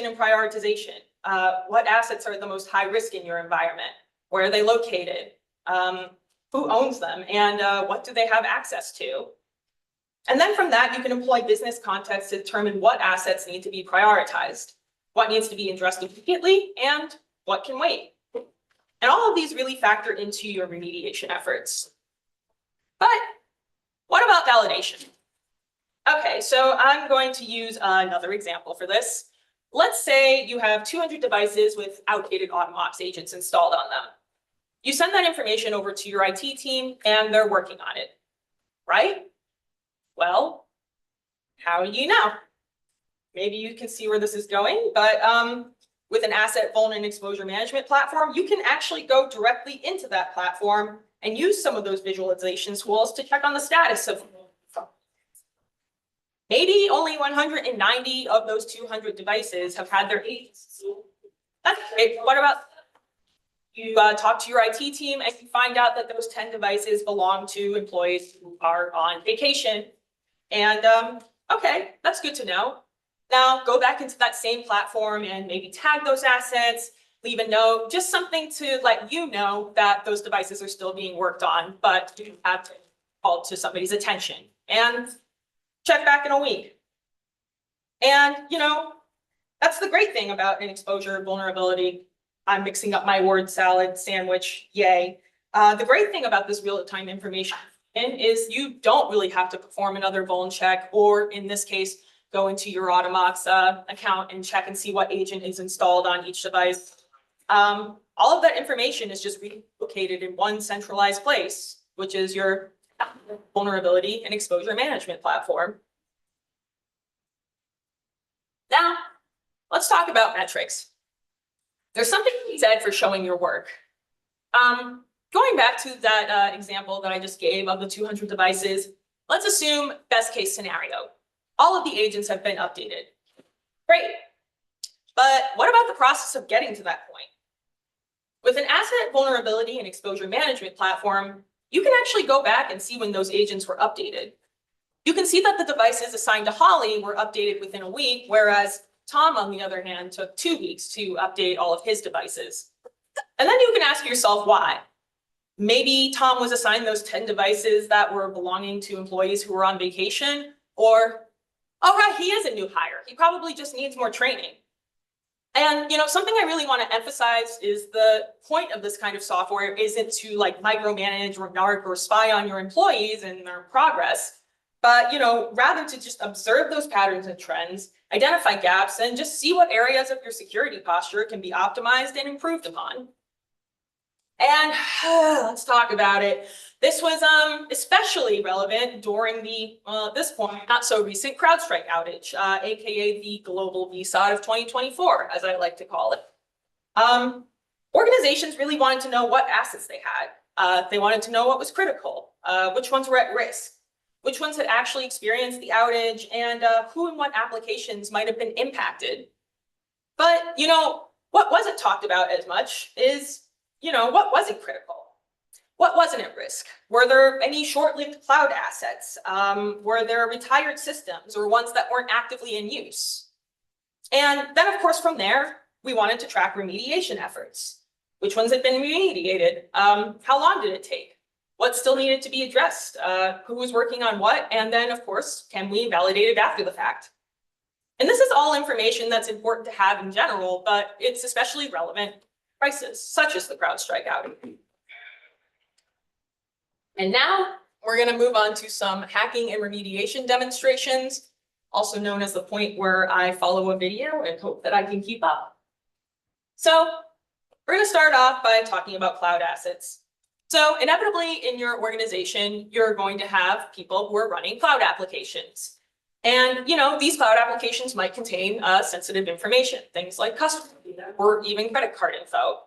configuration and prioritization. What assets are the most high risk in your environment? Where are they located? Who owns them? And what do they have access to? And then from that, you can employ business context to determine what assets need to be prioritized, what needs to be addressed immediately, and what can wait. And all of these really factor into your remediation efforts. But what about validation? Okay, so I'm going to use another example for this. Let's say you have 200 devices with outdated AutoMox agents installed on them. You send that information over to your IT team and they're working on it, right? Well, how do you know? Maybe you can see where this is going, but with an asset vulnerability and exposure management platform, you can actually go directly into that platform and use some of those visualization tools to check on the status of. Maybe only 190 of those 200 devices have had their agents. That's great. What about you talk to your IT team and you find out that those 10 devices belong to employees who are on vacation? And okay, that's good to know. Now go back into that same platform and maybe tag those assets, leave a note, just something to let you know that those devices are still being worked on, but you have to call to somebody's attention and check back in a week. And that's the great thing about an exposure vulnerability. I'm mixing up my word salad sandwich, yay. The great thing about this real-time information is you don't really have to perform another vuln check, or in this case, go into your AutoMox account and check and see what agent is installed on each device. All of that information is just relocated in one centralized place, which is your vulnerability and exposure management platform. Now, let's talk about metrics. There's something to be said for showing your work. Going back to that example that I just gave of the 200 devices, let's assume best case scenario. All of the agents have been updated. Great. But what about the process of getting to that point? With an asset vulnerability and exposure management platform, you can actually go back and see when those agents were updated. You can see that the devices assigned to Holly were updated within a week, whereas Tom, on the other hand, took 2 weeks to update all of his devices. And then you can ask yourself why. Maybe Tom was assigned those 10 devices that were belonging to employees who were on vacation, or, oh, right, he is a new hire. He probably just needs more training. And something I really want to emphasize is the point of this kind of software isn't to micromanage or narc or spy on your employees and their progress, but rather to just observe those patterns and trends, identify gaps, and just see what areas of your security posture can be optimized and improved upon. And let's talk about it. This was especially relevant during the, at this point, not so recent CrowdStrike outage, aka the global Bside of 2024, as I like to call it. Organizations really wanted to know what assets they had. They wanted to know what was critical, which ones were at risk, which ones had actually experienced the outage, and who and what applications might have been impacted. But, what wasn't talked about as much is, what wasn't critical? What wasn't at risk? Were there any short-lived cloud assets? Were there retired systems or ones that weren't actively in use? And then, of course, from there, we wanted to track remediation efforts. Which ones had been remediated? How long did it take? What still needed to be addressed? Who was working on what? And then, of course, can we validate it after the fact? And this is all information that's important to have in general, but it's especially relevant in crises such as the CrowdStrike outage. And now we're going to move on to some hacking and remediation demonstrations, also known as the point where I follow a video and hope that I can keep up. So we're going to start off by talking about cloud assets. So inevitably in your organization, you're going to have people who are running cloud applications. And these cloud applications might contain sensitive information, things like customer data or even credit card info.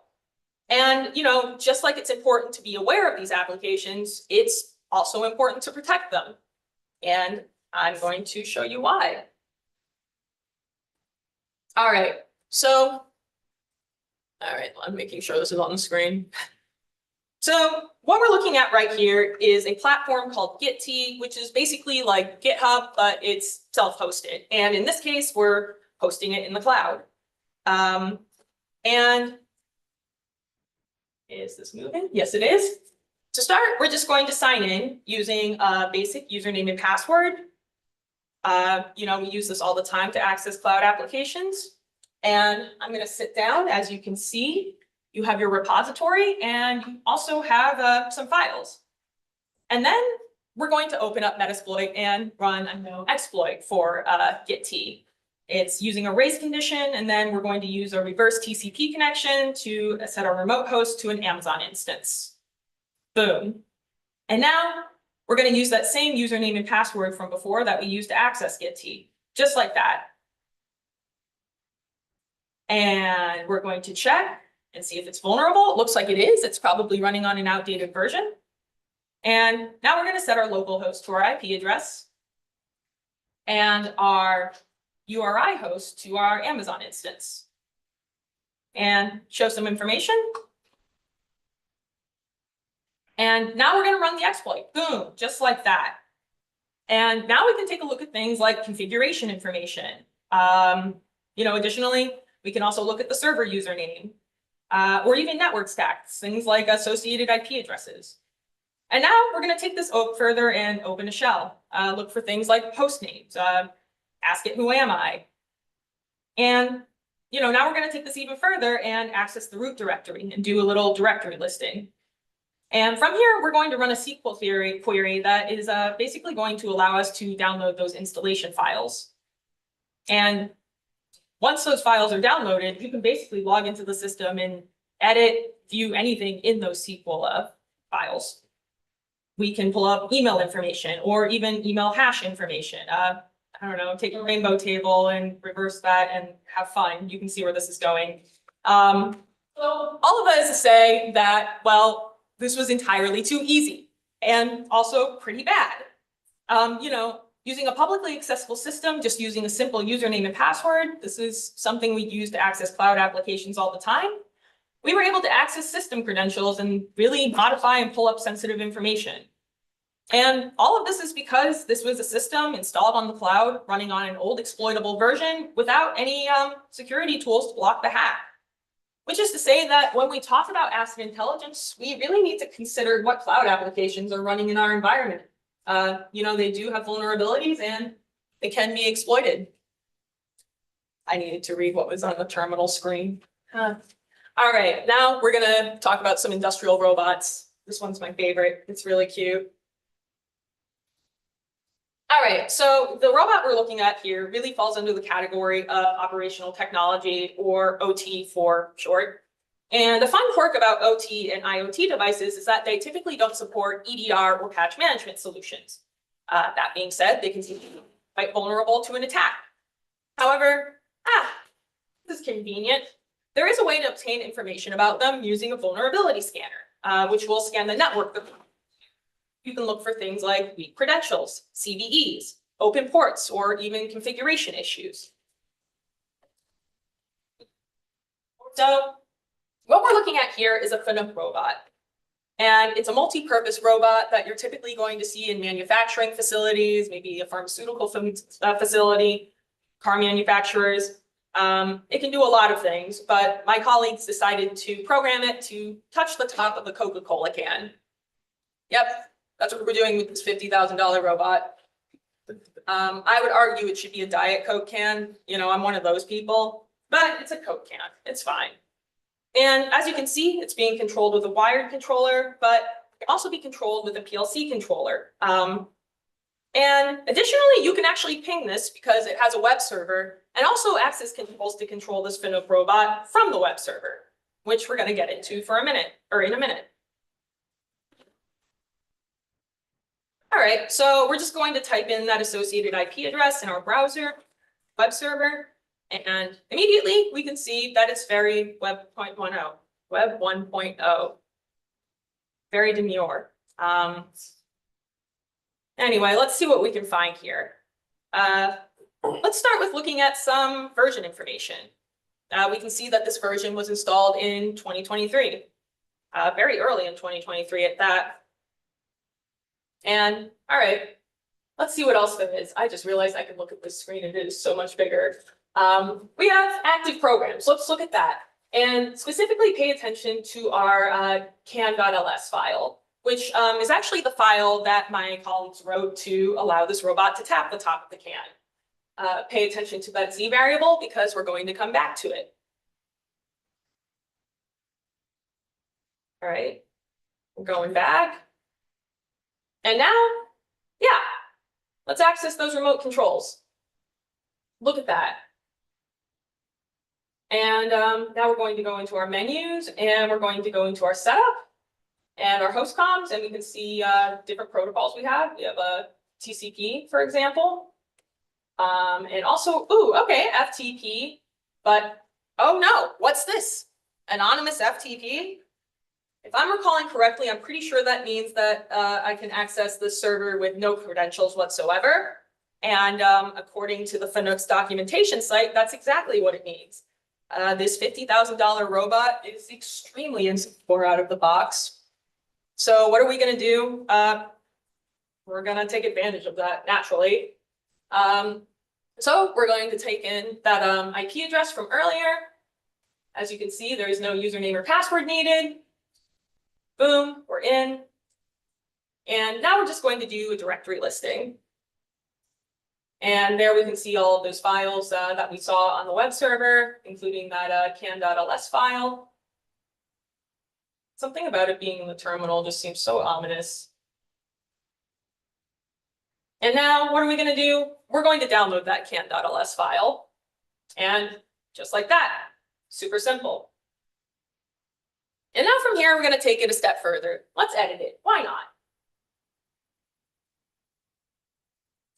And, just like it's important to be aware of these applications, it's also important to protect them. And I'm going to show you why. All right, I'm making sure this is on the screen. So what we're looking at right here is a platform called Git, which is basically like GitHub, but it's self-hosted. And in this case, we're hosting it in the cloud. And is this moving? Yes, it is. To start, we're just going to sign in using a basic username and password. We use this all the time to access cloud applications. And I'm going to sit down. As you can see, you have your repository and you also have some files. And then we're going to open up Metasploit and run a no exploit for git-t. It's using a race condition, and then we're going to use a reverse TCP connection to set our remote host to an Amazon instance. Boom. And now we're going to use that same username and password from before that we used to access git-t, just like that. And we're going to check and see if it's vulnerable. It looks like it is. It's probably running on an outdated version. And now we're going to set our local host to our IP address and our URI host to our Amazon instance. And show some information. And now we're going to run the exploit. Boom, just like that. And now we can take a look at things like configuration information. Additionally, we can also look at the server username or even network stacks, things like associated IP addresses. And now we're going to take this further and open a shell. Look for things like host names. Ask it, who am I? And now we're going to take this even further and access the root directory and do a little directory listing. And from here, we're going to run a SQL query that is basically going to allow us to download those installation files. And once those files are downloaded, you can basically log into the system and edit, view anything in those SQL files. We can pull up email information or even email hash information. Take a rainbow table and reverse that and have fun. You can see where this is going. So all of that is to say that, well, this was entirely too easy and also pretty bad. Using a publicly accessible system, just using a simple username and password, this is something we use to access cloud applications all the time. We were able to access system credentials and really modify and pull up sensitive information. And all of this is because this was a system installed on the cloud running on an old exploitable version without any security tools to block the hack. Which is to say that when we talk about asset intelligence, we really need to consider what cloud applications are running in our environment. They do have vulnerabilities and they can be exploited. I needed to read what was on the terminal screen. All right, now we're going to talk about some industrial robots. This one's my favorite. It's really cute. All right, so the robot we're looking at here really falls under the category of operational technology, or OT for short. And the fun quirk about OT and IoT devices is that they typically don't support EDR or patch management solutions. That being said, they can be quite vulnerable to an attack. However, this is convenient. There is a way to obtain information about them using a vulnerability scanner, which will scan the network. You can look for things like weak credentials, CVEs, open ports, or even configuration issues. So what we're looking at here is a FNUC robot. And it's a multi-purpose robot that you're typically going to see in manufacturing facilities, maybe a pharmaceutical facility, car manufacturers. It can do a lot of things, but my colleagues decided to program it to touch the top of the Coca-Cola can. Yep. That's what we're doing with this $50,000 robot. I would argue it should be a Diet Coke can. I'm one of those people, but it's a Coke can. It's fine. And as you can see, it's being controlled with a wired controller, but it can also be controlled with a PLC controller. And additionally, you can actually ping this because it has a web server and also access controls to control this FNUC robot from the web server, which we're going to get into in a minute. All right, so we're just going to type in that associated IP address in our browser, web server, and immediately we can see that it's very Web 1.0. Very demure. Anyway, let's see what we can find here. Let's start with looking at some version information. We can see that this version was installed in 2023, very early in 2023 at that. And all right, let's see what else there is. I just realized I can look at this screen and it is so much bigger. We have active programs. Let's look at that. And specifically pay attention to our can.ls file, which is actually the file that my colleagues wrote to allow this robot to tap the top of the can. Pay attention to that Z variable because we're going to come back to it. All right, we're going back. And now, yeah, let's access those remote controls. Look at that. And now we're going to go into our menus and we're going to go into our setup and our host comms, and we can see different protocols we have. We have a TCP, for example. And also, ooh, okay, FTP, but oh no, what's this? Anonymous FTP? If I'm recalling correctly, I'm pretty sure that means that I can access the server with no credentials whatsoever. And according to the Finux documentation site, that's exactly what it means. This $50,000 robot is extremely insecure out of the box. So what are we going to do? We're going to take advantage of that naturally. So we're going to take in that IP address from earlier. As you can see, there is no username or password needed. Boom, we're in. And now we're just going to do a directory listing. And there we can see all of those files that we saw on the web server, including that can.ls file. Something about it being in the terminal just seems so ominous. And now what are we going to do? We're going to download that can.ls file. And just like that, super simple. And now from here, we're going to take it a step further. Let's edit it. Why not?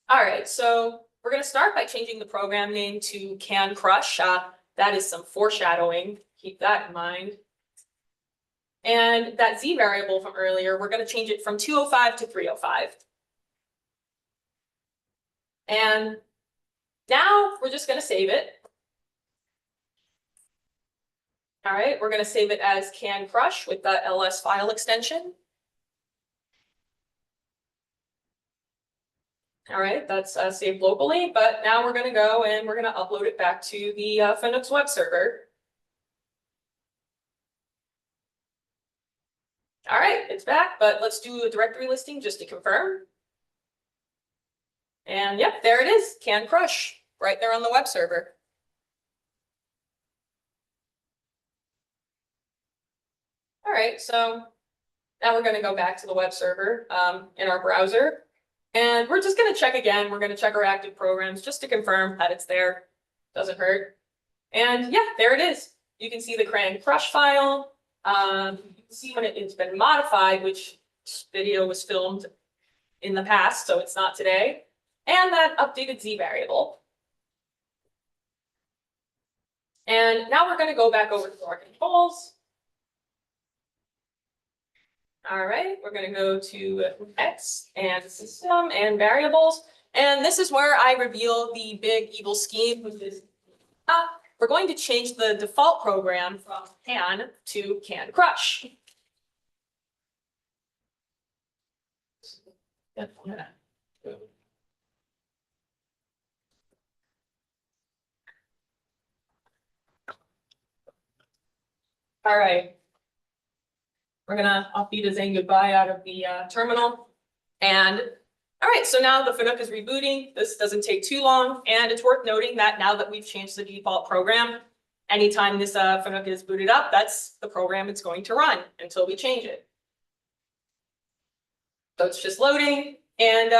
All right, so we're going to start by changing the program name to can crush. That is some foreshadowing. Keep that in mind. And that Z variable from earlier, we're going to change it from 205 to 305. And now we're just going to save it. All right, we're going to save it as can crush with the ls file extension. All right, that's saved locally, but now we're going to go and we're going to upload it back to the Finux web server. All right, it's back, but let's do a directory listing just to confirm. And yep, there it is, can crush, right there on the web server. All right, so now we're going to go back to the web server in our browser. And we're just going to check again. We're going to check our active programs just to confirm that it's there. Doesn't hurt. And yeah, there it is. You can see the can crush file. You can see when it's been modified, which video was filmed in the past, so it's not today. And that updated Z variable. And now we're going to go back over to our controls. All right, we're going to go to X and system and variables. And this is where I reveal the big evil scheme, which is we're going to change the default program from can to can crush. All right. We're gonna offbeat a saying goodbye out of the terminal. And all right, so now the Finux is rebooting. This doesn't take too long. And it's worth noting that now that we've changed the default program, anytime this Finux is booted up, that's the program it's going to run until we change it. So it's just loading, and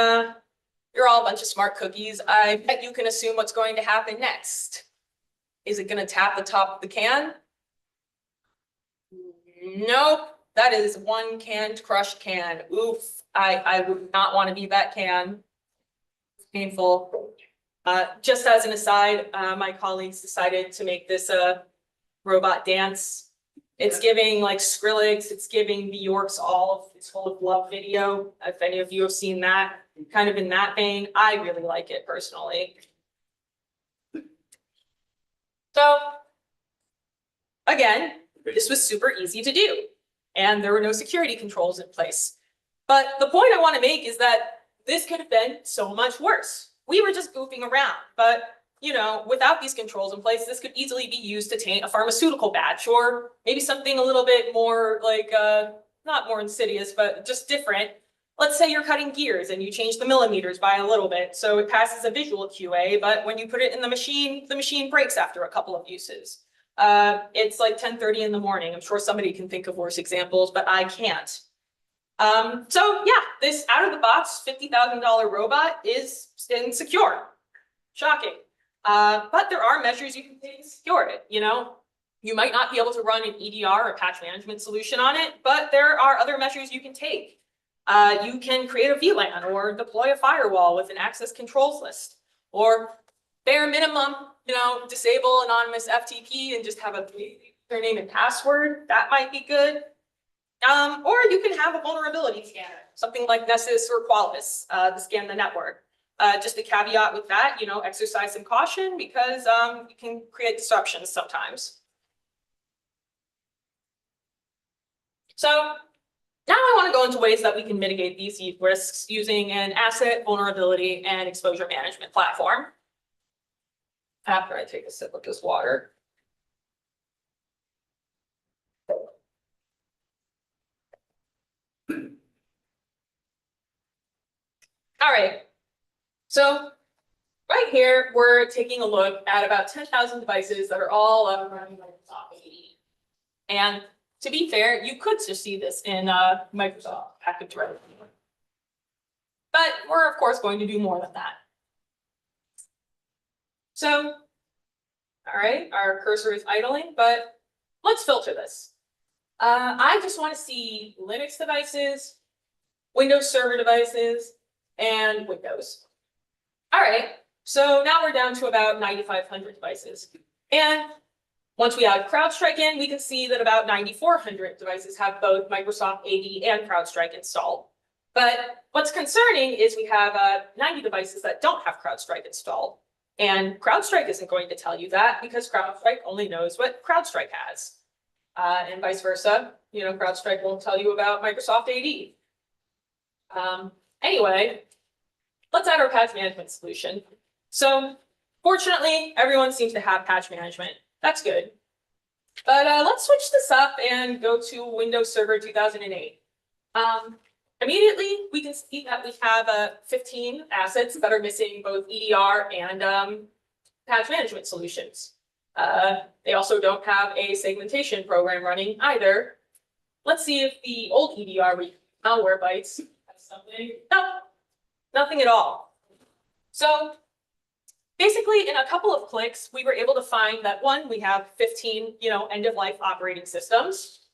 you're all a bunch of smart cookies. I bet you can assume what's going to happen next. Is it gonna tap the top of the can? Nope. That is one canned crushed can. Oof, I would not want to be that can. It's painful. Just as an aside, my colleagues decided to make this a robot dance. It's giving like Skrillex, it's giving Bjork's All, It's Full of Love video. If any of you have seen that, kind of in that vein, I really like it personally. So again, this was super easy to do. And there were no security controls in place. But the point I want to make is that this could have been so much worse. We were just goofing around, but you know, without these controls in place, this could easily be used to taint a pharmaceutical batch, or maybe something a little bit more like, not more insidious, but just different. Let's say you're cutting gears and you change the millimeters by a little bit, so it passes a visual QA, but when you put it in the machine breaks after a couple of uses. It's like 10:30 in the morning. I'm sure somebody can think of worse examples, but I can't. So yeah, this out of the box $50,000 robot is insecure. Shocking. But there are measures you can take to secure it, you know? You might not be able to run an EDR or patch management solution on it, but there are other measures you can take. You can create a VLAN or deploy a firewall with an access controls list, or bare minimum, you know, disable anonymous FTP and just have a username and password. That might be good. Or you can have a vulnerability scanner, something like Nessus or Qualys, to scan the network. Just a caveat with that, you know, exercise some caution because you can create disruptions sometimes. So now I want to go into ways that we can mitigate these risks using an asset vulnerability and exposure management platform. After I take a sip of this water. All right, so right here, we're taking a look at about 10,000 devices that are all running Microsoft AD. And to be fair, you could just see this in Microsoft Active Directory. But we're, of course, going to do more than that. So, all right, our cursor is idling, but let's filter this. I just want to see Linux devices, Windows Server devices, and Windows. All right, so now we're down to about 9,500 devices. And once we add CrowdStrike in, we can see that about 9,400 devices have both Microsoft AD and CrowdStrike installed. But what's concerning is we have 90 devices that don't have CrowdStrike installed. And CrowdStrike isn't going to tell you that because CrowdStrike only knows what CrowdStrike has. And vice versa, you know, CrowdStrike won't tell you about Microsoft AD. Anyway, let's add our patch management solution. So fortunately, everyone seems to have patch management. That's good. But let's switch this up and go to Windows Server 2008. Immediately, we can see that we have 15 assets that are missing both EDR and patch management solutions. They also don't have a segmentation program running either. Let's see if the old EDR Malwarebytes has something. No, nothing at all. So basically, in a couple of clicks, we were able to find that one, we have 15, you know, end-of-life operating systems,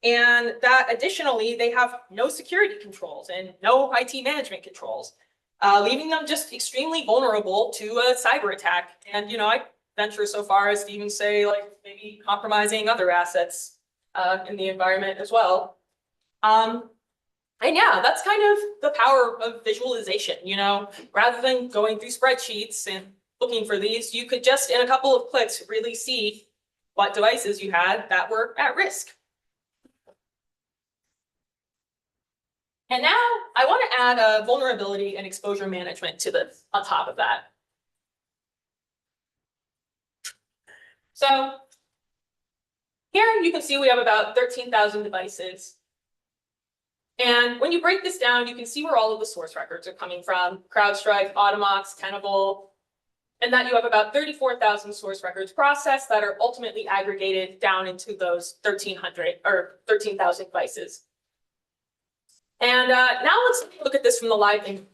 and that additionally, they have no security controls and no IT management controls, leaving them just extremely vulnerable to a cyber attack. And, you know, I venture so far as to even say, like, maybe compromising other assets in the environment as well. And yeah, that's kind of the power of visualization, you know, rather than going through spreadsheets and looking for these, you could just in a couple of clicks really see what devices you had that were at risk. And now I want to add a vulnerability and exposure management to this on top of that. So here you can see we have about 13,000 devices. And when you break this down, you can see where all of the source records are coming from: CrowdStrike, Automox, Tenable, and that you have about 34,000 source records processed that are ultimately aggregated down into those 1,300 or 13,000 devices. And now let's look at this from the live image,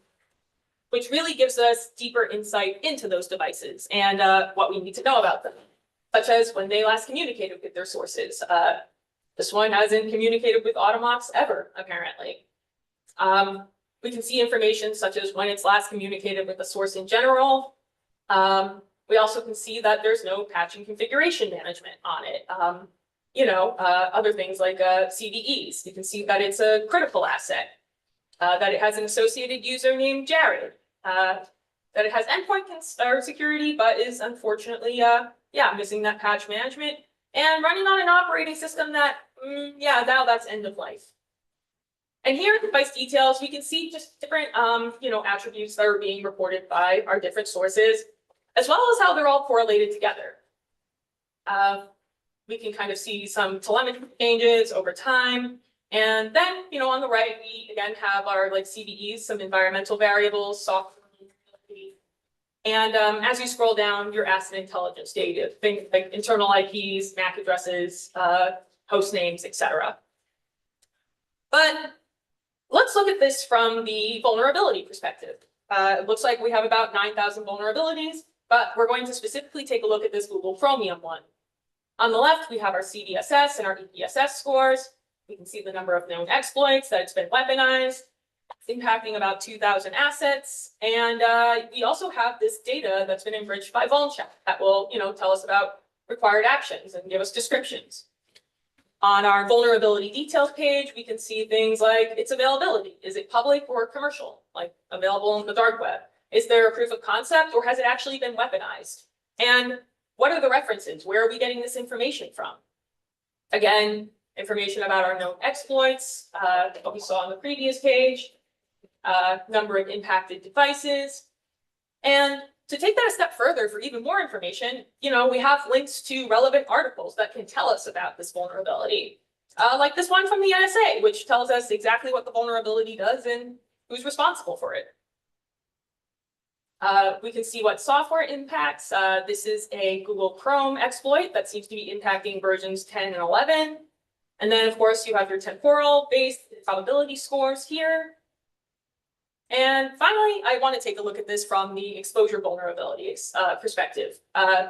which really gives us deeper insight into those devices and what we need to know about them, such as when they last communicated with their sources. This one hasn't communicated with Automox ever, apparently. We can see information such as when it's last communicated with the source in general. We also can see that there's no patch and configuration management on it. Other things like CVEs. You can see that it's a critical asset, that it has an associated user named Jared, that it has endpoint security, but is unfortunately, missing that patch management and running on an operating system that, now that's end of life. And here in device details, we can see just different, attributes that are being reported by our different sources. as well as how they're all correlated together. We can kind of see some telemetry changes over time. And then, on the right, we again have our like CVEs, some environmental variables, software. And as you scroll down, your asset intelligence data, things like internal IPs, MAC addresses, host names, etc. But let's look at this from the vulnerability perspective. It looks like we have about 9,000 vulnerabilities, but we're going to specifically take a look at this Google Chromium one. On the left, we have our CVSS and our EPSS scores. We can see the number of known exploits, that it's been weaponized. It's impacting about 2,000 assets. And we also have this data that's been enriched by VulnCheck that will, tell us about required actions and give us descriptions. On our vulnerability details page, we can see things like its availability. Is it public or commercial, like available on the dark web? Is there a proof of concept, or has it actually been weaponized? And what are the references? Where are we getting this information from? Again, information about our known exploits, what we saw on the previous page, number of impacted devices. And to take that a step further for even more information, we have links to relevant articles that can tell us about this vulnerability. Like this one from the NSA, which tells us exactly what the vulnerability does and who's responsible for it. We can see what software impacts. This is a Google Chrome exploit that seems to be impacting versions 10 and 11. And then, of course, you have your temporal-based probability scores here. And finally, I want to take a look at this from the exposure vulnerabilities perspective,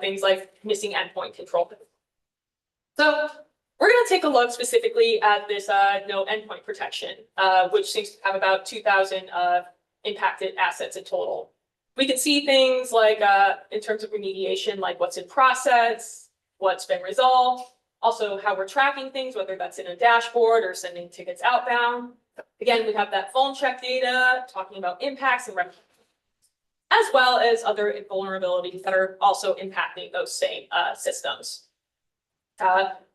things like missing endpoint control. So we're going to take a look specifically at this no endpoint protection, which seems to have about 2,000 impacted assets in total. We can see things like, in terms of remediation, like what's in process, what's been resolved, also how we're tracking things, whether that's in a dashboard or sending tickets outbound. Again, we have that VulnCheck data talking about impacts and as well as other vulnerabilities that are also impacting those same systems.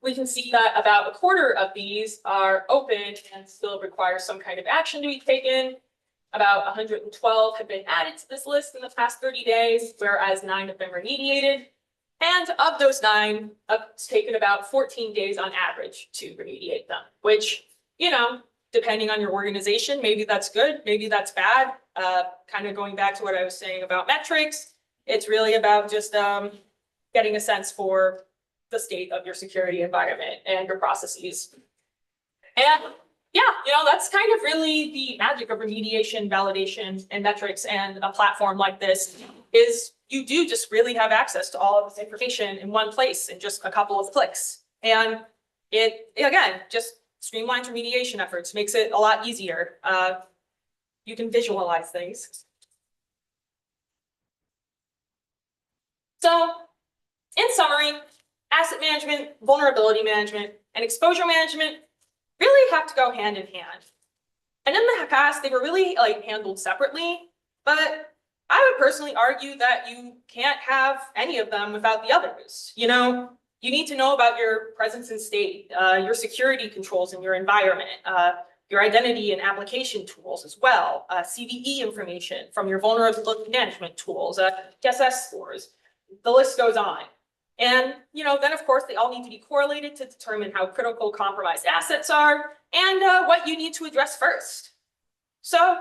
We can see that about a quarter of these are open and still require some kind of action to be taken. About 112 have been added to this list in the past 30 days, whereas 9 have been remediated. And of those 9, it's taken about 14 days on average to remediate them, which, depending on your organization, maybe that's good, maybe that's bad. Kind of going back to what I was saying about metrics, it's really about just getting a sense for the state of your security environment and your processes. And yeah, that's kind of really the magic of remediation, validation, and metrics, and a platform like this is you do just really have access to all of this information in one place in just a couple of clicks. And it, again, just streamlines remediation efforts, makes it a lot easier. You can visualize things. So, in summary, asset management, vulnerability management, and exposure management really have to go hand in hand. And in the past, they were really handled separately, but I would personally argue that you can't have any of them without the others. You need to know about your presence and state, your security controls in your environment, your identity and application tools as well, CVE information from your vulnerability management tools, PSS scores, the list goes on. And, then of course, they all need to be correlated to determine how critical compromised assets are and what you need to address first. So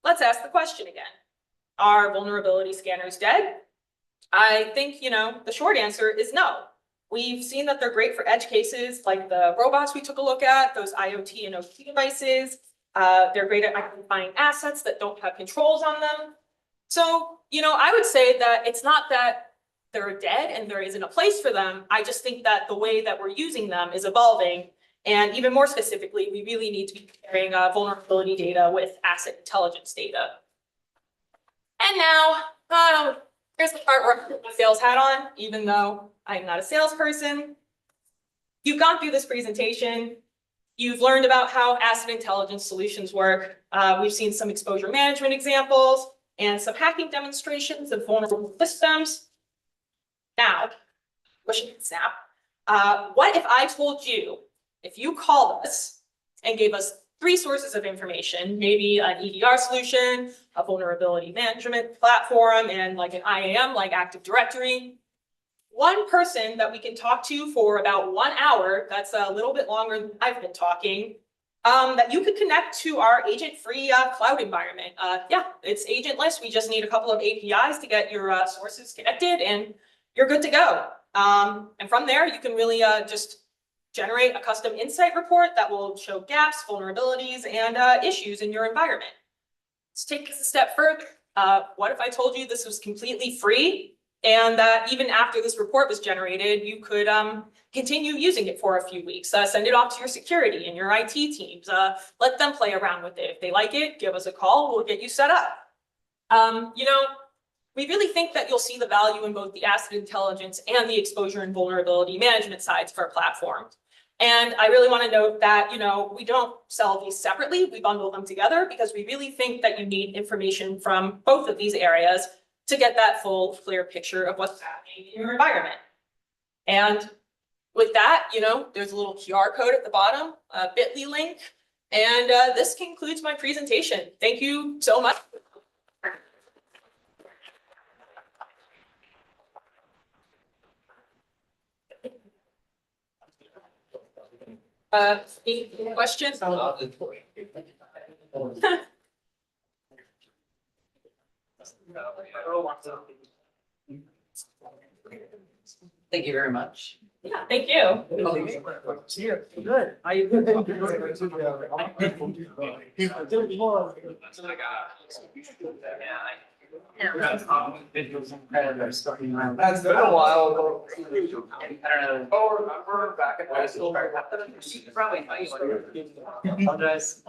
let's ask the question again. Are vulnerability scanners dead? I think, the short answer is no. We've seen that they're great for edge cases like the robots we took a look at, those IoT and OT devices. They're great at identifying assets that don't have controls on them. So, I would say that it's not that they're dead and there isn't a place for them. I just think that the way that we're using them is evolving. And even more specifically, we really need to be comparing vulnerability data with asset intelligence data. And now, here's the part where I put my sales hat on, even though I'm not a salesperson. You've gone through this presentation. You've learned about how asset intelligence solutions work. We've seen some exposure management examples and some hacking demonstrations of vulnerable systems. Now, question snap. What if I told you, if you called us and gave us three sources of information, maybe an EDR solution, a vulnerability management platform, and like an IAM, like Active Directory. One person that we can talk to for about 1 hour, that's a little bit longer than I've been talking, that you could connect to our agent-free cloud environment. Yeah, it's agentless. We just need a couple of APIs to get your sources connected, and you're good to go. And from there, you can really just generate a custom insight report that will show gaps, vulnerabilities, and issues in your environment. Let's take this a step further. What if I told you this was completely free, and that even after this report was generated, you could continue using it for a few weeks, send it off to your security and your IT teams, let them play around with it. If they like it, give us a call, we'll get you set up. You know, we really think that you'll see the value in both the asset intelligence and the exposure and vulnerability management sides of our platform. And I really want to note that, you know, we don't sell these separately, we bundle them together because we really think that you need information from both of these areas to get that full, clear picture of what's happening in your environment. And with that, you know, there's a little QR code at the bottom, a bit.ly link, and this concludes my presentation. Thank you so much. Any questions? Thank you very much. Yeah, thank you. Good. How you doing? That's been a while. I don't know. Oh, remember back in high school? Probably know you. Apologize.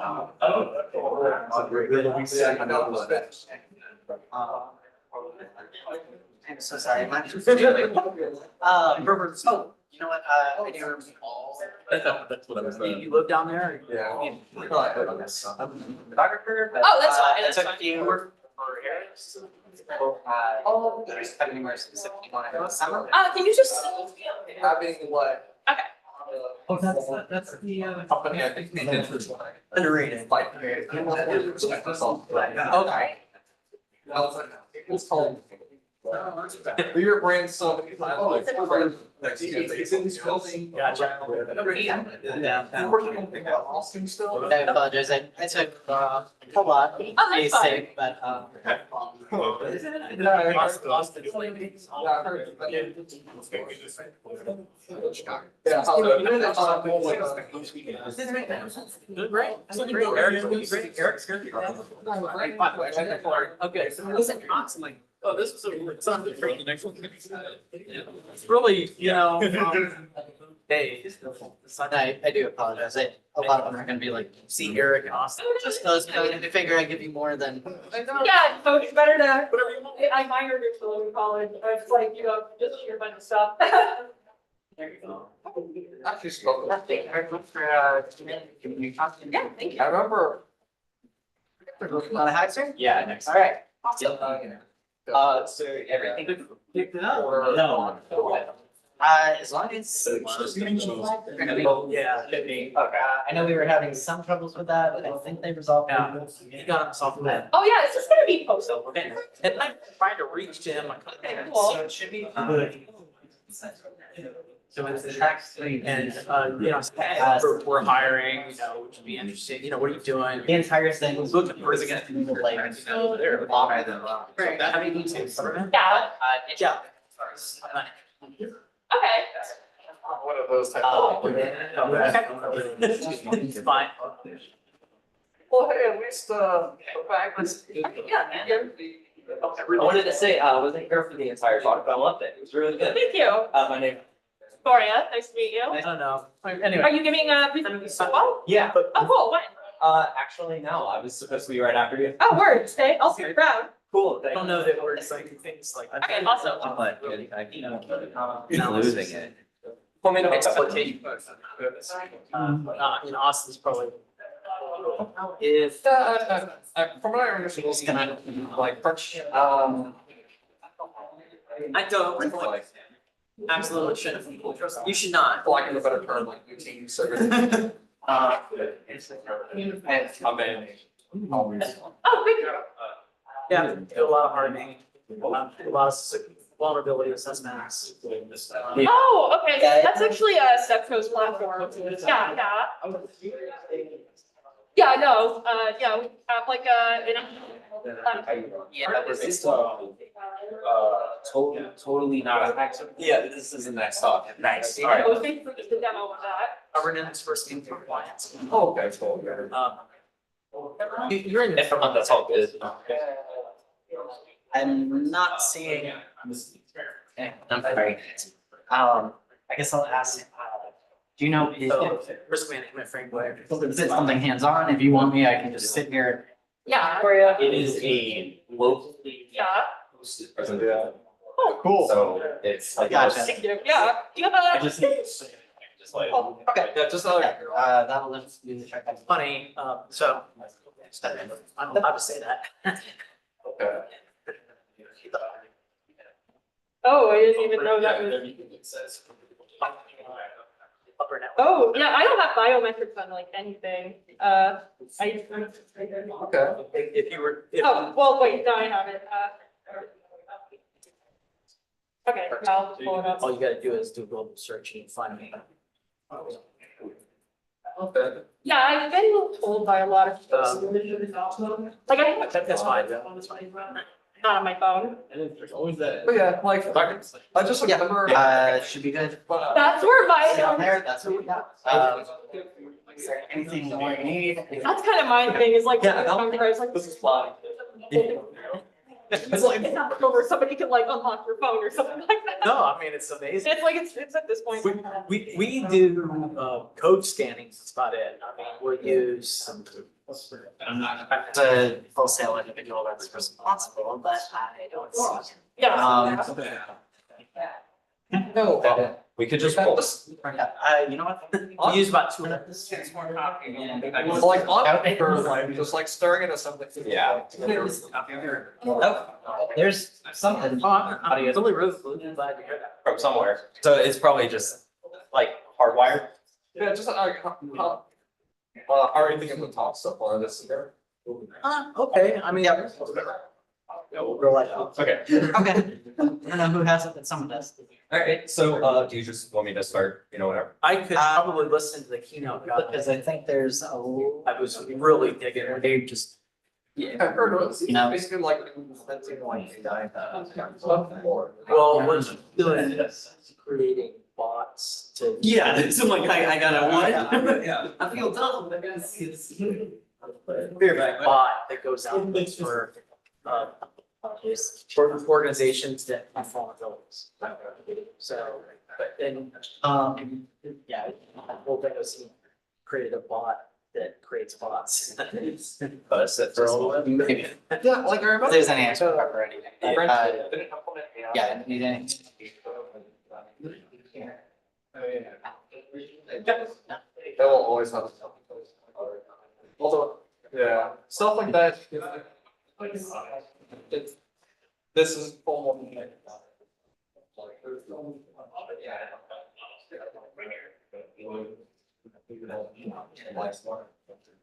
I'm so sorry. My name's Robert. Oh, you know what? I do remember. That's what I was saying. You live down there? Yeah. I'm a photographer. But, Oh, that's fine, I that's took fine. you for Harris. There's anywhere specific you want to go summer? Can you just? Having what? Okay. Oh, that's the Company, I think they did this one. underrated. Like. Okay. It's called. Your brand so. It's in this building. Gotcha. Yeah. You're working on Austin still? I apologize. I took a lot. Oh, that's fine. Basic, but great. Eric's good. Okay. Oh, this was it's on the next one. It's really, days. I do apologize. A lot of them are gonna be like, see Eric and Austin. Just those, but I figure I give you more than. Yeah, so it's better to, I minored in film in college. I was like, you know, just sheer bunch of stuff. There you go. Actually spoke. Thank you very much for, giving me a copy. Yeah, thank you. I remember. Want a hack, sir? Yeah, next. All right. So everything. Picked it up? No. As long as. Yeah. Okay. I know we were having some troubles with that, but I think they resolved it. You got them solved that. Oh, yeah, it's just gonna be posted. And I'm trying to reach him. Okay, cool. So it should be. So it's the tax And, we're hiring, which would be interesting, what are you doing? The entire thing was. Looking for the guy. Like, They're. Right. That having you too. Yeah, Yeah. okay. One of those type Oh. of. It's fine. Well, hey, at least, the fact was. I wanted to say, I wasn't here for the entire talk, but I loved it. It was really good. Thank you. My name. Victoria, nice to meet you. I don't know. Are Anyway. you giving a presentation? Oh, Yeah, but, cool, when? actually, no, I was supposed to be right after you. Oh, word, stay, I'll see you around. Cool. I don't know that we're exciting things like. Okay, awesome. But, not losing it. Well, I mean, Exploitation. In Austin's probably. If. From what I understand, it's gonna like French, I don't. Absolutely shouldn't. You should not. for lack of a better term, like routine service. Oh, big. Yeah, do a lot of hardening, a lot of vulnerability assessments. Oh, okay, that's actually a Stepco's platform. Yeah, yeah. Yeah, no, yeah, we have like Totally not. Yeah, this is the next talk. Nice. All right. hosting for the demo of that. Governance versus compliance. Oh, okay, cool. You're in. That's all good. I'm not seeing. I'm sorry. I guess I'll ask, do you know, So, risk management framework. is it something hands-on? If you want me, I can just sit here. Yeah, for you. It is a locally Yeah. hosted presentation. Oh, Cool. So it's like. Gotcha. thank you. Yeah, do you have I a? just need to say, just like. Oh, okay. Yeah, just That'll let us do the check. Funny, so. I'm allowed to say that. Okay. Oh, I didn't even know that was. Upper network. Oh, yeah, I don't have biometrics on like anything. I. Okay. If you were. Oh, well, wait, no, I have it. Okay, I'll pull it up. All you gotta do is do a global search and find me. Okay. Yeah, I've been told by a lot of people. Like I have. That's fine, that's fine. Not on my phone. There's always that. But yeah, like, I just remember. Should be good. That's where Down my, there, that's what we got. Is there anything more you need? that's kind of my thing is like. Yeah, Sometimes like. This is fine. It's like, it's not over, somebody can like unlock your phone or something like that. No, I mean, it's amazing. It's like, it's at this point. We do code scanning, that's about it. I mean, we'll use. The wholesale individual that's responsible, but I don't see. Yeah. No. We could just roll. You know what? We use about 200. Like on paper, like just like staring at something. Yeah. Nope. There's something. I'm really glad to hear that. From somewhere. So it's probably just like hardwired. Yeah, just how are you thinking of the top stuff on this? Okay, I mean, yeah. Okay. Okay. I don't know who has it, but someone does. All right. So do you just want me to start, whatever? I could probably listen to the keynote. Because I think there's a. I was really digging it. They just. I heard it was No. basically like. Well, we're doing this, creating bots to. Yeah, it's like I got a what? Yeah. I feel dumb, but it's. Bot that goes out and looks for organizations that have vulnerabilities. So, but then, yeah, the whole thing was he created a bot that creates bots. Maybe. Yeah, like I remember. If there's any extra prep or anything. Yeah, need any. That will always have. Although, yeah, stuff like that. This is almost.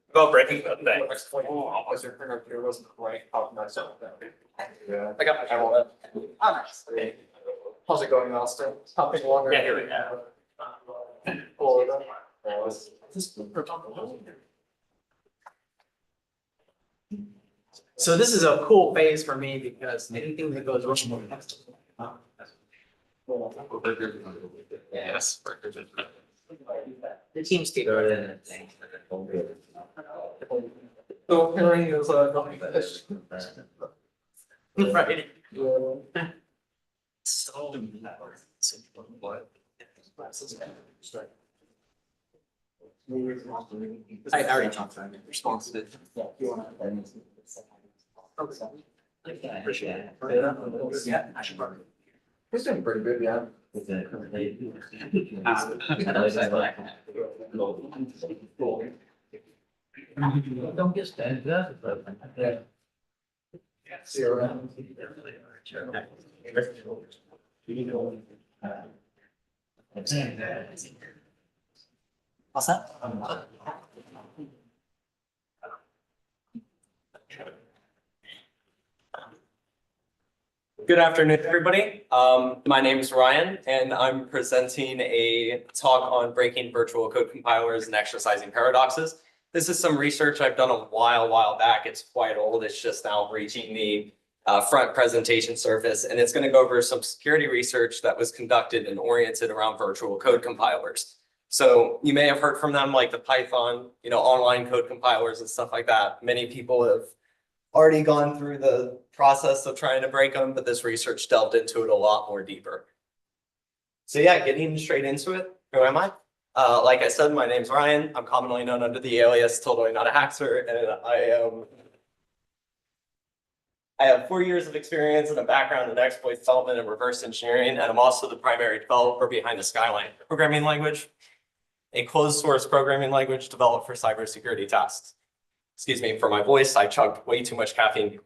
About breaking the thing. Wasn't quite optimized. Yeah. I got my Oh, nice. Okay. How's it going, Austin? Topic longer. Yeah, here we go. So this is a cool phase for me because anything that goes wrong. Yes. The teams take over that thing. So pairing is nothing fish. Right. So. I already talked about it. Responsive. Appreciate it. Yeah. He's doing pretty good, yeah. Don't get started. See you around. All set? Good afternoon, everybody. My name is Ryan, and I'm presenting a talk on breaking virtual code compilers and exercising paradoxes. This is some research I've done a while back. It's quite old. It's just now reaching the front presentation surface, and it's going to go over some security research that was conducted and oriented around virtual code compilers. So you may have heard from them, like the Python, online code compilers and stuff like that. Many people have already gone through the process of trying to break them, but this research delved into it a lot more deeper. So yeah, getting straight into it. Who am I? Like I said, my name's Ryan. I'm commonly known under the alias Totally Not a Hacker, and I have 4 years of experience and a background in exploit development and reverse engineering, and I'm also the primary developer behind the Skyline programming language, a closed source programming language developed for cybersecurity tasks. Excuse me for my voice, I chugged way too much caffeine.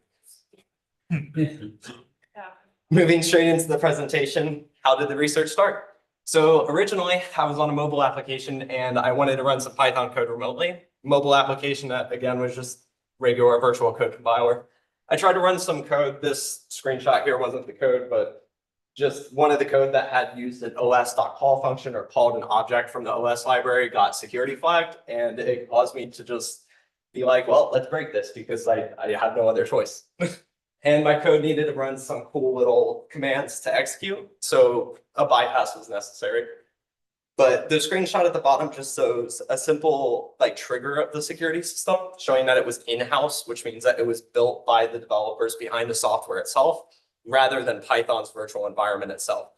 Moving straight into the presentation, how did the research start? So originally, I was on a mobile application and I wanted to run some Python code remotely. Mobile application that, again, was just regular virtual code compiler. I tried to run some code. This screenshot here wasn't the code, but just one of the code that had used an os.call function or called an object from the OS library got security flagged, and it caused me to just be like, well, let's break this because I had no other choice. And my code needed to run some cool little commands to execute, so a bypass was necessary. But the screenshot at the bottom just shows a simple trigger of the security system, showing that it was in-house, which means that it was built by the developers behind the software itself, rather than Python's virtual environment itself.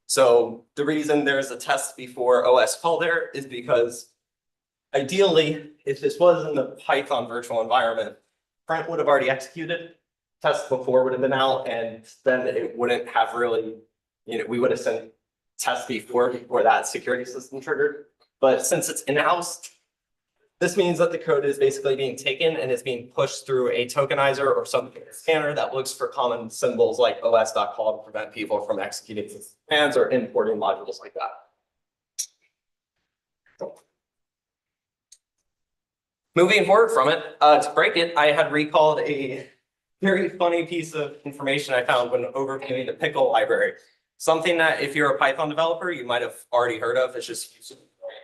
So the reason there's a test before OS call there is because ideally, if this was in the Python virtual environment, print would have already executed, test before would have been out, and then it wouldn't have really, we would have sent test before that security system triggered. But since it's in-house, this means that the code is basically being taken and is being pushed through a tokenizer or some scanner that looks for common symbols like os.call to prevent people from executing commands or importing modules like that. Moving forward from it, to break it, I had recalled a very funny piece of information I found when overviewing the pickle library. Something that if you're a Python developer, you might have already heard of. It's just using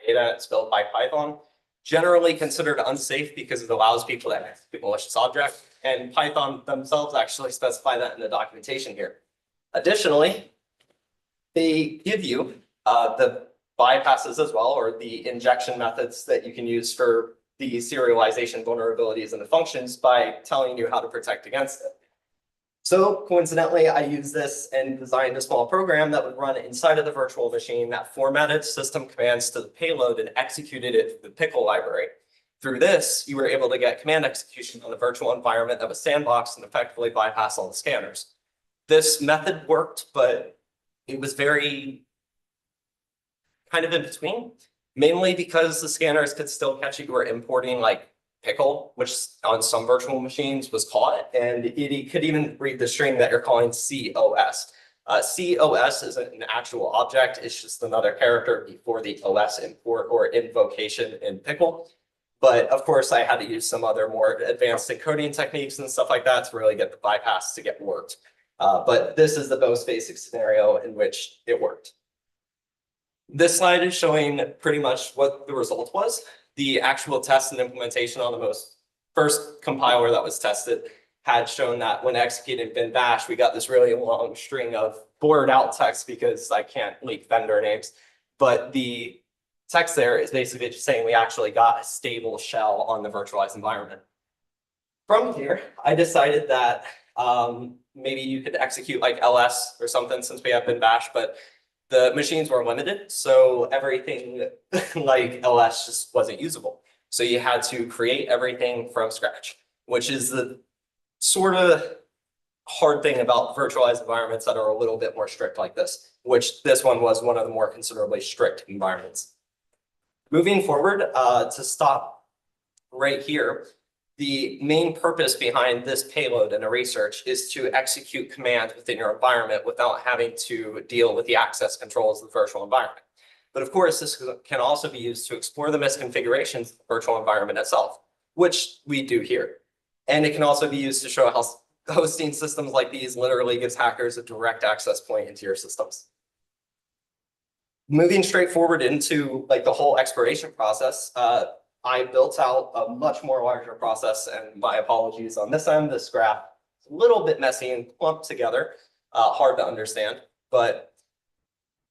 data. It's built by Python. Generally considered unsafe because it allows people to execute malicious objects. And Python themselves actually specify that in the documentation here. Additionally, they give you the bypasses as well, or the injection methods that you can use for the serialization vulnerabilities and the functions by telling you how to protect against it. So coincidentally, I used this and designed a small program that would run inside of the virtual machine that formatted system commands to the payload and executed it through the pickle library. Through this, you were able to get command execution on the virtual environment that was sandboxed and effectively bypass all the scanners. This method worked, but it was very kind of in between. Mainly because the scanners could still catch you were importing pickle, which on some virtual machines was caught, and it could even read the string that you're calling COS. COS isn't an actual object, it's just another character before the OS import or invocation in pickle. But of course, I had to use some other more advanced encoding techniques and stuff like that to really get the bypass to get worked. But this is the most basic scenario in which it worked. This slide is showing pretty much what the result was. The actual test and implementation on the first compiler that was tested had shown that when executing bin bash, we got this really long string of blurred out text because I can't leak vendor names. But the text there is basically just saying we actually got a stable shell on the virtualized environment. From here, I decided that maybe you could execute ls or something since we have bin bash, but the machines were limited, so everything like ls just wasn't usable. So you had to create everything from scratch, which is the sort of hard thing about virtualized environments that are a little bit more strict like this, which this one was one of the more considerably strict environments. Moving forward, to stop right here, the main purpose behind this payload in a research is to execute commands within your environment without having to deal with the access controls of the virtual environment. But of course, this can also be used to explore the misconfigurations of the virtual environment itself, which we do here. And it can also be used to show how hosting systems like these literally gives hackers a direct access point into your systems. Moving straight forward into like the whole exploration process, I built out a much more larger process, and my apologies on this end. This graph is a little bit messy and clumped together, hard to understand, but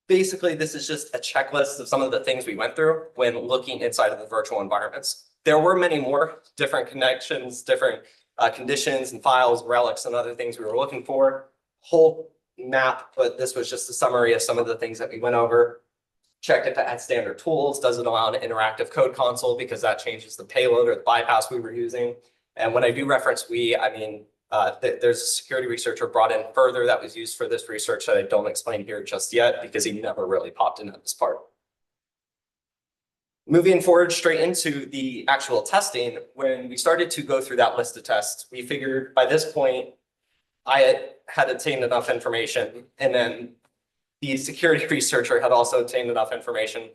basically this is just a checklist of some of the things we went through when looking inside of the virtual environments. There were many more different connections, different conditions and files, relics, and other things we were looking for. Whole map, but this was just a summary of some of the things that we went over. Checked if it had standard tools. Does it allow an interactive code console, because that changes the payload or the bypass we were using. And when I do reference we, I mean, there's a security researcher brought in further that was used for this research that I don't explain here just yet because he never really popped in at this part. Moving forward straight into the actual testing, when we started to go through that list of tests, we figured by this point, I had obtained enough information, and then the security researcher had also obtained enough information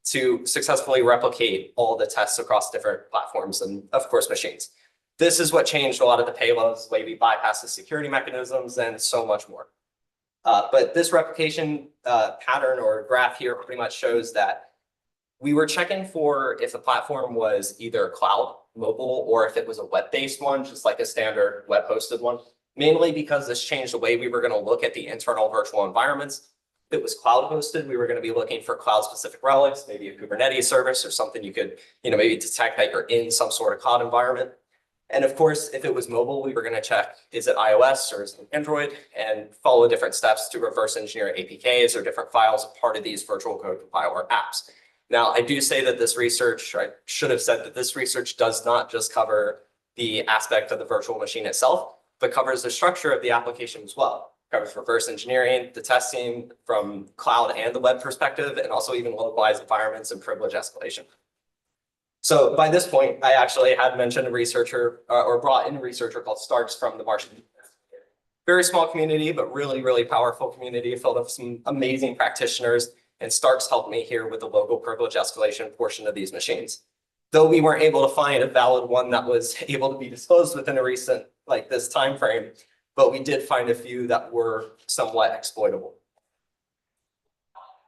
to successfully replicate all the tests across different platforms and, of course, machines. This is what changed a lot of the payloads, the way we bypass the security mechanisms, and so much more. But this replication pattern or graph here pretty much shows that we were checking for if the platform was either cloud, mobile, or if it was a web-based one, just like a standard web-hosted one, mainly because this changed the way we were going to look at the internal virtual environments. If it was cloud hosted, we were going to be looking for cloud specific relics, maybe a Kubernetes service or something you could, maybe detect that you're in some sort of cloud environment. And of course, if it was mobile, we were going to check, is it iOS or is it Android, and follow different steps to reverse engineer APKs or different files part of these virtual code compiler apps. Now, I do say that this research, I should have said that this research does not just cover the aspect of the virtual machine itself, but covers the structure of the application as well. Covers reverse engineering, the testing from cloud and the web perspective, and also even localized environments and privilege escalation. So by this point, I actually had mentioned a researcher or brought in a researcher called Starks from the Martian. Very small community, but really, really powerful community filled with some amazing practitioners. And Starks helped me here with the local privilege escalation portion of these machines. Though we weren't able to find a valid one that was able to be disclosed within a recent, like this time frame, but we did find a few that were somewhat exploitable.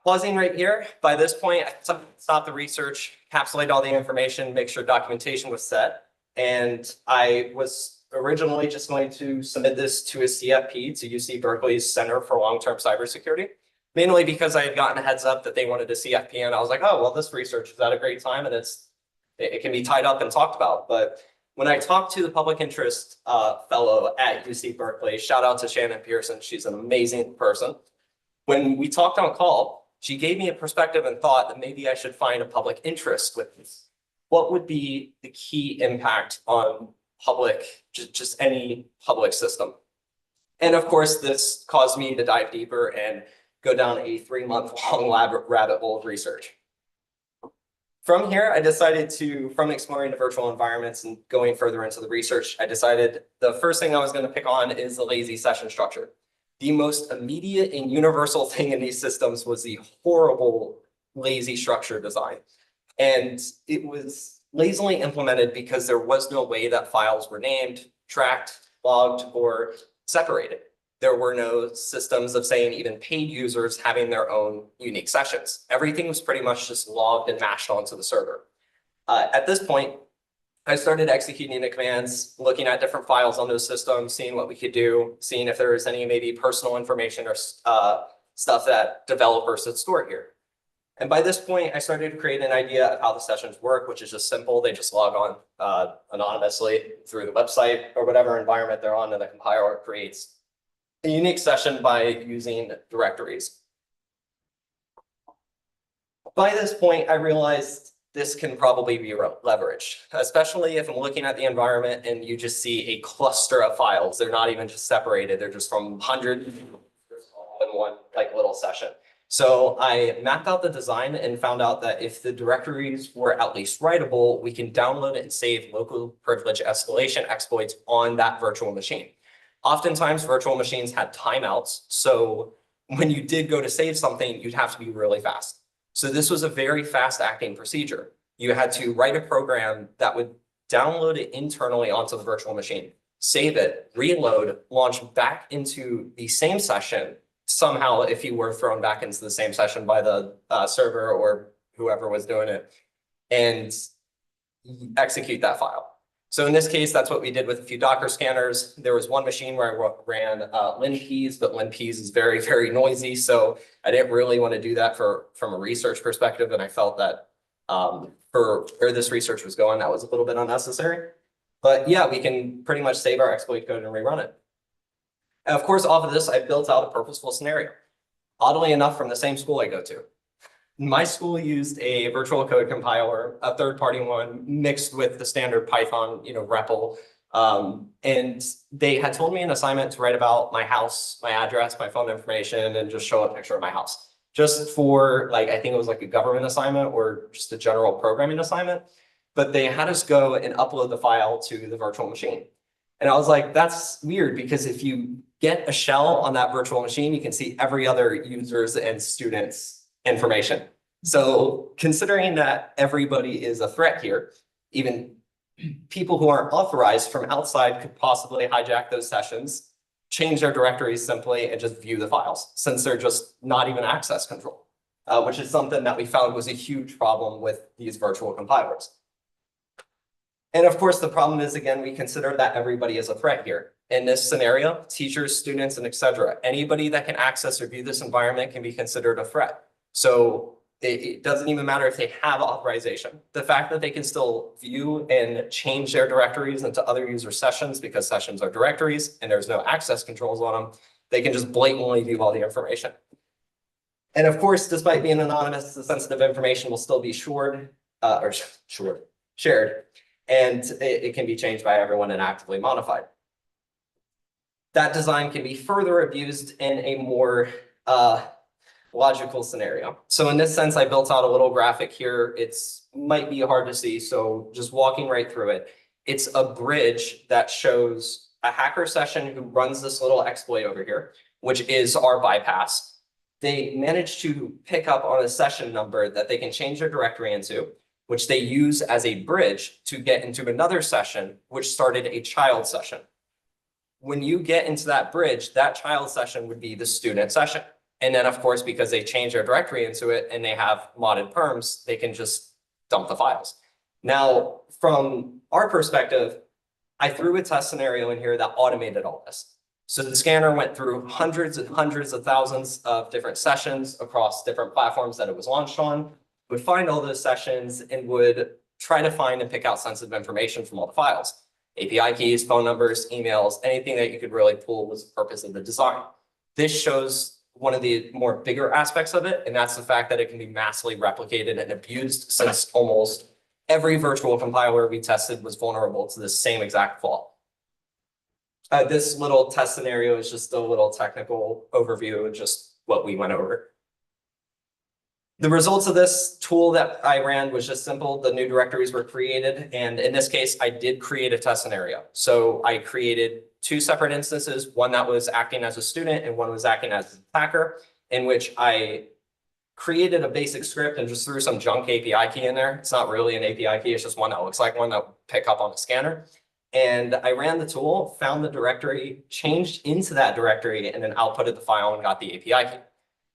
Pausing right here, by this point, I stopped the research, encapsulated all the information, make sure documentation was set. And I was originally just going to submit this to a CFP, to UC Berkeley's Center for Long-Term Cybersecurity, mainly because I had gotten a heads up that they wanted a CFP, and I was like, oh, well, this research is at a great time and it can be tied up and talked about. But when I talked to the public interest fellow at UC Berkeley, shout out to Shannon Pearson, she's an amazing person. When we talked on call, she gave me a perspective and thought that maybe I should find a public interest with this. What would be the key impact on public, just any public system? And of course, this caused me to dive deeper and go down a 3-month-long rabbit hole of research. From here, I decided to, from exploring the virtual environments and going further into the research, I decided the first thing I was going to pick on is the lazy session structure. The most immediate and universal thing in these systems was the horrible lazy structure design. And it was lazily implemented because there was no way that files were named, tracked, logged, or separated. There were no systems of saying even paid users having their own unique sessions. Everything was pretty much just logged and mashed onto the server. At this point, I started executing the commands, looking at different files on those systems, seeing what we could do, seeing if there was any maybe personal information or stuff that developers had stored here. And by this point, I started to create an idea of how the sessions work, which is just simple. They just log on anonymously through the website or whatever environment they're on, and the compiler creates a unique session by using directories. By this point, I realized this can probably be leveraged, especially if I'm looking at the environment and you just see a cluster of files. They're not even just separated. They're just from hundreds in one like little session. So I mapped out the design and found out that if the directories were at least writable, we can download it and save local privilege escalation exploits on that virtual machine. Oftentimes, virtual machines had timeouts. So when you did go to save something, you'd have to be really fast. So this was a very fast acting procedure. You had to write a program that would download it internally onto the virtual machine, save it, reload, launch back into the same session. Somehow, if you were thrown back into the same session by the server or whoever was doing it, and execute that file. So in this case, that's what we did with a few Docker scanners. There was one machine where I ran linpeas, but linpeas is very, very noisy. So I didn't really want to do that from a research perspective. And I felt that for where this research was going, that was a little bit unnecessary. But yeah, we can pretty much save our exploit code and rerun it. And of course, off of this, I built out a purposeful scenario. Oddly enough, from the same school I go to. My school used a virtual code compiler, a third-party one, mixed with the standard Python, REPL. And they had told me an assignment to write about my house, my address, my phone information, and just show a picture of my house. Just for I think it was like a government assignment or just a general programming assignment. But they had us go and upload the file to the virtual machine. And I was like, that's weird because if you get a shell on that virtual machine, you can see every other user's and student's information. So considering that everybody is a threat here, even people who aren't authorized from outside could possibly hijack those sessions, change their directories simply, and just view the files, since they're just not even access control, which is something that we found was a huge problem with these virtual compilers. And of course, the problem is, again, we consider that everybody is a threat here. In this scenario, teachers, students, and etc. Anybody that can access or view this environment can be considered a threat. So it doesn't even matter if they have authorization. The fact that they can still view and change their directories into other user sessions, because sessions are directories and there's no access controls on them, they can just blatantly view all the information. And of course, despite being anonymous, the sensitive information will still be shared, and it can be changed by everyone and actively modified. That design can be further abused in a more logical scenario. So in this sense, I built out a little graphic here. It's might be hard to see, so just walking right through it. It's a bridge that shows a hacker session who runs this little exploit over here, which is our bypass. They manage to pick up on a session number that they can change their directory into, which they use as a bridge to get into another session, which started a child session. When you get into that bridge, that child session would be the student session. And then, of course, because they change their directory into it and they have modded perms, they can just dump the files. Now, from our perspective, I threw a test scenario in here that automated all this. So the scanner went through hundreds and hundreds of thousands of different sessions across different platforms that it was launched on, would find all those sessions and would try to find and pick out sensitive information from all the files. API keys, phone numbers, emails, anything that you could really pull was the purpose of the design. This shows one of the more bigger aspects of it, and that's the fact that it can be massively replicated and abused, since almost every virtual compiler we tested was vulnerable to the same exact flaw. This little test scenario is just a little technical overview of just what we went over. The results of this tool that I ran was just simple. The new directories were created. And in this case, I did create a test scenario. So I created two separate instances, one that was acting as a student and one was acting as an attacker, in which I created a basic script and just threw some junk API key in there. It's not really an API key. It's just one that looks like one that would pick up on the scanner. And I ran the tool, found the directory, changed into that directory, and then outputted the file and got the API key.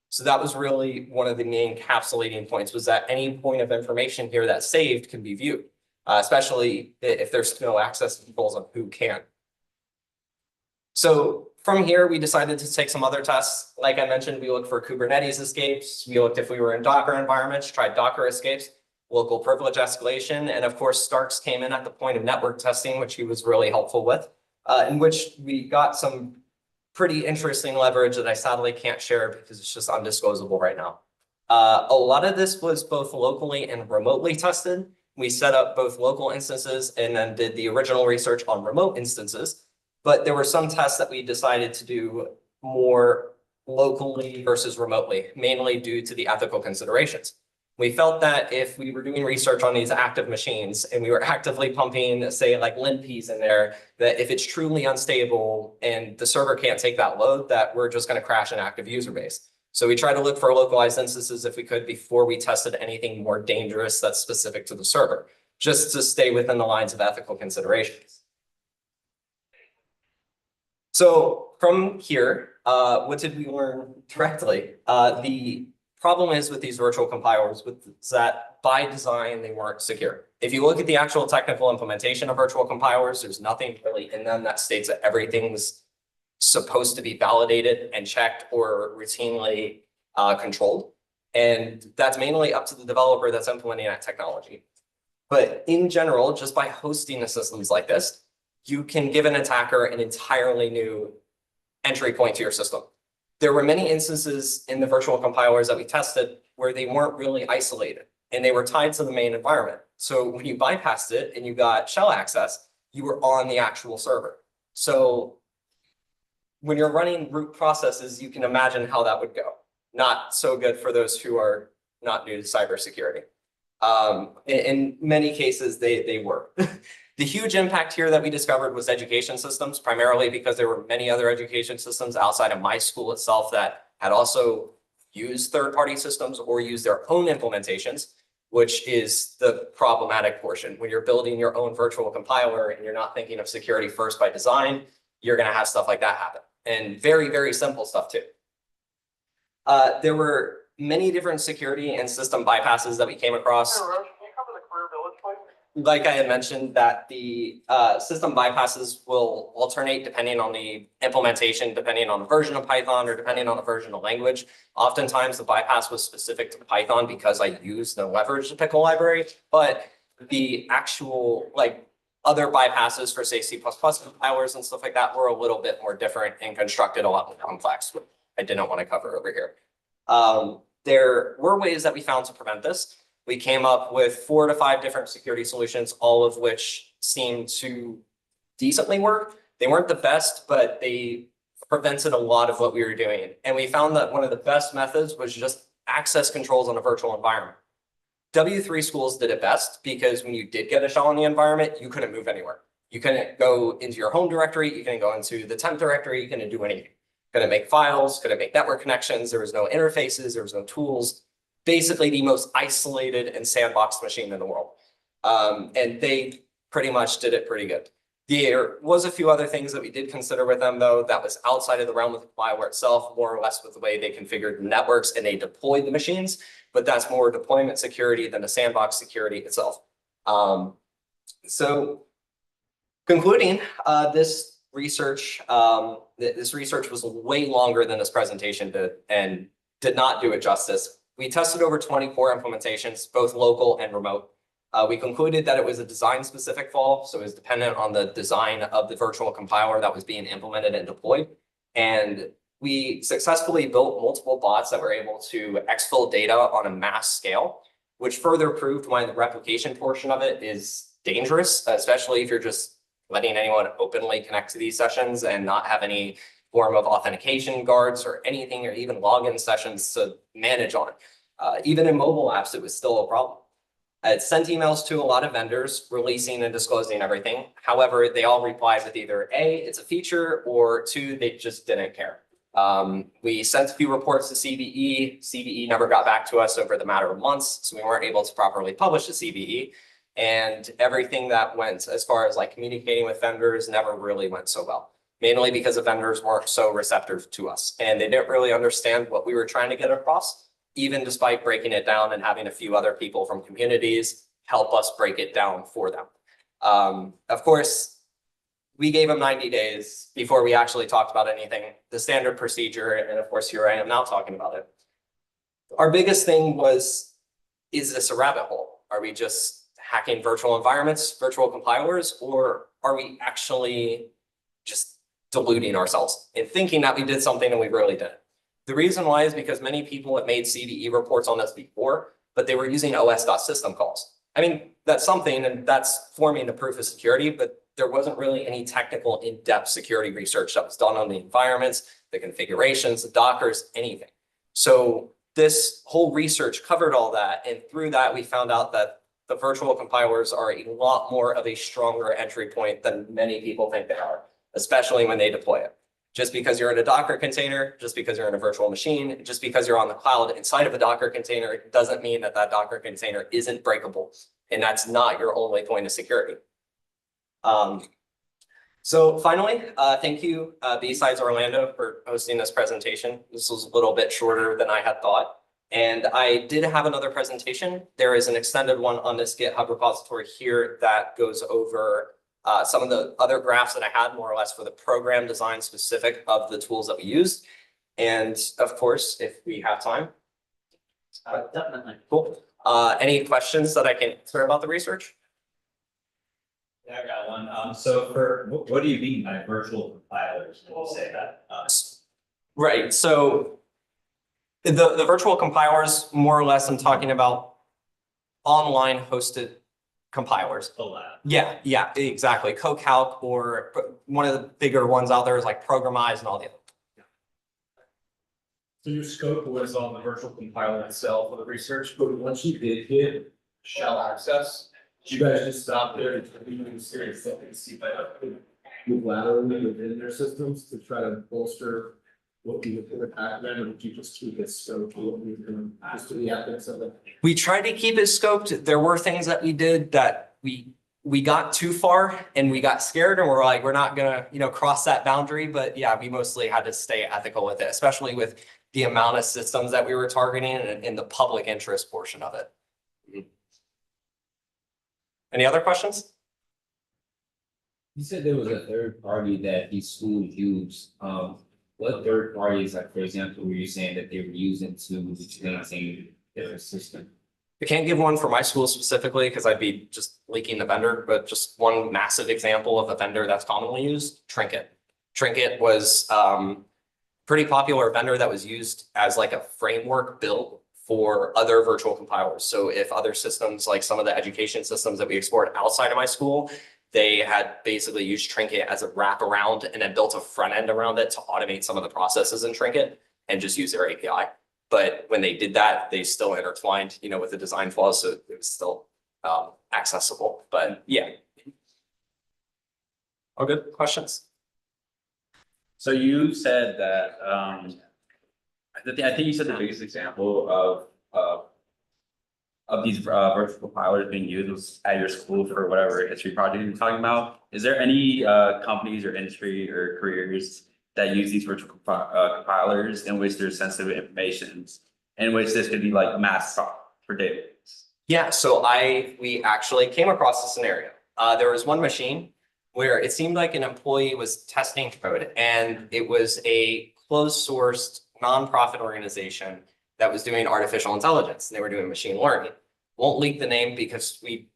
So that was really one of the main encapsulating points, was that any point of information here that's saved can be viewed, especially if there's no access controls on who can. So from here, we decided to take some other tests. Like I mentioned, we looked for Kubernetes escapes. We looked if we were in Docker environments, tried Docker escapes, local privilege escalation. And of course, Starks came in at the point of network testing, which he was really helpful with, in which we got some pretty interesting leverage that I sadly can't share because it's just undisclosable right now. A lot of this was both locally and remotely tested. We set up both local instances and then did the original research on remote instances. But there were some tests that we decided to do more locally versus remotely, mainly due to the ethical considerations. We felt that if we were doing research on these active machines and we were actively pumping, say, like linpeas in there, that if it's truly unstable and the server can't take that load, that we're just going to crash an active user base. So we tried to look for localized instances if we could before we tested anything more dangerous that's specific to the server, just to stay within the lines of ethical considerations. So from here, what did we learn directly? The problem is with these virtual compilers is that by design, they weren't secure. If you look at the actual technical implementation of virtual compilers, there's nothing really in them that states that everything's supposed to be validated and checked or routinely controlled. And that's mainly up to the developer that's implementing that technology. But in general, just by hosting the systems like this, you can give an attacker an entirely new entry point to your system. There were many instances in the virtual compilers that we tested where they weren't really isolated and they were tied to the main environment. So when you bypassed it and you got shell access, you were on the actual server. So when you're running root processes, you can imagine how that would go. Not so good for those who are not new to cybersecurity. In many cases, they were. The huge impact here that we discovered was education systems, primarily because there were many other education systems outside of my school itself that had also used third-party systems or used their own implementations, which is the problematic portion. When you're building your own virtual compiler and you're not thinking of security first by design, you're going to have stuff like that happen. And very, very simple stuff too. There were many different security and system bypasses that we came across. Like I had mentioned, that the system bypasses will alternate depending on the implementation, depending on the version of Python or depending on the version of language. Oftentimes the bypass was specific to Python because I used and leveraged the pickle library, but the actual other bypasses for say C++ compilers and stuff like that were a little bit more different and constructed a lot more complex, which I didn't want to cover over here. There were ways that we found to prevent this. We came up with 4 to 5 different security solutions, all of which seemed to decently work. They weren't the best, but they prevented a lot of what we were doing. And we found that one of the best methods was just access controls on a virtual environment. W3 schools did it best because when you did get a shell in the environment, you couldn't move anywhere. You couldn't go into your home directory, you couldn't go into the temp directory, you couldn't do anything. Couldn't make files, couldn't make network connections, there was no interfaces, there was no tools. Basically the most isolated and sandboxed machine in the world. And they pretty much did it pretty good. There was a few other things that we did consider with them though, that was outside of the realm of the spyware itself, more or less with the way they configured the networks and they deployed the machines, but that's more deployment security than the sandbox security itself. So concluding, this research was way longer than this presentation did and did not do it justice. We tested over 24 implementations, both local and remote. We concluded that it was a design-specific flaw, so it was dependent on the design of the virtual compiler that was being implemented and deployed. And we successfully built multiple bots that were able to exfil data on a mass scale, which further proved why the replication portion of it is dangerous, especially if you're just letting anyone openly connect to these sessions and not have any form of authentication guards or anything, or even login sessions to manage on. Even in mobile apps, it was still a problem. I sent emails to a lot of vendors releasing and disclosing everything. However, they all replied with either A, it's a feature, or 2, they just didn't care. We sent a few reports to CVE. CVE never got back to us over the matter of months, so we weren't able to properly publish the CVE. And everything that went as far as communicating with vendors never really went so well. Mainly because the vendors weren't so receptive to us and they didn't really understand what we were trying to get across, even despite breaking it down and having a few other people from communities help us break it down for them. Of course, we gave them 90 days before we actually talked about anything, the standard procedure, and of course, here I am now talking about it. Our biggest thing was, is this a rabbit hole? Are we just hacking virtual environments, virtual compilers, or are we actually just deluding ourselves and thinking that we did something and we really didn't? The reason why is because many people have made CVE reports on this before, but they were using os.system calls. I mean, that's something and that's forming the proof of security, but there wasn't really any technical in-depth security research that was done on the environments, the configurations, the Dockers, anything. So this whole research covered all that. And through that, we found out that the virtual compilers are a lot more of a stronger entry point than many people think they are, especially when they deploy it. Just because you're in a Docker container, just because you're in a virtual machine, just because you're on the cloud inside of a Docker container, doesn't mean that that Docker container isn't breakable. And that's not your only point of security. So finally, thank you, Bsides Orlando, for hosting this presentation. This was a little bit shorter than I had thought. And I did have another presentation. There is an extended one on this GitHub repository here that goes over some of the other graphs that I had more or less for the program design specific of the tools that we used. And of course, if we have time. Definitely. Cool. Any questions that I can answer about the research? Yeah, I got one. So for, what do you mean by virtual compilers when you say that? Right, so the virtual compilers, more or less, I'm talking about online hosted compilers. The lab. Yeah, exactly. CoCalc, or one of the bigger ones out there is like Programize and all the other. So your scope was on the virtual compiler itself for the research, but once you did get shell access, did you guys just stop there and do serious stuff and see if I could move laterally within their systems to try to bolster what you would attack them, or did you just keep it scoped what you were doing just to the ethics of it? We tried to keep it scoped. There were things that we did that we got too far and we got scared and we're like, we're not gonna, cross that boundary. But yeah, we mostly had to stay ethical with it, especially with the amount of systems that we were targeting and in the public interest portion of it. Any other questions? You said there was a third party that these schools use. What third parties, like, for example, were you saying that they were using to maintain different system? I can't give one for my school specifically because I'd be just leaking the vendor, but just one massive example of a vendor that's commonly used, Trinket. Trinket was pretty popular vendor that was used as like a framework built for other virtual compilers. So if other systems, like some of the education systems that we explored outside of my school, they had basically used Trinket as a wraparound and then built a front end around it to automate some of the processes in Trinket and just use their API. But when they did that, they still intertwined, with the design flaws, so it was still accessible. But yeah. All good questions? So you said that, I think you said the biggest example of these virtual compilers being used was at your school for whatever history project you're talking about. Is there any companies or industry or careers that use these virtual compilers in which there's sensitive information, in which this could be like mass for database? Yeah, so we actually came across a scenario. There was one machine where it seemed like an employee was testing code, and it was a closed sourced nonprofit organization that was doing artificial intelligence. And they were doing machine learning. Won't leak the name because we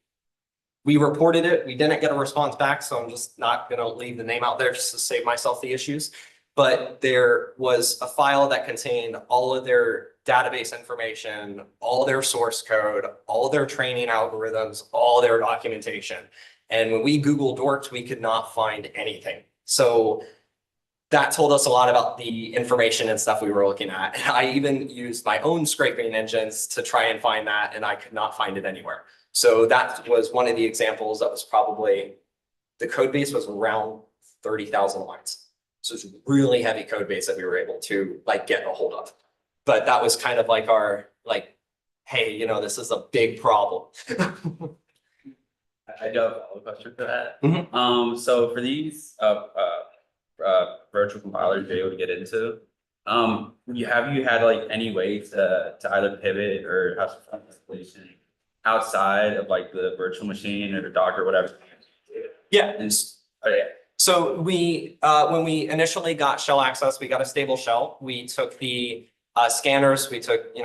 reported it. We didn't get a response back, so I'm just not going to leave the name out there just to save myself the issues. But there was a file that contained all of their database information, all their source code, all their training algorithms, all their documentation. And when we Googled dorks, we could not find anything. So that told us a lot about the information and stuff we were looking at. I even used my own scraping engines to try and find that, and I could not find it anywhere. So that was one of the examples that was probably, the code base was around 30,000 lines. So it's a really heavy code base that we were able to get a hold of. But that was kind of like our, hey, this is a big problem. I do have a follow-up question for that. Mhm. So for these virtual compilers you're able to get into, have you had any way to either pivot or have some installation outside of the virtual machine or the Docker or whatever? Yeah. Oh yeah. So we, when we initially got shell access, we got a stable shell. We took the scanners. We took,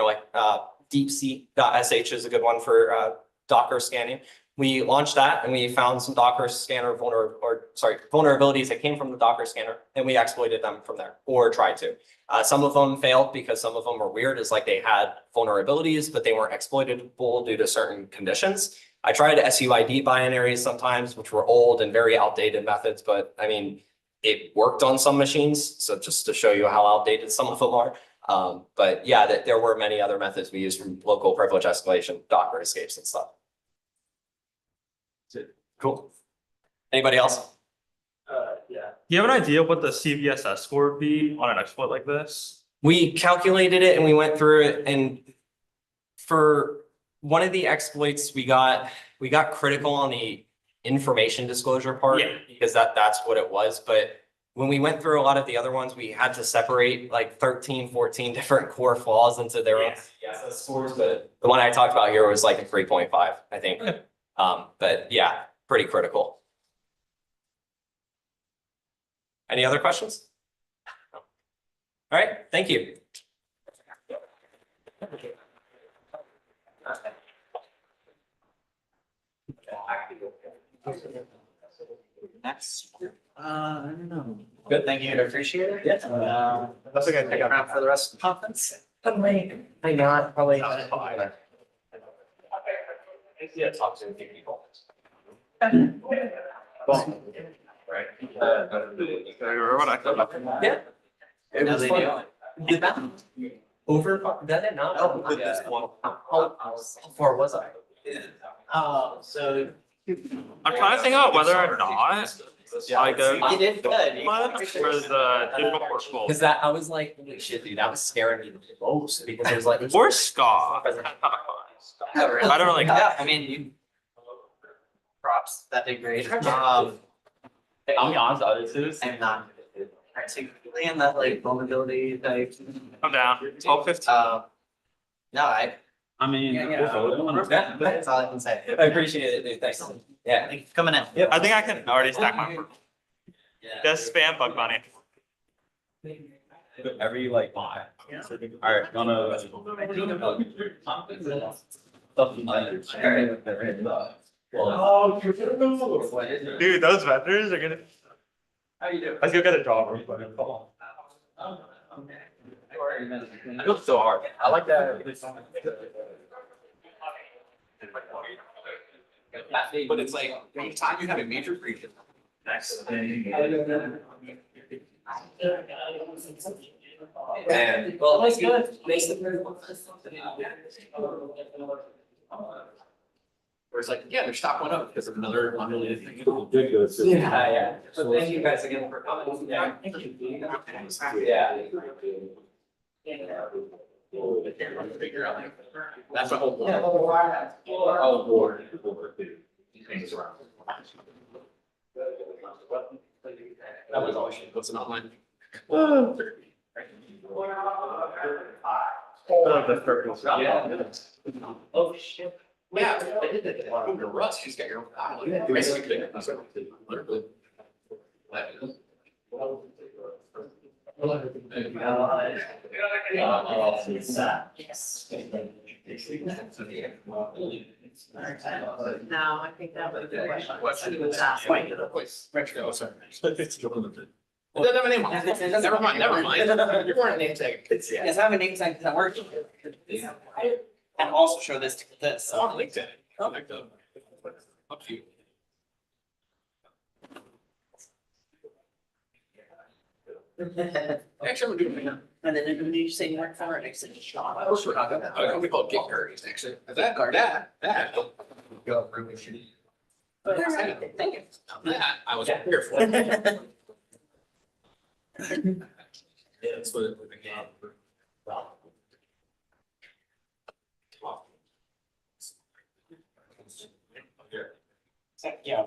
deepseek.sh is a good one for Docker scanning. We launched that and we found some Docker scanner vulnerabilities that came from the Docker scanner, and we exploited them from there, or tried to. Some of them failed because some of them were weird, as they had vulnerabilities, but they weren't exploitable due to certain conditions. I tried SUID binaries sometimes, which were old and very outdated methods, but I mean, it worked on some machines. So just to show you how outdated some of them are. But yeah, there were many other methods we used, from local privilege escalation, Docker escapes and stuff. Cool. Anybody else? Yeah. Do you have an idea what the CVSS score would be on an exploit like this? We calculated it and we went through it, and for one of the exploits, we got critical on the information disclosure part. Yeah. Because that's what it was, but when we went through a lot of the other ones, we had to separate like 13, 14 different core flaws into their own CVSS scores, but the one I talked about here was like a 3.5, I think. But yeah, pretty critical. Any other questions? All right, thank you. Next. I don't know. Good. Thank you, I appreciate it. Yeah. That's okay, take around for the rest of the conference. I not probably. Yeah, talk to a few people. Right. Yeah. It was fun. Did that over, that did not. Oh, Did this one. How far was I? So. I'm trying to think about whether or not I go You did good. for the digital portfolio Cause that, I was like, holy shit, dude, that was scaring me the most because it was like. or Ska. I don't really. Yeah, I mean, you. Props, that did great. I'll be honest, others. I'm not particularly in that like vulnerability type. I'm down. 12:15. No, I mean. that's all I can say. I appreciate it, dude, thanks. Yeah. Thank you for coming in. I think I can already stack my. Just spam bug bunny. Every like buy. Alright, gonna. Dude, those vendors are gonna. How you doing? Let's go get a job. Real quick. Come on. I feel so hard. I like that. But it's like, anytime you have a major region. Next. And Well, that's good. where it's like, yeah, their stock went up because of another unrelated thing. Yeah. So thank you guys again for coming. Yeah. Thank you. Yeah. Figure out like, that's the whole. Yeah. Oh, board. That was always, what's an online? Yeah. Oh, shit. Yeah, I did that. Go to Russ, she's got your own. You basically could. Literally. No, I think that was the question. Never mind, never mind. You weren't name tag. Yes, I have a name tag that works. And also show this to this. On LinkedIn. Up to you. Actually, I'm doing it now. And then who did you say you worked for? And I said, Sean. I was for a company called Get Curries, actually. That. Go really shitty. Thank you. That, I was here for. Yeah, that's what it became. Yeah.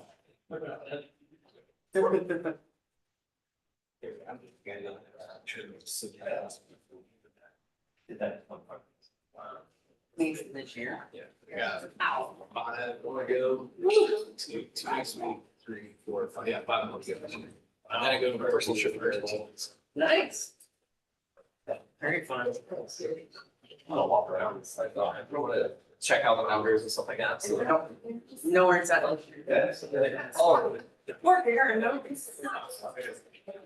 Leave this year. Yeah. Bought it, wanna go, two next week, 3, 4, 5, yeah, 5 months ago. And then I go to my personal shipper. Nice. Very fun. I'll walk around, it's like, I want to check out the numbers and stuff like that, so. Know where it's at. Oh. Work here and no.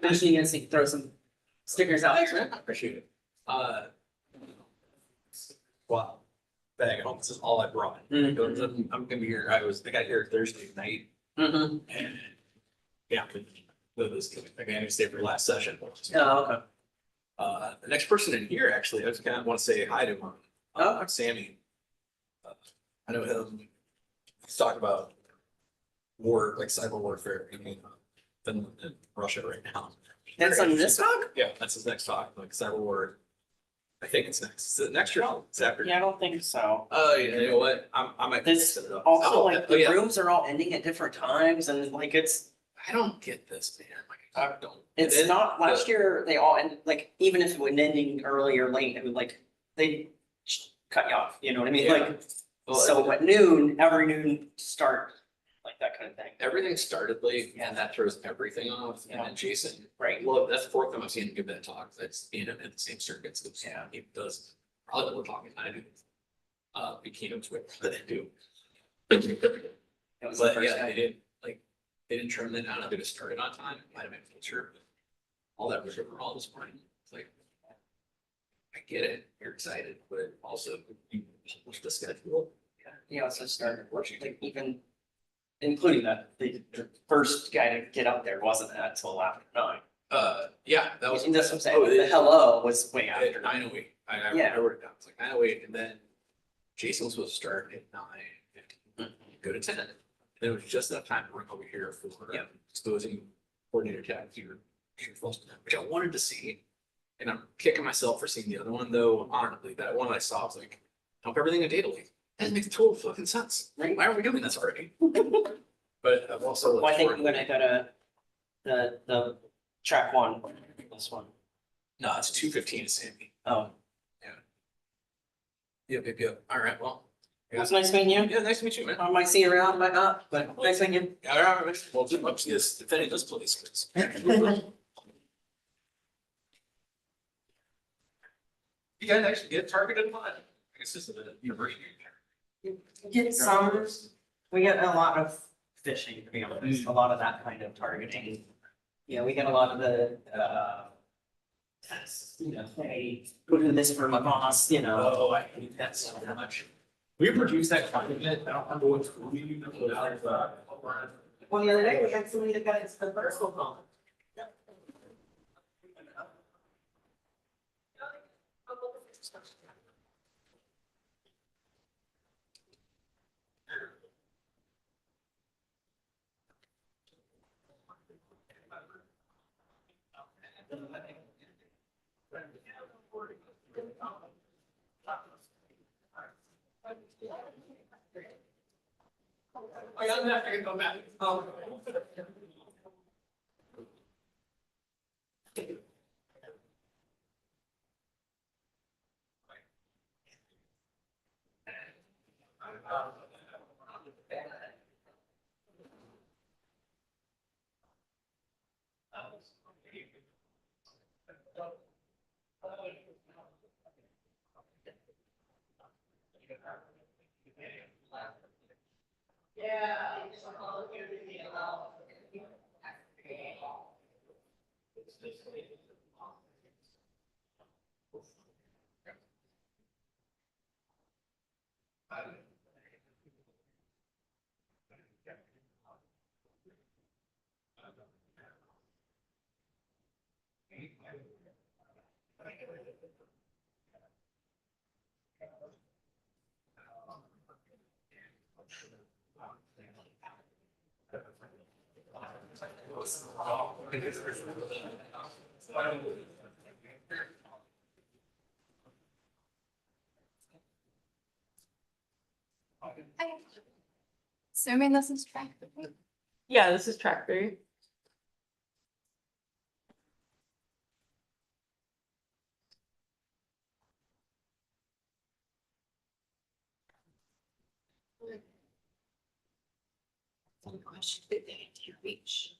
Actually, you guys throw some stickers out. Thanks, man, I appreciate it. Wow. Bag at home, this is all I brought. I'm gonna be here, I got here Thursday night. Mm-hmm. And yeah, this, I need to stay for the last session. Oh, okay. The next person in here, actually, I just kind of want to say hi to him. Oh. Sammy. I know him. He's talking about war, like cyber warfare. I mean, Finland and Russia right now. That's on this talk? Yeah, that's his next talk, like cyber war. I think it's next. Is it next year? It's after. Yeah, I don't think so. Oh, yeah, you know what? I might. This set it up. also Oh, like oh, the yeah. rooms are all ending at different times and like I don't get this, man. Like, I don't. it's And then not, last year, they all ended, like, even if it was ending early or late, it would like, they cut you off, you know what I mean? Yeah. Like, Well, so at noon, every noon start, like that kind of thing. everything started late and that throws everything off. And Yeah. then Jason, Right. well, that's the fourth time I've seen him give that talk. That's being in the same circuits. That Yeah. he does probably more talking than I do. Be keynotes with than I do. It was the But first yeah, day. they didn't trim that down. They just started on time. Might have been future. All that was overall this morning. It's like, I get it. You're excited, but also you push the schedule. Yeah, so it started working, like even including that, the first guy to get up there wasn't until after 9. Yeah, that was. And that's what I'm saying, Oh, like, the hello was way after At 9. 9:08. I Yeah. wrote it down. It's like 9:08, and then Jason was supposed to start at 9:15. Go to 10. And it was just enough time to run over here for Yeah. exposing coordinator tabs to your which I wanted to see. And I'm kicking myself for seeing the other one, though. Honestly, that one I saw was like, dump everything in data lake. That makes total fucking sense. Right. Why are we doing this already? But I'm also. Well, I think I'm gonna go to the track 1, this one. No, it's 2:15 to Sammy. Oh, Yep. All right, well. it was nice meeting you. Yeah, nice to meet you, man. I might see you around, might not, but nice meeting you. All right, well, I'm just defending this place. 'Cause- You guys actually get targeted a lot. I guess this is a university. Get some, we get a lot of fishing, to be honest, a lot of that kind of targeting. Yeah, we get a lot of the, tests, you know, hey, go do this for my boss, you know. Oh, I hate that so much. We produced that content. I don't remember what school we used. It was, Well, the other day, we had somebody that got into the personal phone. Oh, yeah, I'm gonna have to go back. Assuming this is track. Yeah, this is track 3. Reach.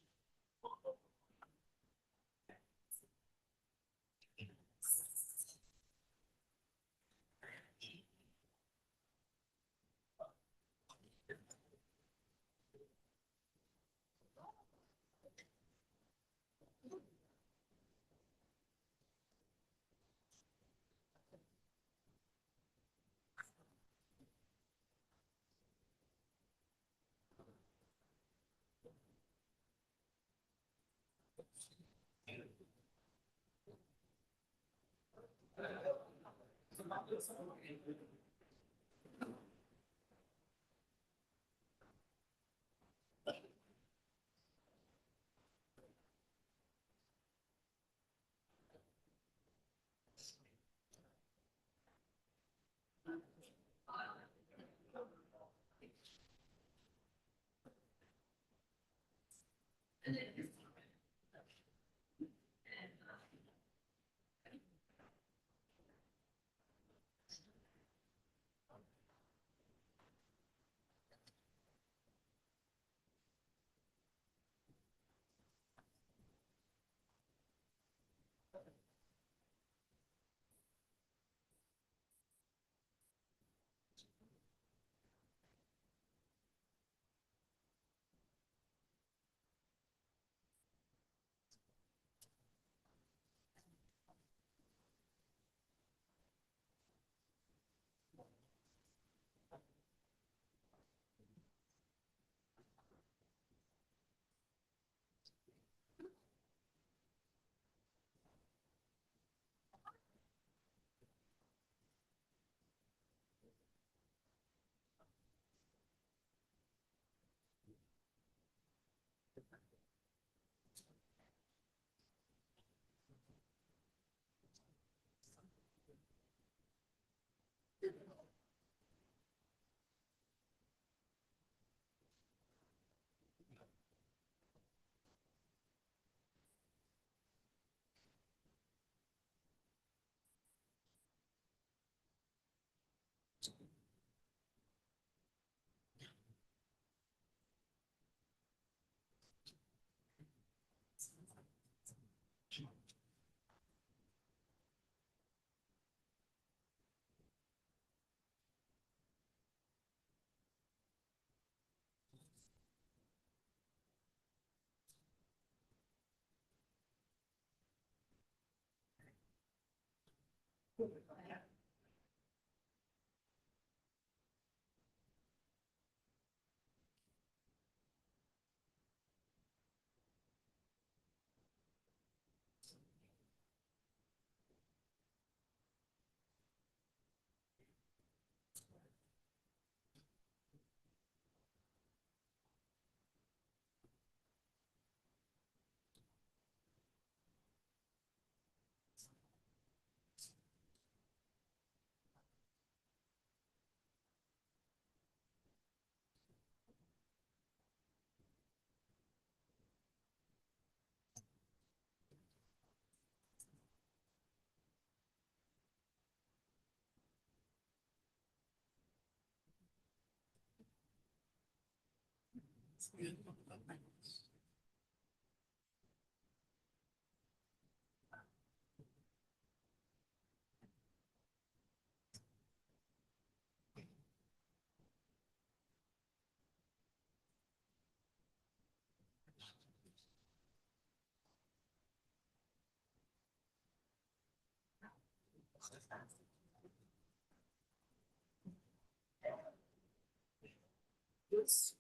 Yes.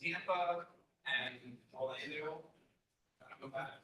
Tampa and Orlando. Go back.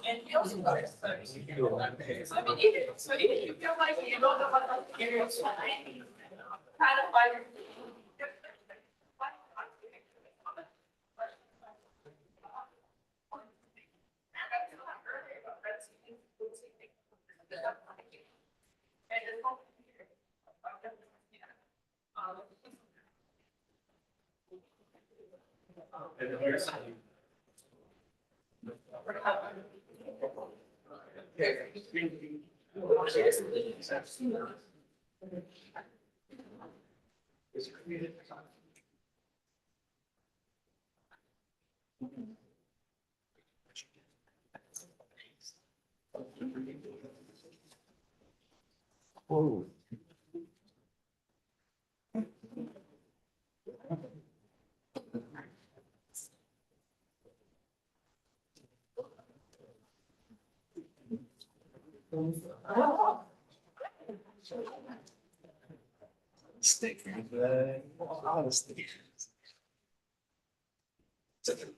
And you also notice, so I mean, even if you feel like you don't know what the area is, kind of like.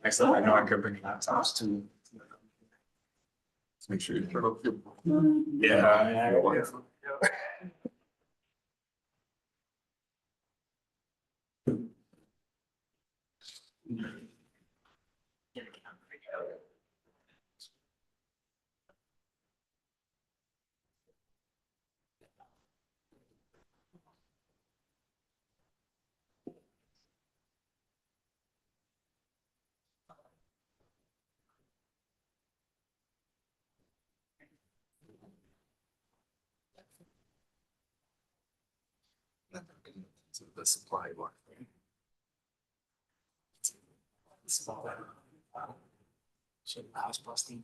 Next time I know I could bring laptops too. Let's make sure you turn up your. Yeah. The supply one. So house busting.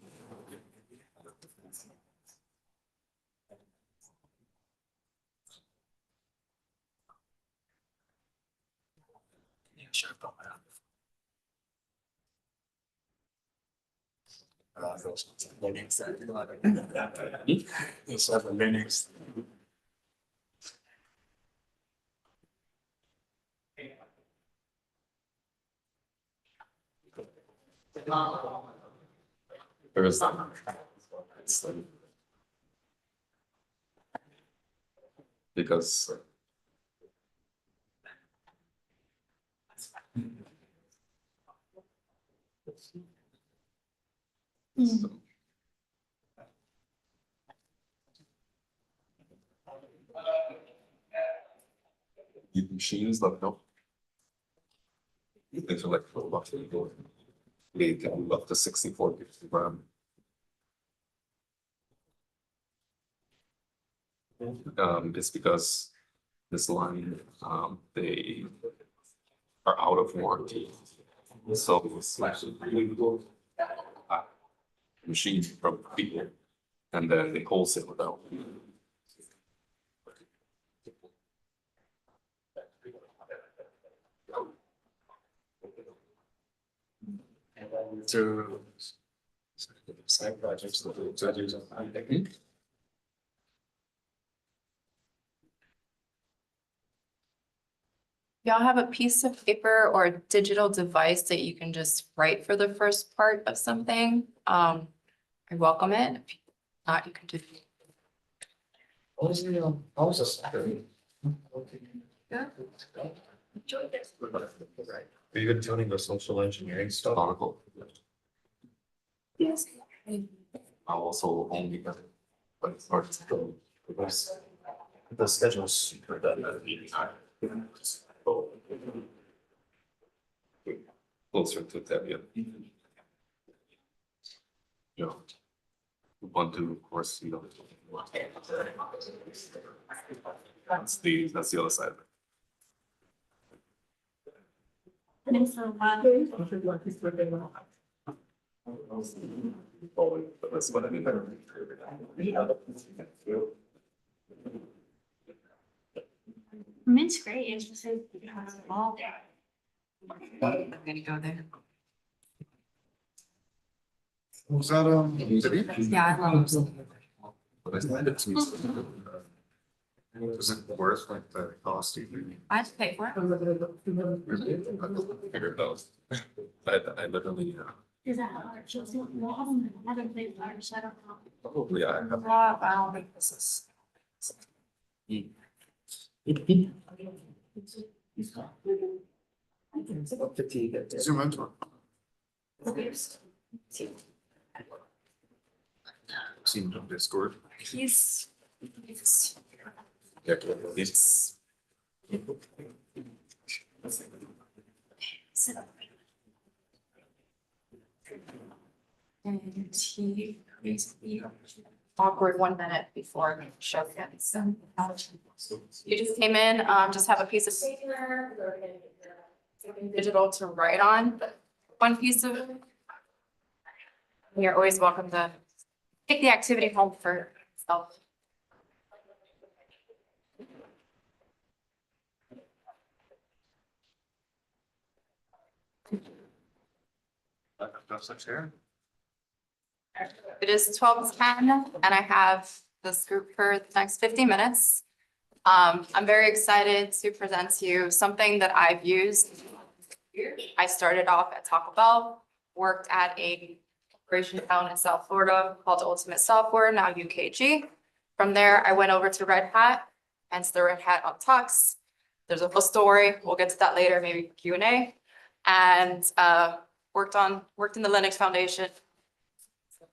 There's because the machines that help. Things are like they can move up to 64 gigs of RAM. It's because this line, they are out of warranty. So it's actually machines from people, and then they wholesale it out. So side projects that the judges are thinking. Y'all have a piece of paper or a digital device that you can just write for the first part of something. I welcome it. If not, you can do. Are you doing the social engineering stuff? Article. Yes. I'll also only, but it's hard to go because the schedule is super done at a meeting time. Closer to that, yeah. Yeah. Want to, of course, you know. That's the other side of it. But that's what I mean. Mint's great, it's just a ball. I'm gonna go there. Was that, Yeah, I love them. But I find it to me. Is it worth like the cost even? I had to pay for it. Figured those. I literally, Is that hard? So, I haven't played hard, so I don't know. probably I have. Wow, I don't think this is. Zoom into it. Seen on Discord. He's. Yeah, it's. And he basically awkward 1 minute before the show begins. So you just came in, just have a piece of paper, something digital to write on, one piece of. You're always welcome to take the activity home for yourself. It is 12:10 and I have this group for the next 50 minutes. I'm very excited to present to you something that I've used. I started off at Taco Bell, worked at a corporation down in South Florida called Ultimate Software, now UKG. From there, I went over to Red Hat, hence the Red Hat on Tux. There's a full story. We'll get to that later, maybe Q&A. And worked in the Linux Foundation.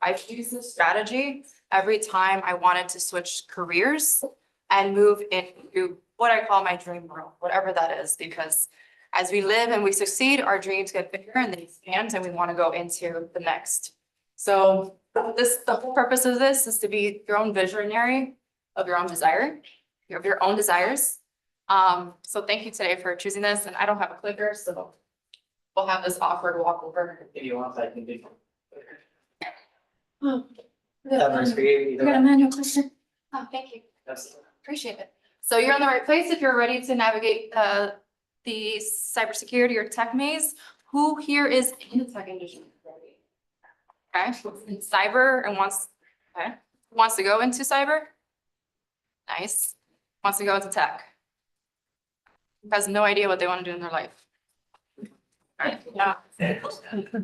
I've used this strategy every time I wanted to switch careers and move into what I call my dream world, whatever that is, because as we live and we succeed, our dreams get bigger and they expand and we want to go into the next. So the whole purpose of this is to be your own visionary of your own desire, of your own desires. So thank you today for choosing this, and I don't have a clicker, so we'll have this awkward walk over. If you want, I can do. Oh, That works for you. I got a manual question. Oh, thank you. Absolutely. Appreciate it. So you're in the right place if you're ready to navigate the cybersecurity or tech maze. Who here is in the tech industry? Okay, in cyber and wants to go into cyber? Nice. Wants to go into tech. Has no idea what they want to do in their life. Right, yeah.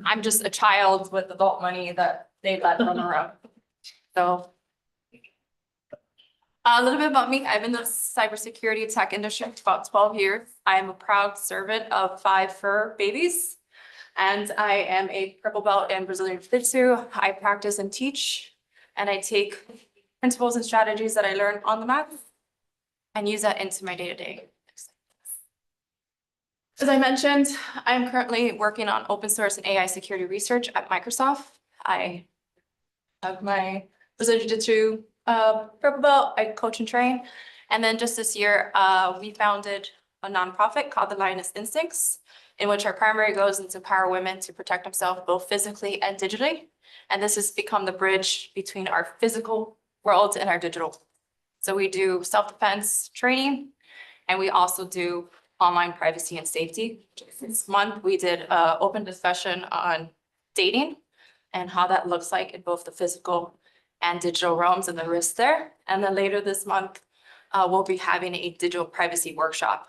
I'm just a child with adult money that they let run around. So. A little bit about me. I've been in the cybersecurity tech industry for about 12 years. I am a proud servant of 5 fur babies. And I am a purple belt in Brazilian Jiu-Jitsu. I practice and teach, and I take principles and strategies that I learned on the mat and use that into my day-to-day. As I mentioned, I'm currently working on open source and AI security research at Microsoft. I have my Brazilian Jiu-Jitsu purple belt, I coach and train. And then just this year, we founded a nonprofit called the Lioness Instincts, in which our primary goal is to empower women to protect themselves both physically and digitally. And this has become the bridge between our physical world and our digital. So we do self-defense training, and we also do online privacy and safety. This month, we did an open discussion on dating and how that looks like in both the physical and digital realms and the risks there. And then later this month, we'll be having a digital privacy workshop.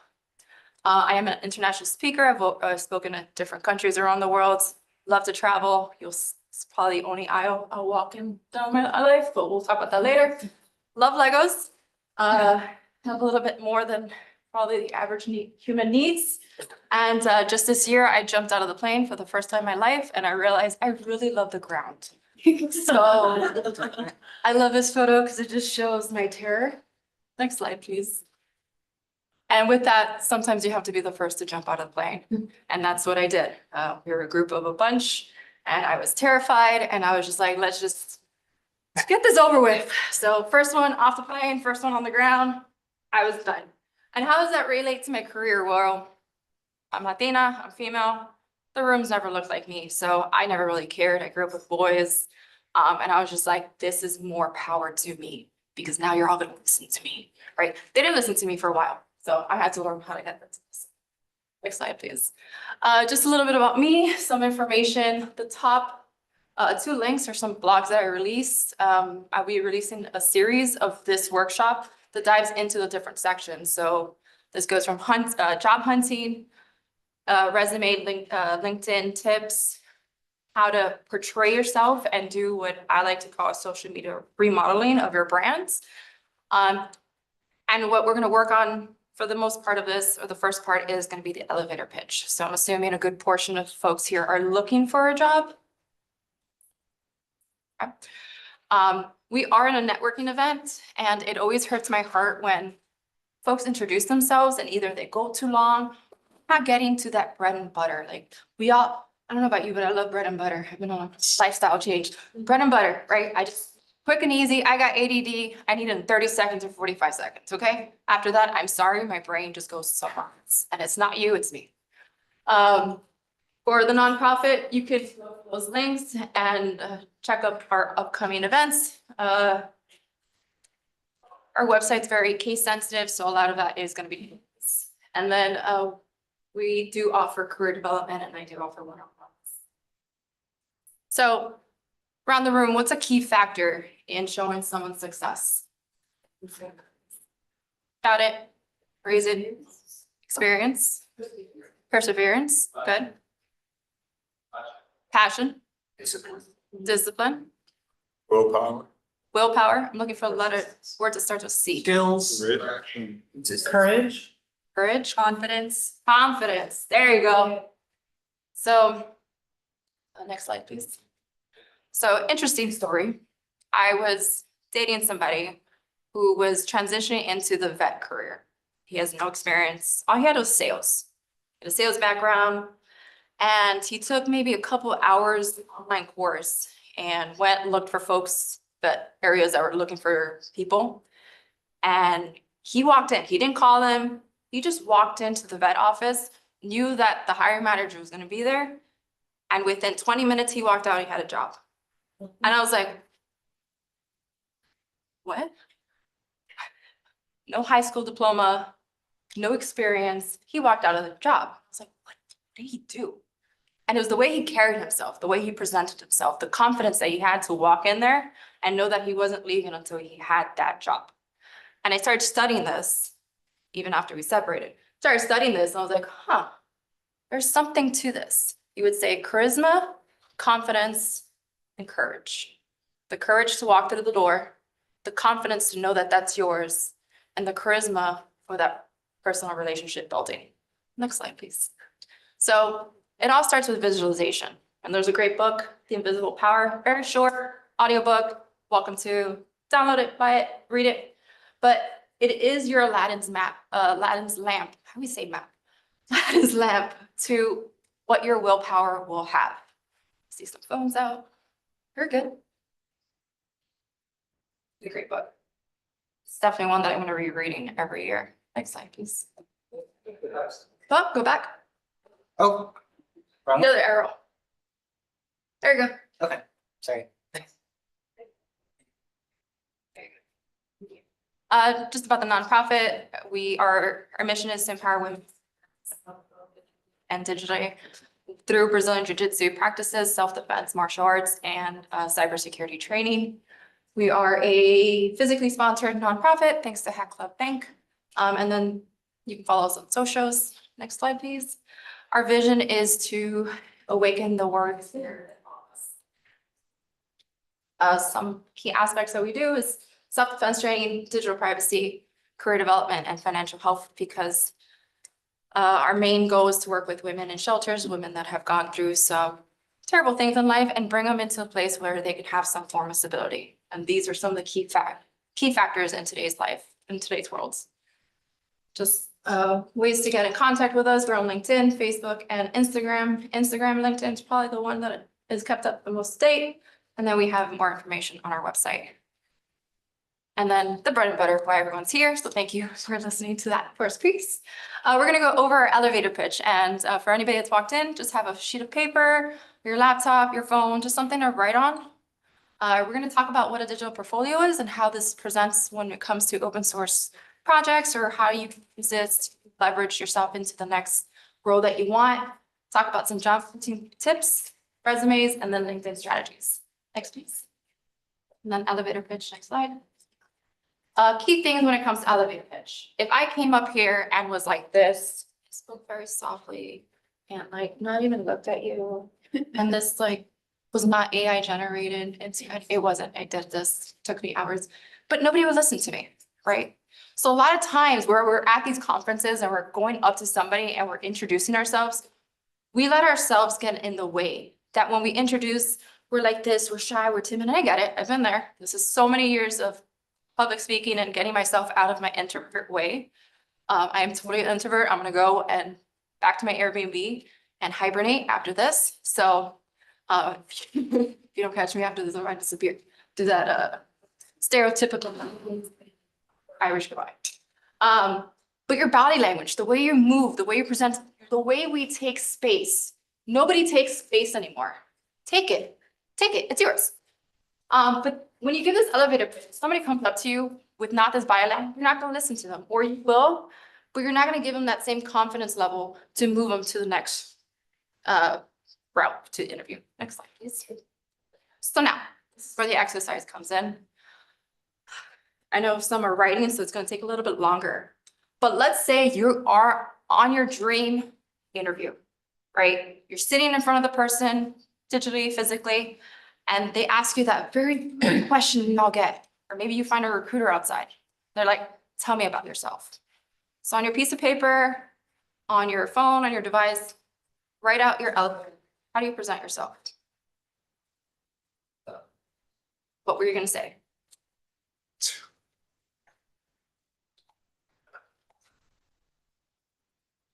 I am an international speaker. I've spoken in different countries around the world. Love to travel. It's probably the only aisle I'll walk in down my life, but we'll talk about that later. Love Legos. Have a little bit more than probably the average human needs. And just this year, I jumped out of the plane for the first time in my life, and I realized I really love the ground. So I love this photo because it just shows my terror. Next slide, please. And with that, sometimes you have to be the first to jump out of the plane. And that's what I did. We were a group of a bunch, and I was terrified, and I was just like, let's just get this over with. So first one off the plane, first one on the ground, I was done. And how does that relate to my career? Well, I'm Latina, I'm female. The rooms never looked like me, so I never really cared. I grew up with boys, and I was just like, this is more power to me, because now you're all gonna listen to me, right? They didn't listen to me for a while, so I had to learn how to get this. Next slide, please. Just a little bit about me, some information. The top 2 links are some blogs that I released. I'll be releasing a series of this workshop that dives into the different sections. So this goes from job hunting, resume, LinkedIn tips, how to portray yourself and do what I like to call social media remodeling of your brands. And what we're going to work on for the most part of this, or the first part, is going to be the elevator pitch. So I'm assuming a good portion of folks here are looking for a job. Okay. We are in a networking event, and it always hurts my heart when folks introduce themselves and either they go too long, not getting to that bread and butter. Like I don't know about you, but I love bread and butter. I've been on a lifestyle change. Bread and butter, right? I just quick and easy. I got ADD. I need it in 30 seconds or 45 seconds. Okay. After that, I'm sorry, my brain just goes somewhere else. And it's not you, it's me. For the nonprofit, you could go to those links and check out our upcoming events. Our website's very case sensitive, so a lot of that is going to be. And then we do offer career development, and I do offer one-on-ones. So around the room, what's a key factor in showing someone success? Got it. Reason, experience, perseverance, good. Passion, discipline, willpower. I'm looking for a letter word that starts with C. Skills. Courage. Courage, confidence. There you go. So, next slide, please. So, interesting story. I was dating somebody who was transitioning into the vet career. He has no experience. All he had was sales. He had a sales background, and he took maybe a couple hours online course and went and looked for folks, vet areas that were looking for people. And he walked in. He didn't call them. He just walked into the vet office, knew that the hiring manager was going to be there. And within 20 minutes, he walked out, he had a job. And I was like, what? No high school diploma, no experience. He walked out of the job. I was like, what did he do? And it was the way he carried himself, the way he presented himself, the confidence that he had to walk in there and know that he wasn't leaving until he had that job. And I started studying this, even after we separated. Started studying this, and I was like, huh, there's something to this. You would say charisma, confidence, and courage. The courage to walk through the door, the confidence to know that that's yours, and the charisma for that personal relationship building. Next slide, please. So it all starts with visualization. And there's a great book, The Invisible Power, very short audiobook. Welcome to download it, buy it, read it. But it is your Aladdin's map, Aladdin's lamp. How do we say map? Aladdin's lamp to what your willpower will have. See some phones out. You're good. It's a great book. It's definitely one that I'm going to be reading every year. Next slide, please. Oh, go back. Oh, wrong. The other arrow. There you go. Okay, sorry. Just about the nonprofit, our mission is to empower women and digitally through Brazilian Jiu-Jitsu practices, self-defense, martial arts, and cybersecurity training. We are a physically sponsored nonprofit, thanks to Hack Club Bank. And then you can follow us on socials. Next slide, please. Our vision is to awaken the word fear. Some key aspects that we do is self-defense training, digital privacy, career development, and financial health, because our main goal is to work with women in shelters, women that have gone through some terrible things in life, and bring them into a place where they can have some form of stability. And these are some of the key factors in today's life, in today's world. Just ways to get in contact with us. We're on LinkedIn, Facebook, and Instagram. Instagram, LinkedIn is probably the one that is kept up the most date. And then we have more information on our website. And then the bread and butter, why everyone's here. So thank you for listening to that first piece. We're gonna go over our elevator pitch. And for anybody that's walked in, just have a sheet of paper, your laptop, your phone, just something to write on. We're gonna talk about what a digital portfolio is and how this presents when it comes to open source projects, or how you can use this to leverage yourself into the next role that you want. Talk about some job tips, resumes, and then LinkedIn strategies. Next, please. And then elevator pitch, next slide. Key things when it comes to elevator pitch. If I came up here and was like this, I spoke very softly and like not even looked at you, and this like was not AI generated, it wasn't, I did this, took me hours, but nobody would listen to me, right? So a lot of times where we're at these conferences and we're going up to somebody and we're introducing ourselves, we let ourselves get in the way, that when we introduce, we're like this, we're shy, we're timid, and I get it, I've been there. This is so many years of public speaking and getting myself out of my introvert way. I am totally an introvert. I'm gonna go and back to my Airbnb and hibernate after this. So if you don't catch me after this, I might disappear. Do that stereotypical Irish goodbye. But your body language, the way you move, the way you present, the way we take space. Nobody takes space anymore. Take it, it's yours. But when you give this elevator pitch, somebody comes up to you with not this bio language, you're not gonna listen to them, or you will, but you're not gonna give them that same confidence level to move them to the next route to interview. Next slide, please. So now, this is where the exercise comes in. I know some are writing, so it's gonna take a little bit longer. But let's say you are on your dream interview, right? You're sitting in front of the person, digitally, physically, and they ask you that very question we all get. Or maybe you find a recruiter outside. They're like, tell me about yourself. So on your piece of paper, on your phone, on your device, write out your elevator. How do you present yourself? What were you gonna say?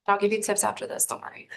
I'll give you tips after this, don't worry.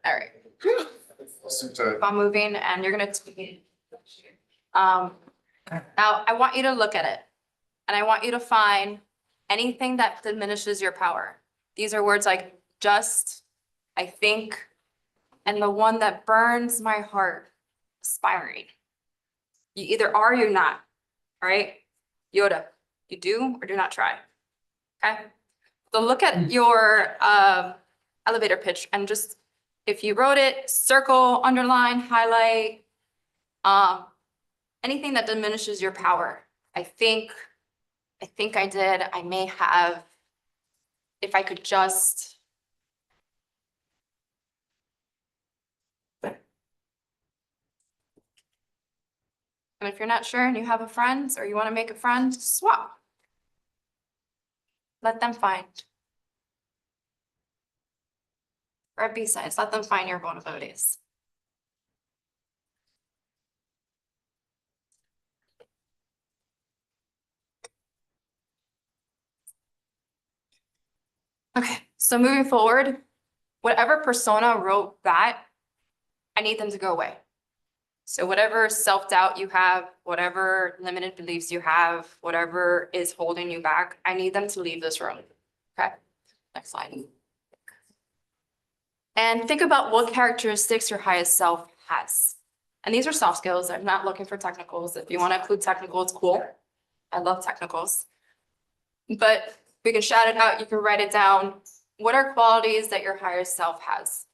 All right. I'm moving and you're gonna. Now I want you to look at it and I want you to find anything that diminishes your power. These are words like just, I think, and the one that burns my heart, aspiring. You either are or you're not, all right? Yoda, you do or do not try, okay? So look at your elevator pitch and just, if you wrote it, circle, underline, highlight, anything that diminishes your power. I think I did, I may have, if I could just. And if you're not sure and you have a friend or you want to make a friend, swap. Let them find. Or at Bsides, let them find your vulnerabilities. Okay, so moving forward, whatever persona wrote that, I need them to go away. So whatever self-doubt you have, whatever limited beliefs you have, whatever is holding you back, I need them to leave this room. Okay, next slide. And think about what characteristics your highest self has. And these are soft skills. I'm not looking for technicals. If you want to include technicals, cool. I love technicals. But we can shout it out. You can write it down. What are qualities that your higher self has?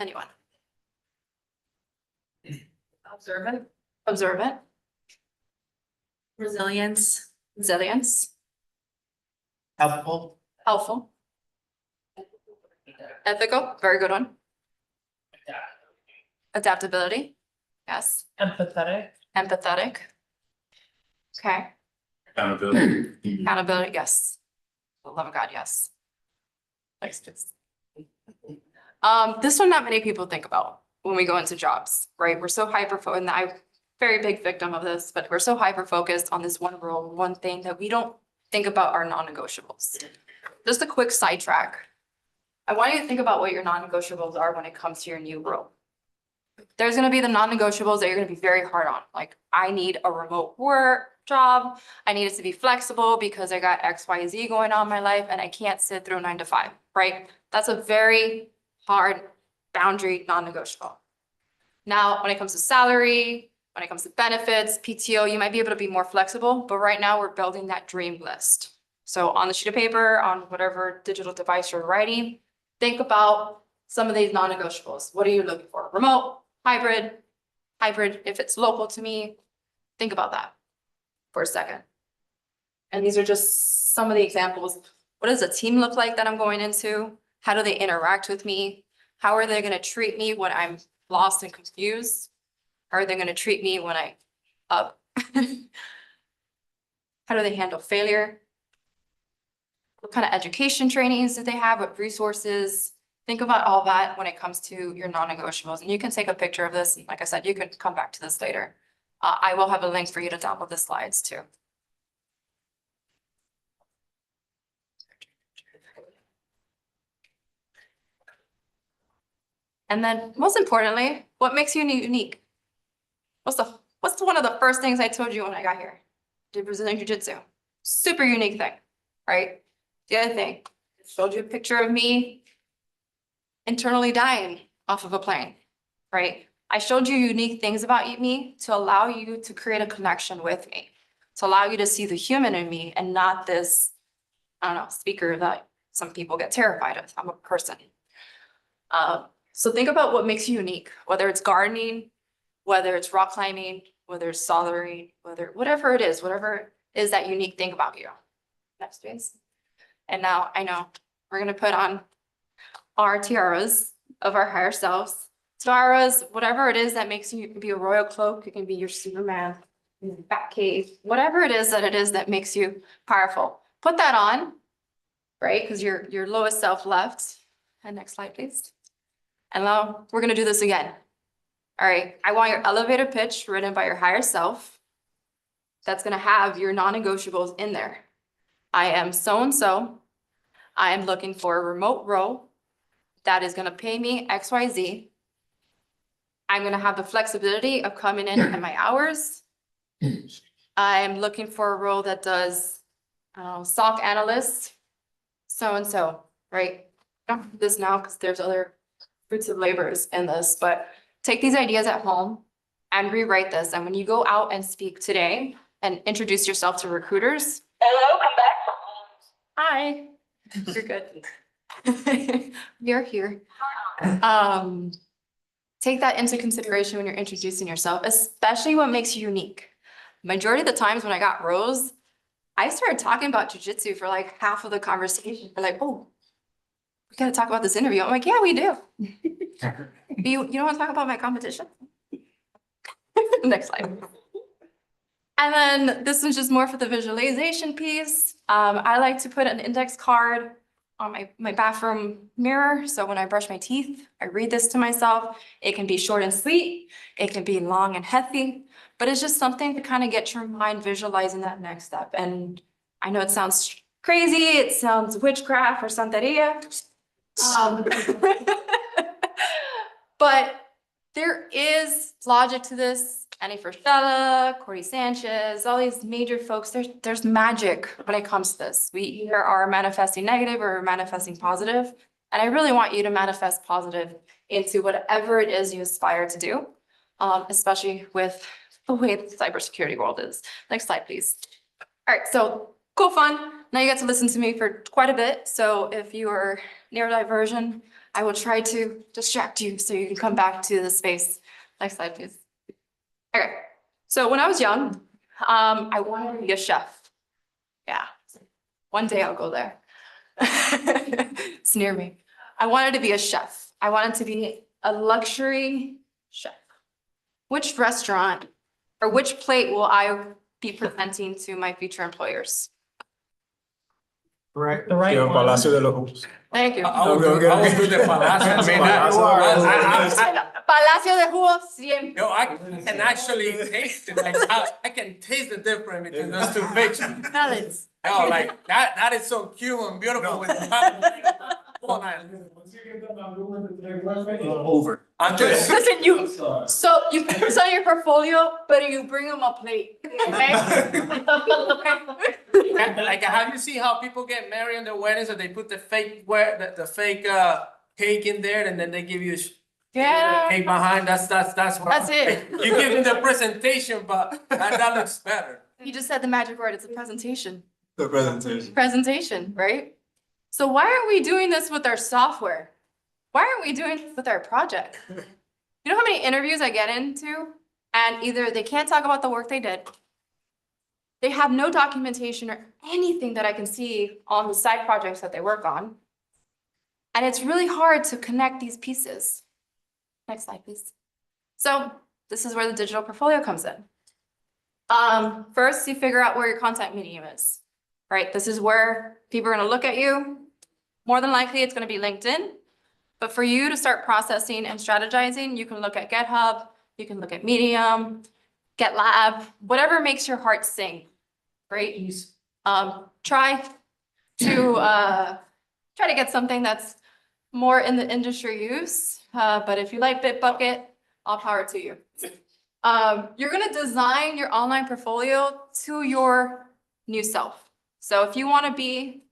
Anyone? Observant. Observant. Resilience. Resilience. Helpful. Helpful. Ethical. Very good one. Adaptability. Yes. Empathetic. Empathetic. Okay. Accountability. Accountability. Yes. For the love of God. Yes. Next, please. This one not many people think about when we go into jobs, right? We're so hyper-focused, and I'm very big victim of this, but we're so hyper-focused on this one rule, one thing that we don't think about our non-negotiables. Just a quick sidetrack. I want you to think about what your non-negotiables are when it comes to your new role. There's gonna be the non-negotiables that you're gonna be very hard on. Like, I need a remote work job. I need it to be flexible because I got X, Y, Z going on in my life and I can't sit through 9 to 5, right? That's a very hard boundary, non-negotiable. Now, when it comes to salary, when it comes to benefits, PTO, you might be able to be more flexible, but right now we're building that dream list. So on the sheet of paper, on whatever digital device you're writing, think about some of these non-negotiables. What are you looking for? Remote, hybrid, if it's local to me, think about that for a second. And these are just some of the examples. What does a team look like that I'm going into? How do they interact with me? How are they going to treat me when I'm lost and confused? How are they going to treat me when I up? How do they handle failure? What kind of education trainings do they have? What resources? Think about all that when it comes to your non-negotiables, and you can take a picture of this. And like I said, you can come back to this later. I will have a link for you to download the slides too. And then most importantly, what makes you unique? What's one of the first things I told you when I got here? Did Brazilian Jiu-Jitsu. Super unique thing, right? The other thing, showed you a picture of me internally dying off of a plane, right? I showed you unique things about me to allow you to create a connection with me, to allow you to see the human in me and not this, I don't know, speaker that some people get terrified of. I'm a person. So think about what makes you unique, whether it's gardening, whether it's rock climbing, whether it's soldering, whatever it is that unique thing about you. Next, please. And now I know we're gonna put on our tiaras of our higher selves. Tiaras, whatever it is that makes you, it can be a royal cloak, it can be your Superman, bat cave, whatever it is that makes you powerful. Put that on, right? Because your lowest self left. And next slide, please. And now we're gonna do this again. All right, I want your elevator pitch written by your higher self. That's gonna have your non-negotiables in there. I am so-and-so. I am looking for a remote role that is gonna pay me XYZ. I'm gonna have the flexibility of coming in at my hours. I'm looking for a role that does SOC analyst, so-and-so, right? I don't do this now because there's other fruits of labors in this, but take these ideas at home and rewrite this. And when you go out and speak today and introduce yourself to recruiters. Hello, I'm back. Hi. You're good. You're here. Take that into consideration when you're introducing yourself, especially what makes you unique. Majority of the times when I got roles, I started talking about jujitsu for like half of the conversation. They're like, oh, we gotta talk about this interview. I'm like, yeah, we do. You don't want to talk about my competition? Next slide. And then this is just more for the visualization piece. I like to put an index card on my bathroom mirror. So when I brush my teeth, I read this to myself. It can be short and sweet. It can be long and heavy, but it's just something to kind of get your mind visualizing that next step. And I know it sounds crazy. It sounds witchcraft or santeria. But there is logic to this. Annie Frechella, Cordy Sanchez, all these major folks, there's magic when it comes to this. We either are manifesting negative or manifesting positive. And I really want you to manifest positive into whatever it is you aspire to do, especially with the way the cybersecurity world is. Next slide, please. All right, so cool, fun. Now you get to listen to me for quite a bit. So if you are neurodivergent, I will try to distract you so you can come back to the space. Next slide, please. Okay, so when I was young, I wanted to be a chef. Yeah, one day I'll go there. It's near me. I wanted to be a chef. I wanted to be a luxury chef. Which restaurant or which plate will I be presenting to my future employers? Right. The right one. Palacio de los Jugos. Thank you. I was good at Palacio. I mean, Palacio de Jugos siempre. Yo, I can actually taste it, like, I can taste the difference between those two pictures. Pellets. Oh, like, that is so cute and beautiful with the over. I'm just. Listen, so you present your portfolio, but you bring them a plate, okay? Like, have you seen how people get married in their weddings and they put the fake the fake cake in there and then they give you Yeah. cake behind? That's what. That's it. You give them the presentation, but that looks better. You just said the magic word, it's a presentation. The presentation. Presentation, right? So why aren't we doing this with our software? Why aren't we doing this with our project? You know how many interviews I get into and either they can't talk about the work they did, they have no documentation or anything that I can see on the side projects that they work on. And it's really hard to connect these pieces. Next slide, please. So this is where the digital portfolio comes in. First, you figure out where your content medium is, right? This is where people are gonna look at you. More than likely, it's gonna be LinkedIn. But for you to start processing and strategizing, you can look at GitHub, you can look at Medium, GitLab, whatever makes your heart sing, right? Try to get something that's more in the industry use, but if you like Bitbucket, all power to you. You're gonna design your online portfolio to your new self. So if you wanna be,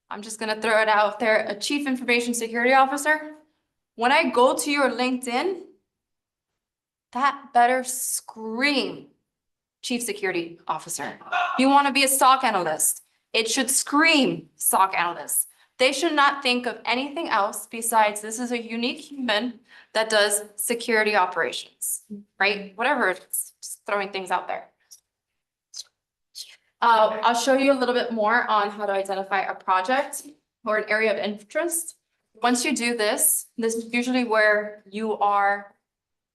I'm just gonna throw it out there, a chief information security officer, when I go to your LinkedIn, that better scream chief security officer. If you wanna be a SOC analyst, it should scream SOC analyst. They should not think of anything else besides this is a unique human that does security operations, right? Whatever, it's just throwing things out there. I'll show you a little bit more on how to identify a project or an area of interest. Once you do this, this is usually where you are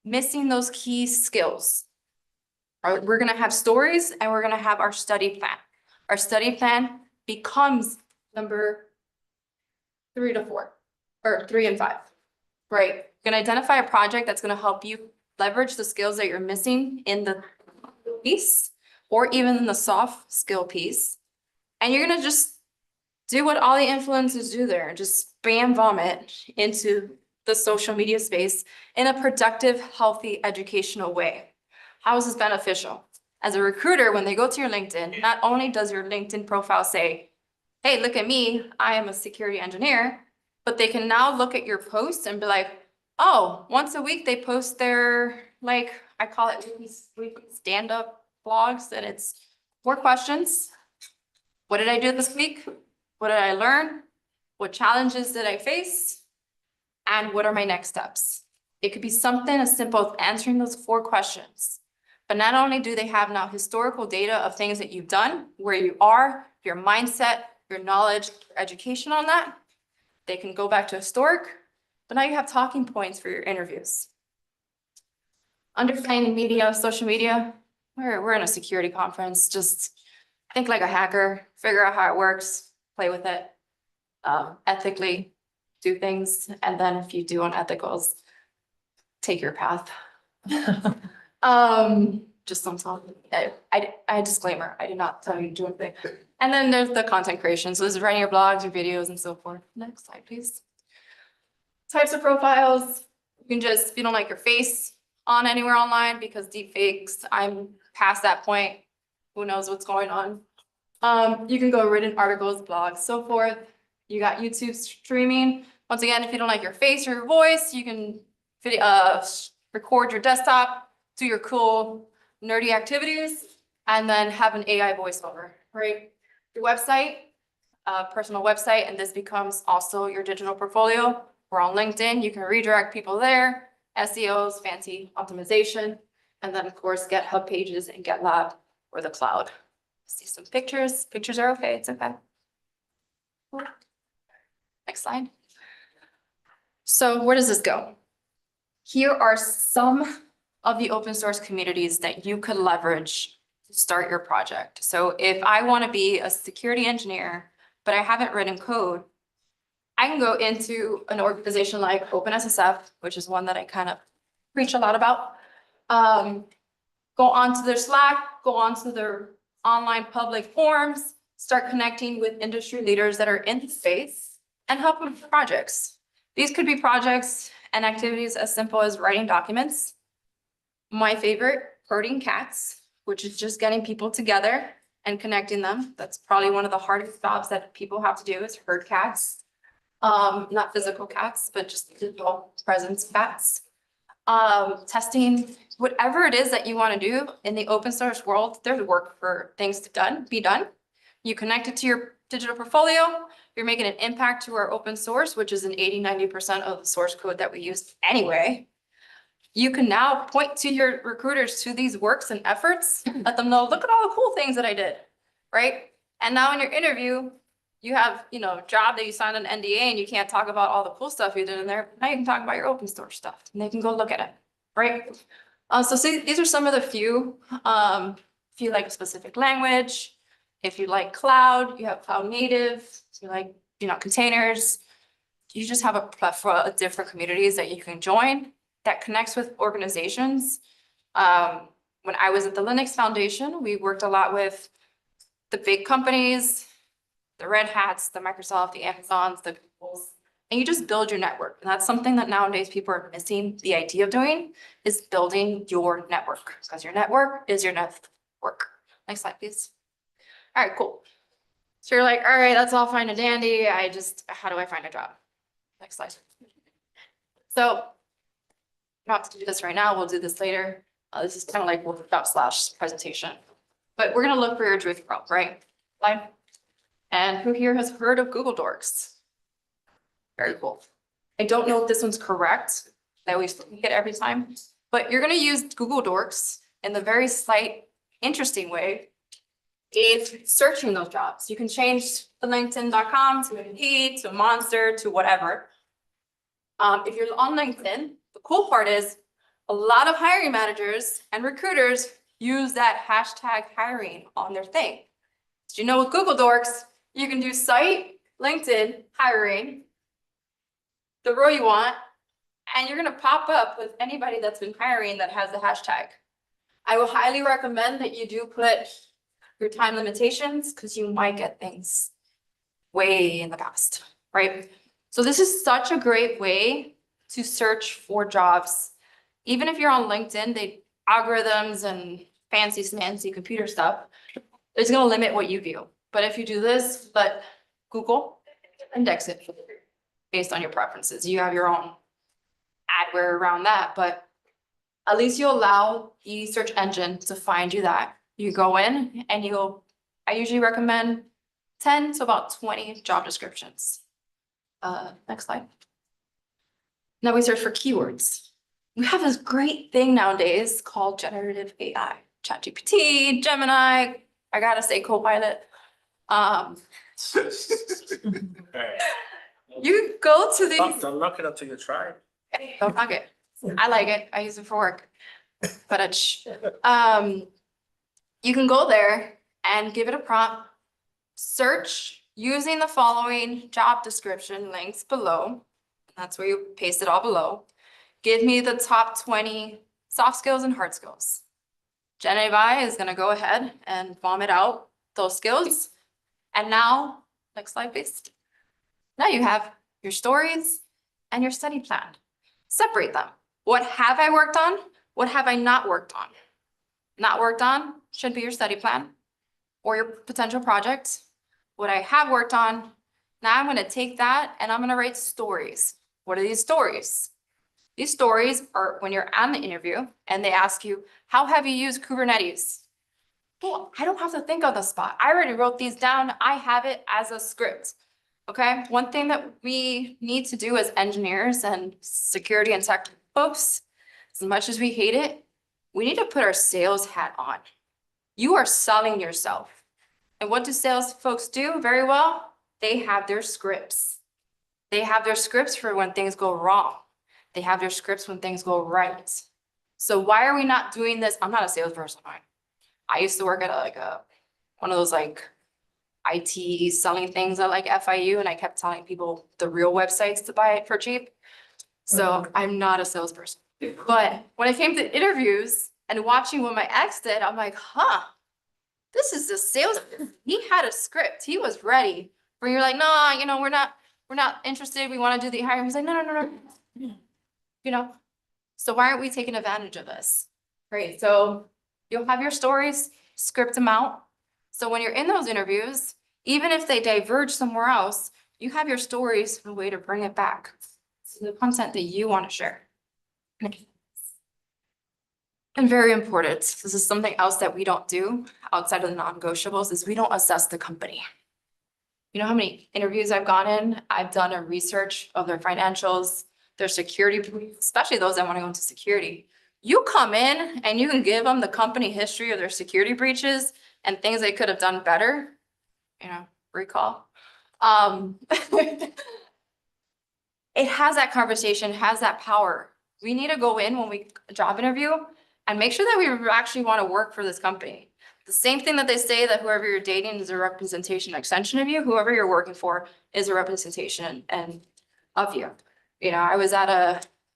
missing those key skills. All right, we're gonna have stories and we're gonna have our study plan. Our study plan becomes number 3 to 4, or 3 and 5, right? You're gonna identify a project that's gonna help you leverage the skills that you're missing in the piece, or even in the soft skill piece. And you're gonna just do what all the influencers do there, just spam vomit into the social media space in a productive, healthy, educational way. How is this beneficial? As a recruiter, when they go to your LinkedIn, not only does your LinkedIn profile say, hey, look at me, I am a security engineer, but they can now look at your posts and be like, oh, once a week they post their, like, I call it weekly stand-up blogs, and it's 4 questions. What did I do this week? What did I learn? What challenges did I face? And what are my next steps? It could be something as simple as answering those 4 questions. But not only do they have now historical data of things that you've done, where you are, your mindset, your knowledge, your education on that, they can go back to historic, but now you have talking points for your interviews. Understanding media, social media, we're in a security conference, just think like a hacker, figure out how it works, play with it, ethically do things, and then if you do unethicals, take your path. Just some talk. I disclaimer, I did not tell you to do anything. And then there's the content creation. So this is writing your blogs, your videos, and so forth. Next slide, please. Types of profiles. You can just, if you don't like your face on anywhere online, because deep fakes, I'm past that point. Who knows what's going on? You can go written articles, blogs, so forth. You got YouTube streaming. Once again, if you don't like your face or your voice, you can record your desktop, do your cool nerdy activities, and then have an AI voiceover, right? Your website, personal website, and this becomes also your digital portfolio. We're on LinkedIn, you can redirect people there, SEOs, fancy optimization, and then of course, GitHub pages and GitLab or the cloud. See some pictures. Pictures are okay, it's okay. Next slide. So where does this go? Here are some of the open source communities that you could leverage to start your project. So if I want to be a security engineer, but I haven't written code, I can go into an organization like OpenSSF, which is one that I kind of preach a lot about. Go onto their Slack, go onto their online public forums, start connecting with industry leaders that are in the space and help them with projects. These could be projects and activities as simple as writing documents. My favorite, herding cats, which is just getting people together and connecting them. That's probably one of the hardest jobs that people have to do is herd cats. Not physical cats, but just digital presence cats. Testing, whatever it is that you want to do in the open source world, there's work for things to be done. You connect it to your digital portfolio, you're making an impact to our open source, which is an 80–90% of the source code that we use anyway. You can now point to your recruiters to these works and efforts, let them know, look at all the cool things that I did, right? And now in your interview, you have, job that you signed an NDA and you can't talk about all the cool stuff you did in there. Now you can talk about your open source stuff and they can go look at it, right? So see, these are some of the few, if you like a specific language, if you like cloud, you have cloud native, if you like, containers, You just have a plethora of different communities that you can join that connects with organizations. When I was at the Linux Foundation, we worked a lot with the big companies, the Red Hats, the Microsoft, the Amazons, the Googles, and you just build your network. And that's something that nowadays people are missing the idea of doing, is building your network, because your network is your network. Next slide, please. All right, cool. So you're like, all right, that's all fine and dandy. How do I find a job? Next slide. So not to do this right now, we'll do this later. This is kind of like workshop / presentation. But we're gonna look for your dream role, right? Fine. And who here has heard of Google Dorks? Very cool. I don't know if this one's correct. I always think it every time, but you're gonna use Google Dorks in the very slight, interesting way in searching those jobs. You can change the LinkedIn.com to Indeed, to Monster, to whatever. If you're on LinkedIn, the cool part is a lot of hiring managers and recruiters use that hashtag hiring on their thing. So you know, with Google Dorks, you can do site, LinkedIn, hiring, the role you want, and you're gonna pop up with anybody that's been hiring that has the hashtag. I will highly recommend that you do put your time limitations, because you might get things way in the past, right? So this is such a great way to search for jobs. Even if you're on LinkedIn, they algorithms and fancy computer stuff, it's gonna limit what you view. But if you do this, let Google index it based on your preferences. You have your own adware around that, but at least you allow the search engine to find you that. You go in and I usually recommend 10 to about 20 job descriptions. Next slide. Now we search for keywords. We have this great thing nowadays called generative AI, ChatGPT, Gemini, I gotta say Copilot. You go to these. Don't knock it until you try. Don't knock it. I like it. I use it for work. But you can go there and give it a prompt, search using the following job description links below. That's where you paste it all below. Give me the top 20 soft skills and hard skills. Generative AI is gonna go ahead and vomit out those skills. And now, next slide, please. Now you have your stories and your study plan. Separate them. What have I worked on? What have I not worked on? Not worked on should be your study plan or your potential project. What I have worked on, now I'm gonna take that and I'm gonna write stories. What are these stories? These stories are when you're on the interview and they ask you, how have you used Kubernetes? Well, I don't have to think on the spot. I already wrote these down. I have it as a script. Okay, one thing that we need to do as engineers and security and tech folks, as much as we hate it, we need to put our sales hat on. You are selling yourself. And what do sales folks do very well? They have their scripts. They have their scripts for when things go wrong. They have their scripts when things go right. So why are we not doing this? I'm not a salesperson. I used to work at one of those IT selling things at FIU, and I kept telling people the real websites to buy it for cheap. So I'm not a salesperson. But when it came to interviews and watching what my ex did, I'm like, huh, this is the sales. He had a script. He was ready. Where you're like, no, we're not interested. We want to do the hiring. He's like, no. So why aren't we taking advantage of this? Right. So you'll have your stories, script them out. So when you're in those interviews, even if they diverge somewhere else, you have your stories and a way to bring it back to the content that you want to share. And very important, this is something else that we don't do outside of the non-negotiables, is we don't assess the company. You know how many interviews I've gone in? I've done a research of their financials, their security, especially those that want to go into security. You come in and you can give them the company history of their security breaches and things they could have done better, recall. It has that conversation, has that power. We need to go in when we job interview and make sure that we actually want to work for this company. The same thing that they say that whoever you're dating is a representation extension of you, whoever you're working for is a representation and of you. You know, I was at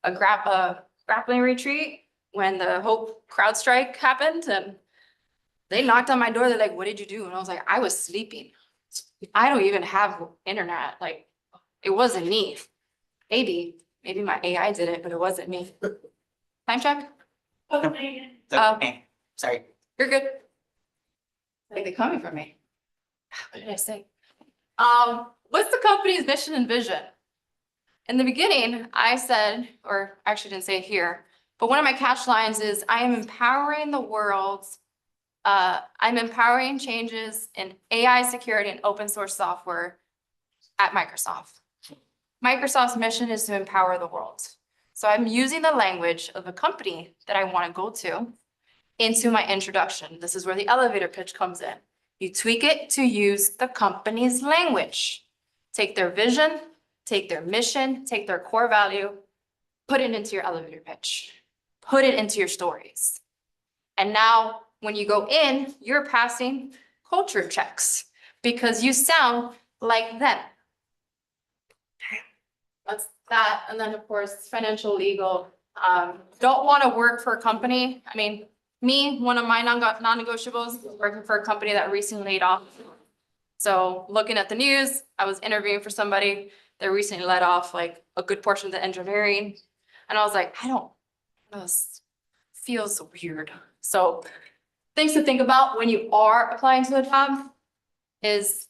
a grappling retreat when the whole crowd strike happened and they knocked on my door. They're like, what did you do? And I was like, I was sleeping. I don't even have internet. Like, it wasn't me. Maybe my AI did it, but it wasn't me. Time check? Okay, sorry. You're good. Like, they're coming for me. What did I say? What's the company's mission and vision? In the beginning, I said, or I actually didn't say it here, but one of my catch lines is, I am empowering the world. I'm empowering changes in AI security and open source software at Microsoft. Microsoft's mission is to empower the world. So I'm using the language of a company that I want to go to into my introduction. This is where the elevator pitch comes in. You tweak it to use the company's language. Take their vision, take their mission, take their core value, put it into your elevator pitch, put it into your stories. And now when you go in, you're passing culture checks because you sound like them. That's that. And then of course, financial, legal, don't want to work for a company. I mean, me, one of my non-negotiables, is working for a company that recently laid off. So looking at the news, I was interviewing for somebody that recently let off like a good portion of the engineering. And I was like, this feels weird. So things to think about when you are applying to a job is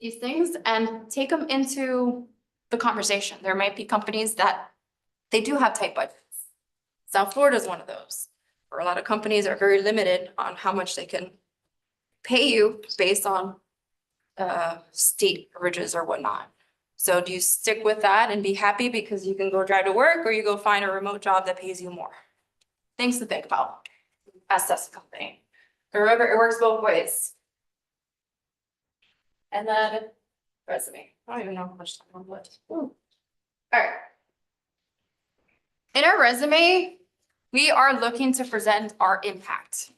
these things and take them into the conversation. There might be companies that they do have tight budgets. South Florida is one of those, where a lot of companies are very limited on how much they can pay you based on state averages or whatnot. So do you stick with that and be happy because you can go drive to work, or you go find a remote job that pays you more? Things to think about. Assess the company. And remember, it works both ways. And then resume. I don't even know how much time I'm left. All right. In our resume, we are looking to present our impact.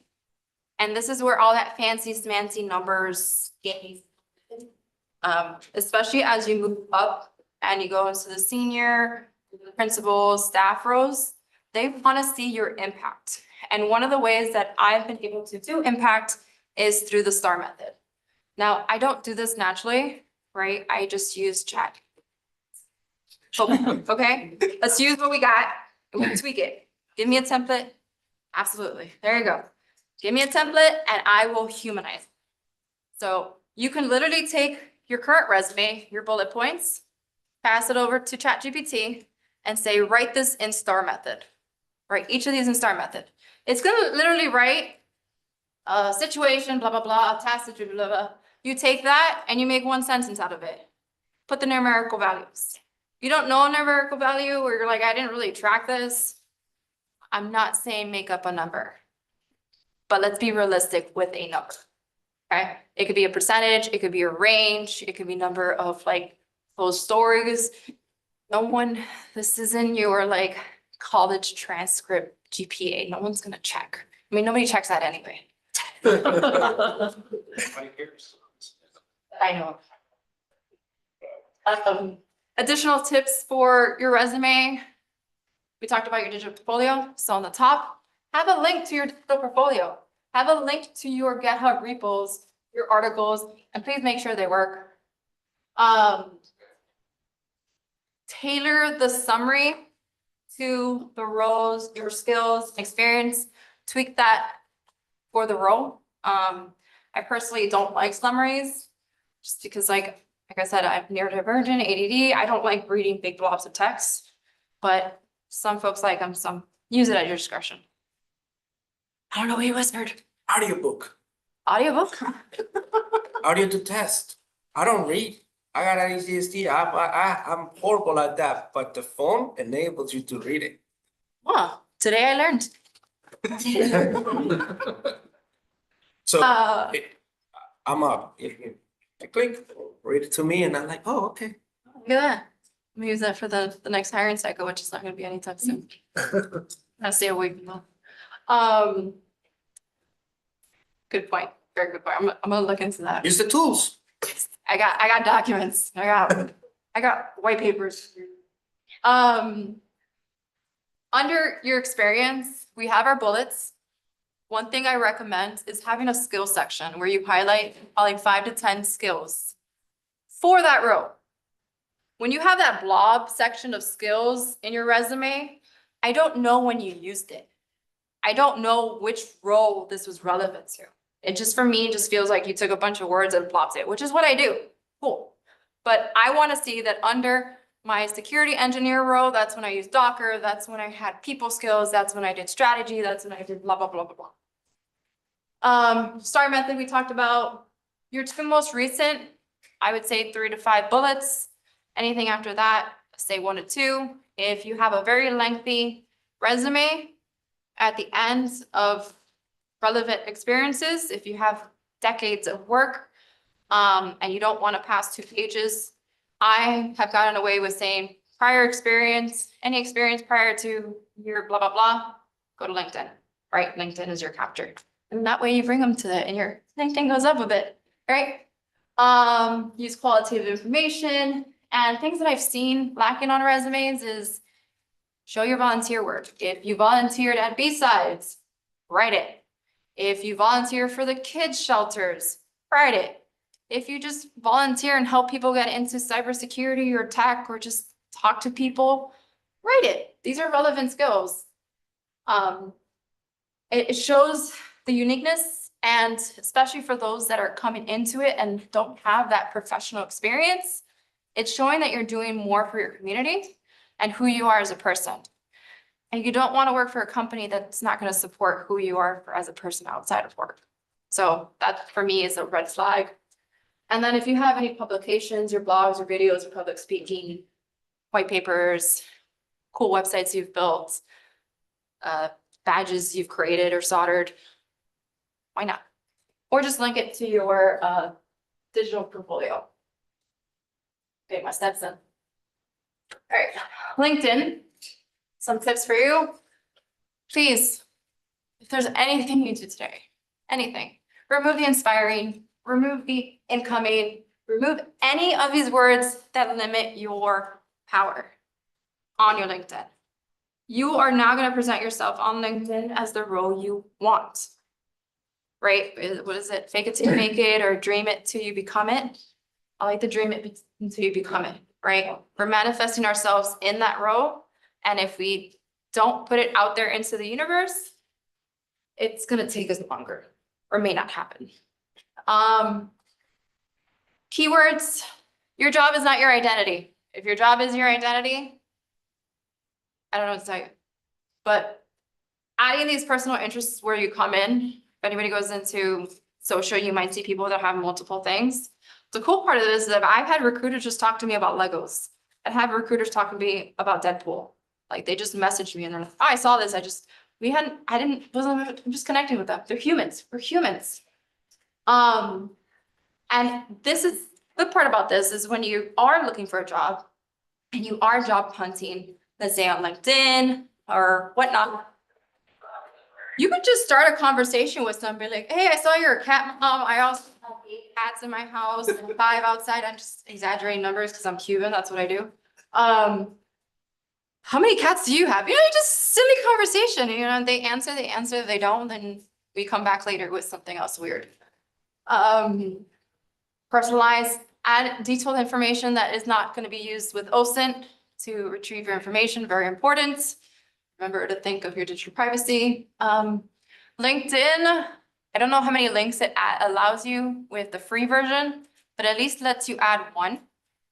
And this is where all that fancy smancy numbers get you. Especially as you move up and you go into the senior, principal, staff roles, they want to see your impact. And one of the ways that I've been able to do impact is through the STAR method. Now, I don't do this naturally, right? I just use chat. Okay, let's use what we got and we tweak it. Give me a template. Absolutely. There you go. Give me a template and I will humanize it. So you can literally take your current resume, your bullet points, pass it over to ChatGPT and say, write this in STAR method. Write each of these in STAR method. It's gonna literally write a situation, blah, blah, blah, a task, blah, blah, blah. You take that and you make one sentence out of it. Put the numerical values. You don't know a numerical value or you're like, I didn't really track this. I'm not saying make up a number, but let's be realistic with a number. Okay, it could be a percentage, it could be a range, it could be number of like those stories. No one, this isn't your like college transcript GPA. No one's gonna check. I mean, nobody checks that anyway. I know. Additional tips for your resume. We talked about your digital portfolio. So on the top, have a link to your digital portfolio. Have a link to your GitHub repos, your articles, and please make sure they work. Tailor the summary to the roles, your skills, experience, tweak that for the role. I personally don't like summaries just because like I said, I'm neurodivergent, ADD. I don't like reading big blobs of text, but some folks like them, some use it at your discretion. I don't know what you whispered. Audiobook. Audiobook? Audio to test. I don't read. I got ADHD. I'm horrible at that, but the phone enables you to read it. Huh, today I learned. So I'm up. If you click, read it to me, and I'm like, oh, okay. Look at that. I'm gonna use that for the next hiring cycle, which is not gonna be anytime soon. I'll stay away from that. Good point. Very good point. I'm gonna look into that. Use the tools. I got documents. I got I got white papers. Under your experience, we have our bullets. One thing I recommend is having a skill section where you highlight probably 5 to 10 skills for that row. When you have that blob section of skills in your resume, I don't know when you used it. I don't know which role this was relevant to. It just, for me, just feels like you took a bunch of words and plopped it, which is what I do. Cool. But I want to see that under my security engineer role, that's when I used Docker, that's when I had people skills, that's when I did strategy, that's when I did blah, blah, blah, blah, blah. Star method we talked about. Your two most recent, I would say 3 to 5 bullets. Anything after that, say 1 to 2. If you have a very lengthy resume at the end of relevant experiences, if you have decades of work, and you don't want to pass 2 pages, I have gotten away with saying prior experience, any experience prior to your blah, blah, blah, go to LinkedIn, right? LinkedIn is your capture. And that way you bring them to it and your LinkedIn goes up a bit, right? Use qualitative information, and things that I've seen lacking on resumes is show your volunteer work. If you volunteered at Bsides, write it. If you volunteer for the kids shelters, write it. If you just volunteer and help people get into cybersecurity or tech or just talk to people, write it. These are relevant skills. It shows the uniqueness, and especially for those that are coming into it and don't have that professional experience, it's showing that you're doing more for your community and who you are as a person. And you don't want to work for a company that's not going to support who you are as a person outside of work. So that for me is a red flag. And then if you have any publications, your blogs or videos or public speaking, white papers, cool websites you've built, badges you've created or soldered, why not? Or just link it to your digital portfolio. Okay, my steps in. All right, LinkedIn, some tips for you. Please, if there's anything you do today, anything, remove the inspiring, remove the incoming, remove any of these words that limit your power on your LinkedIn. You are now going to present yourself on LinkedIn as the role you want, right? What is it? Fake it till you make it, or dream it till you become it. I like to dream it until you become it, right? We're manifesting ourselves in that role. And if we don't put it out there into the universe, it's going to take us longer or may not happen. Keywords, your job is not your identity. If your job is your identity, I don't know what to tell you, but adding these personal interests where you come in, if anybody goes into social, you might see people that have multiple things. The cool part of this is that I've had recruiters just talk to me about Legos. I've had recruiters talk to me about Deadpool. Like they just messaged me and they're like, oh, I saw this. I'm just connecting with them. They're humans. We're humans. And this is the part about this is when you are looking for a job and you are job hunting, let's say on LinkedIn or whatnot, you could just start a conversation with somebody like, hey, I saw you're a cat mom. I also have 8 cats in my house and 5 outside. I'm just exaggerating numbers because I'm Cuban. That's what I do. How many cats do you have? You know, just silly conversation. You know, they answer, they don't, then we come back later with something else weird. Personalize, add detailed information that is not going to be used with OSINT to retrieve your information, very important. Remember to think of your digital privacy. LinkedIn, I don't know how many links it allows you with the free version, but at least lets you add 1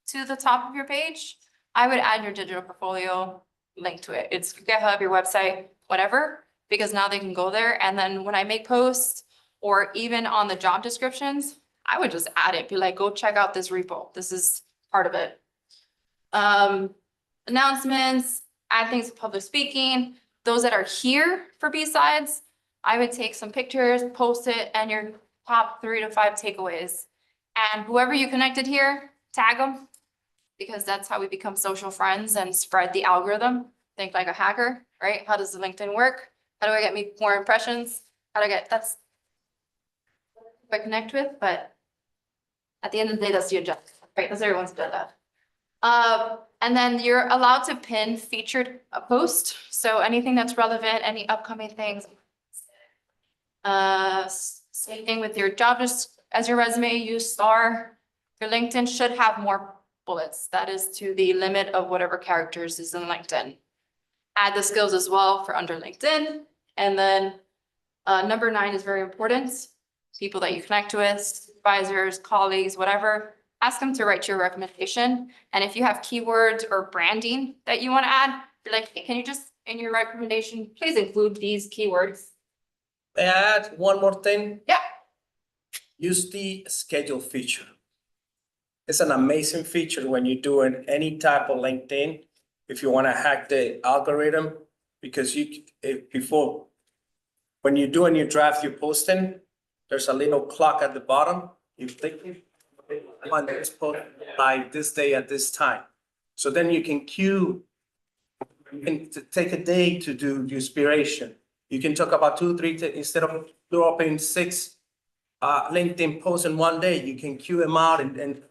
to the top of your page. I would add your digital portfolio link to it. It's GitHub, your website, whatever, because now they can go there. And then when I make posts or even on the job descriptions, I would just add it, be like, go check out this repo. This is part of it. Announcements, add things to public speaking. Those that are here for Bsides, I would take some pictures, post it, and your top 3 to 5 takeaways. And whoever you connected here, tag them, because that's how we become social friends and spread the algorithm. Think like a hacker, right? How does the LinkedIn work? How do I get me more impressions? How do I get, that's who I connect with, but at the end of the day, that's the objective, right? That's everyone's agenda. And then you're allowed to pin featured post, so anything that's relevant, any upcoming things. Same thing with your job, just as your resume, use star. Your LinkedIn should have more bullets. That is to the limit of whatever characters is in LinkedIn. Add the skills as well for under LinkedIn. And then number 9 is very important. People that you connect with, supervisors, colleagues, whatever, ask them to write your recommendation. And if you have keywords or branding that you want to add, you're like, hey, can you just, in your recommendation, please include these keywords? May I add one more thing? Yeah. Use the schedule feature. It's an amazing feature when you're doing any type of LinkedIn. If you want to hack the algorithm, because when you're doing your draft, you're posting, there's a little clock at the bottom. You click it, one that is posted by this day at this time. So then you can take a day to do the inspiration. You can talk about 2, 3, instead of dropping 6 LinkedIn posts in one day, you can queue them out and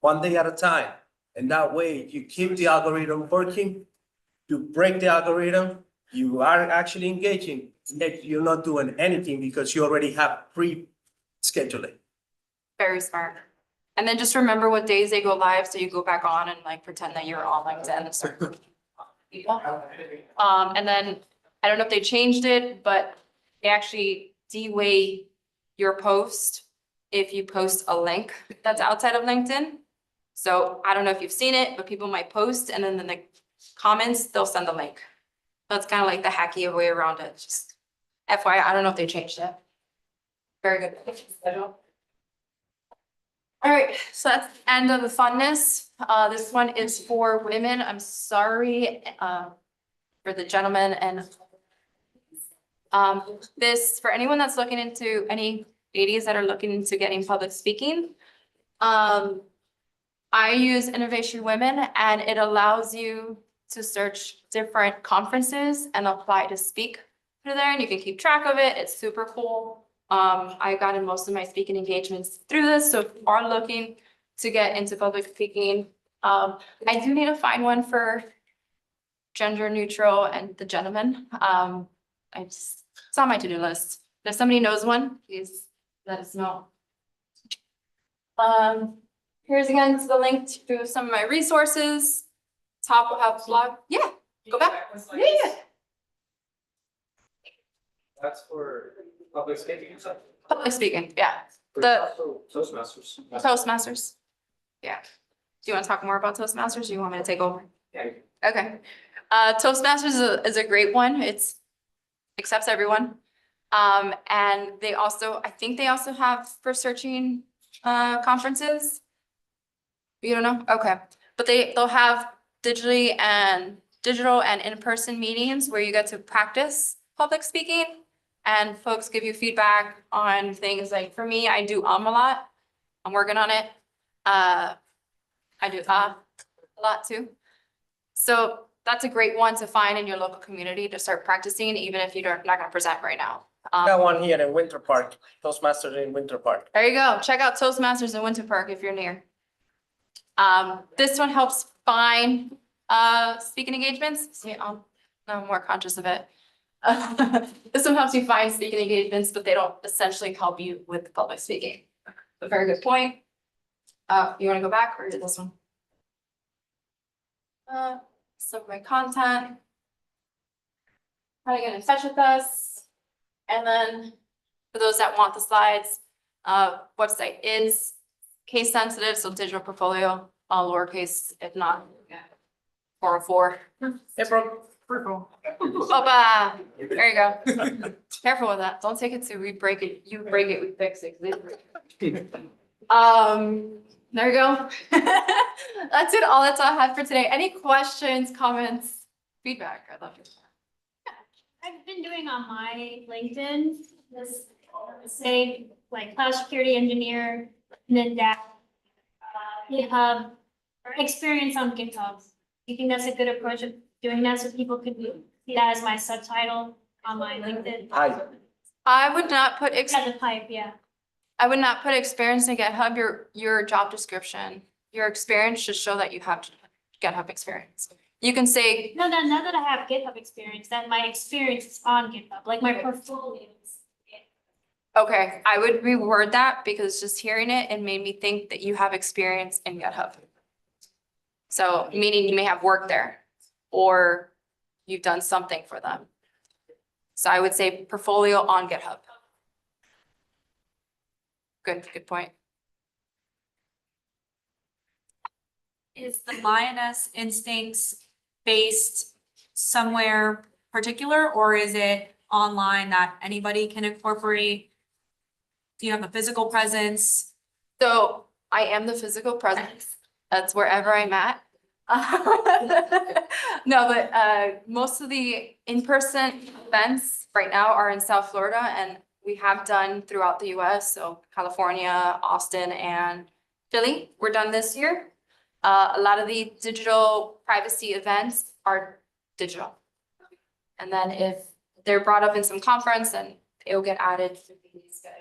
one day at a time. And that way you keep the algorithm working, you break the algorithm, you are actually engaging, yet you're not doing anything because you already have pre-scheduling. Very smart. And then just remember what days they go live, so you go back on and like pretend that you're on LinkedIn and start people. And then I don't know if they changed it, but they actually de-weight your post if you post a link that's outside of LinkedIn. So I don't know if you've seen it, but people might post and then in the comments, they'll send the link. That's kind of like the hacky way around it. Just FYI, I don't know if they changed it. Very good. All right, so that's the end of the funness. This one is for women. I'm sorry for the gentlemen and this, for anyone that's looking into, any ladies that are looking into getting public speaking. I use Innovation Women and it allows you to search different conferences and apply to speak through there, and you can keep track of it. It's super cool. I got in most of my speaking engagements through this. So if you are looking to get into public speaking, I do need to find one for gender neutral and the gentleman. It's on my to-do list. If somebody knows one, please let us know. Here's again the link to some of my resources. Top will have blog. Yeah, go back. Yeah. That's for public speaking and stuff? Public speaking, yeah. The Toastmasters. Toastmasters. Yeah. Do you want to talk more about Toastmasters or you want me to take over? Yeah. Okay. Toastmasters is a great one. It's accepts everyone. And they also, I think they also have for searching conferences. You don't know? Okay. But they'll have digital and in-person meetings where you get to practice public speaking and folks give you feedback on things like, for me, I do a lot. I'm working on it. I do a lot too. So that's a great one to find in your local community to start practicing, even if you're not going to present right now. Got one here in Winter Park, Toastmasters in Winter Park. There you go. Check out Toastmasters in Winter Park if you're near. This one helps find speaking engagements. See, I'm more conscious of it. This one helps you find speaking engagements, but they don't essentially help you with public speaking. A very good point. You want to go back or this one? Some of my content. How to get in touch with us. And then for those that want the slides, website is case sensitive, so digital portfolio, all lowercase, if not 404. Hey, bro. Opa, there you go. Careful with that. Don't take it to we break it. You break it, we fix it. There you go. That's it. That's all I have for today. Any questions, comments, feedback? I'd love to. I've been doing on my LinkedIn, this, say, like cloud security engineer, and then that, GitHub, or experience on GitHub. Do you think that's a good approach of doing that so people could see that as my subtitle on my LinkedIn? I would not put As a pipe, yeah. I would not put experience in GitHub, your job description. Your experience should show that you have GitHub experience. You can say, No, not that I have GitHub experience, that my experience is on GitHub, like my portfolio is. okay, I would reword that because just hearing it, it made me think that you have experience in GitHub. So meaning you may have worked there or you've done something for them. So I would say portfolio on GitHub. Good point. Is the lioness instincts based somewhere particular, or is it online that anybody can incorporate? Do you have a physical presence? So I am the physical presence. That's wherever I'm at. No, but most of the in-person events right now are in South Florida, and we have done throughout the US. So California, Austin, and Philly, we're done this year. A lot of the digital privacy events are digital. And then if they're brought up in some conference, then it'll get added to these guys.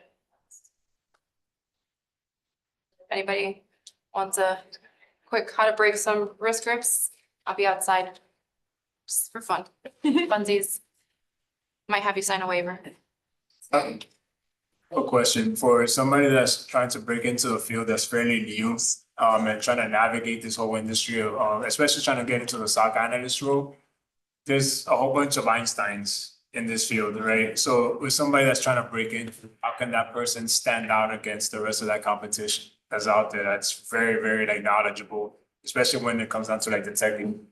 If anybody wants a quick how to break some wrist grips, I'll be outside just for fun. Funsies. Might have you sign a waiver. A question for somebody that's trying to break into a field that's fairly new, and trying to navigate this whole industry, especially trying to get into the SOC analyst role. There's a whole bunch of Einsteins in this field, right? So with somebody that's trying to break in, how can that person stand out against the rest of that competition that's out there that's very, very like knowledgeable, especially when it comes down to like detecting?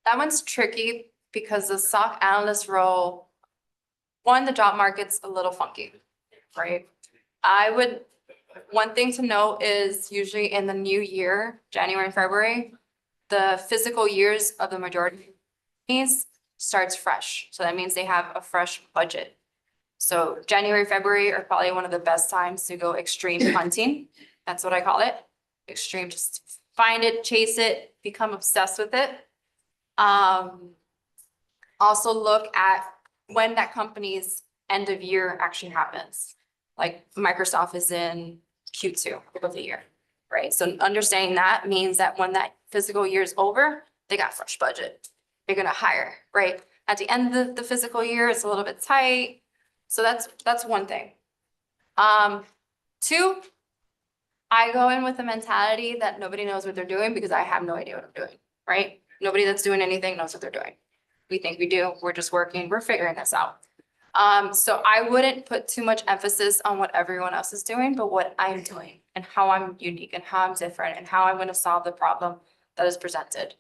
That one's tricky because the SOC analyst role, one, the job market's a little funky, right? One thing to note is usually in the new year, January and February, the fiscal years of the majority of companies starts fresh. So that means they have a fresh budget. So January, February are probably one of the best times to go extreme hunting. That's what I call it. Extreme, just find it, chase it, become obsessed with it. Also look at when that company's end of year actually happens. Like Microsoft is in Q2 of the year, right? So understanding that means that when that fiscal year is over, they got fresh budget. They're gonna hire, right? At the end of the fiscal year, it's a little bit tight. So that's one thing. Two, I go in with the mentality that nobody knows what they're doing because I have no idea what I'm doing, right? Nobody that's doing anything knows what they're doing. We think we do, we're just working, we're figuring this out. So I wouldn't put too much emphasis on what everyone else is doing, but what I'm doing and how I'm unique and how I'm different and how I'm gonna solve the problem that is presented.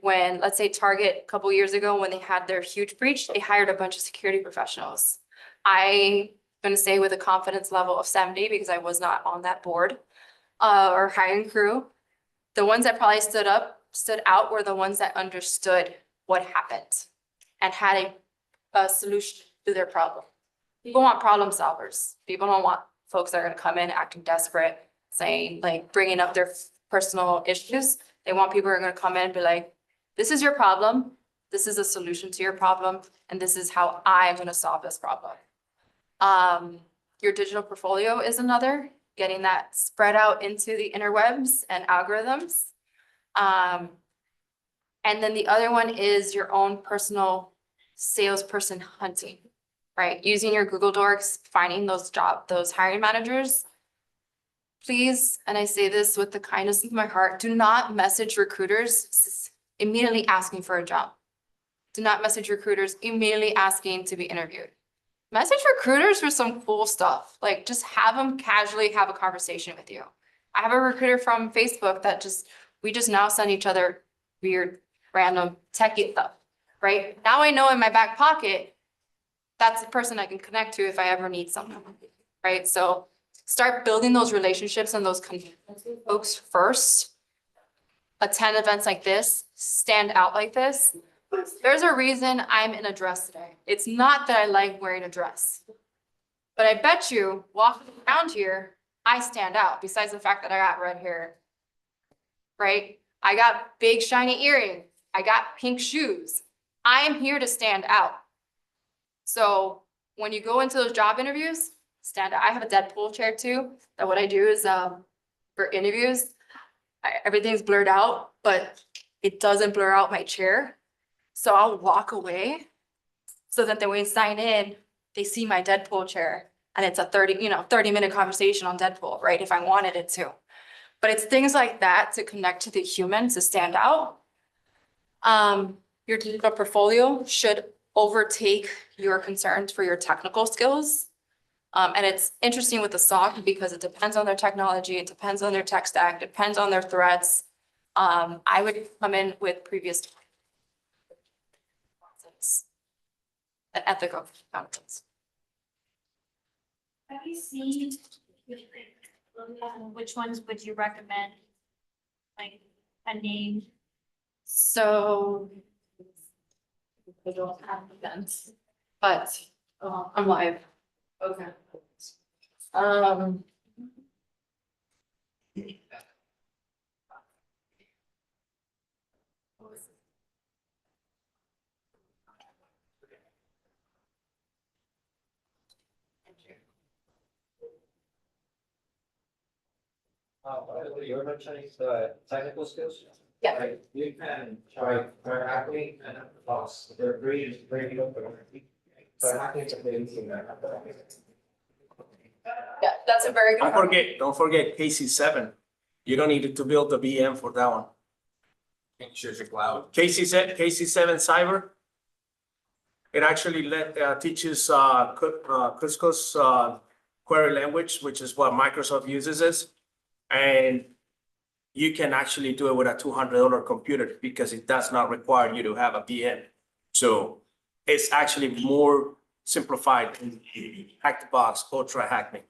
When, let's say Target, a couple years ago, when they had their huge breach, they hired a bunch of security professionals. I'm gonna say with a confidence level of 70 because I was not on that board, or hiring crew. The ones that probably stood out were the ones that understood what happened and had a solution to their problem. People want problem solvers. People don't want folks that are gonna come in acting desperate, saying like bringing up their personal issues. They want people who are gonna come in and be like, this is your problem. This is a solution to your problem. And this is how I'm gonna solve this problem. Your digital portfolio is another, getting that spread out into the interwebs and algorithms. And then the other one is your own personal salesperson hunting, right? Using your Google Docs, finding those hiring managers. Please, and I say this with the kindness of my heart, do not message recruiters immediately asking for a job. Do not message recruiters immediately asking to be interviewed. Message recruiters for some cool stuff. Like just have them casually have a conversation with you. I have a recruiter from Facebook that we just now send each other weird, random techie stuff, right? Now I know in my back pocket, that's the person I can connect to if I ever need something, right? So start building those relationships and those connections with folks first. Attend events like this, stand out like this. There's a reason I'm in a dress today. It's not that I like wearing a dress. But I bet you walking around here, I stand out besides the fact that I got red hair, right? I got big shiny earrings. I got pink shoes. I am here to stand out. So when you go into those job interviews, stand out. I have a Deadpool chair too, that what I do is for interviews, everything's blurred out, but it doesn't blur out my chair. So I'll walk away so that then when we sign in, they see my Deadpool chair. And it's a 30-minute conversation on Deadpool, right? If I wanted it to. But it's things like that to connect to the human to stand out. Your digital portfolio should overtake your concerns for your technical skills. And it's interesting with the SOC because it depends on their technology, it depends on their tech stack, depends on their threats. I would come in with previous and ethical accountants. Have you seen, which ones would you recommend? Like a name? So I don't have events, but I'm live. Okay. You're mentioning the technical skills? Yeah. Like, you can try hacking and box, they're pretty open. So hacking is a big thing that. Yeah, that's a very good. Don't forget KC7. You don't need to build the VM for that one. Shares your cloud. KC7 Cyber. It actually teaches Cusco's query language, which is what Microsoft uses it. And you can actually do it with a $200 computer because it does not require you to have a VM. So it's actually more simplified than Hack the Box, Ultra Hackney.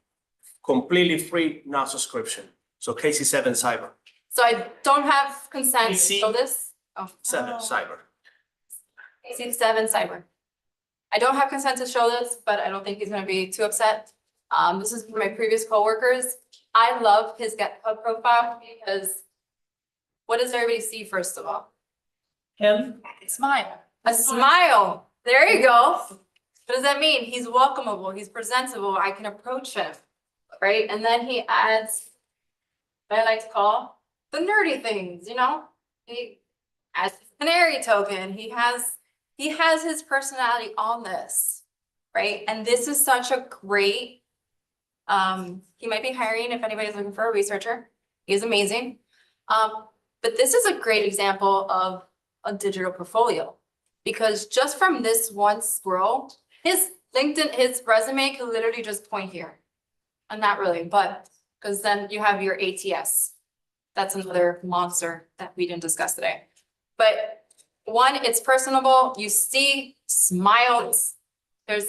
Completely free, no subscription. So KC7 Cyber. So I don't have consent to show this. Oh. 7 Cyber. C7 Cyber. I don't have consent to show this, but I don't think he's gonna be too upset. This is for my previous coworkers. I love his GitHub profile because what does everybody see first of all? Him? A smile. A smile. There you go. What does that mean? He's welcomable, he's presentable, I can approach him, right? And then he adds what I like to call the nerdy things, you know? He adds a canary token, he has his personality on this, right? And this is such a great, he might be hiring if anybody's looking for a researcher. He's amazing. But this is a great example of a digital portfolio because just from this one scroll, his LinkedIn, his resume could literally just point here. And not really, but because then you have your ATS. That's another monster that we didn't discuss today. But one, it's personable. You see smiles. I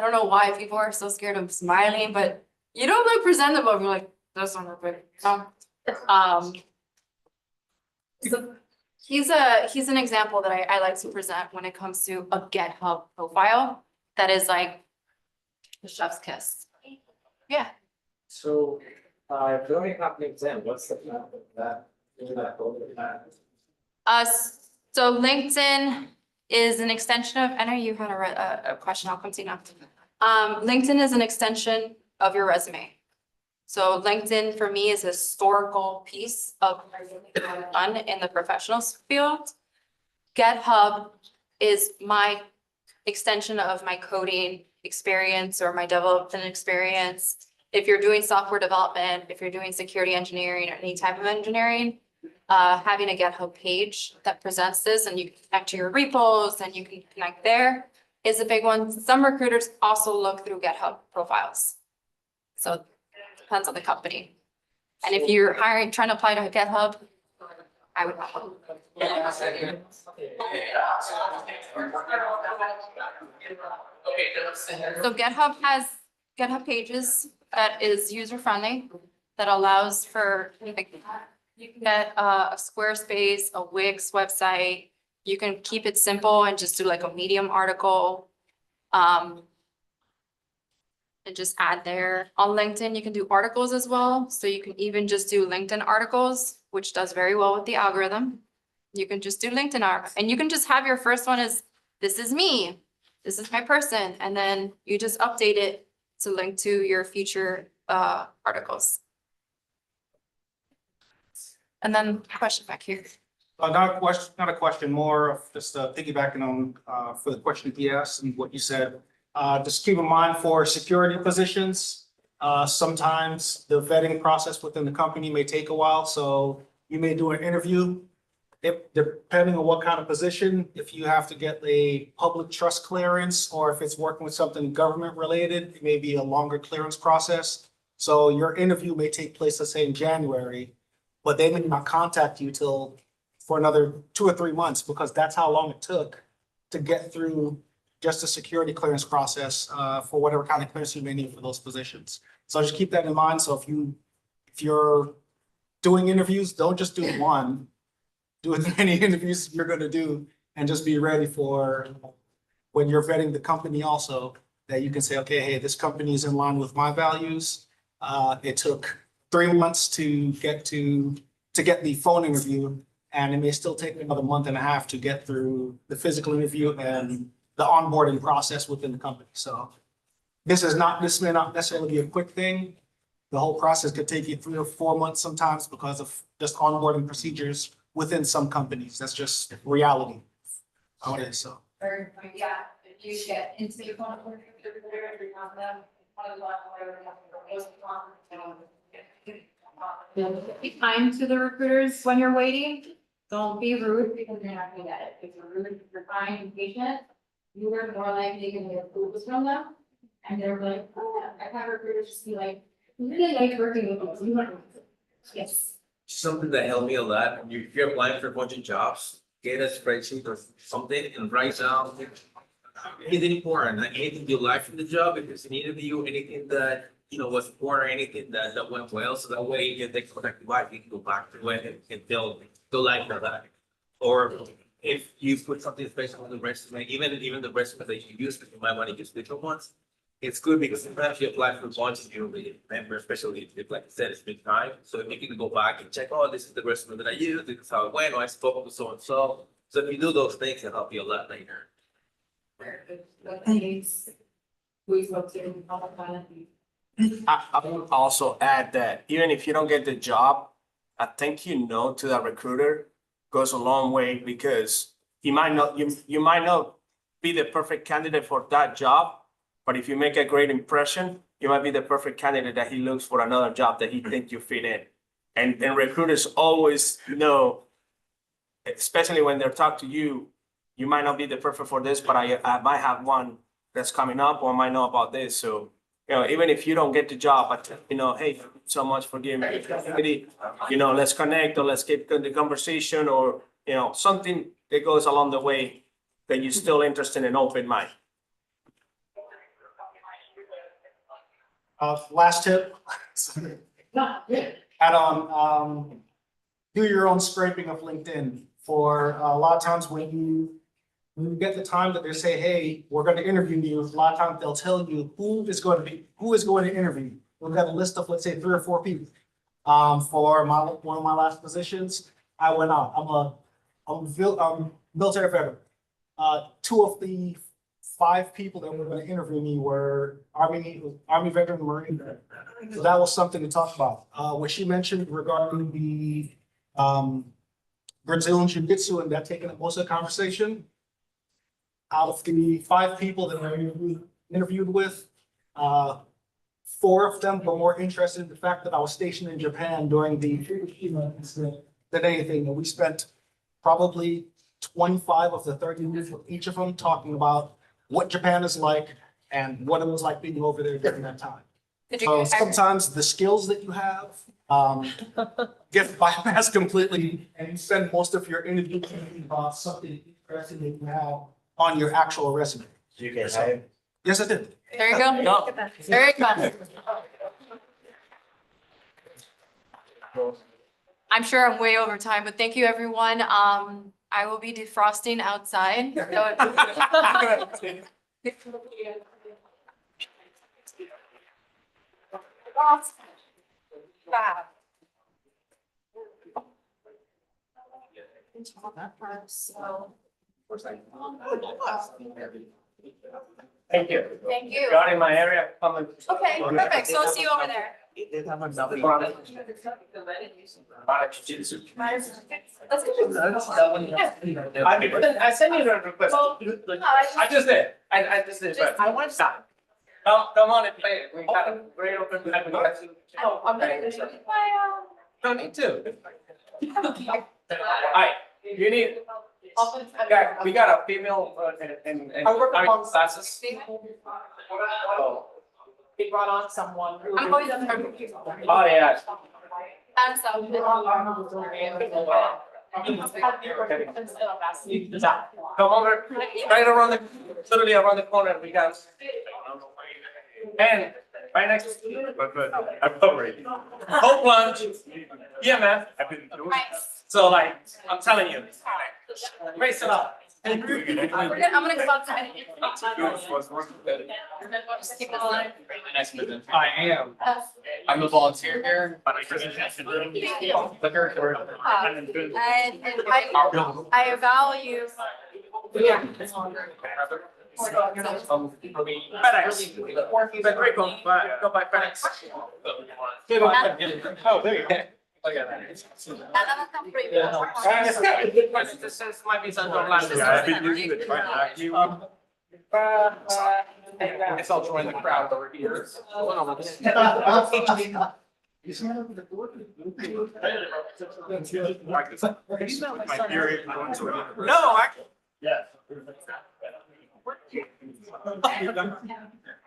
don't know why people are so scared of smiling, but you don't look presentable. You're like, that's not good. So he's an example that I like to present when it comes to a GitHub profile that is like the chef's kiss. Yeah. So, if you only have LinkedIn, what's the plan of that? So LinkedIn is an extension of, I know you had a question, I'll come to you now. LinkedIn is an extension of your resume. So LinkedIn for me is a historical piece of what I've done in the professional field. GitHub is my extension of my coding experience or my development experience. If you're doing software development, if you're doing security engineering or any type of engineering, having a GitHub page that presents this and you can connect to your repos and you can connect there is a big one. Some recruiters also look through GitHub profiles. So it depends on the company. And if you're trying to apply to GitHub, I would. So GitHub has GitHub pages that is user-friendly, that allows for, like, you can get a Squarespace, a Wix website. You can keep it simple and just do like a Medium article. And just add there. On LinkedIn, you can do articles as well. So you can even just do LinkedIn articles, which does very well with the algorithm. You can just do LinkedIn art and you can just have your first one as, this is me, this is my person. And then you just update it to link to your future articles. And then question back here. Not a question, more of just piggybacking on, for the question he asked and what you said. Just keep in mind for security positions, sometimes the vetting process within the company may take a while, so you may do an interview. If, depending on what kind of position, if you have to get a public trust clearance, or if it's working with something government related, it may be a longer clearance process. So your interview may take place, let's say in January, but they may not contact you till for another 2 or 3 months, because that's how long it took to get through just the security clearance process, for whatever kind of clearance you may need for those positions. So just keep that in mind. So if you're doing interviews, don't just do one. Do as many interviews you're gonna do, and just be ready for when you're vetting the company also, that you can say, okay, hey, this company is in line with my values. It took 3 months to get the phone interview, and it may still take another month and a half to get through the physical interview and the onboarding process within the company. So this may not necessarily be a quick thing. The whole process could take you 3 or 4 months sometimes because of just onboarding procedures within some companies. That's just reality. How it is, so. Or, yeah, if you get into the phone. Be kind to the recruiters when you're waiting. Don't be rude because you're not gonna get it. If you're rude, if you're kind and patient, you are more likely to get approvals from them. And they're like, oh, yeah. I've had recruiters just be like, really like working with you. Yes. Something that helped me a lot, if you're applying for a bunch of jobs, get a spreadsheet or something and write down anything important, like anything you like from the job, if it's an interview, anything that, was important, anything that went well, so that way you can contact the wife, you can go back to it and they'll like that. Or if you put something special on the resume, even the resume that you use, but you might want to use different ones. It's good because sometimes you apply for bunches you don't really remember, especially if, like I said, it's been time. So if you can go back and check, oh, this is the resume that I used, this is how it went, or I spoke with so and so. So if you do those things, it'll help you a lot later. I would also add that even if you don't get the job, I think to that recruiter goes a long way, because you might not be the perfect candidate for that job, but if you make a great impression, you might be the perfect candidate that he looks for another job that he thinks you fit in. And recruiters always know, especially when they're talking to you, you might not be the perfect for this, but I might have one that's coming up, or I might know about this. So, even if you don't get the job, but hey, thank you so much for giving me the opportunity. Let's connect, or let's get the conversation, or something that goes along the way that you're still interested in open mind. Last tip. Add on, do your own scraping of LinkedIn. For a lot of times when you get the time that they say, hey, we're going to interview you, a lot of times they'll tell you who is going to interview you. We've got a list of, let's say, 3 or 4 people. For one of my last positions, I went out. I'm a military veteran. 2 of the 5 people that were going to interview me were Army veteran, Marine veteran. So that was something to talk about. What she mentioned regarding the Brazilian Jiu-Jitsu and that taking up most of the conversation. Out of the 5 people that I interviewed with, 4 of them were more interested in the fact that I was stationed in Japan during the Fukushima incident than anything. And we spent probably 25 of the 30 minutes with each of them talking about what Japan is like and what it was like being over there during that time. So sometimes the skills that you have get bypassed completely, and you spend most of your interview thinking about something interesting that you have on your actual resume. You get hired? Yes, I did. There you go. There you go. I'm sure I'm way over time, but thank you, everyone. I will be defrosting outside. Thank you. Thank you. Got in my area. Okay, perfect. So I'll see you over there. I sent you the request. I just did. I just did. But I want to stop. Come on and play it. We got a great open. Oh, I'm gonna do my, Don't need to. Alright, you need, we got a female and. I work among classes. Oh, He brought on someone who. I'm going to. oh, yeah. And so. Come over, right around the, literally around the corner, we got. And right next to you. I'm covering. Cold plunge, EMF. So like, I'm telling you, raise it up. I'm gonna come up to any. Just keep it alive. I am. I'm a volunteer here, but I And I value. FedEx. But great, go by FedEx. Oh, there you go. Look at that. It's got a good question. This says might be some of last. Yeah, I've been using it right now. I guess I'll join the crowd over here. My theory, going to it. No, actually. Yeah.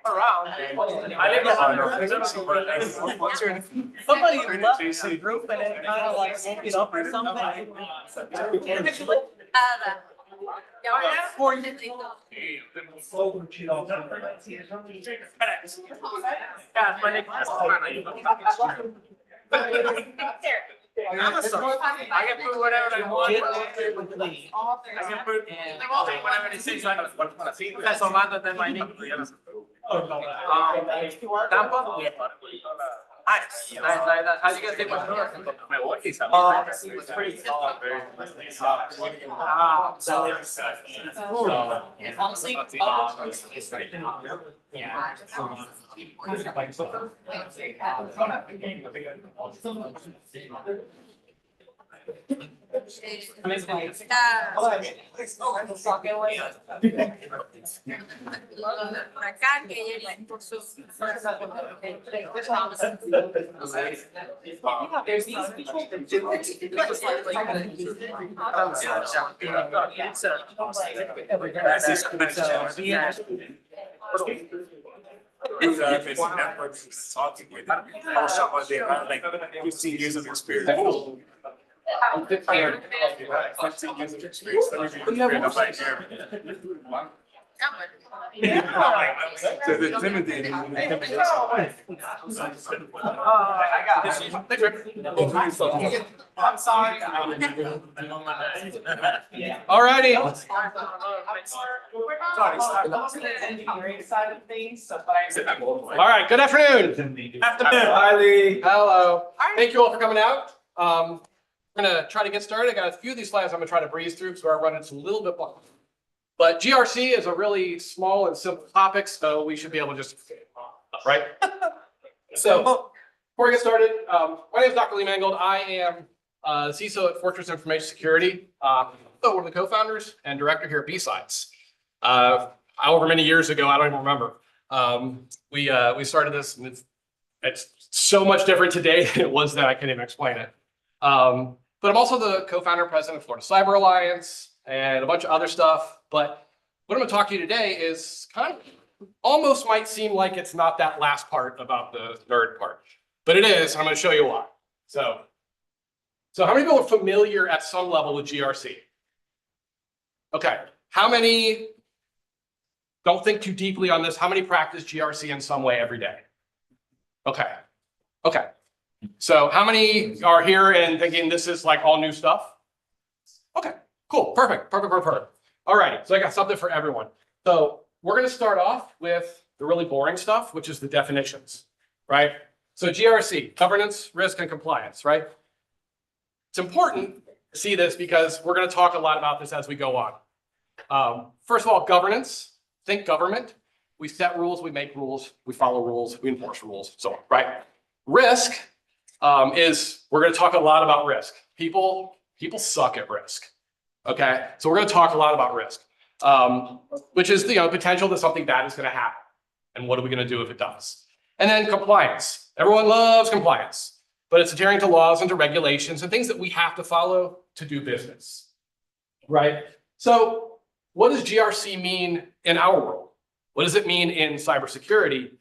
Around. I live in. What's your? Somebody left the group and it kind of like woke it up or something. Yeah, my name I'm a son. I can put whatever I want. I can put whatever it says. That's Orlando, then my name. Tampa? Nice. How do you guys think my store? It's pretty solid. Honestly, There's these people that do it. It's networks talking with them. Or someone they have like 15 years of experience. 15 years of experience. So the intimidating. I'm sorry. Alrighty. All right, good afternoon. Hi, Lee. Hello. Thank you all for coming out. I'm gonna try to get started. I got a few of these slides I'm gonna try to breeze through because we're running just a little bit long. But GRC is a really small and simple topic, so we should be able to just, right? So before we get started, my name is Dr. Lee Mangold. I am CISO at Fortress Information Security. One of the co-founders and director here at Bsides. However many years ago, I don't even remember. We started this, and it's so much different today than it was then. I can't even explain it. But I'm also the co-founder and president of Florida Cyber Alliance and a bunch of other stuff. But what I'm going to talk to you today is kind of almost might seem like it's not that last part about the nerd part, but it is. And I'm going to show you why. So how many people are familiar at some level with GRC? Okay. How many, don't think too deeply on this, how many practice GRC in some way every day? Okay. Okay. So how many are here and thinking this is like all new stuff? Okay, cool. Perfect. All right. So I got something for everyone. So we're going to start off with the really boring stuff, which is the definitions, right? So GRC, governance, risk, and compliance, right? It's important to see this because we're going to talk a lot about this as we go on. First of all, governance, think government. We set rules, we make rules, we follow rules, we enforce rules, so on, right? Risk is, we're going to talk a lot about risk. People suck at risk. Okay, so we're going to talk a lot about risk, which is the potential that something bad is going to happen, and what are we going to do if it does? And then compliance. Everyone loves compliance, but it's adhering to laws and to regulations and things that we have to follow to do business, right? So what does GRC mean in our world? What does it mean in cybersecurity?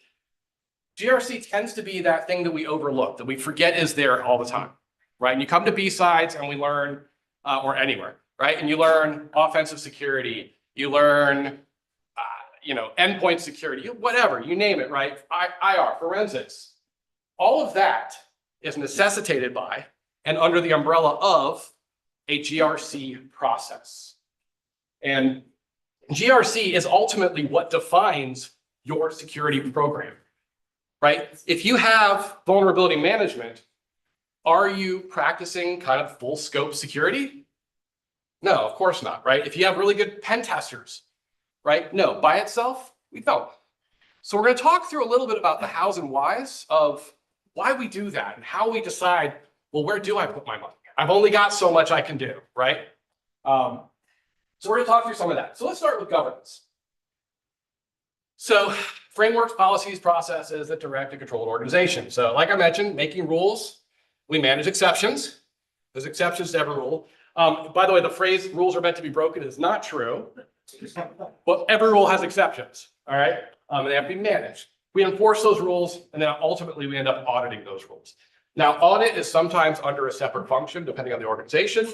GRC tends to be that thing that we overlook, that we forget is there all the time, right? And you come to Bsides and we learn, or anywhere, right? And you learn offensive security, you learn, endpoint security, whatever, you name it, right? IR, forensics. All of that is necessitated by and under the umbrella of a GRC process. And GRC is ultimately what defines your security program, right? If you have vulnerability management, are you practicing kind of full scope security? No, of course not, right? If you have really good pen testers, right? No, by itself, we don't. So we're going to talk through a little bit about the hows and whys of why we do that and how we decide, well, where do I put my money? I've only got so much I can do, right? So we're going to talk through some of that. So let's start with governance. So frameworks, policies, processes that direct and control an organization. So like I mentioned, making rules, we manage exceptions. There's exceptions to every rule. By the way, the phrase rules are meant to be broken is not true. But every rule has exceptions, all right? And they have to be managed. We enforce those rules, and then ultimately we end up auditing those rules. Now, audit is sometimes under a separate function, depending on the organization.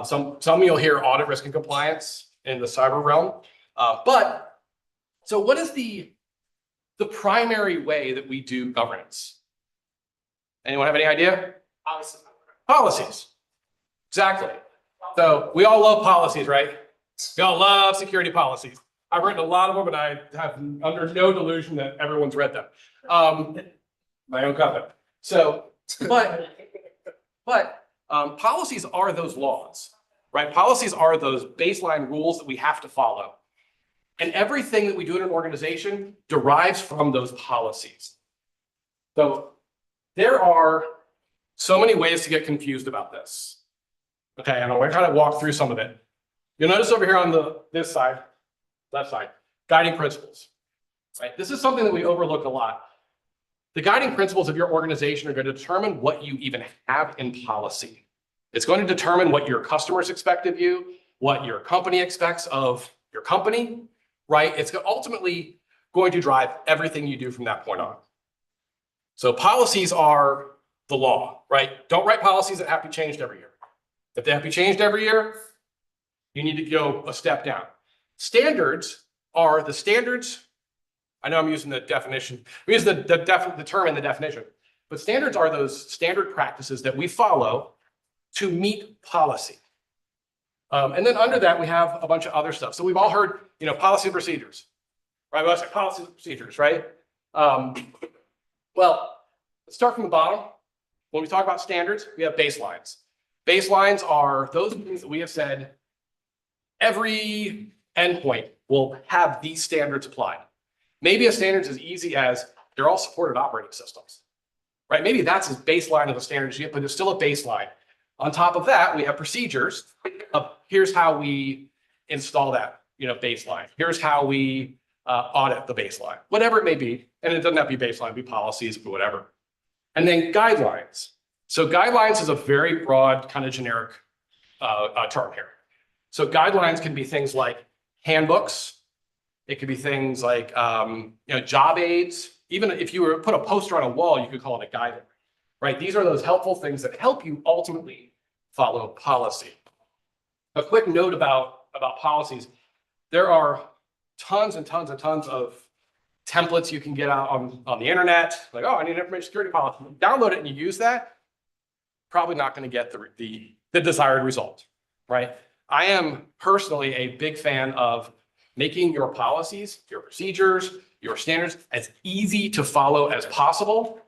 Some you'll hear audit, risk, and compliance in the cyber realm. So what is the primary way that we do governance? Anyone have any idea? Policies. Exactly. So we all love policies, right? We all love security policies. I've written a lot of them, and I have under no delusion that everyone's read them. My own comment. So, but policies are those laws, right? Policies are those baseline rules that we have to follow. And everything that we do in an organization derives from those policies. So there are so many ways to get confused about this. Okay, and I'm going to kind of walk through some of it. You'll notice over here on this side, left side, guiding principles, right? This is something that we overlook a lot. The guiding principles of your organization are going to determine what you even have in policy. It's going to determine what your customers expect of you, what your company expects of your company, right? It's ultimately going to drive everything you do from that point on. So policies are the law, right? Don't write policies that have to be changed every year. If they have to be changed every year, you need to go a step down. Standards are the standards. I know I'm using the definition. We use the term in the definition, but standards are those standard practices that we follow to meet policy. And then under that, we have a bunch of other stuff. So we've all heard, policy and procedures, right? Well, policy and procedures, right? Well, let's start from the bottom. When we talk about standards, we have baselines. Baselines are those things that we have said every endpoint will have these standards applied. Maybe a standard is as easy as they're all supported operating systems, right? Maybe that's as baseline of the standards you get, but it's still a baseline. On top of that, we have procedures. Here's how we install that, baseline. Here's how we audit the baseline, whatever it may be. And it doesn't have to be baseline, be policies, but whatever. And then guidelines. So guidelines is a very broad kind of generic term here. So guidelines can be things like handbooks. It could be things like job aids. Even if you were to put a poster on a wall, you could call it a guideline, right? These are those helpful things that help you ultimately follow policy. A quick note about policies. There are tons and tons and tons of templates you can get out on the internet. Like, oh, I need an information security policy. Download it and you use that. Probably not going to get the desired result, right? I am personally a big fan of making your policies, your procedures, your standards as easy to follow as possible.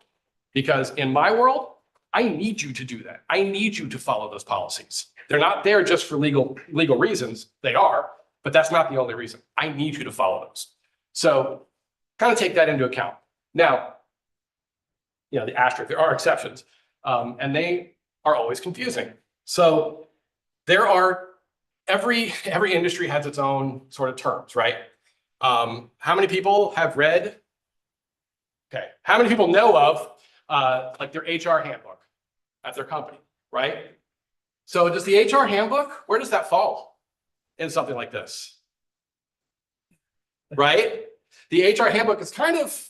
Because in my world, I need you to do that. I need you to follow those policies. They're not there just for legal reasons. They are, but that's not the only reason. I need you to follow those. So kind of take that into account. Now, the asterisk, there are exceptions. And they are always confusing. So there are, every industry has its own sort of terms, right? How many people have read? Okay, how many people know of like their HR handbook at their company, right? So does the HR handbook, where does that fall in something like this? Right? The HR handbook is kind of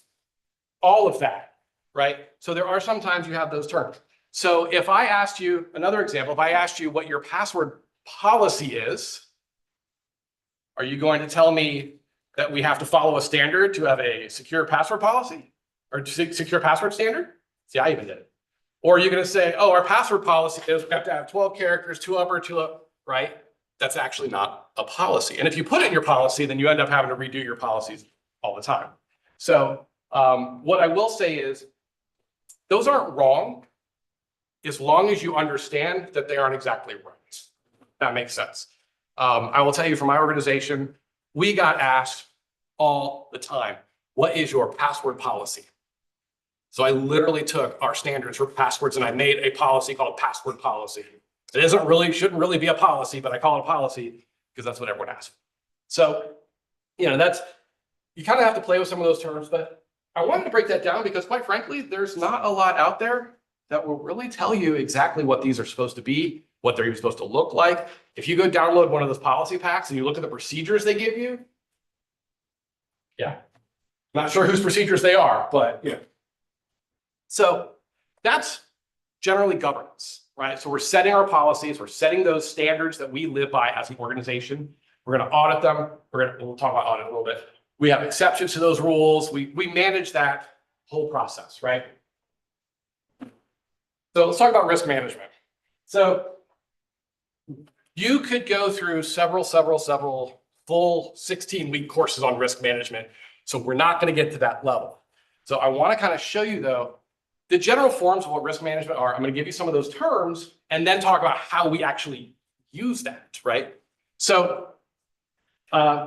all of that, right? So there are sometimes you have those terms. So if I asked you, another example, if I asked you what your password policy is, are you going to tell me that we have to follow a standard to have a secure password policy or secure password standard? See, I even did it. Or are you going to say, oh, our password policy is we have to have 12 characters, 2 upper, 2 lower, right? That's actually not a policy. And if you put it in your policy, then you end up having to redo your policies all the time. So what I will say is those aren't wrong as long as you understand that they aren't exactly right. That makes sense. I will tell you from my organization, we got asked all the time, what is your password policy? So I literally took our standards for passwords and I made a policy called password policy. It shouldn't really be a policy, but I call it a policy because that's what everyone asks. So, you kind of have to play with some of those terms, but I wanted to break that down because quite frankly, there's not a lot out there that will really tell you exactly what these are supposed to be, what they're even supposed to look like. If you go download one of those policy packs and you look at the procedures they give you, yeah, not sure whose procedures they are, but yeah. So that's generally governance, right? So we're setting our policies, we're setting those standards that we live by as an organization. We're going to audit them. We'll talk about audit a little bit. We have exceptions to those rules. We manage that whole process, right? So let's talk about risk management. So you could go through several full 16-week courses on risk management. So we're not going to get to that level. So I want to kind of show you though, the general forms of what risk management are. I'm going to give you some of those terms and then talk about how we actually use that, right? So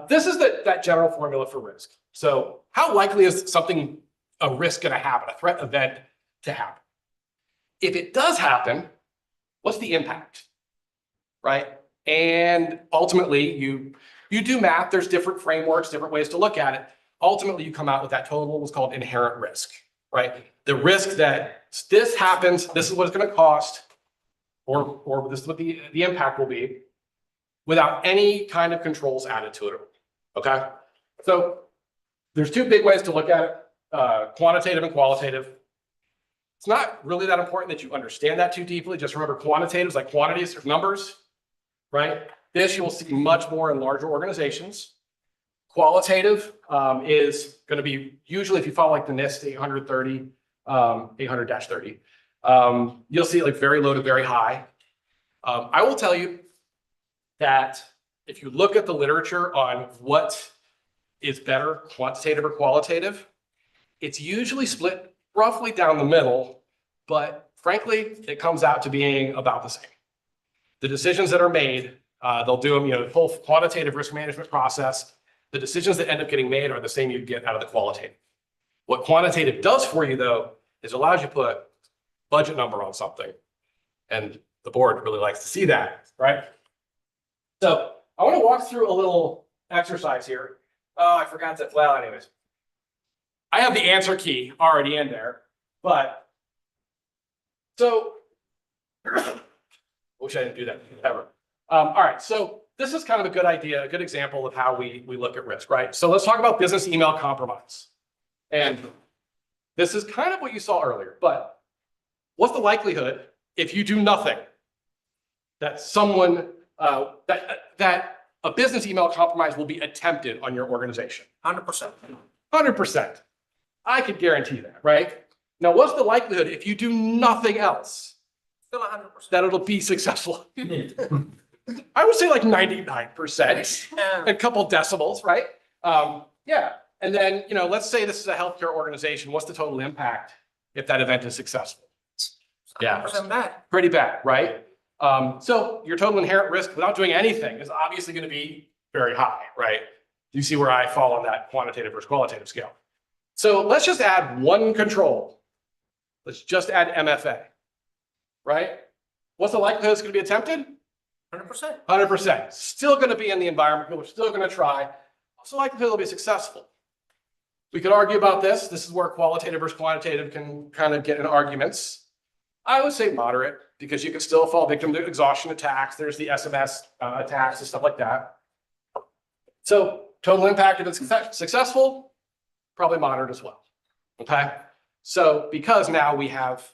this is that general formula for risk. So how likely is a risk going to happen, a threat event to happen? If it does happen, what's the impact, right? And ultimately, you do math. There's different frameworks, different ways to look at it. Ultimately, you come out with that total, what's called inherent risk, right? The risk that this happens, this is what it's going to cost, or this is what the impact will be, without any kind of controls added to it. Okay? So there's 2 big ways to look at it, quantitative and qualitative. It's not really that important that you understand that too deeply. Just remember quantitative is like quantities, there's numbers, right? This you will see much more in larger organizations. Qualitative is going to be usually if you follow like the NIST 830, 800-30, you'll see like very low to very high. I will tell you that if you look at the literature on what is better, quantitative or qualitative, it's usually split roughly down the middle, but frankly, it comes out to being about the same. The decisions that are made, they'll do them, the whole quantitative risk management process, the decisions that end up getting made are the same you get out of the qualitative. What quantitative does for you though, is allows you to put budget number on something. And the board really likes to see that, right? So I want to walk through a little exercise here. Oh, I forgot that. Well, anyways, I have the answer key already in there, but so wish I didn't do that ever. All right, so this is kind of a good idea, a good example of how we look at risk, right? So let's talk about business email compromise. And this is kind of what you saw earlier, but what's the likelihood if you do nothing that someone that a business email compromise will be attempted on your organization? 100%. 100%. I could guarantee that, right? Now, what's the likelihood if you do nothing else? Still 100%. That it'll be successful? I would say like 99%, a couple decimals, right? Yeah. And then, let's say this is a healthcare organization. What's the total impact if that event is successful? Yeah, bad. pretty bad, right? So your total inherent risk without doing anything is obviously going to be very high, right? You see where I fall on that quantitative versus qualitative scale. So let's just add one control. Let's just add MFA, right? What's the likelihood it's going to be attempted? 100%. 100%. Still going to be in the environment. People are still going to try. What's the likelihood it'll be successful? We could argue about this. This is where qualitative versus quantitative can kind of get in arguments. I would say moderate, because you can still fall victim to exhaustion attacks. There's the SMS attacks and stuff like that. So total impact, if it's successful, probably moderate as well. Okay. So because now we have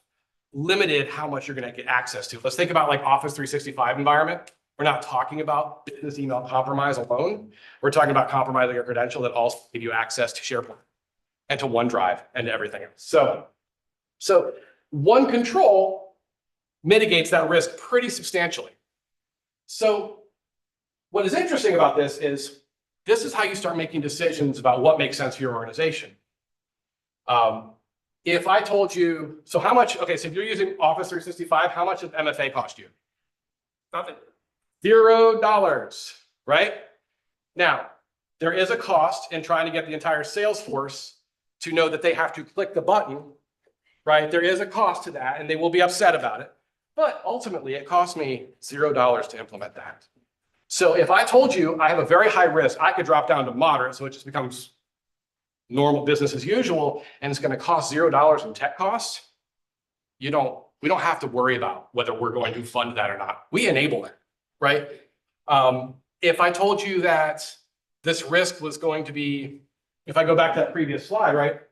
limited how much you're going to get access to. Let's think about like Office 365 environment. We're not talking about business email compromise alone. We're talking about compromising a credential that also give you access to SharePoint and to OneDrive and to everything else. So one control mitigates that risk pretty substantially. So what is interesting about this is how you start making decisions about what makes sense for your organization. If I told you, so how much, okay, so if you're using Office 365, how much does MFA cost you? Nothing. $0, right? Now, there is a cost in trying to get the entire sales force to know that they have to click the button, right? There is a cost to that, and they will be upset about it. But ultimately, it cost me $0 to implement that. So if I told you I have a very high risk, I could drop down to moderate, so it just becomes normal business as usual, and it's going to cost $0 in tech costs. We don't have to worry about whether we're going to fund that or not. We enable it, right? If I told you that this risk was going to be, if I go back to that previous slide, right?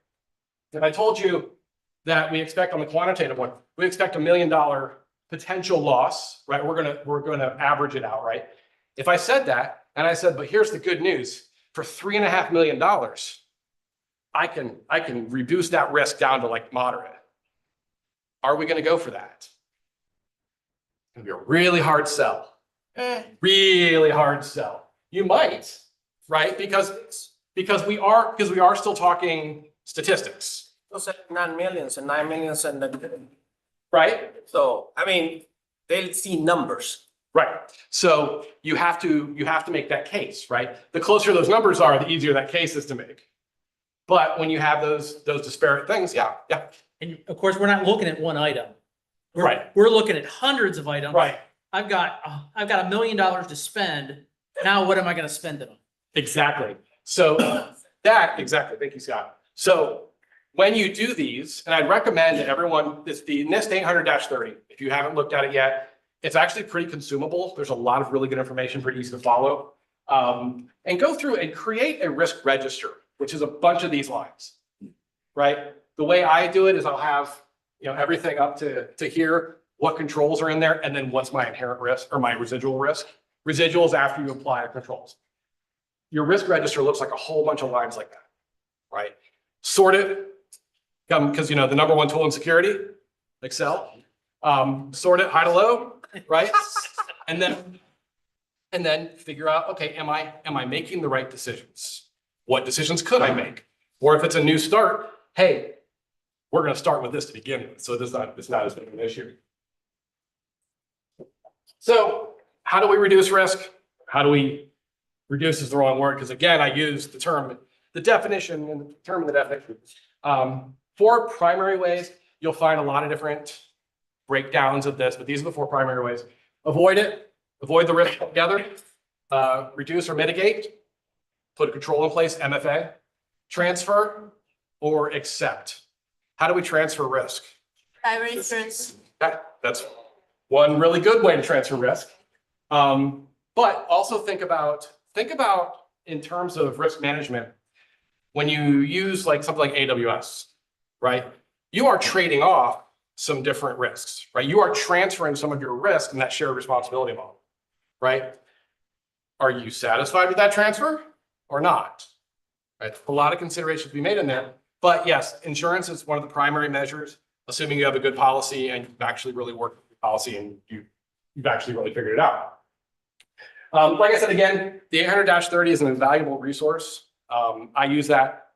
If I told you that we expect on the quantitative one, we expect $1 million potential loss, right? We're gonna average it out, right? If I said that, and I said, but here's the good news, for $3.5 million, I can reduce that risk down to like moderate. Are we going to go for that? It's going to be a really hard sell. Really hard sell. You might, right? Because we are still talking statistics. Those are 9 millions and 9 millions and right? So I mean, they'll see numbers. Right. So you have to make that case, right? The closer those numbers are, the easier that case is to make. But when you have those disparate things, yeah. And of course, we're not looking at one item. Right. We're looking at hundreds of items. Right. I've got $1 million to spend. Now what am I going to spend it on? Exactly. So exactly. Thank you, Scott. So when you do these, and I'd recommend to everyone, it's the NIST 800-30. If you haven't looked at it yet, it's actually pretty consumable. There's a lot of really good information, pretty easy to follow. And go through and create a risk register, which is a bunch of these lines, right? The way I do it is I'll have, everything up to here, what controls are in there, and then what's my inherent risk or my residual risk. Residuals after you apply controls. Your risk register looks like a whole bunch of lines like that, right? Sort it, because the number one tool in security, Excel. Sort it high to low, right? And then figure out, okay, am I making the right decisions? What decisions could I make? Or if it's a new start, hey, we're going to start with this to begin with. So it's not as big of an issue. So how do we reduce risk? How do we reduce is the wrong word, because again, I use the definition and determine the definition. 4 primary ways. You'll find a lot of different breakdowns of this, but these are the 4 primary ways. Avoid the risk altogether, reduce or mitigate, put a control in place, MFA, transfer, or accept. How do we transfer risk? That's one really good way to transfer risk. But also think about in terms of risk management, when you use something like AWS, right? You are trading off some different risks, right? You are transferring some of your risk in that shared responsibility model, right? Are you satisfied with that transfer or not? Right? A lot of considerations to be made in there, but yes, insurance is one of the primary measures, assuming you have a good policy and you've actually really worked with the policy and you've actually really figured it out. Like I said, again, the 800-30 is an invaluable resource. I use that.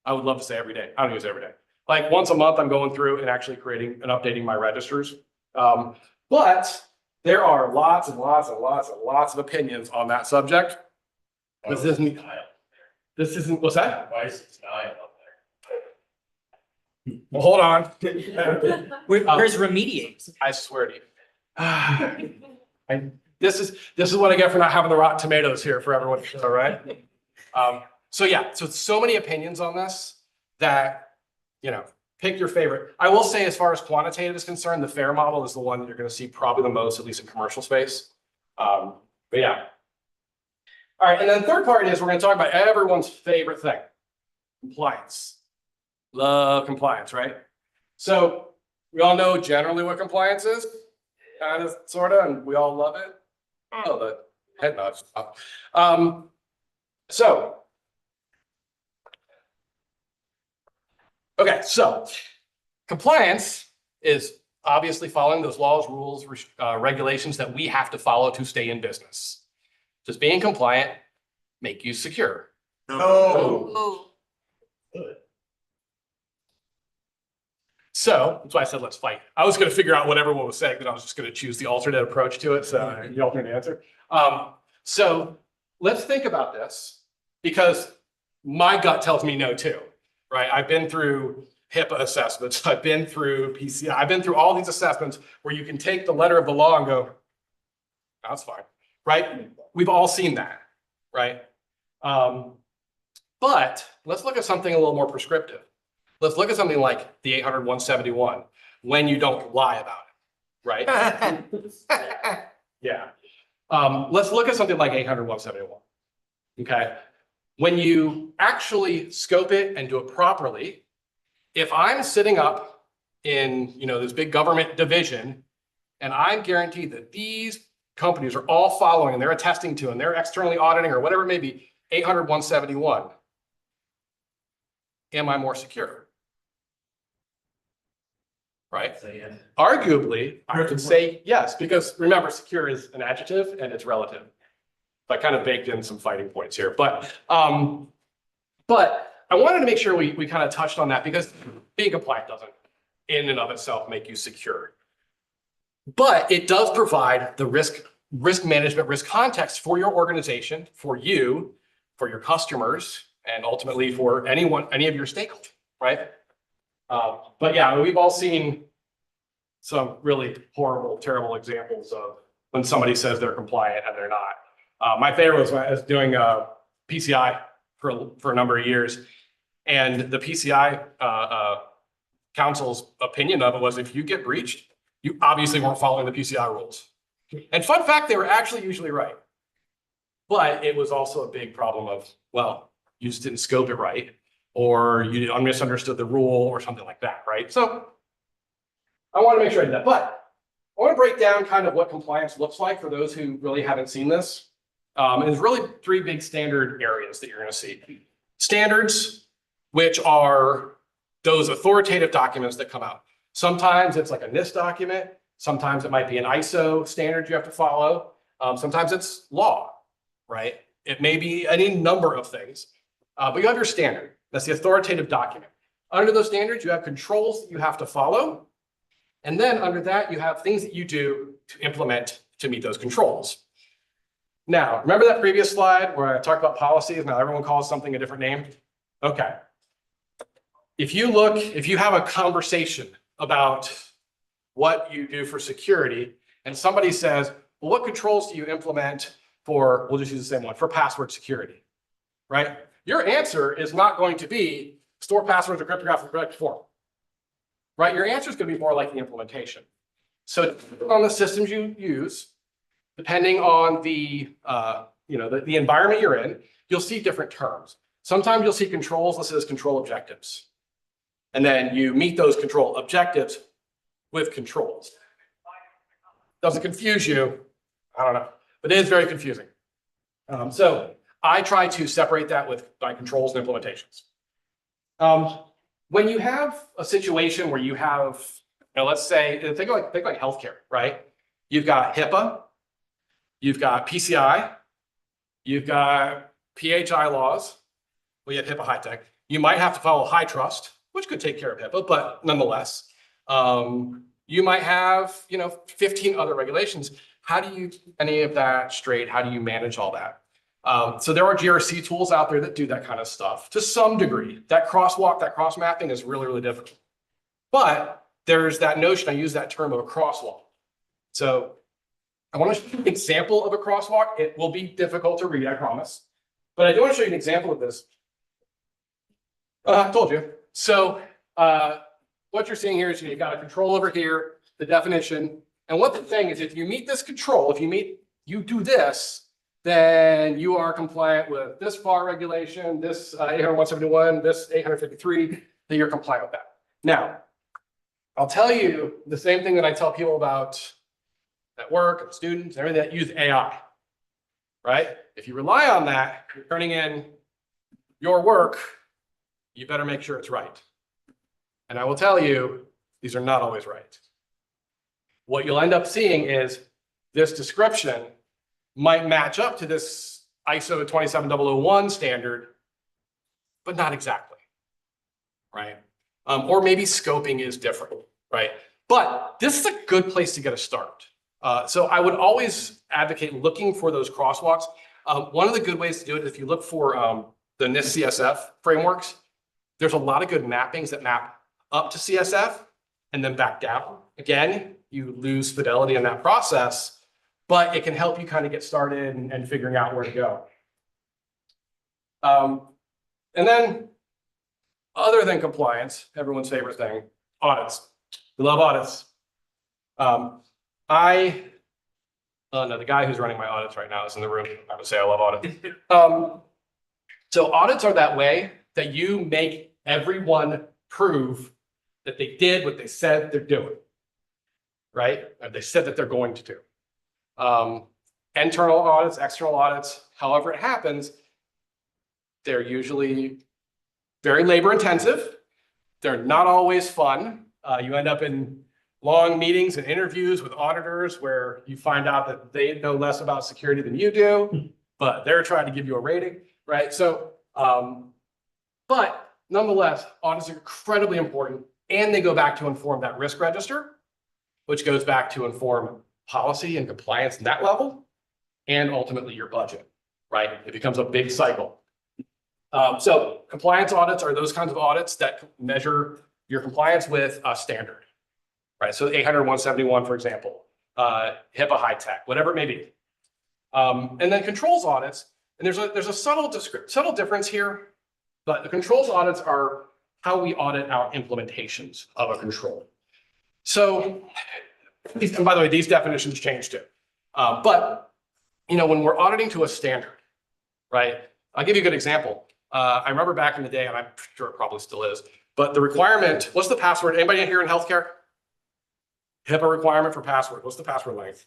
I would love to say every day. I don't use it every day. Like once a month, I'm going through and actually creating and updating my registers. But there are lots and lots and lots and lots of opinions on that subject. This isn't, what's that? Well, hold on. Where's remediate? I swear to you. This is what I get for not having the rotten tomatoes here for everyone, all right? So yeah, so many opinions on this that, pick your favorite. I will say, as far as quantitative is concerned, the FAIR model is the one that you're gonna see probably the most, at least in commercial space. But yeah. All right, and then the third part is we're gonna talk about everyone's favorite thing, compliance. Love compliance, right? So we all know generally what compliance is, kind of, sort of, and we all love it. Oh, the head nods. Okay, so compliance is obviously following those laws, rules, regulations that we have to follow to stay in business. Does being compliant make you secure? No. So that's why I said let's fight. I was going to figure out what everyone was saying, but I was just going to choose the alternate approach to it. So the alternate answer. So let's think about this, because my gut tells me no too, right? I've been through HIPAA assessments. I've been through PCI. I've been through all these assessments where you can take the letter of the law and go, that's fine, right? We've all seen that, right? But let's look at something a little more prescriptive. Let's look at something like the 800-171, when you don't lie about it, right? Yeah. Let's look at something like 800-171, okay? When you actually scope it and do it properly, if I'm sitting up in, this big government division, and I'm guaranteed that these companies are all following and they're attesting to and they're externally auditing or whatever it may be, 800-171, am I more secure? Right? Arguably, I would say yes, because remember, secure is an adjective and it's relative. So I kind of baked in some fighting points here, but I wanted to make sure we kind of touched on that, because being compliant doesn't in and of itself make you secure. But it does provide the risk management, risk context for your organization, for you, for your customers, and ultimately for any of your stakeholders, right? But yeah, we've all seen some really horrible, terrible examples of when somebody says they're compliant and they're not. My favorite was when I was doing PCI for a number of years, and the PCI council's opinion of it was, if you get breached, you obviously weren't following the PCI rules. And fun fact, they were actually usually right. But it was also a big problem of, well, you just didn't scope it right, or you misunderstood the rule or something like that, right? So I want to make sure I did that. But I want to break down kind of what compliance looks like for those who really haven't seen this. And there's really three big standard areas that you're going to see. Standards, which are those authoritative documents that come out. Sometimes it's like a NIST document. Sometimes it might be an ISO standard you have to follow. Sometimes it's law, right? It may be any number of things. But you have your standard. That's the authoritative document. Under those standards, you have controls that you have to follow. And then under that, you have things that you do to implement to meet those controls. Now, remember that previous slide where I talked about policies? Now everyone calls something a different name. Okay. If you have a conversation about what you do for security, and somebody says, well, what controls do you implement for, we'll just use the same one, for password security, right? Your answer is not going to be store passwords or cryptographic correct form, right? Your answer is going to be more like the implementation. So on the systems you use, depending on the environment you're in, you'll see different terms. Sometimes you'll see controls listed as control objectives. And then you meet those control objectives with controls. Doesn't confuse you, I don't know, but it is very confusing. So I try to separate that by controls and implementations. When you have a situation where you have, let's say, think like healthcare, right? You've got HIPAA, you've got PCI, you've got PHI laws. We have HIPAA high tech. You might have to follow high trust, which could take care of HIPAA, but nonetheless, you might have, 15 other regulations. How do you any of that straight? How do you manage all that? So there are GRC tools out there that do that kind of stuff to some degree. That crosswalk, that cross mapping is really, really difficult. But there's that notion, I use that term of a crosswalk. So I want to show you an example of a crosswalk. It will be difficult to read, I promise. But I do want to show you an example of this. I told you. So what you're seeing here is you've got a control over here, the definition. And what they're saying is if you meet this control, you do this, then you are compliant with this FAR regulation, this 800-171, this 853, that you're compliant with that. Now, I'll tell you the same thing that I tell people about at work, and students, everything that use AI, right? If you rely on that, you're turning in your work, you better make sure it's right. And I will tell you, these are not always right. What you'll end up seeing is this description might match up to this ISO 27001 standard, but not exactly, right? Or maybe scoping is different, right? But this is a good place to get a start. So I would always advocate looking for those crosswalks. One of the good ways to do it is if you look for the NIST CSF frameworks, there's a lot of good mappings that map up to CSF and then back down. Again, you lose fidelity in that process, but it can help you kind of get started and figuring out where to go. And then other than compliance, everyone's favorite thing, audits. We love audits. No, the guy who's running my audits right now is in the room. I would say I love audits. So audits are that way that you make everyone prove that they did what they said they're doing, right? Or they said that they're going to do. Internal audits, external audits, however it happens, they're usually very labor intensive. They're not always fun. You end up in long meetings and interviews with auditors where you find out that they know less about security than you do, but they're trying to give you a rating, right? So, but nonetheless, audits are incredibly important, and they go back to inform that risk register, which goes back to inform policy and compliance at that level, and ultimately your budget, right? It becomes a big cycle. So compliance audits are those kinds of audits that measure your compliance with a standard, right? So 800-171, for example, HIPAA high tech, whatever it may be. And then controls audits, and there's a subtle difference here, but the controls audits are how we audit our implementations of a control. So, and by the way, these definitions change too. But when we're auditing to a standard, right? I'll give you a good example. I remember back in the day, and I'm sure it probably still is, but the requirement, what's the password? Anybody here in healthcare? HIPAA requirement for password. What's the password length?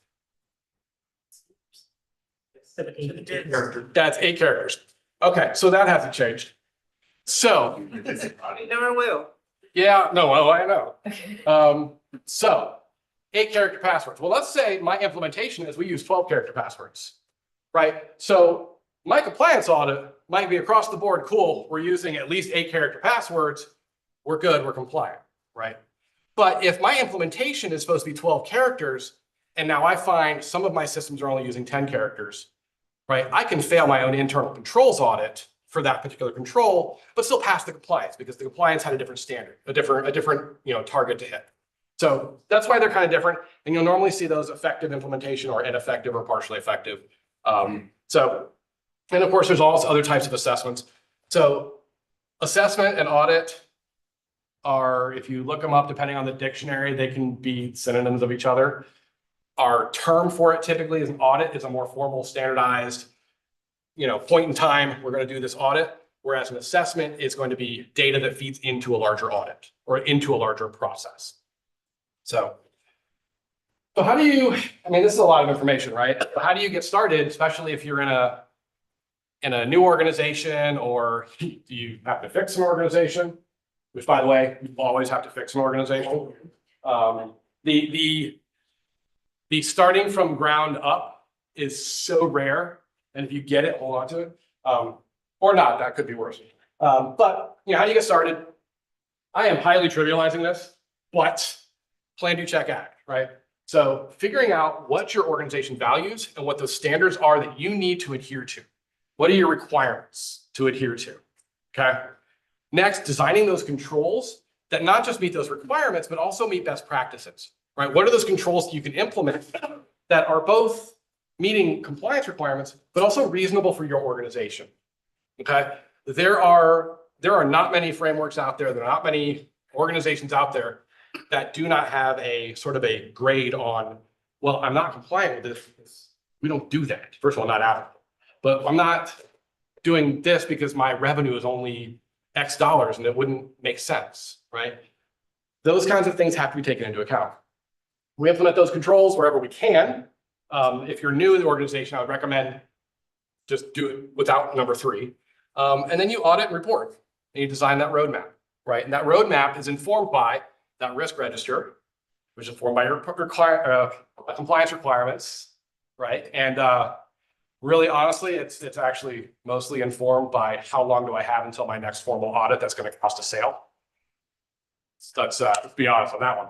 That's 8 characters. Okay, so that hasn't changed. So. It never will. Yeah, no, well, I know. So 8 character passwords. Well, let's say my implementation is we use 12 character passwords, right? So my compliance audit might be across the board, cool, we're using at least 8 character passwords, we're good, we're compliant, right? But if my implementation is supposed to be 12 characters, and now I find some of my systems are only using 10 characters, right? I can fail my own internal controls audit for that particular control, but still pass the compliance because the compliance had a different standard, a different target to hit. So that's why they're kind of different. And you'll normally see those effective implementation or ineffective or partially effective. And of course, there's also other types of assessments. So assessment and audit are, if you look them up, depending on the dictionary, they can be synonyms of each other. Our term for it typically is an audit is a more formal, standardized, point in time, we're going to do this audit. Whereas an assessment is going to be data that feeds into a larger audit or into a larger process. So how do you, this is a lot of information, right? But how do you get started, especially if you're in a new organization, or do you have to fix an organization? Which, by the way, you always have to fix an organization. The starting from ground up is so rare, and if you get it, hold on to it, or not. That could be worse. But how do you get started? I am highly trivializing this, but plan, do, check, act, right? So figuring out what your organization values and what those standards are that you need to adhere to. What are your requirements to adhere to? Okay. Next, designing those controls that not just meet those requirements, but also meet best practices, right? What are those controls that you can implement that are both meeting compliance requirements, but also reasonable for your organization? Okay, there are not many frameworks out there. There are not many organizations out there that do not have a sort of a grade on, well, I'm not compliant with this because we don't do that. First of all, not applicable, but I'm not doing this because my revenue is only X dollars and it wouldn't make sense, right? Those kinds of things have to be taken into account. We implement those controls wherever we can. If you're new in the organization, I would recommend just do it without number 3. And then you audit and report and you design that roadmap, right? And that roadmap is informed by that risk register, which is informed by your compliance requirements, right? And really, honestly, it's actually mostly informed by how long do I have until my next formal audit that's going to cost a sale. Let's be honest on that one.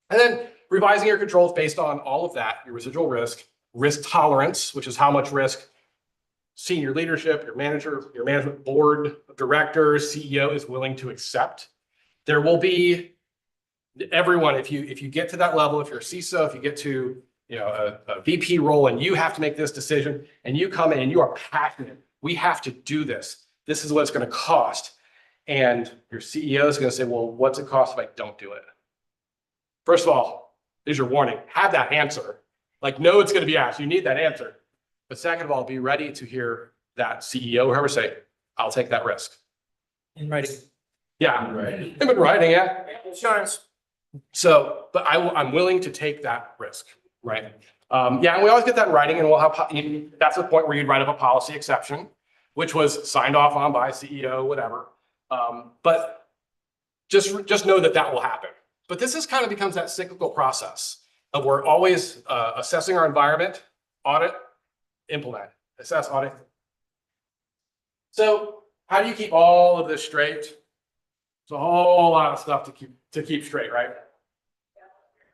And then revising your controls based on all of that, your residual risk, risk tolerance, which is how much risk senior leadership, your manager, your management board of directors, CEO is willing to accept. There will be everyone, if you get to that level, if you're a CISO, if you get to a VP role and you have to make this decision and you come in and you are passionate, we have to do this. This is what it's going to cost. And your CEO is going to say, well, what's it cost if I don't do it? First of all, there's your warning. Have that answer. Like, no, it's going to be asked. You need that answer. But second of all, be ready to hear that CEO or whoever say, I'll take that risk. In writing. Yeah. In writing, yeah. Insurance. So, but I'm willing to take that risk, right? Yeah, and we always get that in writing, and we'll have, that's the point where you'd write up a policy exception, which was signed off on by CEO, whatever. But just know that that will happen. But this is kind of becomes that cyclical process of we're always assessing our environment, audit, implement, assess, audit. So how do you keep all of this straight? It's a whole lot of stuff to keep straight, right?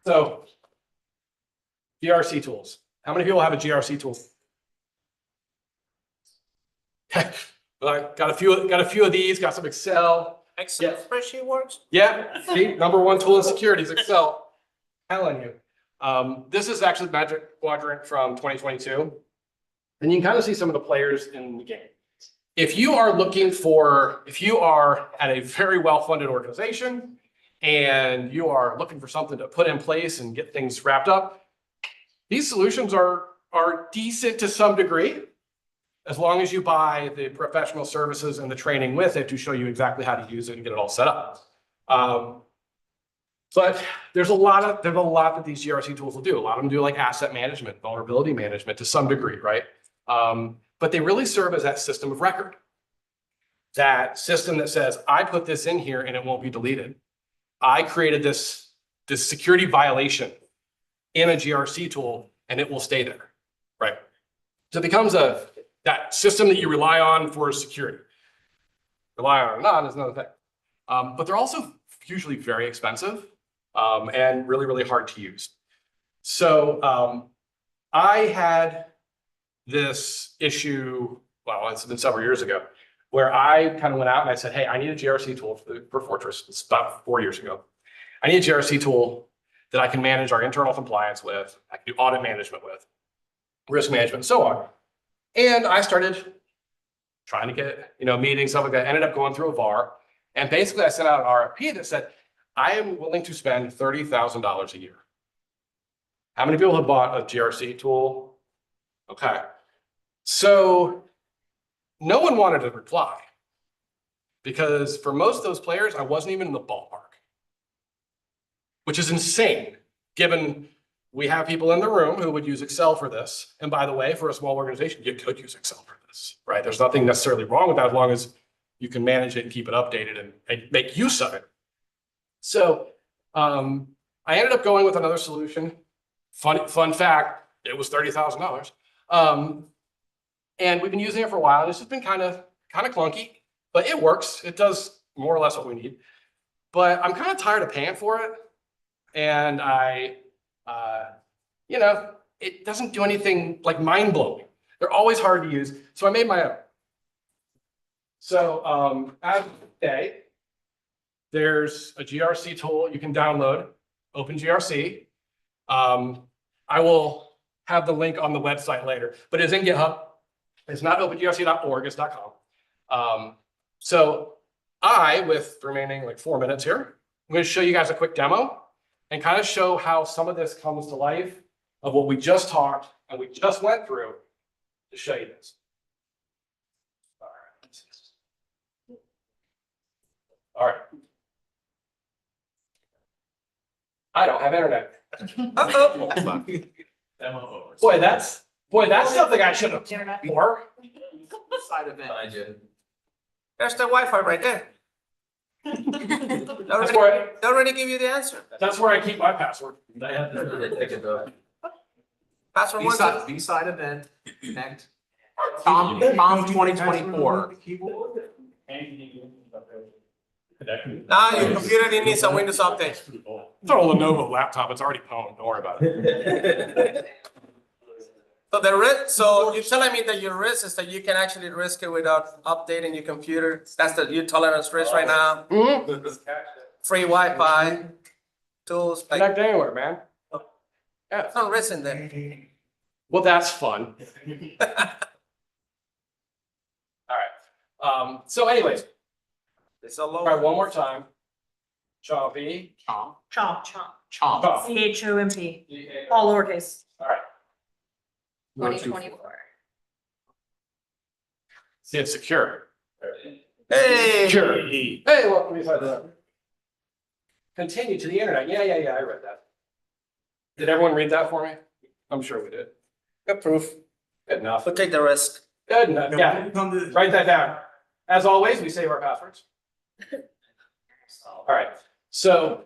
So GRC tools. How many people have a GRC tool? Got a few of these, got some Excel. Excel spreadsheet works? Yeah, see, number 1 tool in security is Excel. Telling you. This is actually Magic Quadrant from 2022. And you can kind of see some of the players in the game. If you are at a very well-funded organization and you are looking for something to put in place and get things wrapped up, these solutions are decent to some degree, as long as you buy the professional services and the training with it to show you exactly how to use it and get it all set up. But there's a lot that these GRC tools will do. A lot of them do like asset management, vulnerability management to some degree, right? But they really serve as that system of record. That system that says, I put this in here and it won't be deleted. I created this security violation in a GRC tool and it will stay there, right? So it becomes that system that you rely on for security. Rely on it or not is another thing. But they're also usually very expensive and really, really hard to use. So I had this issue, well, it's been several years ago, where I kind of went out and I said, hey, I need a GRC tool for Fortress. It's about 4 years ago. I need a GRC tool that I can manage our internal compliance with, I can do audit management with, risk management, and so on. And I started trying to get, meetings, stuff like that. I ended up going through a VAR. And basically I sent out an RFP that said, I am willing to spend $30,000 a year. How many people have bought a GRC tool? Okay. So no one wanted to reply because for most of those players, I wasn't even in the ballpark, which is insane given we have people in the room who would use Excel for this. And by the way, for a small organization, you could use Excel for this, right? There's nothing necessarily wrong with that as long as you can manage it and keep it updated and make use of it. So I ended up going with another solution. Fun fact, it was $30,000. And we've been using it for a while. And it's just been kind of clunky, but it works. It does more or less what we need. But I'm kind of tired of paying for it. And it doesn't do anything like mind blowing. They're always hard to use. So I made my own. So as of today, there's a GRC tool you can download, OpenGRC. I will have the link on the website later, but it's in GitHub. It's not opengrc.org, it's .com. So I, with the remaining like 4 minutes here, I'm going to show you guys a quick demo and kind of show how some of this comes to life of what we just talked and we just went through to show you this. All right. I don't have internet. Boy, that's something I should have done before. Side event. There's the Wi-Fi right there. They already give you the answer. That's where I keep my password. Password one. B-side event, connect. Chomp 2024. Nah, your computer needs a Windows update. It's on a Lenovo laptop. It's already pwned. Don't worry about it. So you're telling me that your risk is that you can actually risk it without updating your computer? That's your tolerance risk right now? Free Wi-Fi, tools. Connect anywhere, man. Yeah. There's no risk in there. Well, that's fun. All right. So anyways, it's a low. Try one more time. Chompy. Chomp. Chomp. Chomp. CHOMP, all lowercase. All right. 2024. See, it's secure. Hey. Secure. Hey, look, let me find that. Continue to the internet. Yeah, I read that. Did everyone read that for me? I'm sure we did. Good proof. Good enough. We'll take the risk. Good enough. Yeah. Write that down. As always, we save our passwords. All right. So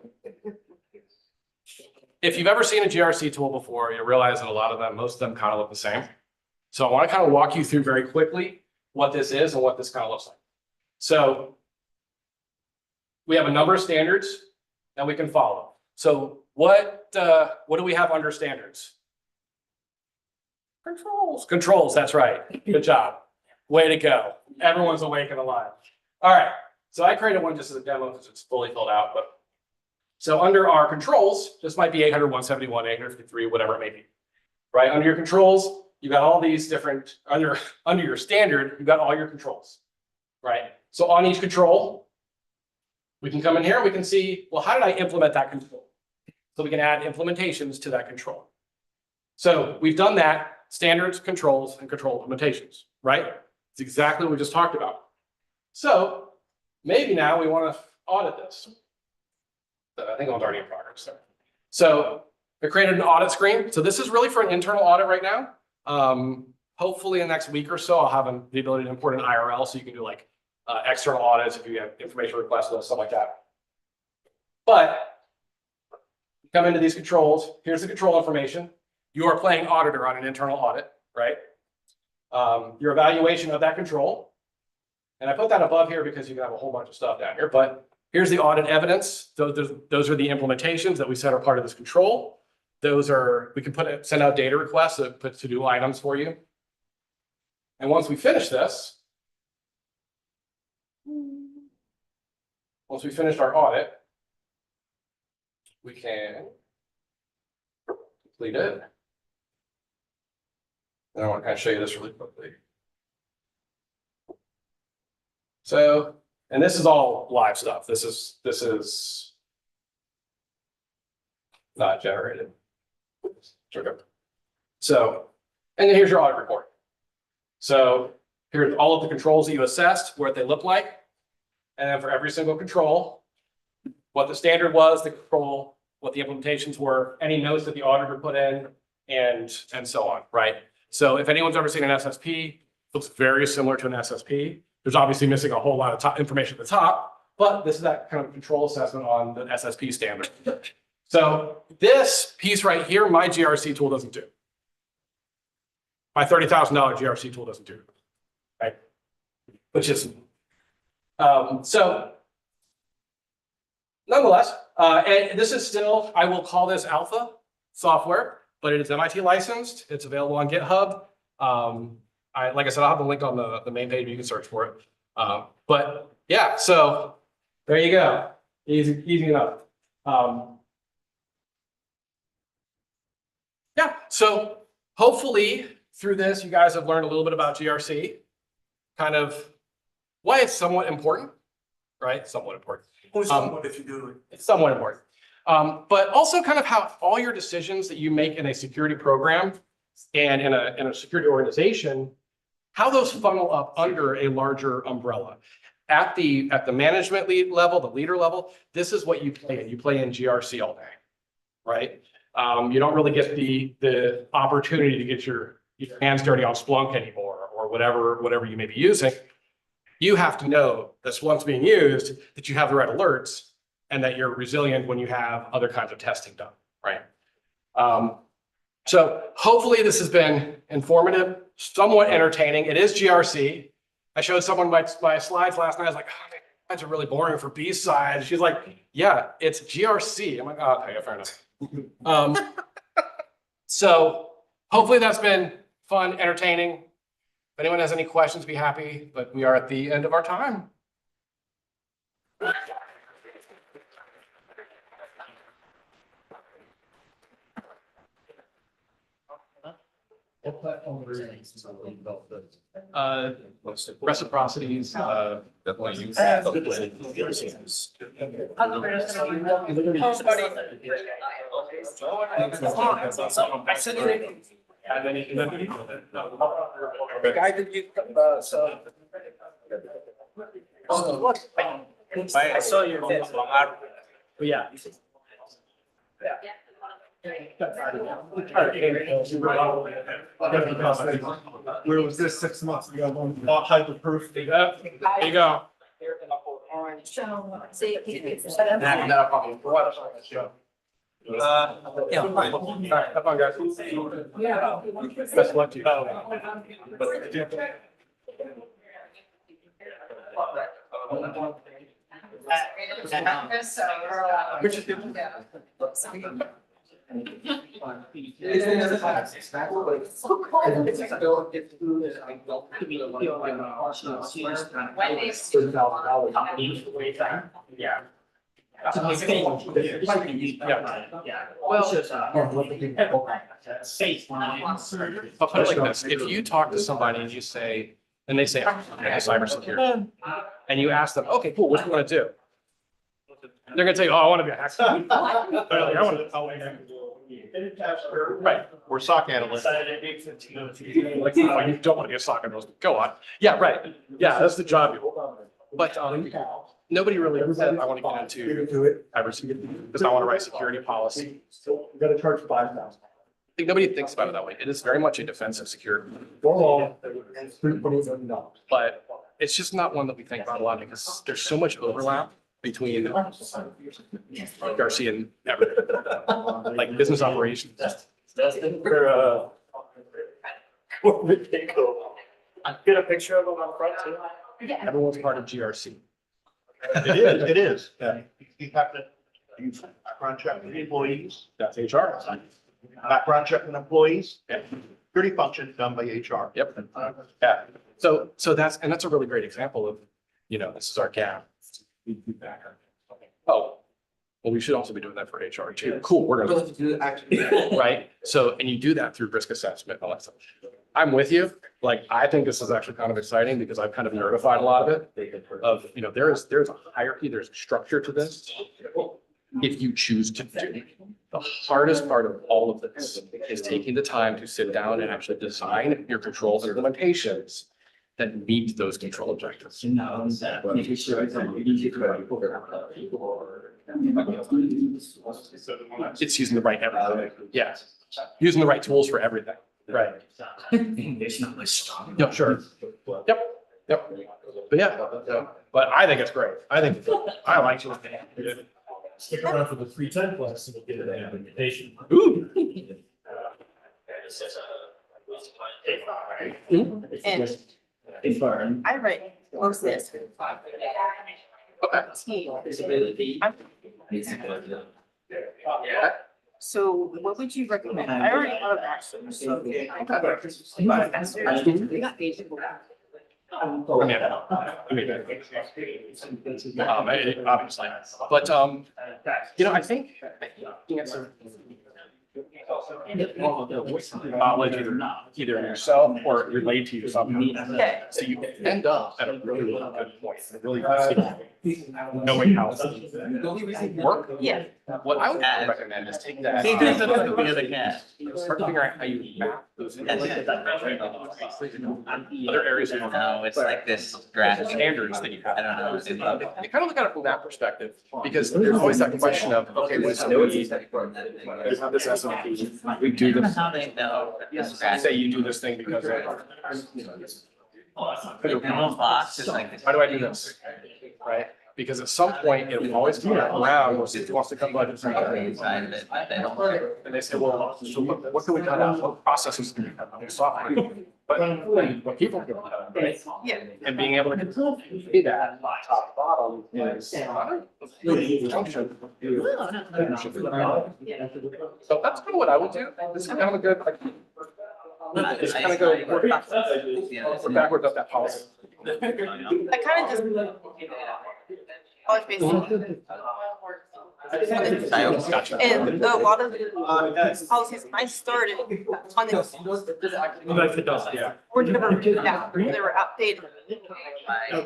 if you've ever seen a GRC tool before, you realize that a lot of them, most of them kind of look the same. So I want to kind of walk you through very quickly what this is and what this kind of looks like. So we have a number of standards that we can follow. So what do we have under standards? Controls, that's right. Good job. Way to go. Everyone's awake and alive. All right. So I created one just as a demo because it's fully filled out. But so under our controls, this might be 800, 171, 853, whatever it may be. Right? Under your controls, you got all these different, under your standard, you got all your controls. Right? So on each control, we can come in here and we can see, well, how did I implement that control? So we can add implementations to that control. So we've done that, standards, controls, and control implementations, right? It's exactly what we just talked about. So maybe now we want to audit this. I think it's already in progress there. So I created an audit screen. So this is really for an internal audit right now. Hopefully in the next week or so, I'll have the ability to import an IRL so you can do like external audits if you have information requests and stuff like that. But come into these controls. Here's the control information. You are playing auditor on an internal audit, right? Your evaluation of that control. And I put that above here because you can have a whole bunch of stuff down here, but here's the audit evidence. Those are the implementations that we said are part of this control. Those are, we can send out data requests that put to-do items for you. And once we finish this, once we finished our audit, we can complete it. And I want to kind of show you this really quickly. So, and this is all live stuff. This is not generated. So, and then here's your audit report. So here's all of the controls that you assessed, what they look like. And then for every single control, what the standard was, the control, what the implementations were, any notes that the auditor put in, and so on, right? So if anyone's ever seen an SSP, it looks very similar to an SSP. There's obviously missing a whole lot of information at the top, but this is that kind of control assessment on the SSP standard. So this piece right here, my GRC tool doesn't do. My $30,000 GRC tool doesn't do, right? Which is, so nonetheless, and this is still, I will call this alpha software, but it is MIT licensed. It's available on GitHub. Like I said, I'll have the link on the main page. You can search for it. But yeah, so there you go. Easy enough. Yeah, so hopefully through this, you guys have learned a little bit about GRC, kind of why it's somewhat important, right? Somewhat important. If you do it. It's somewhat important. But also kind of how all your decisions that you make in a security program and in a security organization, how those funnel up under a larger umbrella. At the management lead level, the leader level, this is what you play in. You play in GRC all day, right? You don't really get the opportunity to get your hands dirty on Splunk anymore, or whatever you may be using. You have to know that Splunk's being used, that you have the right alerts, and that you're resilient when you have other kinds of testing done, right? So hopefully this has been informative, somewhat entertaining. It is GRC. I showed someone my slides last night. I was like, oh, man, slides are really boring for Bsides. She's like, yeah, it's GRC. I'm like, oh, okay, fair enough. So hopefully that's been fun, entertaining. If anyone has any questions, be happy, but we are at the end of our time. Reciprocities, definitely use. Guy that you, so. Oh, look. I saw your this. Yeah. Where was this 6 months ago? Bought hyperproof. There you go. Yeah, fine. All right. Have fun, guys. Best of luck to you. Yeah. I'll put it like this, if you talk to somebody and you say, and they say, I'm cybersecurity, and you ask them, okay, cool, what do you want to do? They're gonna tell you, oh, I want to be a hacker. I want to. Right. We're SOC analysts. Like, oh, you don't want to be a SOC analyst. Go on. Yeah, right. Yeah, that's the job. But nobody really said, I want to get into cybersecurity because I want to write security policy. So we gotta charge 5,000. I think nobody thinks about it that way. It is very much a defensive security, but it's just not one that we think about a lot because there's so much overlap between GRC and everything, like business operations. Get a picture of them on front too. Everyone's part of GRC. It is. Yeah. You have to, you background check the employees, That's HR. background checking employees. Yeah. Security function done by HR. Yep. Yeah. So that's a really great example of, this is our gap. Oh, well, we should also be doing that for HR too. Cool, we're gonna do that actually. Right? So, and you do that through risk assessment and all that stuff. I'm with you. Like, I think this is actually kind of exciting because I've kind of nerdified a lot of it. Of, there's a hierarchy, there's a structure to this. If you choose to do. The hardest part of all of this is taking the time to sit down and actually design your controls and implementations that meet those control objectives. It's using the right everything. Yeah. Using the right tools for everything. Right. Yeah, sure. Yep. But yeah, but I think it's great. I like it. Stick around for the 310 class and we'll get an implementation. Ooh. And I write most of this. So what would you recommend? I already have that. So. Obviously, but, I think the answer. Knowledge either yourself or relayed to you somehow. So you end up at a really good point, really knowing how to work. Yeah. What I would recommend is take that. Start figuring out how you map those. Other areas. No, it's like this graph. Standards that you have. I don't know. You kind of look at it from that perspective, because there's always that question of, okay, what do we need? We have this SOP, we do this. How they know that this graph. Say you do this thing because of. Box is like. Why do I do this? Right? Because at some point, it will always come around, it wants to cut budgets. And they say, well, so what can we cut out? What processes can we cut out? Software. But what people can cut out, right? Yeah. And being able to see that top bottom is. Function. So that's kind of what I would do. This is kind of a good, like. Just kind of go work backwards up that policy. I kind of just. Knowledge base. And a lot of the policies I started on this. Yeah. Were never written down, they were outdated.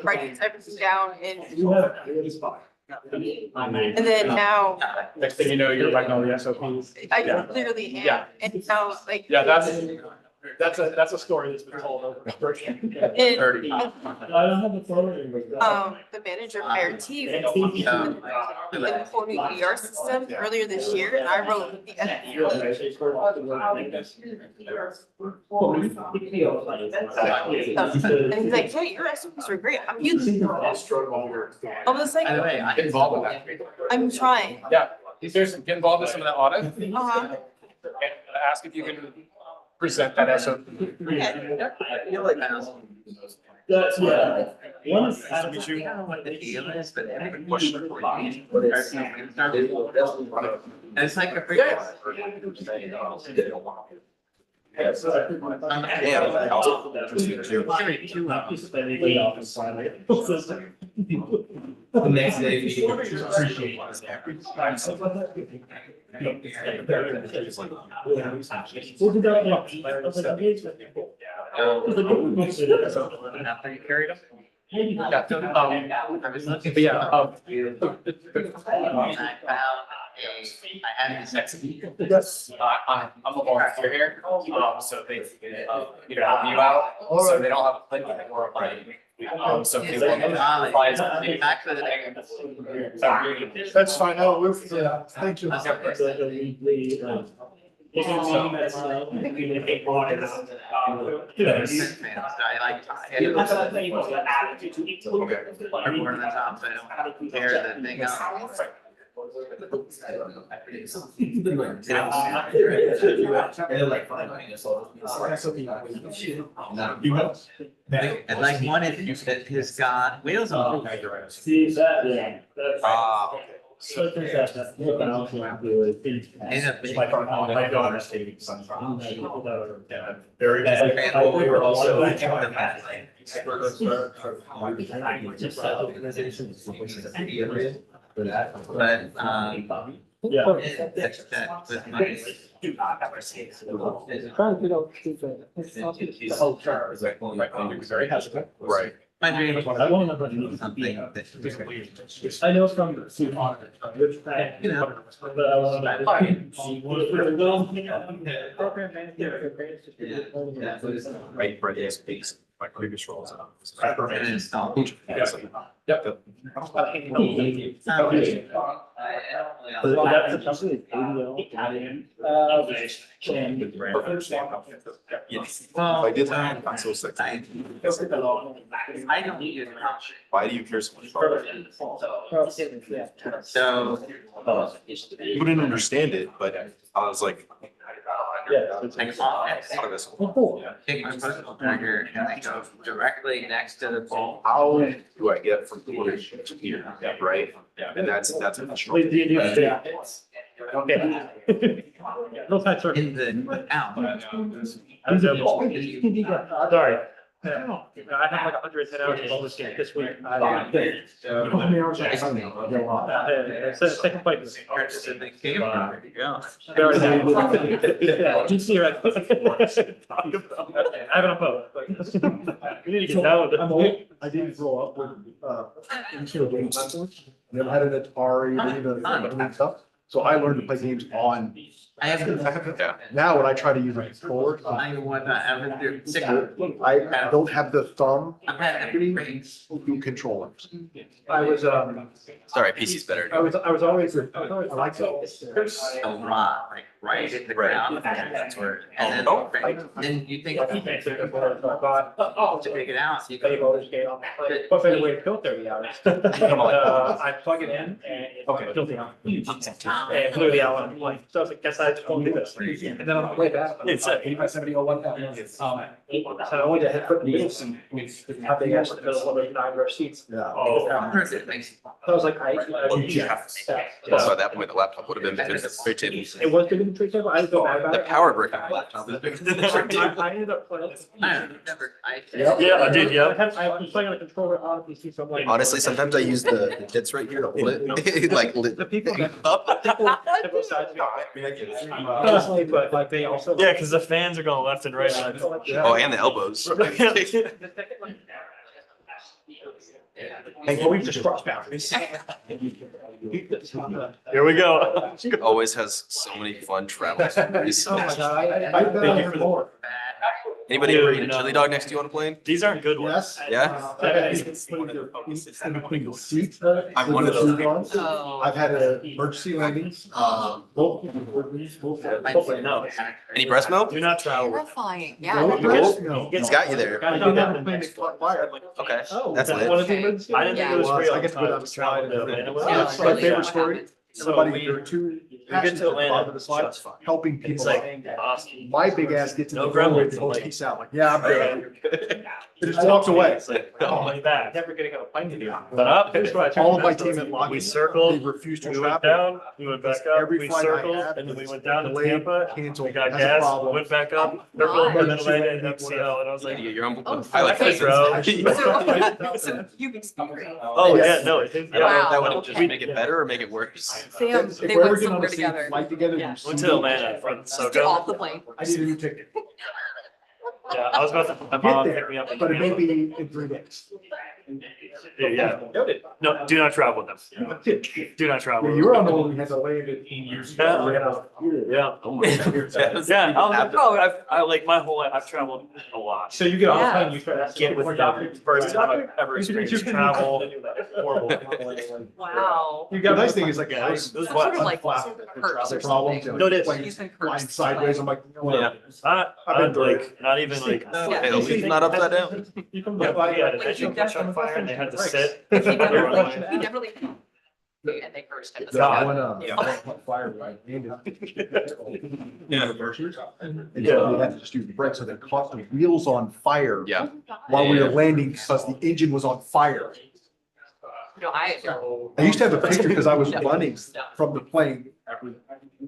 Writing everything down and then now. Next thing you know, you're writing all the SOPs. I literally am, Yeah. and now like. Yeah, that's a story that's been told over and over again. The manager of our team the whole new ER system earlier this year, and I wrote the and he's like, hey, your SOPs are great, I'm using them. I was like, By the way, I Get involved with that. I'm trying. Yeah, seriously, get involved in some of that audit. And ask if you can present that SOP. I feel like That's, yeah. One is. I don't know what the deal is, but every question for you. It's like a free. The next day, you appreciate After you carried them? I was looking, but yeah, I had this Yes. I'm a volunteer here, so they, help you out, so they don't have a clinic anymore, so if they want to. That's fine, no, we're, thank you. And like one is that has got wheels on. See that, yeah. So there's that. My daughter's taking some from. Very. We were also. But Yeah. that with my. Very hesitant. Right. My dream was I won't have something that. I know from the suit on it, which, You know. but I want Right for this piece, my previous roles. Yep. I did that, I'm so sick. I don't need it. Why do you care so much about it? So. You wouldn't understand it, but I was like. Like Out of this. take my personal trigger and I go directly next to the pole. How do I get from here to here, right? And that's a control. Wait, do you do that? Okay. Those types are. In the out. Sorry. I have like 110 hours of bonus game this week. Second fight. GC, right? I have it on both. We need to get down with it. I didn't grow up with, computer game platforms. Never had an Atari, any stuff. So I learned to play games on. Now when I try to use a controller, I don't have the thumb do controllers. I was, Sorry, PC's better. I was always, I like A lot, like right at the ground. That's where, and then you think to figure it out. So you go. But by the way, it killed 30 hours. I plug it in and it killed the hour. And blew the hour. So I was like, guess I just won't do this. And then on the way back, it's 8570 so I went to head foot meetings and how they got in the middle of the 9 row seats. Yeah. So I was like, Also, at that point, the laptop would have been bigger than the tray table. it was bigger than the tray table. I didn't go mad about The it. power brick on the laptop is bigger than the tray table. I ended up playing. Yeah, I did, yeah. I was playing on a controller on a PC, so I'm like. Honestly, sometimes I use the bits right here to hold it, like The people that. up. Honestly, but like they also. Yeah, because the fans are going left and right. Oh, and the elbows. Well, we've just crossed boundaries. Here we go. Always has so many fun travel stories. Oh my God. Thank you for the. Anybody ever eat a chili dog next to you on a plane? These aren't good ones. Yeah? In between the seats. I'm one of those. I've had emergency landings. No. Any breast milk? Do not travel. Terrifying, No, yeah. no. It's got you there. Gotta do that. Okay, Oh, that's lit. one of the emergency- I didn't think it was Yeah. real. I get to go down the slide and It was- That's my favorite story. So Somebody, there were two. we get to Atlanta, the slide, helping it's people. like awesome. My big ass gets in No the room gremlins, and goes, like- peace out, like, yeah, I'm good. It just walks away. It's like, oh, my back. Never getting on a plane to do. But up, All of my team at we Lockheed, they circled, refused to we went travel. down, we went back up, Every we flight I circled, had and then we was went down to delayed, Tampa, canceled, we got has a gas, problem. went back up, Oh, circled, and then nice. landed at MCL, and I was You like, get your own Oh, pilot okay. license. So you've experienced. oh, yeah, no, it is, Yeah, yeah. that would just okay. make it better or make it worse? Sam, If they we're went ever getting on somewhere the same together. flight together, Yeah. you see Went to me. Atlanta from Get SoCo. off the plane. I need a new ticket. Yeah, I was about to, my Get mom there, picked me up. in but it may Tampa. be in 3 days. Yeah, no, do not travel with them. Do not travel. Yeah, you were on the one we had to land 18 years ago. Yeah. Oh my God. Yeah, I was like, oh, I like my whole life, I've traveled a lot. So you get on the Yeah. plane, you start. Get with the first time I've ever experienced travel. Horrible. Wow. The nice thing is like, Yeah, I it was was Sort of what? like curse or problems. something. No, it is. He's been Flying cursed. sideways, I'm like, you know what? Yeah. I'd like, not even like. Hey, the leaf's not upside down. Yeah, we had an engine catch on fire and they had to sit. He They were definitely, like, he definitely. And they cursed him. Yeah, when fire, right? Universities. And so we had to just use the brakes, so they caught the wheels on fire. Yeah. While we were landing, because the engine was on fire. No, I. I used to have a picture because I was running from the plane.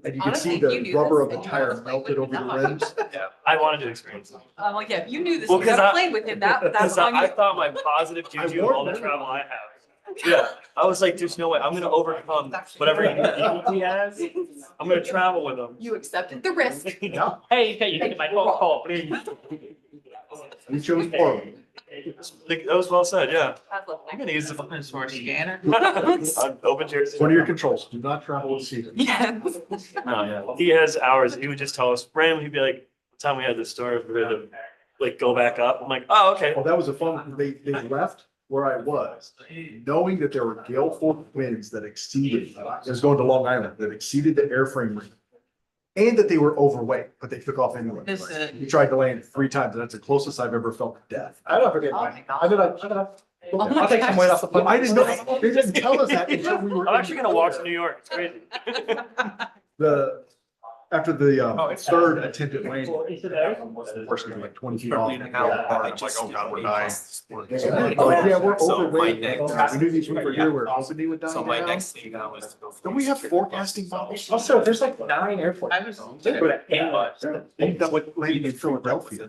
And you could see Honestly, you the knew rubber this of the and you tire were playing melted with over him, the that rims. I wanted to experience it. I'm like, yeah, if you knew this, Well, you 'cause never I- played with him, that's Because on I you. thought my positive juju of wore all the them. travel I have. Yeah, I was like, there's no way, I'm gonna overcome whatever he has. I'm gonna travel with him. You accepted the risk. Yeah, Hey, you take my phone call, please. we chose Portland. Like, that was well said, yeah. That's lovely. I'm gonna use the phone For a scanner. on open chairs. One of your controls, do not travel with Caesar. Yeah. No, yeah. He has hours. He would just tell us, randomly, he'd be like, the time we had this story, we had to like go back up. I'm like, oh, okay. Well, that was a fun, they left where I was, knowing that there were gale force winds that exceeded, it was going to Long Island, that exceeded the airframe rate. And that they were overweight, but they took off anyway. This is- We tried to land 3 times, and that's the closest I've ever felt to death. I don't forget. Oh my God. I'll take some weight off the plane. Well, I didn't know, they didn't tell us that until we were. I'm actually gonna walk to New York. It's crazy. After the third attempt at landing, the person was like 20 feet off. Like, oh God, we're dying. Like, yeah, we're So my overweight. next- We knew these people were here, where Albany would die. So my now. next thing was to go. Don't we have forecasting models? Also, there's like 9 airports. I was. They've done what landing in Philadelphia.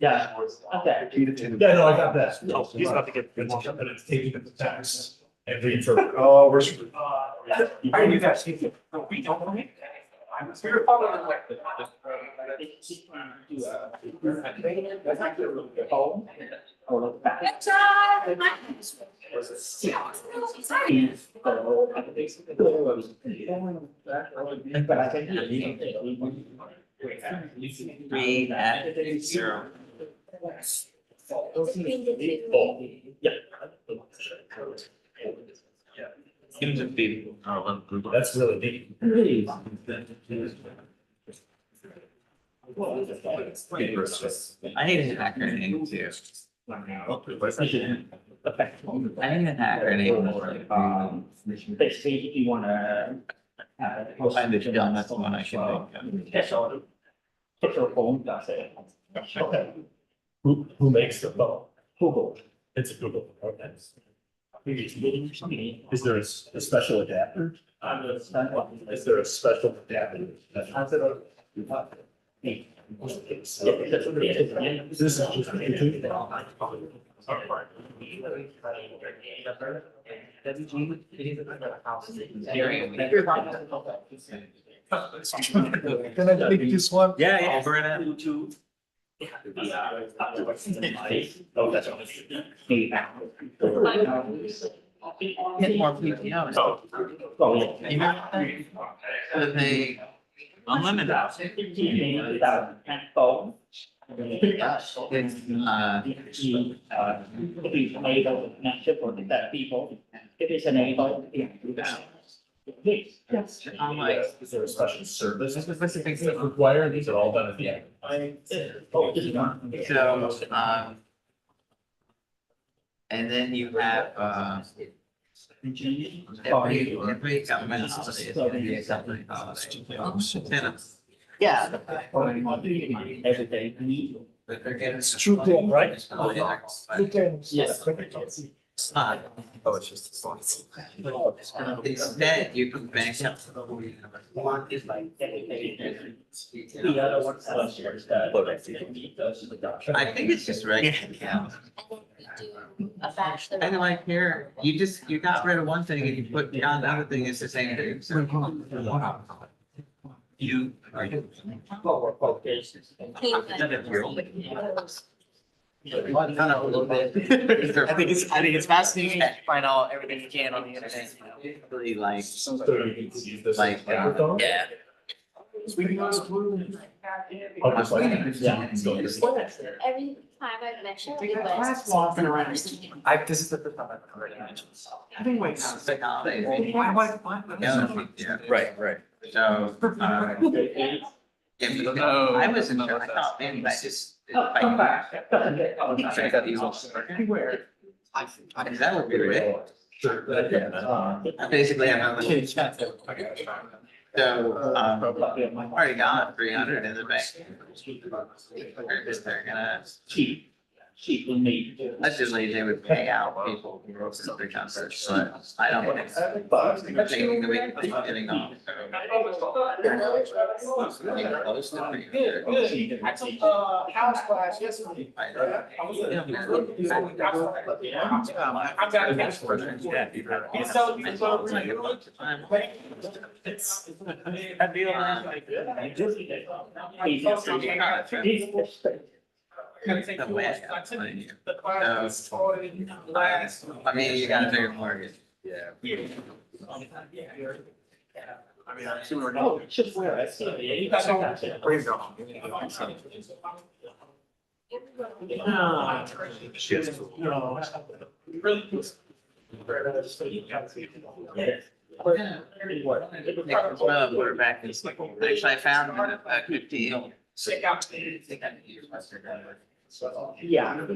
Yeah. Okay. Yeah, no, I got that. No, he's about to get. It's taking the text and read for, oh, we're. Are you guys? We don't know. I'm. We're following like the. Three at 0. That's really neat. I need an acronym too. I need an acronym. Basically, if you wanna. Find the John, that's the one I should think Okay. Who makes the phone? Google. It's a Google. Okay. Is there a special adapter? Is there a special adapter? This is just. Can I take this one? Yeah. Over and Oh, that's Get more PTOs. You know, with a unlimited. It is enabled. I'm like, Is there a special service required? These are all done at the end. so, and then you have, every government holiday is gonna be a government holiday. Tenants. Yeah. Everything. But they're getting. It's true thing, right? Oh, yeah. Yes. It's not. Oh, it's just a slice. Instead, you can bank up. One is like. The other one's. I think it's just regular account. And like here, you got rid of one thing and you put down the other thing, it's the same thing. So you are. A little bit. I think it's fascinating to find out everything you can on the internet, you know. Really like, Like, yeah. Every time I've mentioned Midwest. This is the first time I've heard it mentioned. Having like. Yeah. Right. So, I was in charge, I thought, man, I just. That would be great. I basically have a. So, I've already got 300 in the bank. They're gonna. Allegedly, they would pay out people who wrote the concerts, but I don't think. I'm thinking that we can keep getting off. Getting close to 300. I took house class yesterday. I'm gonna finish first. The way I explain you. I mean, you gotta take a mortgage. Yeah. I mean, I'm similar. Oh, it's just where I see it. Praise God. We're back. Actually, I found a good deal. Yeah.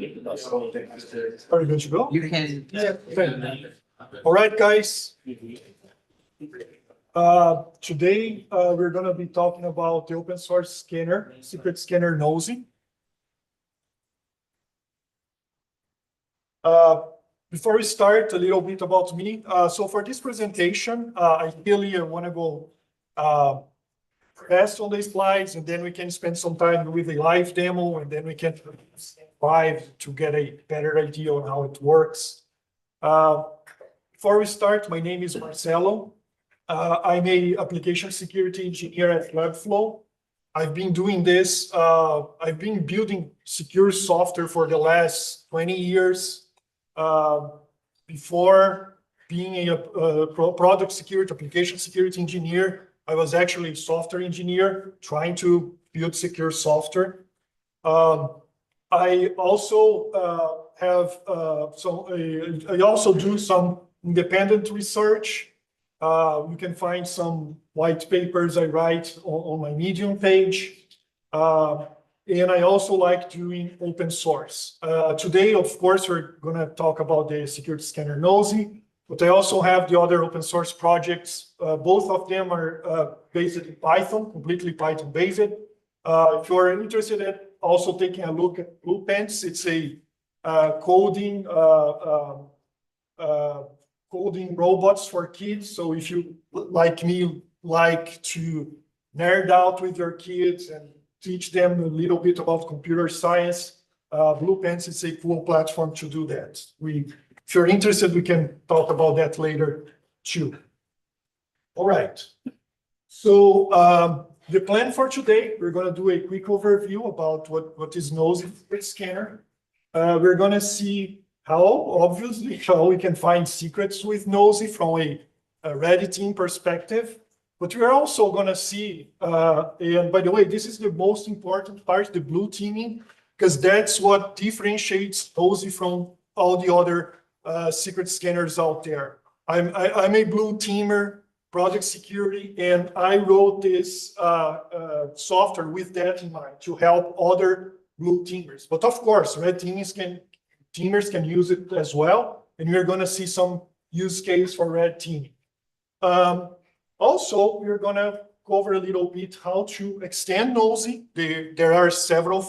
Are you good to go? You can. All right, guys. Today, we're gonna be talking about the open source scanner, secret scanner Nosy. Before we start, a little bit about me. So for this presentation, ideally, I wanna go fast on the slides, and then we can spend some time with a live demo, and then we can live to get a better idea on how it works. Before we start, my name is Marcelo. I'm a application security engineer at Webflow. I've been doing this, I've been building secure software for the last 20 years. Before being a product security, application security engineer, I was actually a software engineer trying to build secure software. I also I also do some independent research. You can find some white papers I write on my Medium page. And I also like doing open source. Today, of course, we're going to talk about the security scanner Nosy, but I also have the other open source projects. Both of them are based in Python, completely Python based. If you're interested in also taking a look at Blueprints, it's a coding robots for kids. So if you, like me, like to nerd out with your kids and teach them a little bit about computer science, Blueprints is a cool platform to do that. If you're interested, we can talk about that later too. All right. So the plan for today, we're going to do a quick overview about what is Nosy Scanner. We're going to see obviously, how we can find secrets with Nosy from a red team perspective. But we're also going to see, and by the way, this is the most important part, the blue teaming, because that's what differentiates Nosy from all the other secret scanners out there. I'm a blue teamer, project security, and I wrote this software with that in mind to help other blue teamers. But of course, red teamers can use it as well, and we're going to see some use case for red teaming. Also, we're going to cover a little bit how to extend Nosy. There are several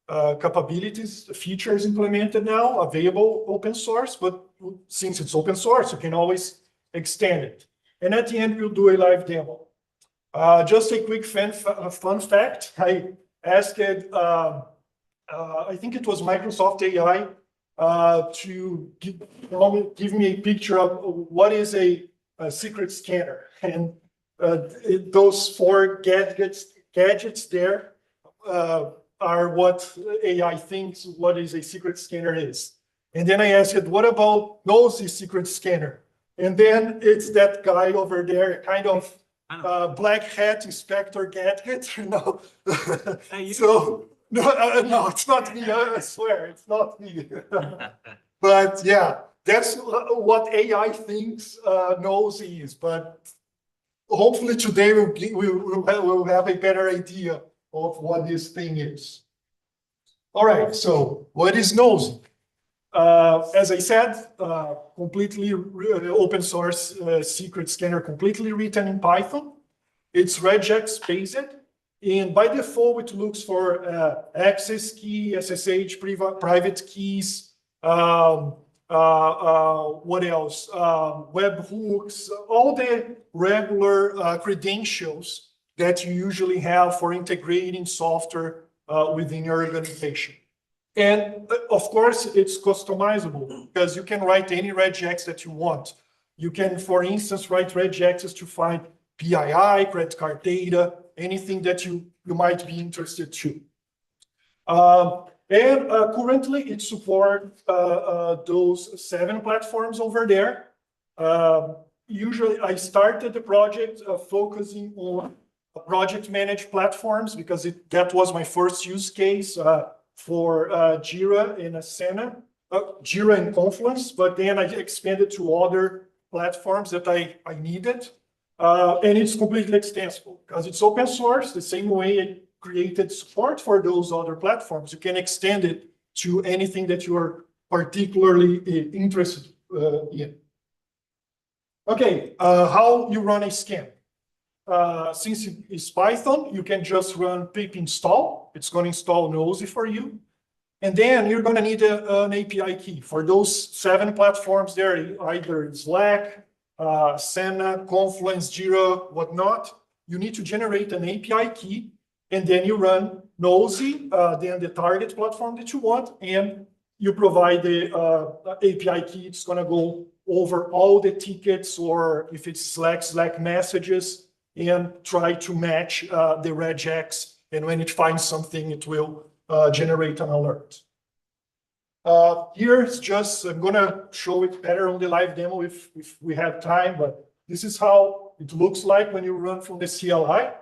capabilities, features implemented now, available open source, but since it's open source, you can always extend it. And at the end, we'll do a live demo. Just a quick fun fact. I asked, I think it was Microsoft AI, to give me a picture of what is a secret scanner. And those 4 gadgets there are what AI thinks what is a secret scanner is. And then I asked, what about Nosy secret scanner? And then it's that guy over there, kind of black hat inspector gadget, you know. So no, it's not me. I swear, it's not me. But yeah, that's what AI thinks Nosy is. But hopefully today we'll have a better idea of what this thing is. All right, so what is Nosy? As I said, completely open source secret scanner, completely written in Python. It's regex based, and by default it looks for access key, SSH, private keys. What else? Webhooks, all the regular credentials that you usually have for integrating software within your organization. And of course, it's customizable because you can write any regex that you want. You can, for instance, write regexes to find PII, credit card data, anything that you might be interested to. And currently, it supports those 7 platforms over there. Usually, I started the project focusing on project managed platforms because that was my first use case for Jira and Asana, Jira and Confluence, but then I expanded to other platforms that I needed. And it's completely extensible because it's open source, the same way it created support for those other platforms. You can extend it to anything that you are particularly interested in. Okay, how you run a scan. Since it's Python, you can just run pip install. It's going to install Nosy for you. And then you're going to need an API key. For those 7 platforms there, either Slack, Asana, Confluence, Jira, whatnot, you need to generate an API key, and then you run nosy, then the target platform that you want, and you provide the API key. It's gonna go over all the tickets, or if it's Slack messages, and try to match the regex. And when it finds something, it will generate an alert. Here's just, I'm gonna show it better on the live demo if we have time, but this is how it looks like when you run from the CLI.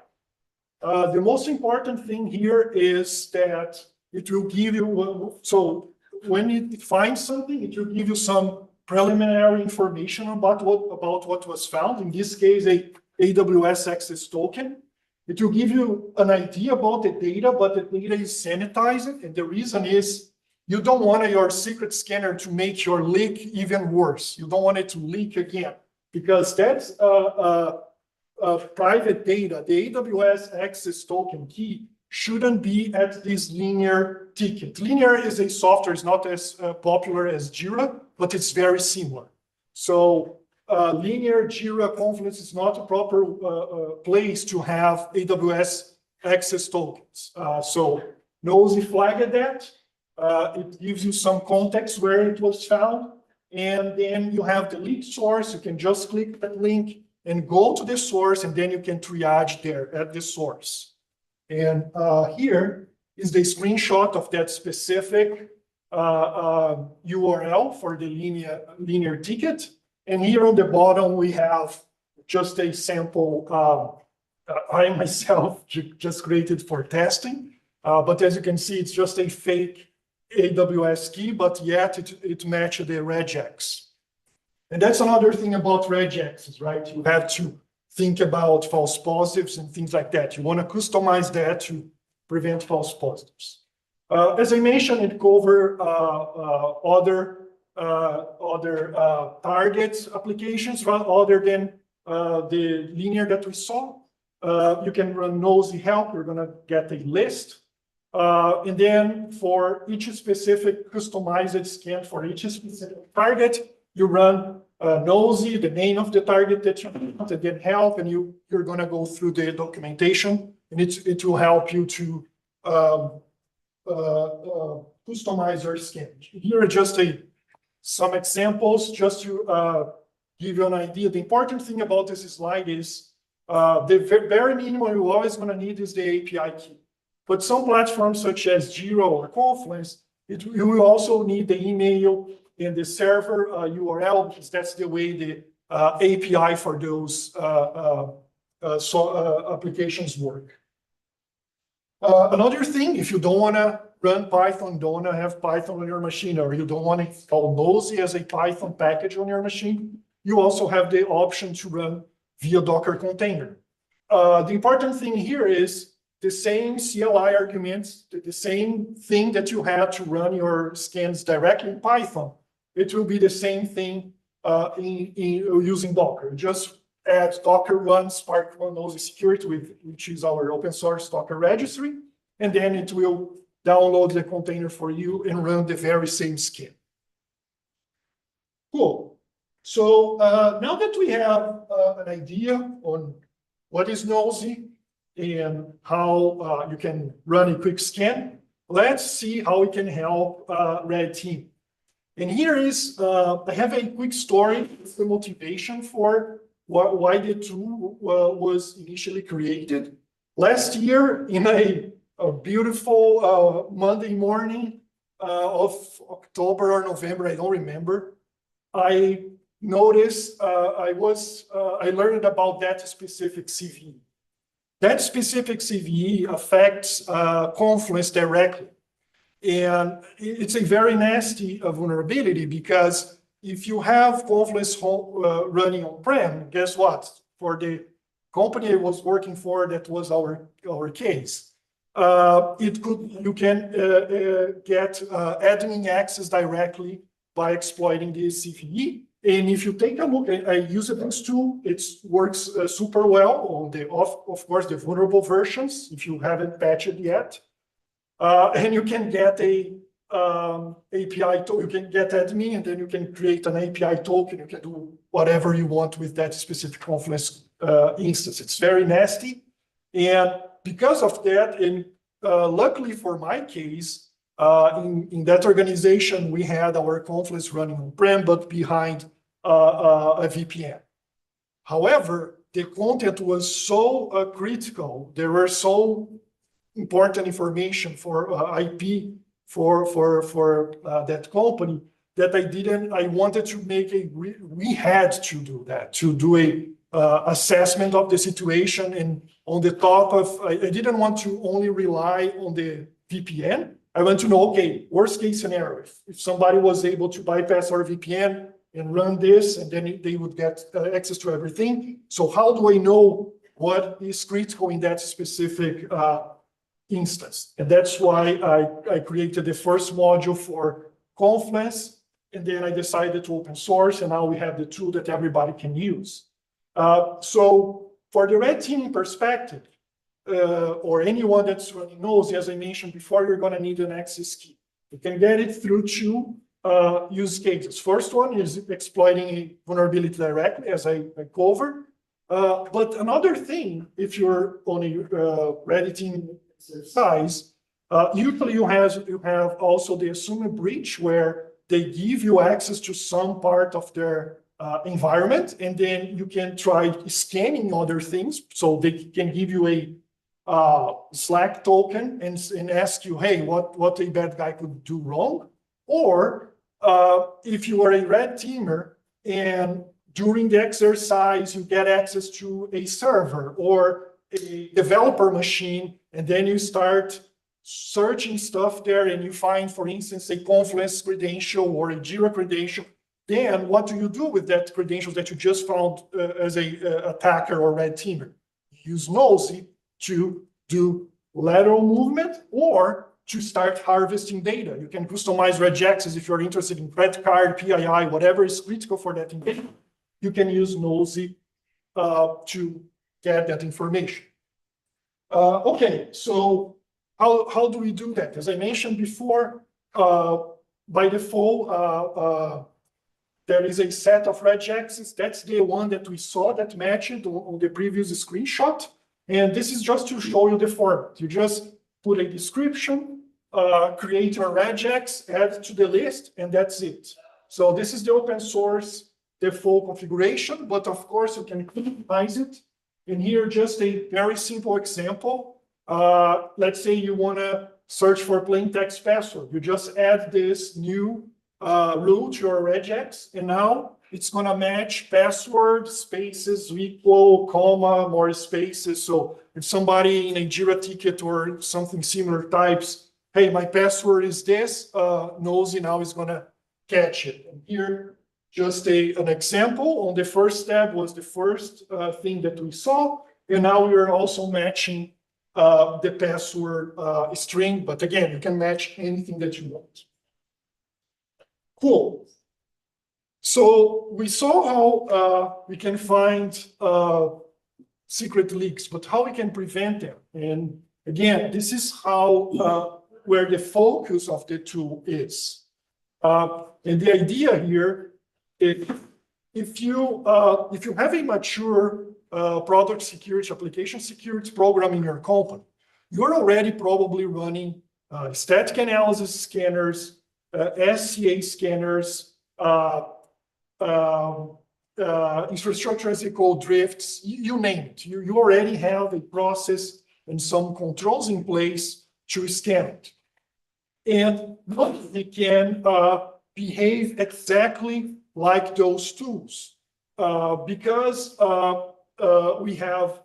The most important thing here is that it will give you, so when it finds something, it will give you some preliminary information about what was found. In this case, a AWS access token. It will give you an idea about the data, but the data is sanitized. And the reason is you don't want your secret scanner to make your leak even worse. You don't want it to leak again, because that's private data. The AWS access token key shouldn't be at this linear ticket. Linear is a software, it's not as popular as Jira, but it's very similar. So linear Jira Confluence is not a proper place to have AWS access tokens. So Nosy flagged that. It gives you some context where it was found. And then you have the leak source. You can just click that link and go to the source, and then you can triage there at the source. And here is the screenshot of that specific URL for the linear ticket. And here on the bottom, we have just a sample I myself just created for testing. But as you can see, it's just a fake AWS key, but yet it matched the regex. And that's another thing about regexes, right? You have to think about false positives and things like that. You want to customize that to prevent false positives. As I mentioned, it covers other target applications other than the linear that we saw. You can run nosy help. You're going to get a list. And then for each specific customized scan for each specific target, you run nosy, the name of the target that you want, and then help, and you're going to go through the documentation, and it will help you to customize your scan. Here are just some examples, just to give you an idea. The important thing about this slide is the very minimum you're always going to need is the API key. But some platforms such as Jira or Confluence, you will also need the email and the server URL, because that's the way the API for those applications work. Another thing, if you don't want to run Python, don't want to have Python on your machine, or you don't want to install Nosy as a Python package on your machine, you also have the option to run via Docker container. The important thing here is the same CLI arguments, the same thing that you had to run your scans directly in Python. It will be the same thing in using Docker. Just add Docker run Spark One Nosy Security, which is our open source Docker registry, and then it will download the container for you and run the very same scan. Cool. So now that we have an idea on what is Nosy and how you can run a quick scan, let's see how we can help Red Team. And here is, I have a quick story. It's the motivation for why the tool was initially created. Last year, in a beautiful Monday morning of October or November, I don't remember, I noticed, I learned about that specific CVE. That specific CVE affects Confluence directly. And it's a very nasty vulnerability, because if you have Confluence running on-prem, guess what? For the company I was working for, that was our case. You can get admin access directly by exploiting the CVE. And if you take a look, I use this tool. It works super well on of course, the vulnerable versions, if you haven't patched it yet. And you can get a API token, you can get admin, and then you can create an API token. You can do whatever you want with that specific Confluence instance. It's very nasty. And because of that, and luckily for my case, in that organization, we had our Confluence running on-prem, but behind a VPN. However, the content was so critical. There were so important information for IP for that company that I wanted to make we had to do that, to do a assessment of the situation. And on the top of, I didn't want to only rely on the VPN. I want to know, okay, worst case scenario, if somebody was able to bypass our VPN and run this, and then they would get access to everything. So how do I know what is critical in that specific instance? And that's why I created the first module for Confluence, and then I decided to open source, and now we have the tool that everybody can use. So for the red teaming perspective, or anyone that's running knows, as I mentioned before, you're going to need an access key. You can get it through two use cases. First one is exploiting a vulnerability directly, as I covered. But another thing, if you're on a red team exercise, usually you have also the assumed breach, where they give you access to some part of their environment, and then you can try scanning other things. So they can give you a Slack token and ask you, hey, what a bad guy could do wrong? Or if you are a red teamer and during the exercise you get access to a server or a developer machine, and then you start searching stuff there and you find, for instance, a Confluence credential or a Jira credential, then what do you do with that credentials that you just found as a attacker or red teamer? Use Nosy to do lateral movement or to start harvesting data. You can customize regexes if you're interested in credit card, PII, whatever is critical for that engagement. You can use Nosy to get that information. Okay, so how do we do that? As I mentioned before, by default, there is a set of regexes. That's the one that we saw that matched on the previous screenshot. And this is just to show you the format. You just put a description, create your regex, add to the list, and that's it. So this is the open source default configuration, but of course you can customize it. And here, just a very simple example. Let's say you want to search for plain text password. You just add this new rule to your regex, and now it's going to match password, spaces, equal, comma, more spaces. So if somebody in a Jira ticket or something similar types, hey, my password is this, Nosy now is going to catch it. And here, just an example. On the first tab was the first thing that we saw. And now we are also matching the password string. But again, you can match anything that you want. Cool. So we saw how we can find secret leaks, but how we can prevent them. And again, this is how where the focus of the tool is. And the idea here is if you have a mature product security, application security program in your company, you're already probably running static analysis scanners, SCA scanners, infrastructure as a code drifts, you name it. You already have a process and some controls in place to scan it. And they can behave exactly like those tools because we have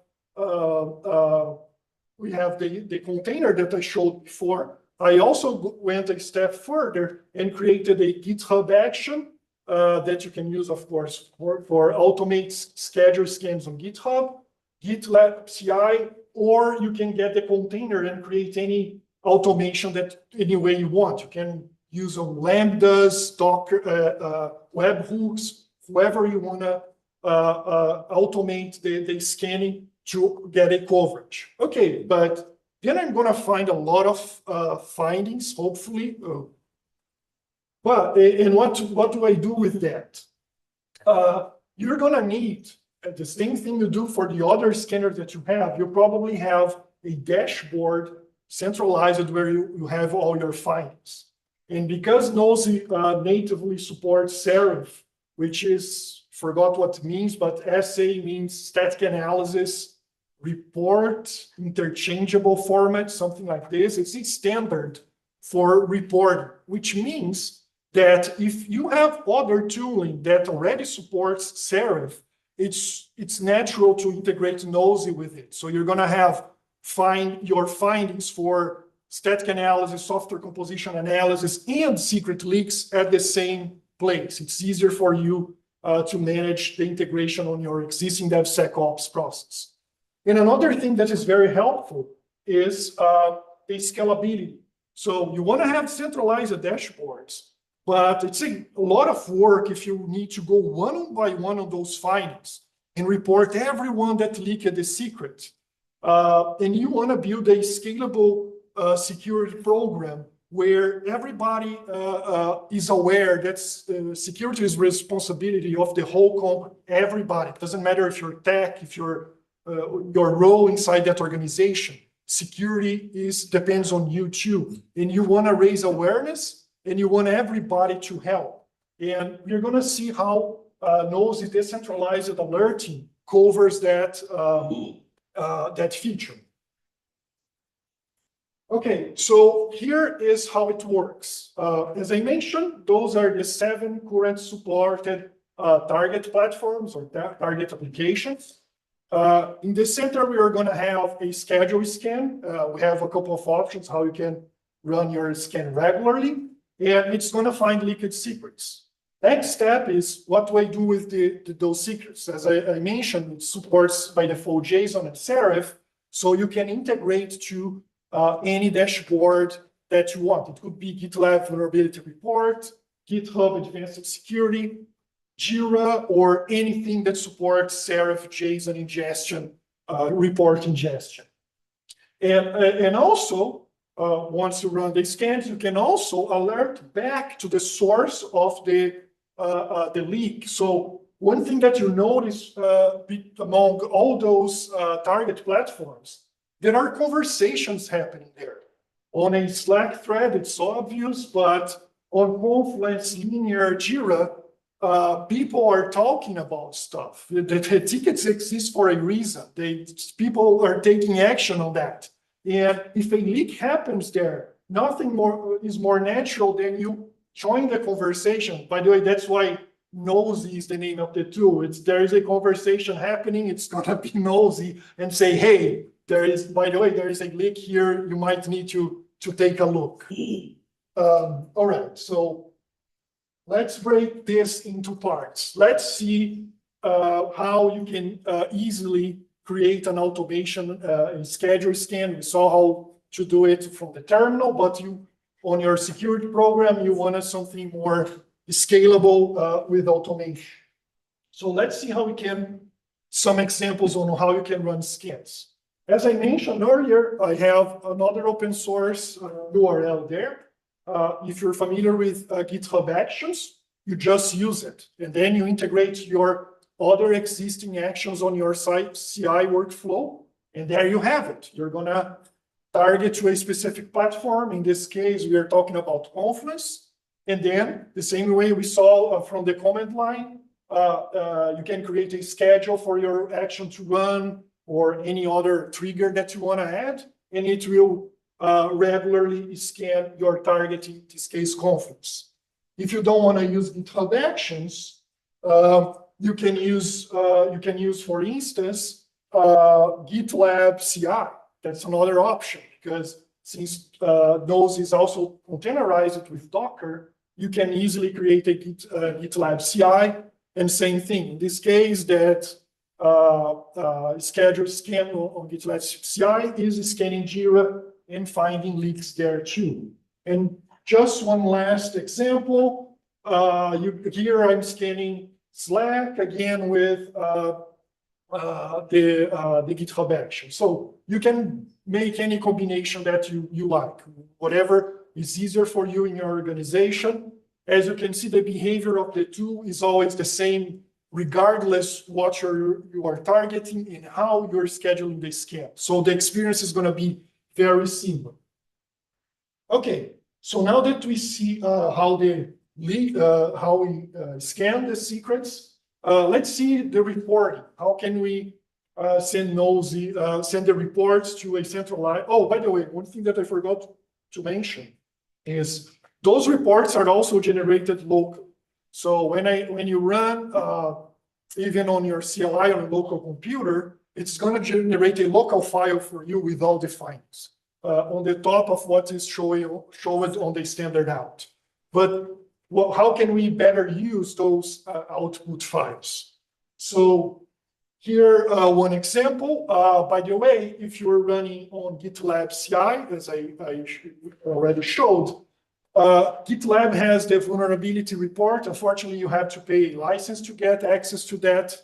the container that I showed before. I also went a step further and created a GitHub action that you can use, of course, for automate schedule scans on GitHub, GitLab CI, or you can get the container and create any automation that any way you want. You can use on Lambdas, Docker, webhooks, whoever you want to automate the scanning to get a coverage. Okay, but then I'm going to find a lot of findings, hopefully. But and what do I do with that? You're going to need the same thing you do for the other scanner that you have, you probably have a dashboard centralized where you have all your findings. And because Nosy natively supports serif, which is, forgot what it means, but SA means static analysis, report, interchangeable format, something like this. It's a standard for reporting, which means that if you have other tooling that already supports serif, it's natural to integrate Nosy with it. So you're gonna have your findings for static analysis, software composition analysis, and secret leaks at the same place. It's easier for you to manage the integration on your existing DevSecOps process. And another thing that is very helpful is the scalability. So you want to have centralized dashboards, but it's a lot of work if you need to go one by one of those findings and report everyone that leaked the secret. And you want to build a scalable security program where everybody is aware that security is responsibility of the whole company, everybody. It doesn't matter if you're tech, if you're your role inside that organization. Security depends on you too. And you want to raise awareness and you want everybody to help. And we're going to see how Nosy decentralized alerting covers that, that feature. Okay, so here is how it works. As I mentioned, those are the 7 current supported target platforms or target applications. In the center, we are going to have a schedule scan. We have a couple of options how you can run your scan regularly, and it's going to find leaked secrets. Next step is what do I do with those secrets? As I mentioned, it supports by default JSON and serif, so you can integrate to any dashboard that you want. It could be GitLab Vulnerability Report, GitHub Advanced Security, Jira, or anything that supports serif, JSON ingestion, report ingestion. And also, once you run the scans, you can also alert back to the source of the leak. So one thing that you notice among all those target platforms, there are conversations happening there. On a Slack thread, it's obvious, but on Confluence, Linear, Jira, people are talking about stuff. The tickets exist for a reason. People are taking action on that. And if a leak happens there, nothing more is more natural than you join the conversation. By the way, that's why Nosy is the name of the tool. There is a conversation happening, it's gonna be Nosy and say, hey, by the way, there is a leak here, you might need to take a look. All right, so let's break this into parts. Let's see how you can easily create an automation, a schedule scan. We saw how to do it from the terminal, but on your security program, you wanted something more scalable with automation. So let's see how we can, some examples on how you can run scans. As I mentioned earlier, I have another open source URL there. If you're familiar with GitHub Actions, you just use it. And then you integrate your other existing actions on your site CI workflow. And there you have it. You're going to target to a specific platform. In this case, we are talking about Confluence. And then the same way we saw from the command line, you can create a schedule for your action to run or any other trigger that you want to add. And it will regularly scan your target, in this case, Confluence. If you don't want to use GitHub Actions, you can use, for instance, GitLab CI. That's another option because since Nosy is also containerized with Docker, you can easily create a GitLab CI. And same thing, in this case, that schedule scan on GitLab CI is scanning Jira and finding leaks there too. And just one last example, here I'm scanning Slack again with the GitHub action. So you can make any combination that you like, whatever is easier for you in your organization. As you can see, the behavior of the tool is always the same regardless what you are targeting and how you're scheduling the scan. So the experience is gonna be very similar. Okay, so now that we see how we scan the secrets, let's see the reporting. How can we send the reports to a centralized? Oh, by the way, one thing that I forgot to mention is those reports are also generated locally. So when you run even on your CLI on a local computer, it's going to generate a local file for you with all the findings on the top of what is showed on the standard out. But how can we better use those output files? So here, one example, by the way, if you're running on GitLab CI, as I already showed, GitLab has the vulnerability report. Unfortunately, you have to pay a license to get access to that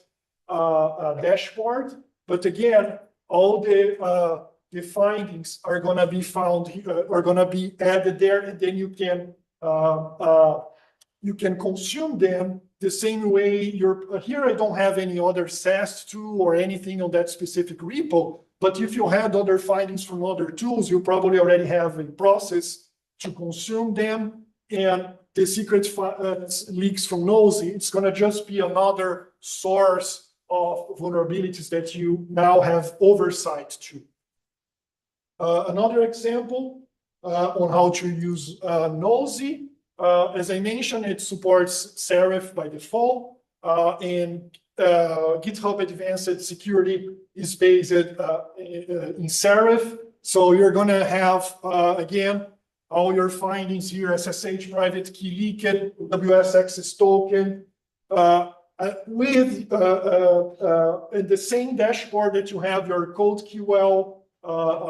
dashboard. But again, all the findings are going to be found, are going to be added there, and then you can consume them the same way. Here I don't have any other SAST tool or anything on that specific repo, but if you had other findings from other tools, you probably already have a process to consume them. And the secret leaks from Nosy, it's going to just be another source of vulnerabilities that you now have oversight to. Another example on how to use Nosy. As I mentioned, it supports Serif by default, and GitHub Advanced Security is based in Serif. So you're going to have, again, all your findings here: SSH private key leaked, WS access token, with in the same dashboard that you have your CodeQL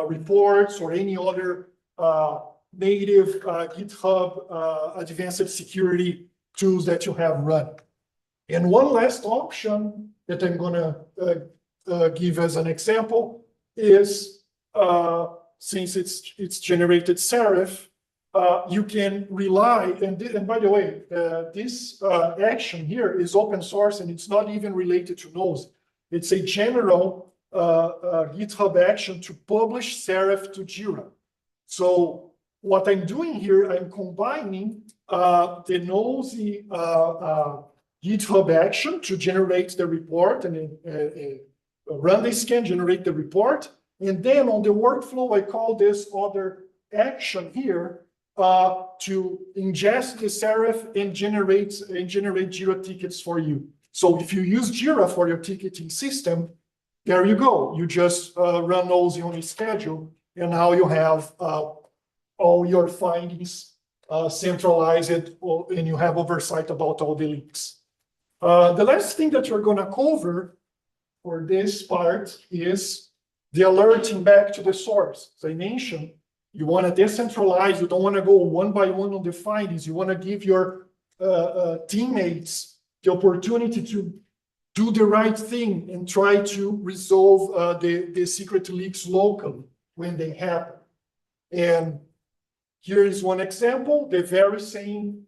reports or any other native GitHub Advanced Security tools that you have run. And one last option that I'm going to give as an example is, since it's generated Serif, you can rely, and by the way, this action here is open source and it's not even related to Nosy. It's a general GitHub action to publish Serif to Jira. So what I'm doing here, I'm combining the Nosy GitHub action to generate the report and run the scan, generate the report. And then on the workflow, I call this other action here to ingest the Serif and generate Jira tickets for you. So if you use Jira for your ticketing system, there you go. You just run Nosy on a schedule, and now you have all your findings centralized, and you have oversight about all the leaks. The last thing that you're going to cover for this part is the alerting back to the source. As I mentioned, you want to decentralize. You don't want to go one by one on the findings. You want to give your teammates the opportunity to do the right thing and try to resolve the secret leaks locally when they happen. And here is one example, the very same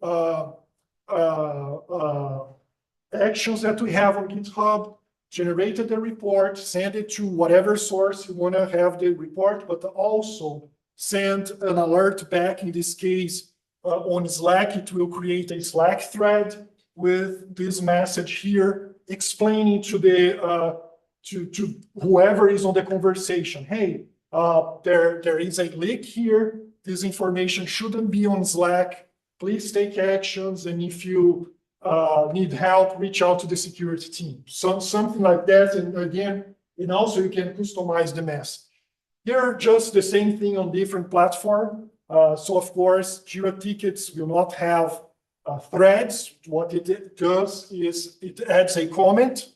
actions that we have on GitHub, generated the report, send it to whatever source you want to have the report, but also send an alert back. In this case, on Slack, it will create a Slack thread with this message here explaining to the to whoever is on the conversation, hey, there is a leak here. This information shouldn't be on Slack. Please take actions, and if you need help, reach out to the security team. Something like that, and again, and also you can customize the message. Here, just the same thing on different platform. So of course, Jira tickets will not have threads. What it does is it adds a comment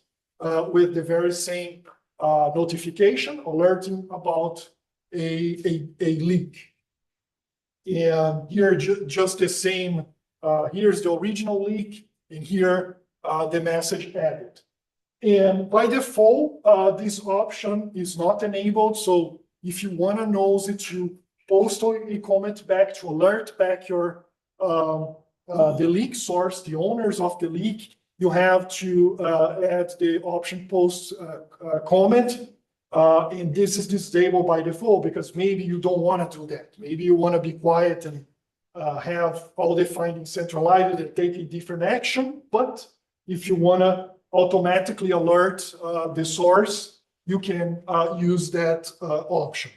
with the very same notification alerting about a leak. And here, just the same, here's the original leak, and here the message added. And by default, this option is not enabled. So if you want to know it, to post a comment back to alert back your the leak source, the owners of the leak, you have to add the option post comment. And this is disabled by default because maybe you don't want to do that. Maybe you want to be quiet and have all the findings centralized and take a different action. But if you want to automatically alert the source, you can use that option.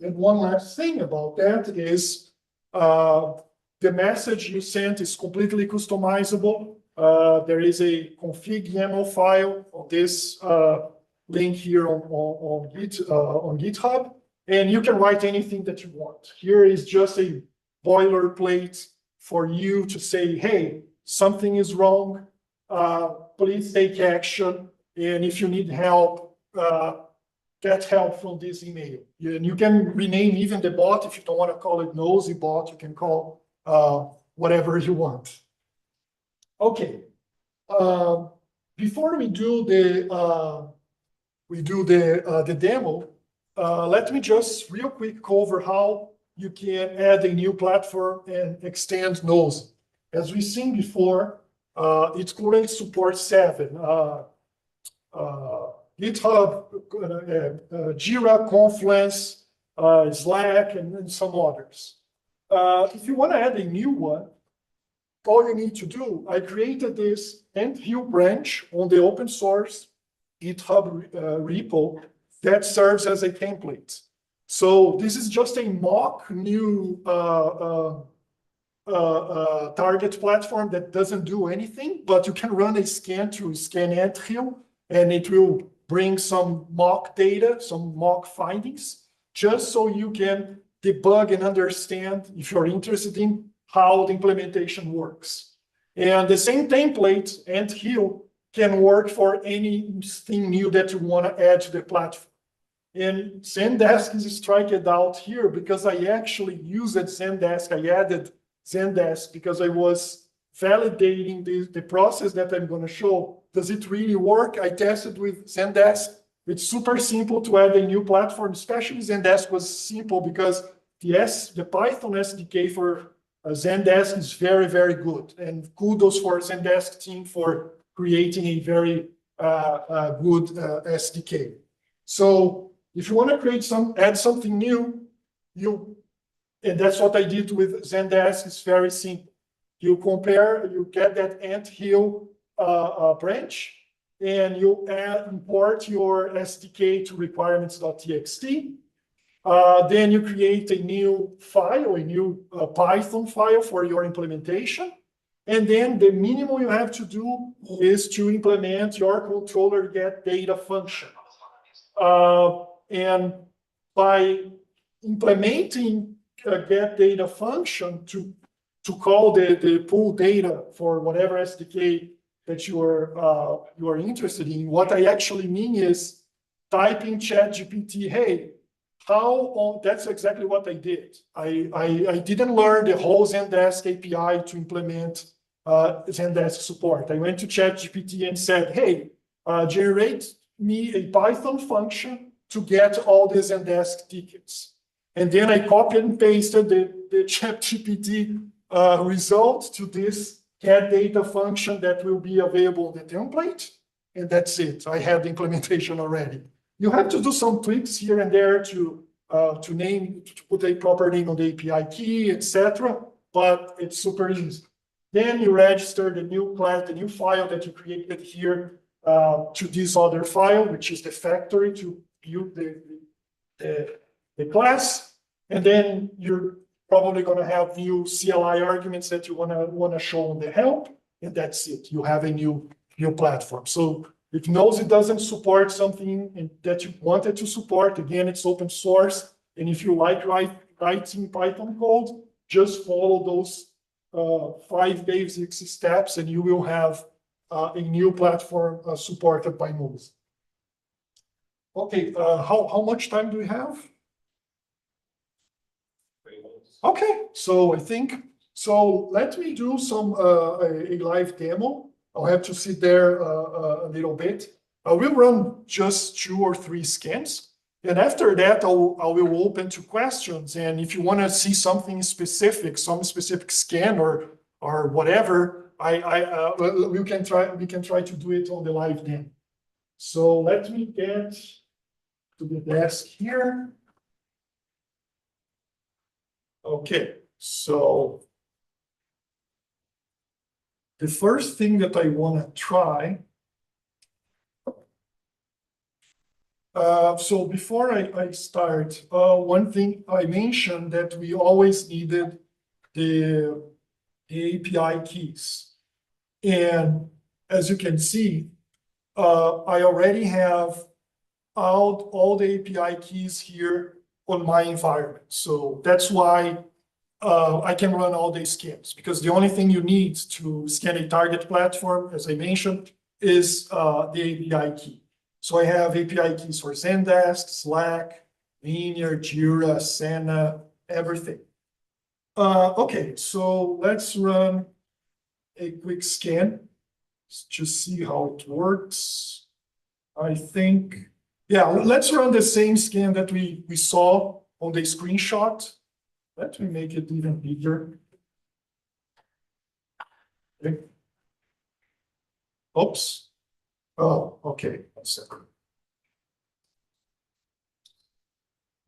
And one last thing about that is the message you sent is completely customizable. There is a config YAML file on this link here on GitHub, and you can write anything that you want. Here is just a boilerplate for you to say, hey, something is wrong, please take action, and if you need help, get help from this email. And you can rename even the bot. If you don't want to call it nosy bot, you can call whatever you want. Okay. Before we do the demo, let me just real quick cover how you can add a new platform and extend nosy. As we've seen before, it currently supports 7. GitHub, Jira, Confluence, Slack, and some others. If you want to add a new one, all you need to do, I created this Anthill branch on the open source GitHub repo that serves as a template. So this is just a mock new target platform that doesn't do anything, but you can run a scan through Scan Anthill, and it will bring some mock data, some mock findings, just so you can debug and understand, if you're interested in, how the implementation works. And the same template, Anthill, can work for anything new that you want to add to the platform. And Zendesk is striked out here because I actually used Zendesk. I added Zendesk because I was validating the process that I'm going to show. Does it really work? I tested with Zendesk. It's super simple to add a new platform, especially Zendesk was simple because the Python SDK for Zendesk is very, very good. And kudos for Zendesk team for creating a very good SDK. So if you want to add something new, and that's what I did with Zendesk, it's very simple. You get that Anthill branch, and you import your SDK to requirements.txt. Then you create a new file, a new Python file for your implementation. And then the minimum you have to do is to implement your controller get data function. And by implementing a get data function to call the pool data for whatever SDK that you are interested in, what I actually mean is typing ChatGPT, hey, that's exactly what I did. I didn't learn the whole Zendesk API to implement Zendesk support. I went to ChatGPT and said, hey, generate me a Python function to get all the Zendesk tickets. And then I copied and pasted the ChatGPT result to this get data function that will be available in the template. And that's it. I have the implementation already. You have to do some tweaks here and there to put a proper name on the API key, etc. But it's super easy. Then you register the new class, the new file that you created here to this other file, which is the factory to build the class. And then you're probably going to have new CLI arguments that you want to show on the help, and that's it. You have a new platform. So if Nosy doesn't support something that you wanted to support, again, it's open source. And if you like writing Python code, just follow those 5 basic steps, and you will have a new platform supported by Nosy. Okay, how much time do we have? Okay, so let me do a live demo. I'll have to sit there a little bit. I will run just 2 or 3 scans. And after that, I will open to questions. And if you want to see something specific, some specific scan or whatever, well, we can try to do it on the live then. So let me get to the desk here. Okay, so the first thing that I want to try. So before I start, one thing I mentioned that we always needed the API keys. And as you can see, I already have all the API keys here on my environment. So that's why I can run all the scans, because the only thing you need to scan a target platform, as I mentioned, is the API key. So I have API keys for Zendesk, Slack, Linear, Jira, Asana, everything. Okay, so let's run a quick scan to see how it works. I think, yeah, let's run the same scan that we saw on the screenshot. Let me make it even bigger. Okay. Oops. Oh, okay. 1 second.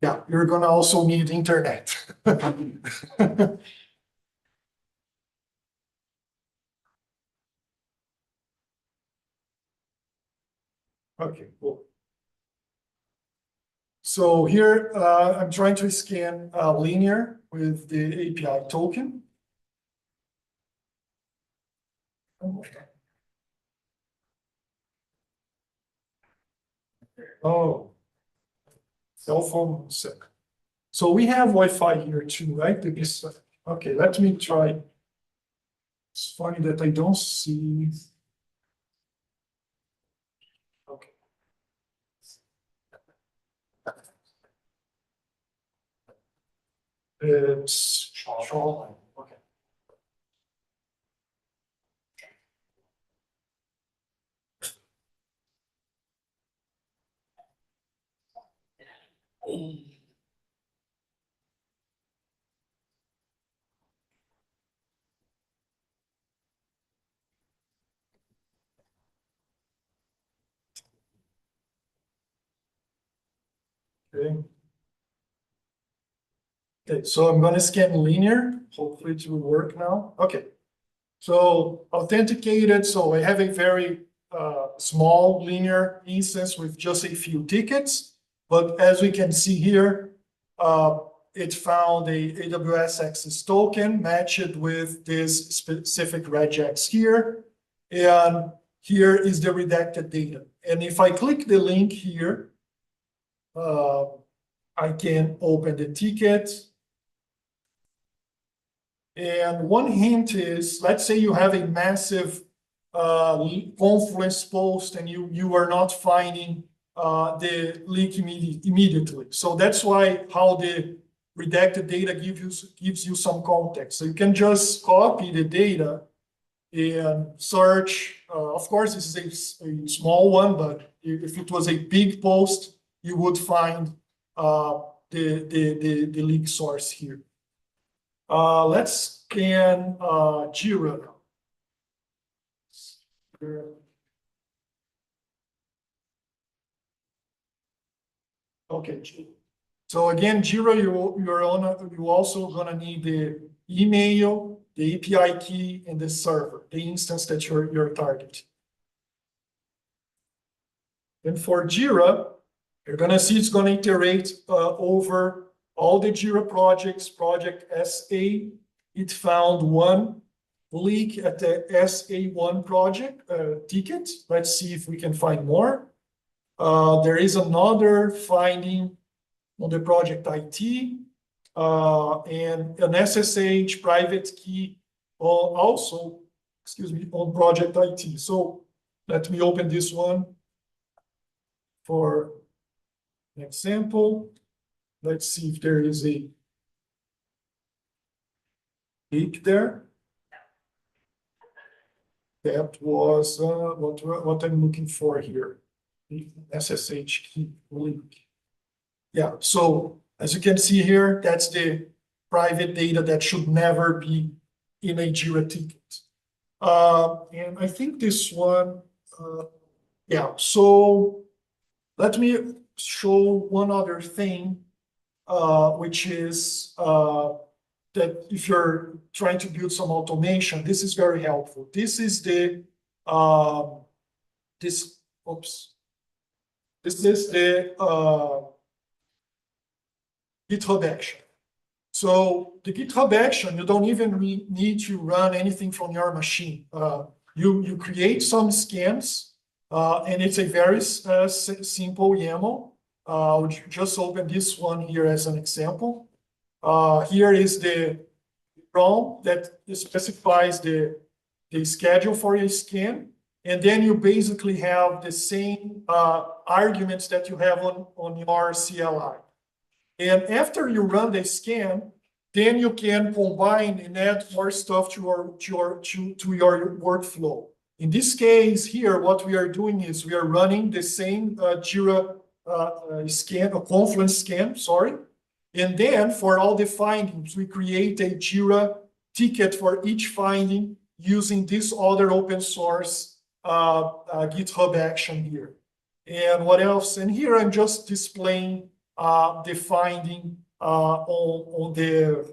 Yeah, you're gonna also need internet. Okay, cool. So here, I'm trying to scan Linear with the API token. Oh, cell phone, 1 second. So we have Wi-Fi here too, right? Okay, let me try. It's funny that I don't see. Okay. It's Chomp. Okay. Okay. Okay, so I'm gonna scan Linear. Hopefully it will work now. Okay. So authenticated, so I have a very small Linear instance with just a few tickets. But as we can see here, it found a AWS Access token matched with this specific regex here. And here is the redacted data. And if I click the link here, I can open the ticket. And one hint is, let's say you have a massive Confluence post and you are not finding the leak immediately. So that's why how the redacted data gives you some context. So you can just copy the data and search. Of course, this is a small one, but if it was a big post, you would find the leak source here. Let's scan Jira now. Okay, so again, Jira, you're also gonna need the email, the API key, and the server, the instance that you're targeting. And for Jira, you're gonna see it's gonna iterate over all the Jira projects, project SA. It found one leak at the SA1 project ticket. Let's see if we can find more. There is another finding on the project IT and an SSH private key also, excuse me, on project IT. So let me open this one for an example. Let's see if there is a leak there. That was what I'm looking for here. The SSH key leak. Yeah, so as you can see here, that's the private data that should never be in a Jira ticket. And I think this one, yeah, so let me show one other thing, which is that if you're trying to build some automation, this is very helpful. This is the, this is the GitHub action. So the GitHub action, you don't even need to run anything from your machine. You create some scans, and it's a very simple YAML. I'll just open this one here as an example. Here is the ROM that specifies the schedule for your scan. And then you basically have the same arguments that you have on your CLI. And after you run the scan, then you can combine and add more stuff to your workflow. In this case here, what we are doing is we are running the same Jira scan, or Confluence scan, sorry. And then for all the findings, we create a Jira ticket for each finding using this other open source GitHub action here. And what else? And here I'm just displaying the finding on the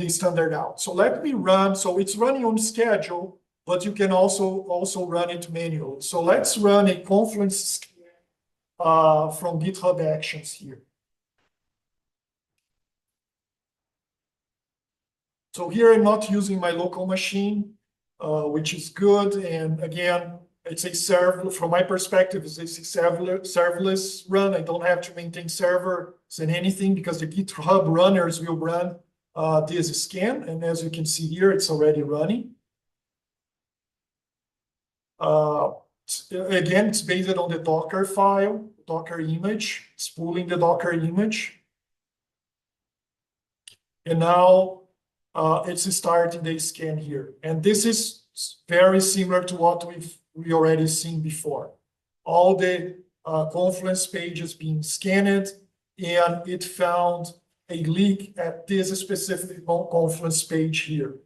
standard out. So let me run. So it's running on schedule, but you can also run it manually. So let's run a Confluence scan from GitHub Actions here. So here I'm not using my local machine, which is good. And again, it's a server, from my perspective, it's a serverless run. I don't have to maintain servers and anything because the GitHub runners will run this scan. And as you can see here, it's already running. Again, it's based on the Docker file, Docker image. It's pulling the Docker image. And now it's starting the scan here. And this is very similar to what we already seen before. All the Confluence pages being scanned, and it found a leak at this specific Confluence page here.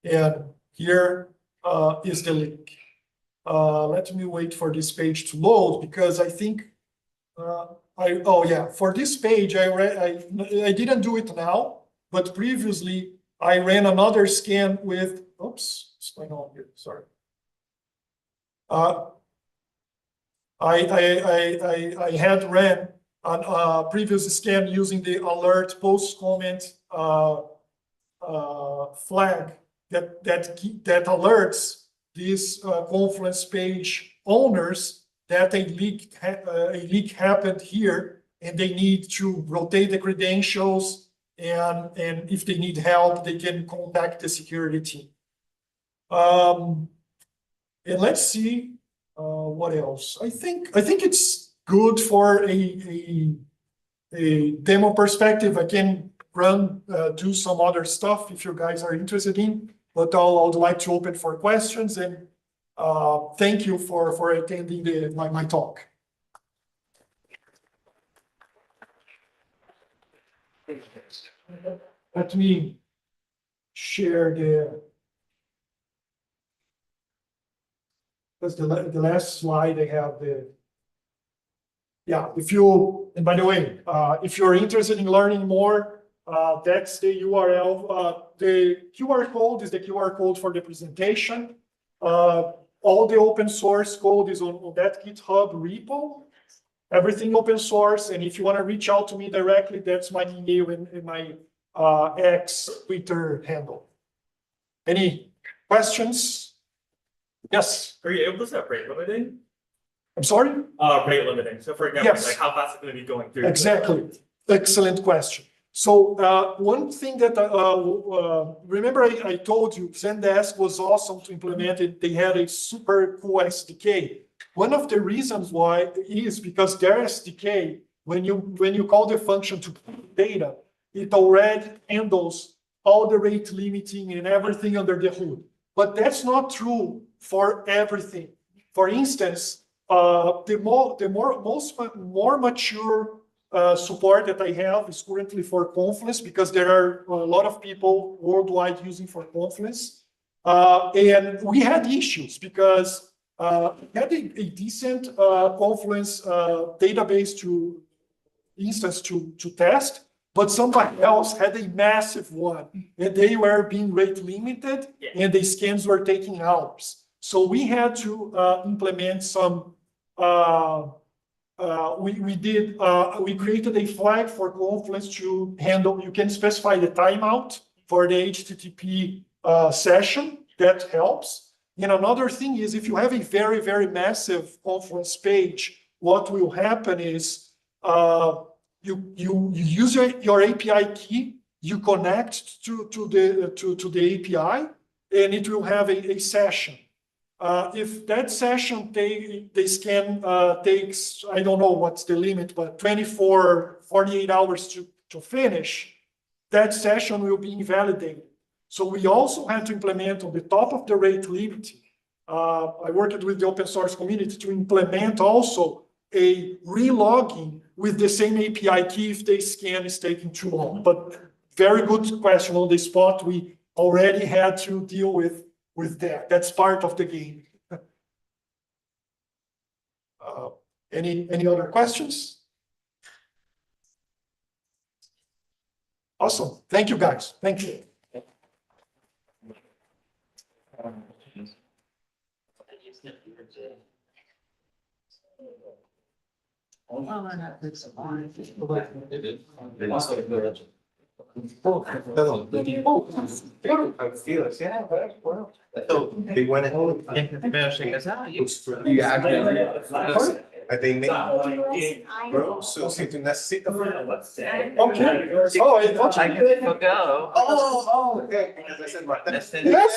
And here is the link. Let me wait for this page to load because I think, oh yeah, for this page, I didn't do it now, but previously I ran another scan with, oops, what's going on here? Sorry. I had ran a previous scan using the alert post comment flag that alerts these Confluence page owners that a leak happened here, and they need to rotate the credentials, and if they need help, they can contact the security team. And let's see what else. I think it's good for a demo perspective. I can do some other stuff if you guys are interested in, but I'd like to open for questions, and thank you for attending my talk. Let me share because the last slide I have yeah, and by the way, if you're interested in learning more, that's the URL. The QR code is the QR code for the presentation. All the open source code is on that GitHub repo. Everything open source. And if you want to reach out to me directly, that's my email and my X Twitter handle. Any questions? Yes. Are you able to set rate limiting? I'm sorry? Rate limiting. So for example, Yes. like how fast it's going to be going through. Exactly. Excellent question. So one thing that, remember I told you, Zendesk was awesome to implement it. They had a super cool SDK. One of the reasons why is because their SDK, when you call the function to put data, it already handles all the rate limiting and everything under the hood. But that's not true for everything. For instance, the more mature support that I have is currently for Confluence, because there are a lot of people worldwide using for Confluence. And we had issues because we had a decent Confluence database instance to test, but somebody else had a massive one, and they were being rate limited, and the scans were taking hours. So we had to implement some. We created a flag for Confluence to handle. You can specify the timeout for the HTTP session. That helps. And another thing is, if you have a very, very massive Confluence page, what will happen is you use your API key, you connect to the API, and it will have a session. If that session the scan takes, I don't know what's the limit, but 24, 48 hours to finish, that session will be invalidated. So we also had to implement on the top of the rate limiting. I worked with the open source community to implement also a relogging with the same API key if the scan is taking too long. But very good question on the spot. We already had to deal with that. That's part of the game. Any other questions? Awesome. Thank you, guys. Thank you. So se tu necessita. Okay. Oh, yes,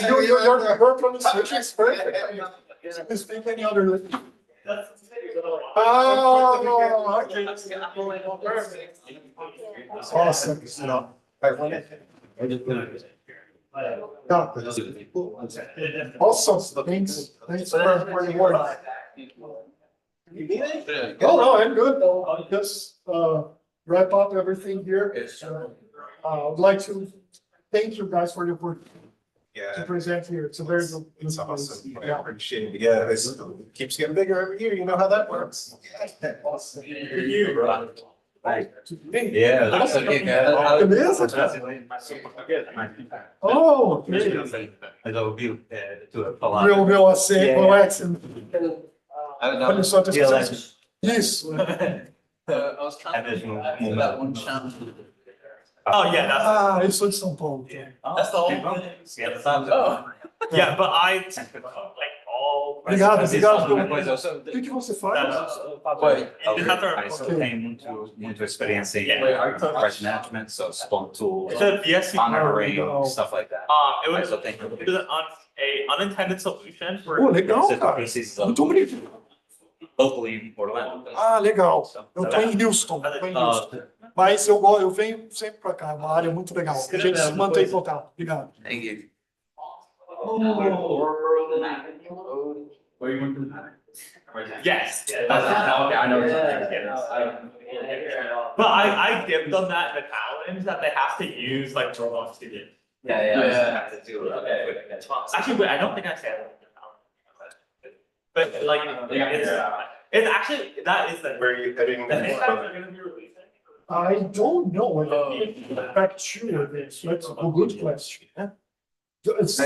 your pronunciation is perfect. You speak any other language? Oh, okay. Awesome. Awesome. Thanks for your work. Oh, no, I'm good. I'll just wrap up everything here. I'd like to thank you guys for your work. To present here. It's a very good. It's awesome. I appreciate it. Yeah, this keeps getting bigger every year. You know how that works. Awesome. You, bro. Yeah, that's okay, guys. Oh, meu accent. Olha só, isso. Oh, yeah, that's. Eu sou de São Paulo. That's the whole thing. Yeah, but I, like, all. Obrigado. O que você faz? Eu tenho muita experiência em project management, so Splunk tools, monitoring, stuff like that. It was an unintended solution for. Legal, cara. Muito obrigado. Locally in Orlando. Legal. Eu tô em Houston. Mas eu venho sempre pra cá, é uma área muito legal. A gente se mantém em contato. Obrigado. Thank you. Yes. Okay, I know. But I give them that in the challenge that they have to use like Roblox to do. Yeah. Actually, wait, I don't think I said that. But like, it's actually, that is the. Where are you heading? I don't know. I'm not sure of this. That's a good question. It's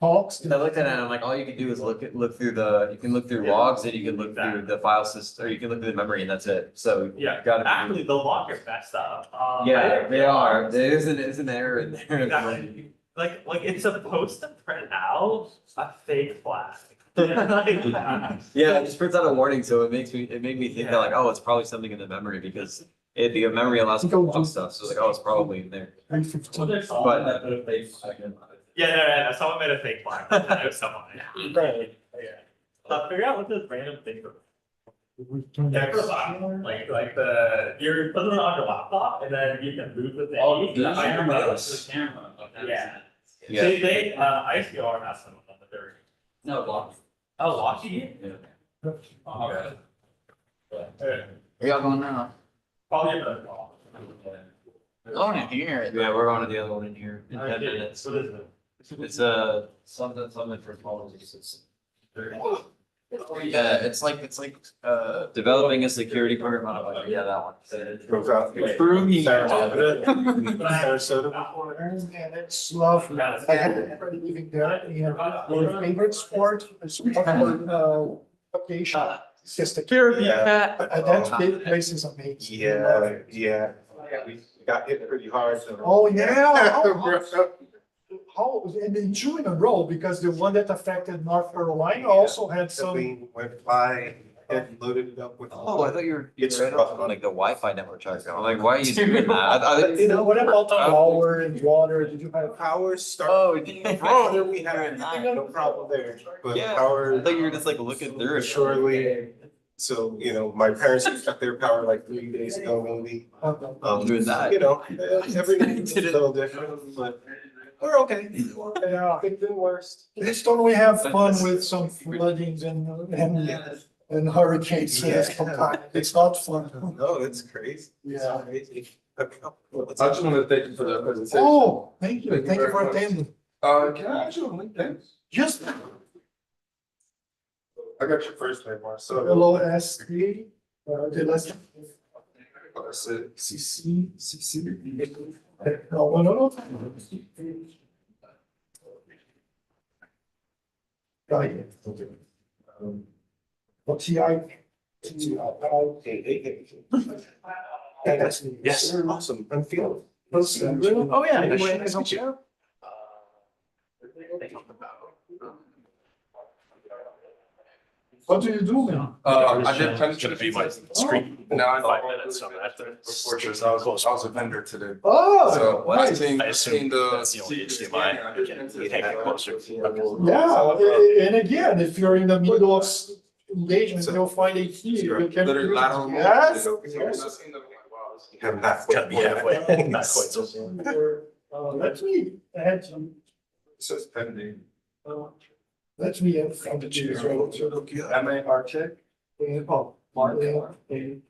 talks. I looked at it and I'm like, all you can do is look through you can look through logs and you can look through the file system, or you can look through the memory and that's it. So Yeah, you gotta. actually, the log is messed up. Yeah, they are. There is an error in there. Exactly. Like it's supposed to print out a fake flag. Yeah, it just prints out a warning, so it made me think that like, oh, it's probably something in the memory because the memory allows you to log stuff. So it's like, oh, it's probably in there. But Yeah, no, someone made a fake flag. It was someone. Figure out what this random thing is. Like you're putting it on your laptop and then you can move the thing. Oh, the camera. Yeah. Yeah. They ICR has some of the No, lock. Oh, Locky? Yeah. Okay. Where y'all going now? Probably another call. Going in here. Yeah, we're going to the other one in here in 10 minutes. What is it? It's something for small businesses. Yeah, it's like, Developing a security program on a budget. Yeah, that one. Sarasota before, and it's lovely. I had everybody living there, and their favorite sport is vacation. It's just the Caribbean, and that big place is amazing. Yeah. We got hit pretty hard. So. Oh, yeah. How, and two in a row, because the one that affected North Carolina also had some. We went by and loaded it up with. Oh, I thought you were It's right rough. on like the Wi-Fi network charger. I'm like, why are you doing that? You know, what about power and water? Did you have Power start? Oh, Bro, we had no problem there. But yeah. power. I thought you were just like looking through it. Surely. So, my parents got their power like 3 days ago, maybe. Doing that. Everything's a little different, but we're okay. Yeah, it's the worst. Just don't we have fun with some floodings and hurricanes sometimes. It's not fun. No, it's crazy. Yeah. Crazy. I just wanted to thank you for the presentation. Oh, thank you. Thank you for attending. Can I ask you on LinkedIn? Just I got your first name, Marcel. LOSD, the last. That's it. CC. No. Right. What's the I? Yes, awesome. I'm feeling. Oh, yeah. Nice to meet you. What do you do, man? I did Gonna be my screen. Now I 5 minutes, so I have to. I was a vendor today. Oh, So I nice. seen I assume the. that's the only HDMI. You can't get closer. Yeah, and again, if you're in the middle of engagement, you'll find a key. You can Literally use it. lateral. Yes. Have halfway. Gotta be halfway, not quite so. Let me add some. It says pending. Let me add some to choose. MAR check. Oh, Mark. EN.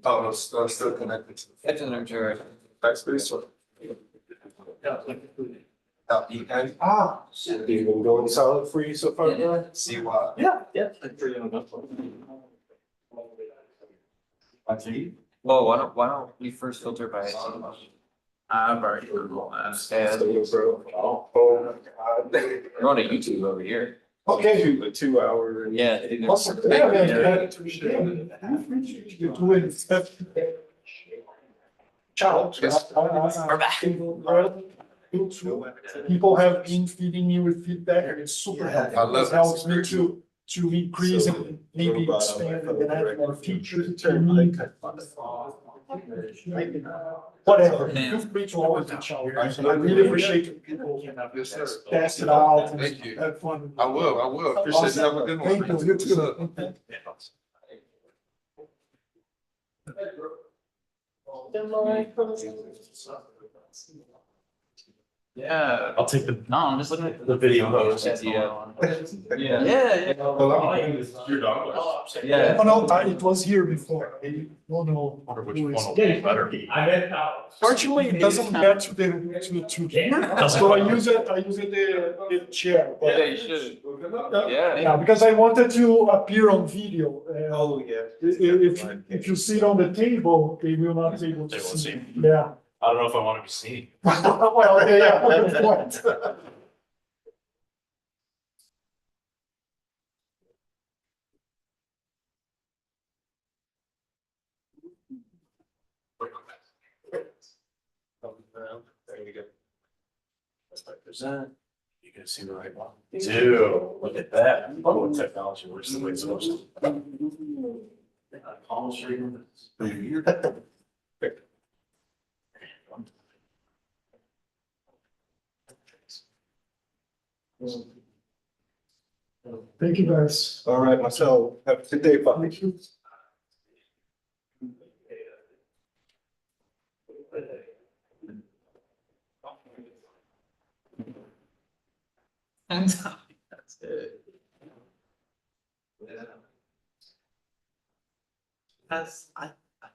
Oh, it's still connected to That's an insurance. the backspace. EN. Ah. You've been going solid for you so far? See why. Yeah. Well, why don't we first filter by? I've already heard all that. And Oh, we're on a YouTube over here. Okay. The 2 hour. Yeah. Awesome. Yeah, man. You do it. Ciao. We're back. People have been feeding me with feedback and it's super helpful. I love It helps me to increase and maybe expand and add more features to me. Whatever, feel free to always reach out. I really appreciate it. People pass it out and Thank you. have fun. I will. Appreciate it. Have a good one. Thank you, you too. Yeah. I'll take the, No, I'm just looking at the video post. Yeah. Your dog. Yeah. Oh, no, it was here before. I don't know. Wonder which who one is- will be better. Fortunately, it doesn't get to here, so I use the chair. Yeah, you should. Yeah. Yeah, because I wanted to appear on video. Oh, yeah. If you sit on the table, they will not be able They to won't see. see. Yeah. I don't know if I want to be seen. Well, yeah, good point. There you go. Present. You can see the right one. Dude, look at that. Oh, technology works the way it's supposed to. Almost reading this. Thank you, guys. All right, Marcel, have a good day, bud. That's it.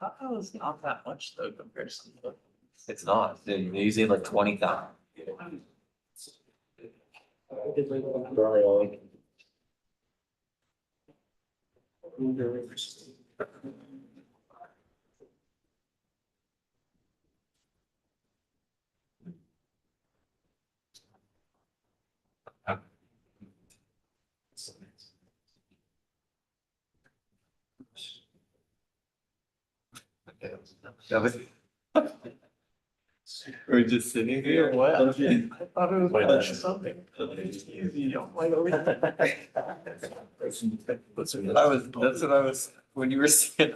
Oh, it's not that much though compared to some. It's not, they're usually like 20,000. We're just sitting here, what? I thought it was like something. That's what I was, when you were saying.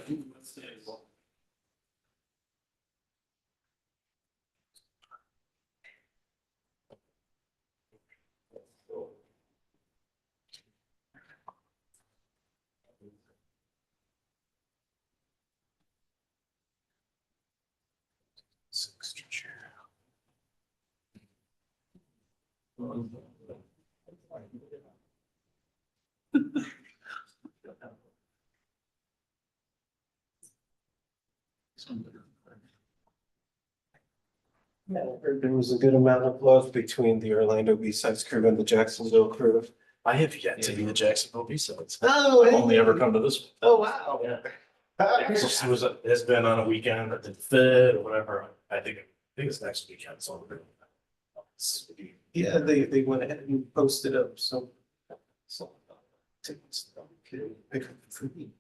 Yeah, I heard there was a good amount of love between the Orlando Bsides crew and the Jacksonville crew. I have yet to be the Jacksonville Bsides. Oh, I've only ever come to this one. Oh, wow. Yeah. Has been on a weekend that did fit or whatever. I think it's next weekend, so. Yeah, they went ahead and posted up some tickets. Okay, pick up for me.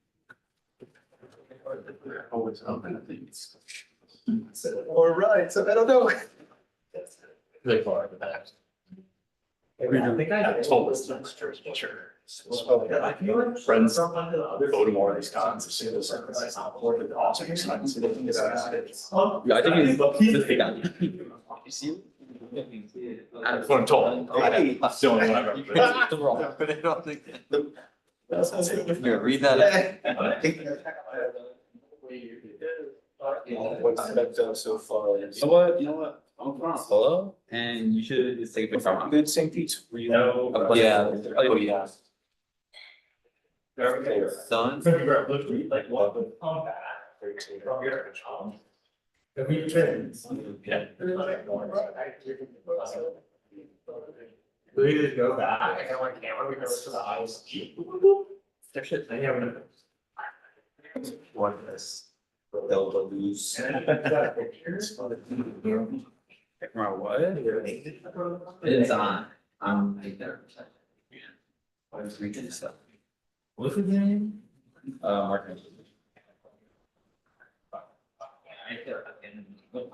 They're always open, I think. All right, so I don't know. They far in the back. I think I told this to church, sure. Friends go to more of these cons as soon as. Yeah, I think it's the guy. You see? That's what I'm told. That's the only one I've ever. But I don't think. Here, read that. What's I've done so far is. You know what? I'm from Solo and you should just take a picture. Good St. Pete's. Yeah. Oh, yeah. Son. Like what? Have we trained? Yeah. We just go back. I got my camera, we go to the eyes. Their shit, they haven't. What is this? They'll lose. What? It's on. I'm like there. I was reading stuff. What's his name? Martin.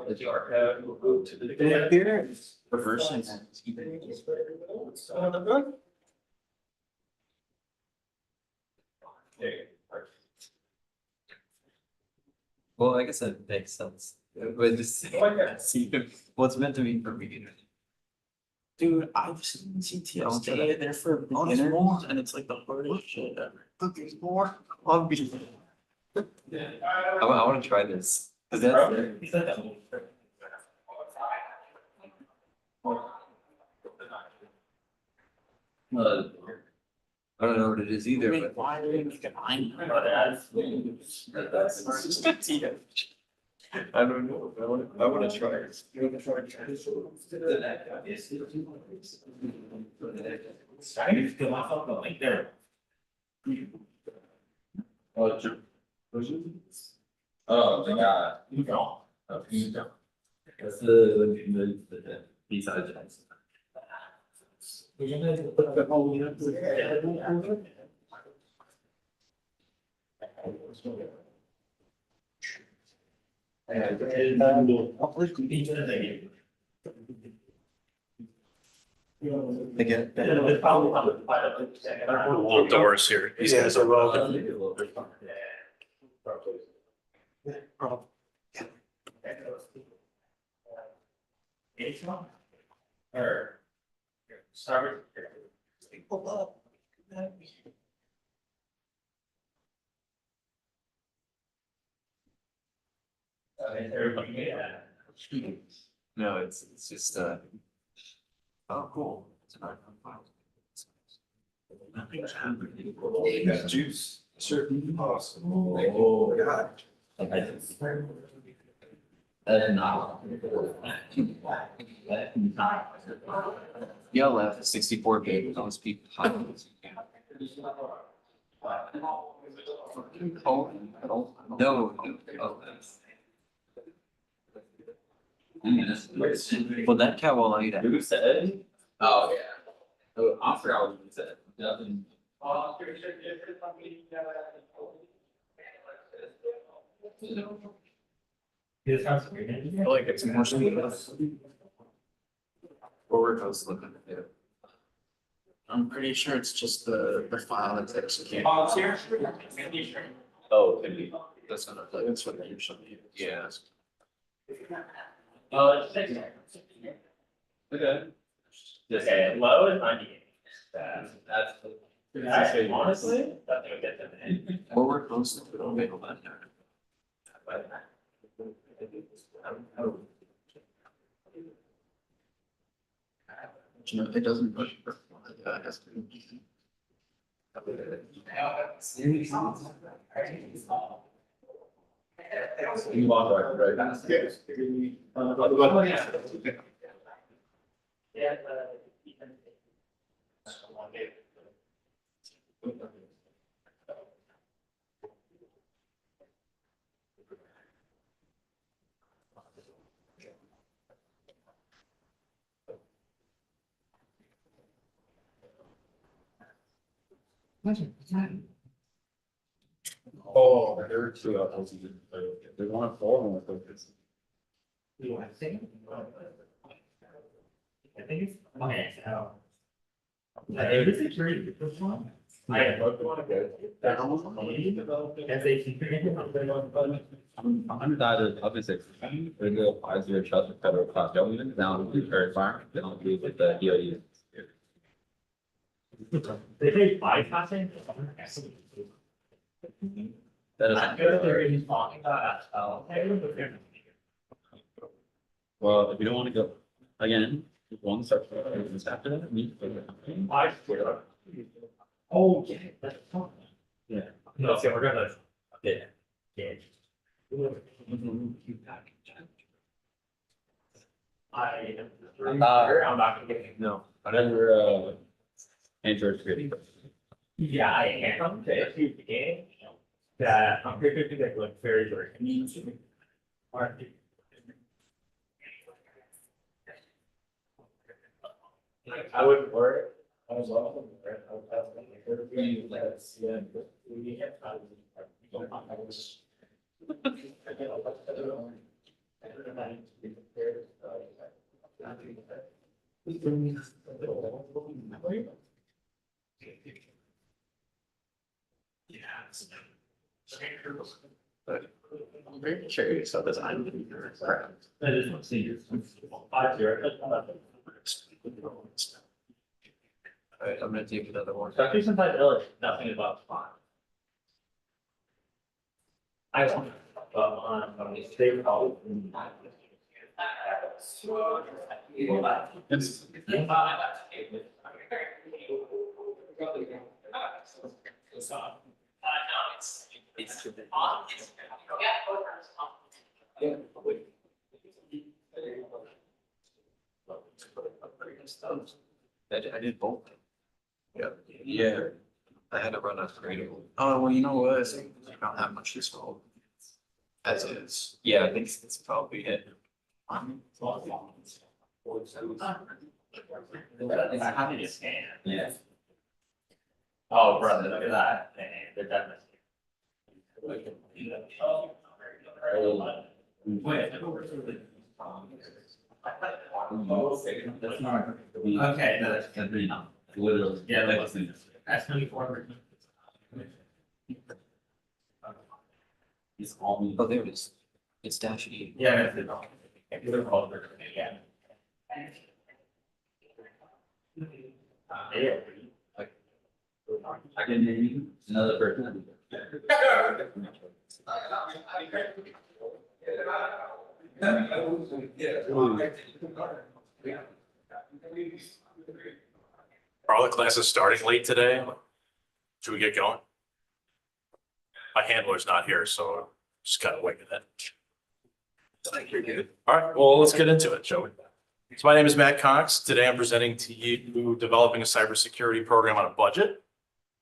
The jar code will go to the here. Reverse and. Well, I guess that makes sense. But just see what's meant to be for beginners. Dude, I've seen CTL stay there for beginners and it's like the hardest shit ever. But there's more. I'll be. I want to try this. Cause that's. I don't know what it is either, but. I don't know. I wanna try it. Oh, my God. You go. That's the B-side Jackson. Again. Little doors here. These guys are welcome. Or. Start. Pull up. No, it's just oh, cool. It's an iPhone file. Juice. Certain possible. Oh, God. Yeah, left 64 bit, those people. No. Well, that cow will eat it. Who said? Oh, yeah. Oh, I forgot what you said. Nothing. I feel like it's more seamless. What we're supposed to look at it. I'm pretty sure it's just the file that's executed. Oh, could be. That's not, that's what you're showing me. Yeah. Okay. Okay, low is 98. That's. Honestly, that would get them in. What we're supposed to do, make a button. You know, it doesn't push. It has to be. You want right past it. Yeah. Oh, there are two of those. They want to follow with this. I think it's okay, so. I think this is pretty good one. I have both want to go. As they Undivided obviously, they go 5-0 trust with federal class government, now the very far, they don't agree with the DOU. They say bypassing. That is. Well, if you don't want to go, again, one start, just after that, meet. Oh, yeah, that's fine. Yeah. No, so we're gonna. Yeah. I'm not gonna get. No, I never, Android security. Yeah, I am. Okay, game. That I'm pretty good at like very, very. I wouldn't worry. I was also. I'm very curious how this I'm. That is what seniors. 5-0. Alright, I'm gonna take another one. So I think sometimes nothing about fun. I don't, but on the state call. I did both. Yeah. Yeah. I had to run a creative. Oh, well, you know what? I don't have much useful. As is. Yeah, I think it's probably it. How did you scan? Yeah. Oh, brother, look at that. They're definitely. Okay, no, that's definitely not. Literally. Yeah, that's gonna be forward. Oh, there it is. It's dash E. Yeah, that's it. Yeah. I can name another person. Are all the classes starting late today? Should we get going? My handler's not here, so Just kind of winging it. I think you're good. All right, well, let's get into it, shall we? So my name is Matt Cox. Today I'm presenting to you developing a cybersecurity program on a budget.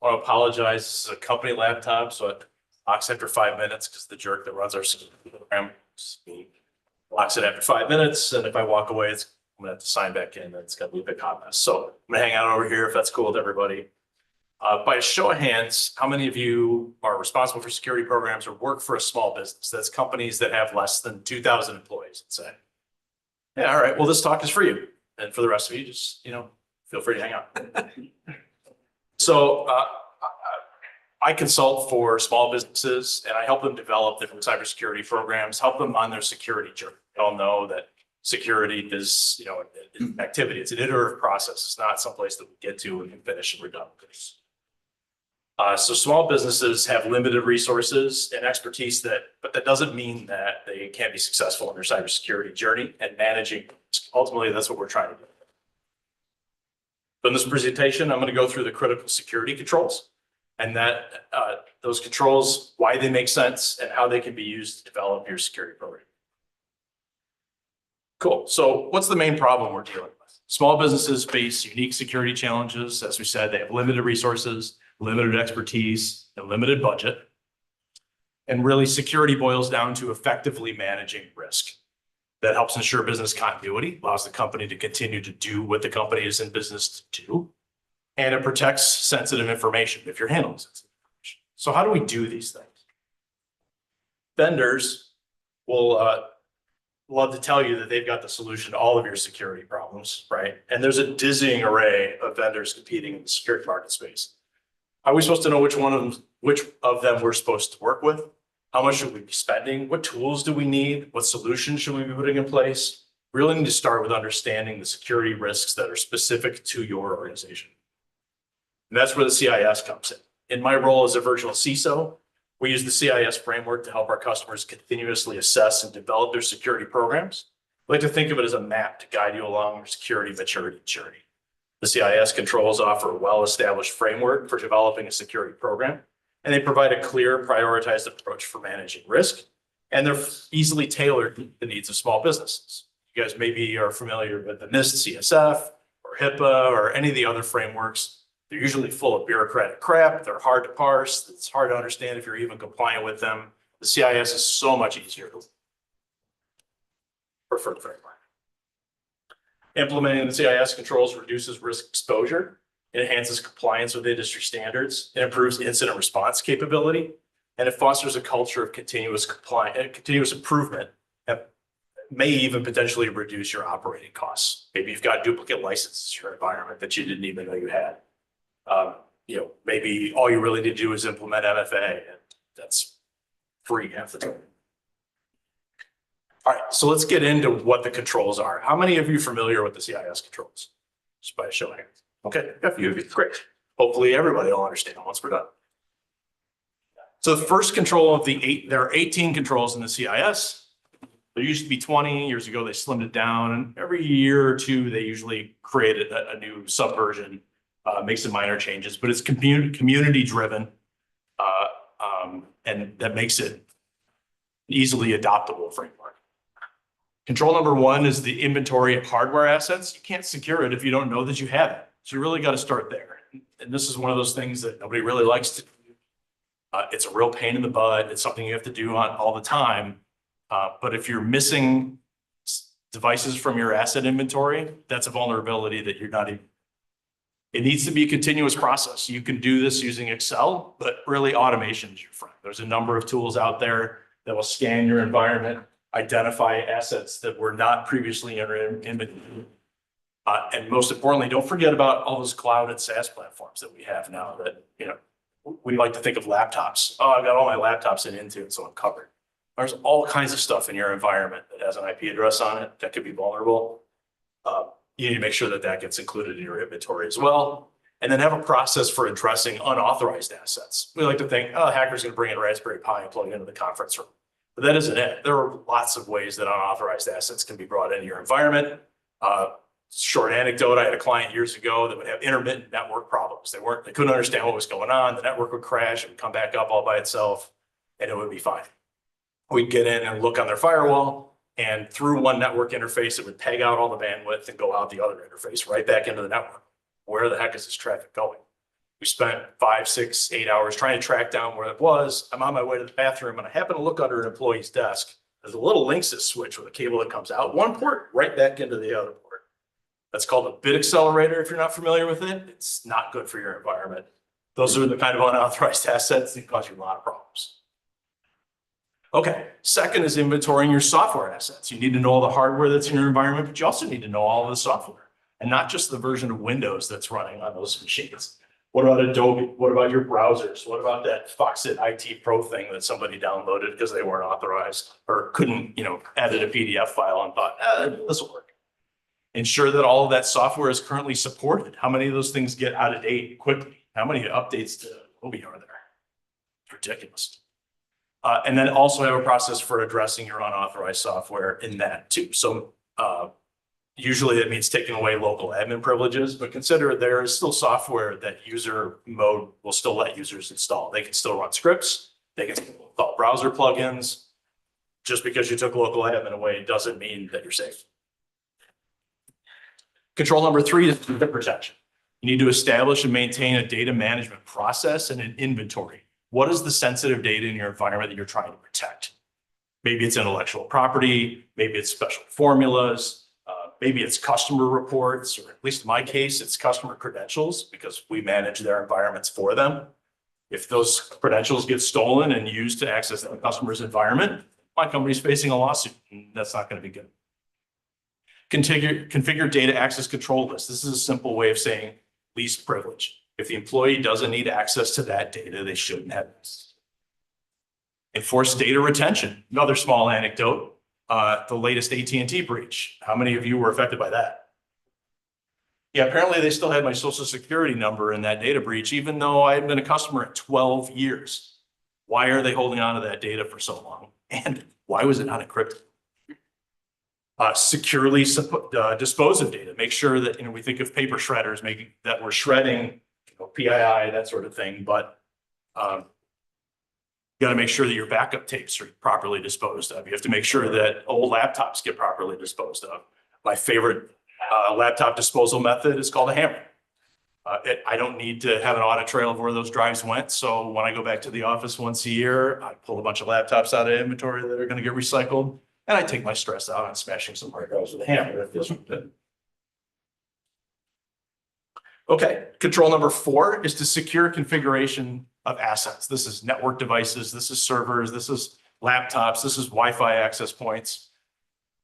I want to apologize, this is a company laptop, so it locks after 5 minutes because the jerk that runs our program locks it after 5 minutes. And if I walk away, I'm gonna have to sign back in and it's gonna be a big hot mess. So I'm gonna hang out over here if that's cool with everybody. By a show of hands, how many of you are responsible for security programs or work for a small business? That's companies that have less than 2,000 employees, let's say. Yeah, all right, well, this talk is for you. And for the rest of you, just, feel free to hang out. So I consult for small businesses and I help them develop different cybersecurity programs, help them on their security journey. We all know that security is, an activity. It's an iterative process. It's not someplace that we get to and finish and we're done with this. So small businesses have limited resources and expertise but that doesn't mean that they can't be successful in their cybersecurity journey and managing. Ultimately, that's what we're trying to do. So in this presentation, I'm going to go through the critical security controls and those controls, why they make sense and how they can be used to develop your security program. Cool. So what's the main problem we're dealing with? Small businesses face unique security challenges. As we said, they have limited resources, limited expertise, and limited budget. And really, security boils down to effectively managing risk. That helps ensure business continuity, allows the company to continue to do what the company is in business to do. And it protects sensitive information if you're handling sensitive information. So how do we do these things? Vendors will love to tell you that they've got the solution to all of your security problems, right? And there's a dizzying array of vendors competing in the security market space. Are we supposed to know which of them we're supposed to work with? How much should we be spending? What tools do we need? What solutions should we be putting in place? We really need to start with understanding the security risks that are specific to your organization. And that's where the CIS comes in. In my role as a virtual CISO, we use the CIS framework to help our customers continuously assess and develop their security programs. I like to think of it as a map to guide you along your security maturity journey. The CIS controls offer a well-established framework for developing a security program, and they provide a clear, prioritized approach for managing risk, and they're easily tailored to the needs of small businesses. You guys maybe are familiar with the NIST CSF or HIPAA or any of the other frameworks. They're usually full of bureaucratic crap. They're hard to parse. It's hard to understand if you're even compliant with them. The CIS is so much easier to prefer the framework. Implementing the CIS controls reduces risk exposure. It enhances compliance with industry standards. It improves incident response capability, and it fosters a culture of continuous improvement that may even potentially reduce your operating costs. Maybe you've got duplicate licenses in your environment that you didn't even know you had. Maybe all you really need to do is implement MFA, and that's free half the time. All right, so let's get into what the controls are. How many of you are familiar with the CIS controls? Just by a show of hands. Okay, a few of you, great. Hopefully everybody will understand once we're done. So the first control of there are 18 controls in the CIS. There used to be 20 years ago, they slimmed it down, and every year or two, they usually create a new subversion, make some minor changes, but it's community driven. And that makes it an easily adoptable framework. Control number one is the inventory of hardware assets. You can't secure it if you don't know that you have it. So you really got to start there. And this is one of those things that nobody really likes to do. It's a real pain in the butt. It's something you have to do all the time. But if you're missing devices from your asset inventory, that's a vulnerability that you're not even. It needs to be a continuous process. You can do this using Excel, but really automation is your friend. There's a number of tools out there that will scan your environment, identify assets that were not previously in your inventory. And most importantly, don't forget about all those cloud and SaaS platforms that we have now that, we like to think of laptops. Oh, I've got all my laptops in Intune, so I'm covered. There's all kinds of stuff in your environment that has an IP address on it that could be vulnerable. You need to make sure that that gets included in your inventory as well. And then have a process for addressing unauthorized assets. We like to think, oh, the hacker's going to bring in a Raspberry Pi and plug it into the conference room. But that isn't it. There are lots of ways that unauthorized assets can be brought into your environment. Short anecdote, I had a client years ago that would have intermittent network problems. They couldn't understand what was going on. The network would crash, it would come back up all by itself, and it would be fine. We'd get in and look on their firewall, and through one network interface, it would peg out all the bandwidth and go out the other interface right back into the network. Where the heck is this traffic going? We spent 5, 6, 8 hours trying to track down where it was. I'm on my way to the bathroom and I happen to look under an employee's desk. There's a little Linksys switch with a cable that comes out one port right back into the other port. That's called a bit accelerator. If you're not familiar with it, it's not good for your environment. Those are the kind of unauthorized assets that cause you a lot of problems. Okay, second is inventorying your software assets. You need to know all the hardware that's in your environment, but you also need to know all of the software and not just the version of Windows that's running on those machines. What about Adobe? What about your browsers? What about that Foxit IT Pro thing that somebody downloaded because they weren't authorized or couldn't, edit a PDF file and thought, this will work. Ensure that all of that software is currently supported. How many of those things get out of date quickly? How many updates to Adobe are there? It's ridiculous. And then also have a process for addressing your unauthorized software in that too. So usually it means taking away local admin privileges, but consider there is still software that user mode will still let users install. They can still run scripts. They can still install browser plugins. Just because you took local admin away doesn't mean that you're safe. Control number 3 is data protection. You need to establish and maintain a data management process and an inventory. What is the sensitive data in your environment that you're trying to protect? Maybe it's intellectual property, maybe it's special formulas, maybe it's customer reports, or at least in my case, it's customer credentials because we manage their environments for them. If those credentials get stolen and used to access the customer's environment, my company's facing a lawsuit, and that's not going to be good. Configure data access control list. This is a simple way of saying least privilege. If the employee doesn't need access to that data, they shouldn't have this. Enforce data retention. Another small anecdote, the latest AT&T breach. How many of you were affected by that? Yeah, apparently they still had my social security number in that data breach, even though I had been a customer at 12 years. Why are they holding on to that data for so long? And why was it not encrypted? Securely dispose of data. Make sure that, we think of paper shredders, making that we're shredding PII, that sort of thing, but you got to make sure that your backup tapes are properly disposed of. You have to make sure that old laptops get properly disposed of. My favorite laptop disposal method is called a hammer. I don't need to have an audit trail of where those drives went. So when I go back to the office once a year, I pull a bunch of laptops out of inventory that are going to get recycled, and I take my stress out on smashing some hard drives with a hammer. That feels good. Okay, control number 4 is to secure configuration of assets. This is network devices, this is servers, this is laptops, this is Wi-Fi access points.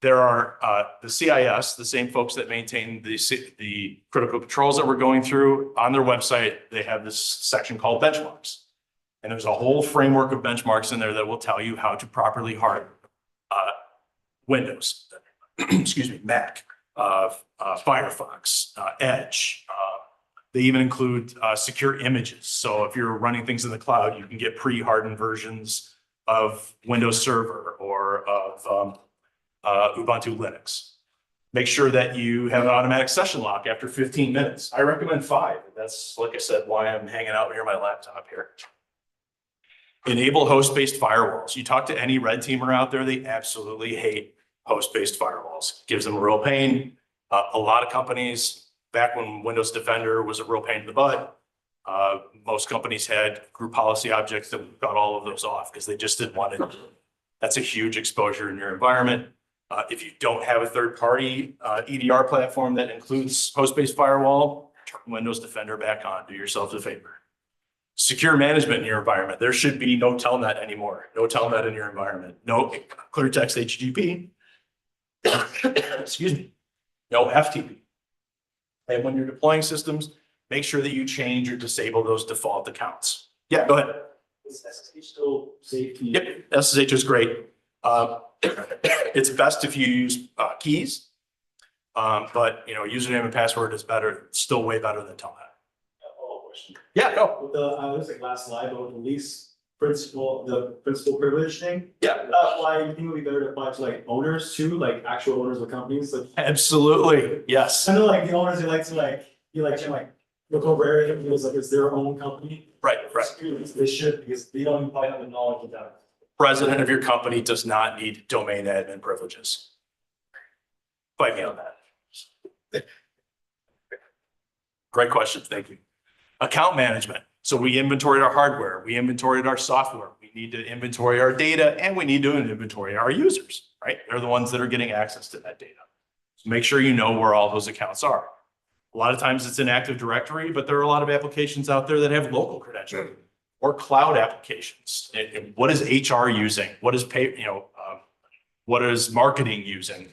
There are the CIS, the same folks that maintain the critical controls that we're going through. On their website, they have this section called benchmarks. And there's a whole framework of benchmarks in there that will tell you how to properly harden Windows, excuse me, Mac, Firefox, Edge. They even include secure images. So if you're running things in the cloud, you can get pre-hardened versions of Windows Server or of Ubuntu Linux. Make sure that you have an automatic session lock after 15 minutes. I recommend 5. That's, like I said, why I'm hanging out near my laptop here. Enable host-based firewalls. You talk to any red teamer out there, they absolutely hate host-based firewalls. Gives them a real pain. A lot of companies, back when Windows Defender was a real pain in the butt, most companies had group policy objects that got all of those off because they just didn't want it. That's a huge exposure in your environment. If you don't have a third-party EDR platform that includes host-based firewall, turn Windows Defender back on. Do yourselves a favor. Secure management in your environment. There should be no telnet anymore. No telnet in your environment. No clear text HTTP. Excuse me. No FTP. And when you're deploying systems, make sure that you change or disable those default accounts. Yeah, go ahead. Is SSH still safe? Yep, SSH is great. It's best if you use keys, but username and password is better. Still way better than telnet. Yeah, go. With the looks like last slide, but with the least principal privilege thing. Yeah. Why you think it would be better to apply to like owners too, like actual owners of companies? Like absolutely, yes. I know like the owners they like to look over it because like it's their own company. Right. They should because they don't probably have the knowledge of that. President of your company does not need domain admin privileges. Fight me on that. Great question, thank you. Account management. So we inventoried our hardware, we inventoried our software, we need to inventory our data, and we need to inventory our users, right? They're the ones that are getting access to that data. So make sure you know where all those accounts are. A lot of times it's in Active Directory, but there are a lot of applications out there that have local credentialing or cloud applications. And what is HR using? What is what is marketing using?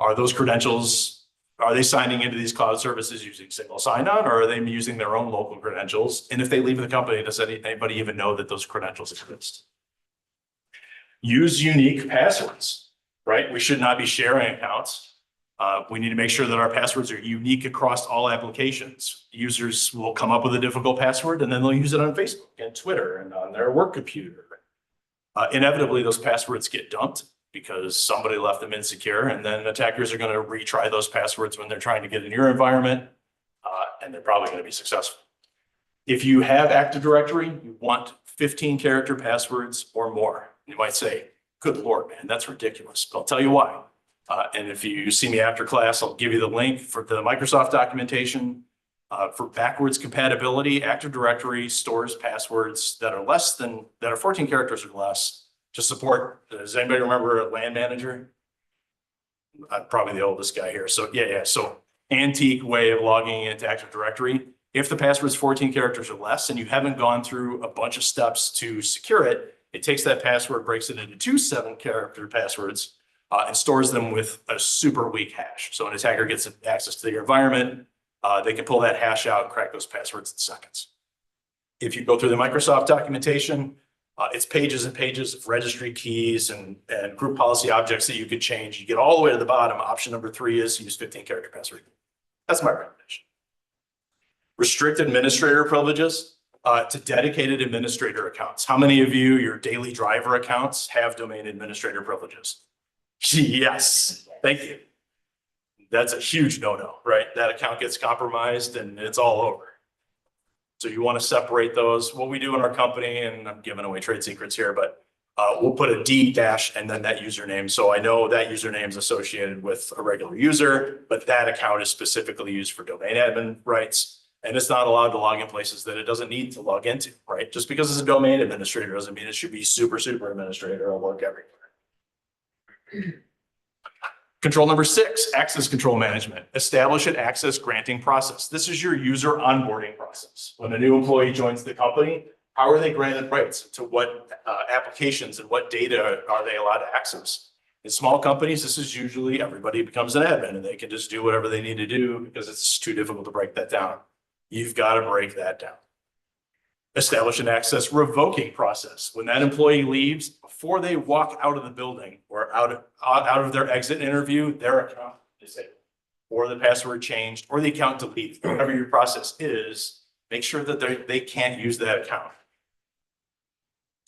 Are those credentials, are they signing into these cloud services using single sign-on, or are they using their own local credentials? And if they leave the company, does anybody even know that those credentials exist? Use unique passwords, right? We should not be sharing accounts. We need to make sure that our passwords are unique across all applications. Users will come up with a difficult password and then they'll use it on Facebook and Twitter and on their work computer. Inevitably, those passwords get dumped because somebody left them insecure, and then attackers are going to retry those passwords when they're trying to get in your environment, and they're probably going to be successful. If you have Active Directory, you want 15-character passwords or more. You might say, good Lord, man, that's ridiculous. But I'll tell you why. And if you see me after class, I'll give you the link for the Microsoft documentation. For backwards compatibility, Active Directory stores passwords that are 14 characters or less to support. Does anybody remember a LAN manager? I'm probably the oldest guy here. So yeah. So antique way of logging into Active Directory. If the password is 14 characters or less and you haven't gone through a bunch of steps to secure it, it takes that password, breaks it into 2 7-character passwords, and stores them with a super weak hash. So an attacker gets access to your environment, they can pull that hash out and crack those passwords in seconds. If you go through the Microsoft documentation, it's pages and pages of registry keys and group policy objects that you could change. You get all the way to the bottom. Option number 3 is use 15-character password. That's my recommendation. Restrict administrator privileges to dedicated administrator accounts. How many of you, your daily driver accounts, have domain administrator privileges? Yes, thank you. That's a huge no-no, right? That account gets compromised and it's all over. So you want to separate those. What we do in our company, and I'm giving away trade secrets here, but we'll put a D dash and then that username. So I know that username is associated with a regular user, but that account is specifically used for domain admin rights. And it's not allowed to log in places that it doesn't need to log into, right? Just because it's a domain administrator doesn't mean it should be super administrator or work everywhere. Control number 6, access control management. Establish an access granting process. This is your user onboarding process. When a new employee joins the company, how are they granted rights to what applications and what data are they allowed to access? In small companies, this is usually everybody becomes an admin and they can just do whatever they need to do because it's too difficult to break that down. You've got to break that down. Establish an access revoking process. When that employee leaves, before they walk out of the building or out of their exit interview, their account is disabled, or the password changed, or the account deleted. Whatever your process is, make sure that they can't use that account.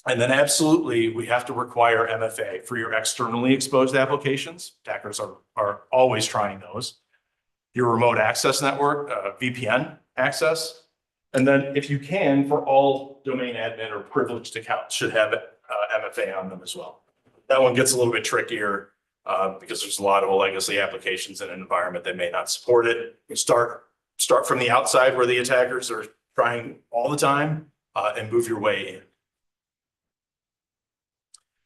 And then absolutely, we have to require MFA for your externally exposed applications. Attackers are always trying those. Your remote access network, VPN access. And then if you can, for all domain admin or privileged accounts should have MFA on them as well. That one gets a little bit trickier because there's a lot of legacy applications in an environment that may not support it. You start from the outside where the attackers are trying all the time and move your way in.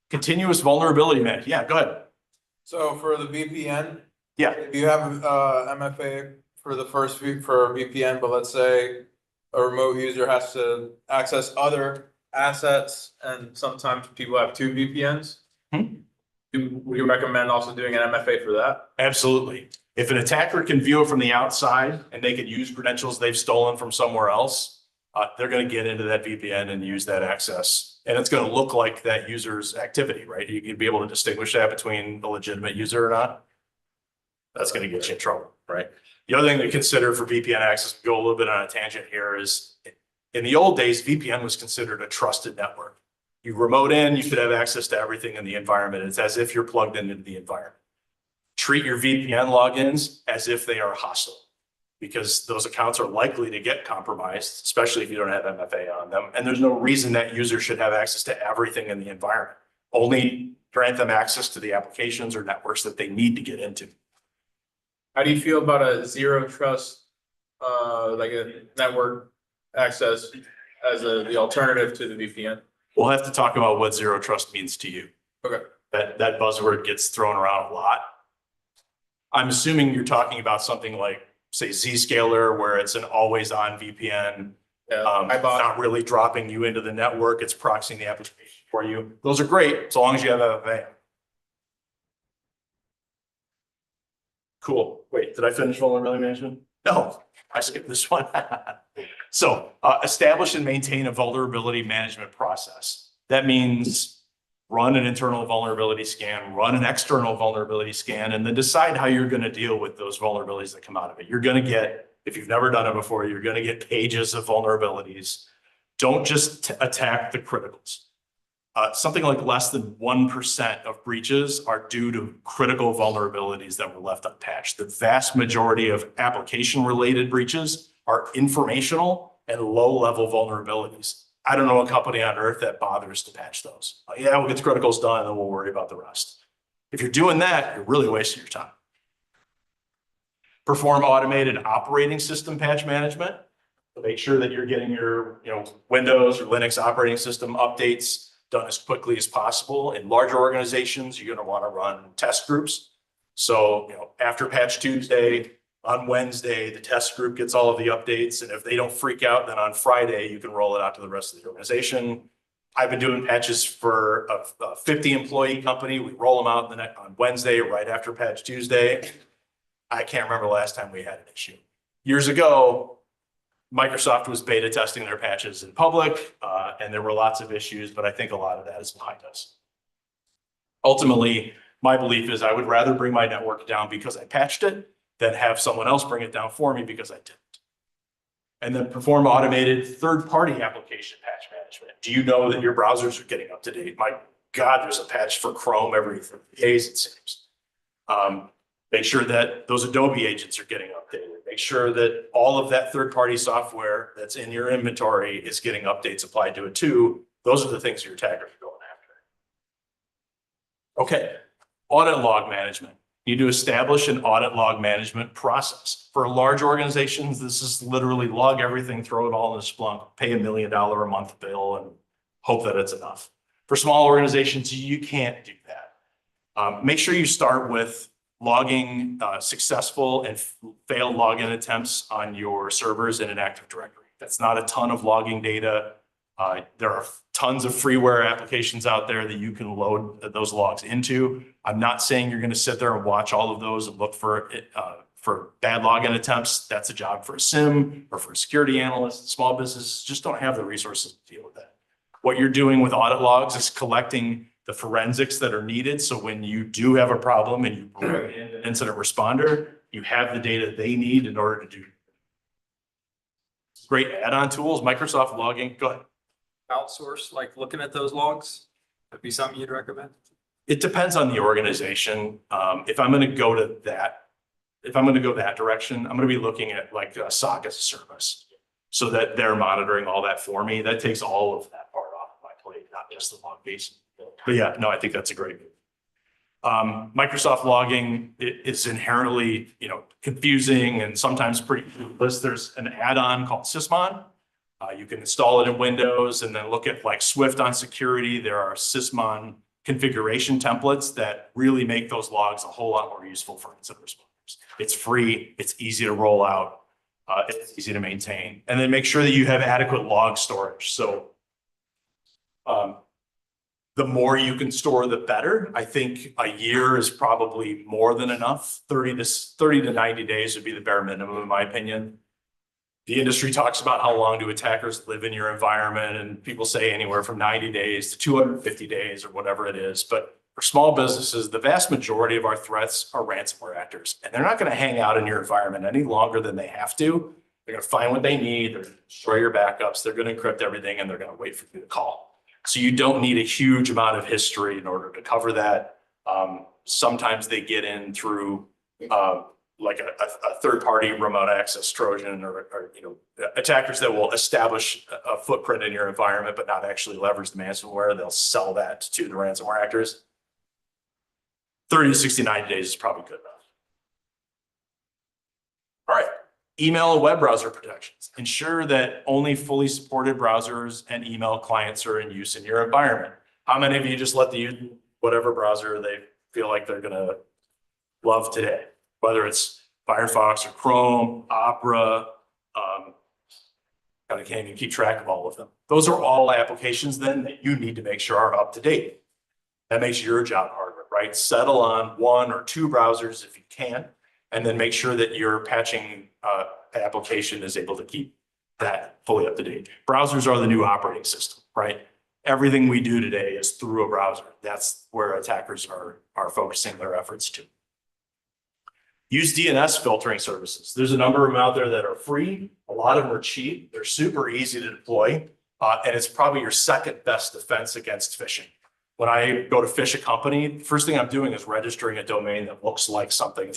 Continuous vulnerability management. Yeah, go ahead. So for the VPN, yeah, you have MFA for the first for VPN, but let's say a remote user has to access other assets, and sometimes people have 2 VPNs. Would you recommend also doing an MFA for that? Absolutely. If an attacker can view it from the outside and they can use credentials they've stolen from somewhere else, they're going to get into that VPN and use that access. And it's going to look like that user's activity, right? You can be able to distinguish that between a legitimate user or not. That's going to get you in trouble, right? The other thing to consider for VPN access, go a little bit on a tangent here, is in the old days, VPN was considered a trusted network. You remote in, you could have access to everything in the environment. It's as if you're plugged into the environment. Treat your VPN logins as if they are hostile, because those accounts are likely to get compromised, especially if you don't have MFA on them. And there's no reason that user should have access to everything in the environment. only grant them access to the applications or networks that they need to get into. How do you feel about a zero trust, like a network access as the alternative to the VPN? We'll have to talk about what zero trust means to you. Okay. That buzzword gets thrown around a lot. I'm assuming you're talking about something like, say, Zscaler, where it's an always on VPN. Not really dropping you into the network, it's proxying the application for you. Those are great, as long as you have a van. Cool. Wait, did I finish vulnerability management? No, I skipped this one. So, establish and maintain a vulnerability management process. That means run an internal vulnerability scan, run an external vulnerability scan, and then decide how you're going to deal with those vulnerabilities that come out of it. You're going to get, if you've never done it before, you're going to get pages of vulnerabilities. Don't just attack the criticals. Something like less than 1% of breaches are due to critical vulnerabilities that were left unpatched. The vast majority of application-related breaches are informational and low-level vulnerabilities. I don't know a company on earth that bothers to patch those. Yeah, we'll get the criticals done and then we'll worry about the rest. If you're doing that, you're really wasting your time. Perform automated operating system patch management. Make sure that you're getting your Windows or Linux operating system updates done as quickly as possible. In larger organizations, you're going to want to run test groups. So, after Patch Tuesday, on Wednesday, the test group gets all of the updates. And if they don't freak out, then on Friday, you can roll it out to the rest of the organization. I've been doing patches for a 50 employee company. We roll them out on Wednesday, right after Patch Tuesday. I can't remember the last time we had an issue. Years ago, Microsoft was beta testing their patches in public, and there were lots of issues, but I think a lot of that is behind us. Ultimately, my belief is I would rather bring my network down because I patched it than have someone else bring it down for me because I didn't. And then perform automated third-party application patch management. Do you know that your browsers are getting up to date? My God, there's a patch for Chrome every 30 days, it seems. Make sure that those Adobe agents are getting updated. Make sure that all of that third-party software that's in your inventory is getting updates applied to it too. Those are the things your attackers are going after. Okay, audit log management. You need to establish an audit log management process. For large organizations, this is literally log everything, throw it all in a Splunk, pay $1 million a month bill and hope that it's enough. For small organizations, you can't do that. Make sure you start with logging successful and failed login attempts on your servers in an Active Directory. That's not a ton of logging data. There are tons of freeware applications out there that you can load those logs into. I'm not saying you're going to sit there and watch all of those and look for bad login attempts. That's a job for a SIM or for a security analyst. Small businesses just don't have the resources to deal with that. What you're doing with audit logs is collecting the forensics that are needed. So when you do have a problem and you bring in an incident responder, you have the data they need in order to do. Great add-on tools, Microsoft logging. Go ahead. Outsource, like looking at those logs, would be something you'd recommend? It depends on the organization. If I'm going to go to that direction, I'm going to be looking at like a SOC as a service so that they're monitoring all that for me. That takes all of that part off my plate, not just the log piece. But yeah, no, I think that's a great move. Microsoft logging is inherently, confusing and sometimes pretty useless. There's an add-on called Sysmon. You can install it in Windows and then look at like Swift on security. There are Sysmon configuration templates that really make those logs a whole lot more useful for incident responders. It's free, it's easy to roll out, it's easy to maintain. And then make sure that you have adequate log storage. So the more you can store, the better. I think a year is probably more than enough. 30 to 90 days would be the bare minimum, in my opinion. The industry talks about how long do attackers live in your environment, and people say anywhere from 90 days to 250 days or whatever it is. But for small businesses, the vast majority of our threats are ransomware actors, and they're not going to hang out in your environment any longer than they have to. They're going to find what they need, they're going to destroy your backups, they're going to encrypt everything, and they're going to wait for you to call. So you don't need a huge amount of history in order to cover that. Sometimes they get in through like a third-party remote access Trojan or, you know, attackers that will establish a footprint in your environment, but not actually leverage the ransomware. They'll sell that to the ransomware actors. 30 to 69 days is probably good enough. All right, email and web browser protections. Ensure that only fully supported browsers and email clients are in use in your environment. How many of you just let the use whatever browser they feel like they're gonna love today? Whether it's Firefox or Chrome, Opera, kind of can't even keep track of all of them. Those are all applications then that you need to make sure are up to date. That makes your job harder, right? Settle on 1 or 2 browsers if you can, and then make sure that your patching application is able to keep that fully up to date. Browsers are the new operating system, right? Everything we do today is through a browser. That's where attackers are focusing their efforts to. Use DNS filtering services. There's a number of them out there that are free. A lot of them are cheap. They're super easy to deploy. And it's probably your second best defense against phishing. When I go to phish a company, the first thing I'm doing is registering a domain that looks like something.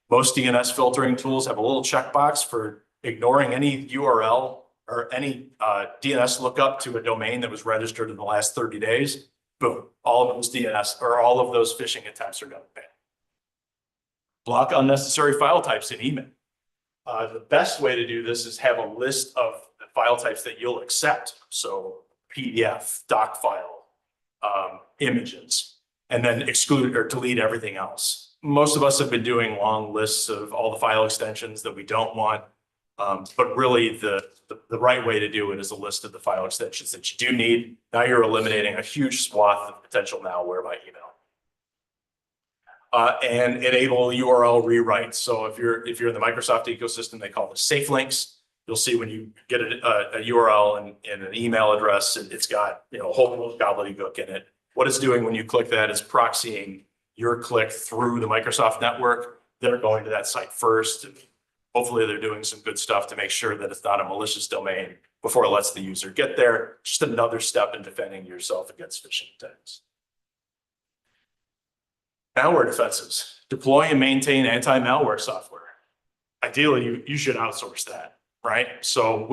Most DNS filtering tools have a little checkbox for ignoring any URL or any DNS lookup to a domain that was registered in the last 30 days. Boom, all of those DNS or all of those phishing attempts are done. Block unnecessary file types in email. The best way to do this is have a list of the file types that you'll accept. So PDF, doc file, images, and then exclude or delete everything else. Most of us have been doing long lists of all the file extensions that we don't want. But really the right way to do it is a list of the file extensions that you do need. Now you're eliminating a huge swath of potential malware by email. And enable URL rewrites. So if you're in the Microsoft ecosystem, they call it safe links. You'll see when you get a URL and an email address, it's got, you know, a whole gobbledygook in it. What it's doing when you click that is proxying your click through the Microsoft network. They're going to that site first. Hopefully they're doing some good stuff to make sure that it's not a malicious domain before it lets the user get there. Just another step in defending yourself against phishing attacks. Malware defenses. Deploy and maintain anti-malware software. Ideally, you should outsource that, right? So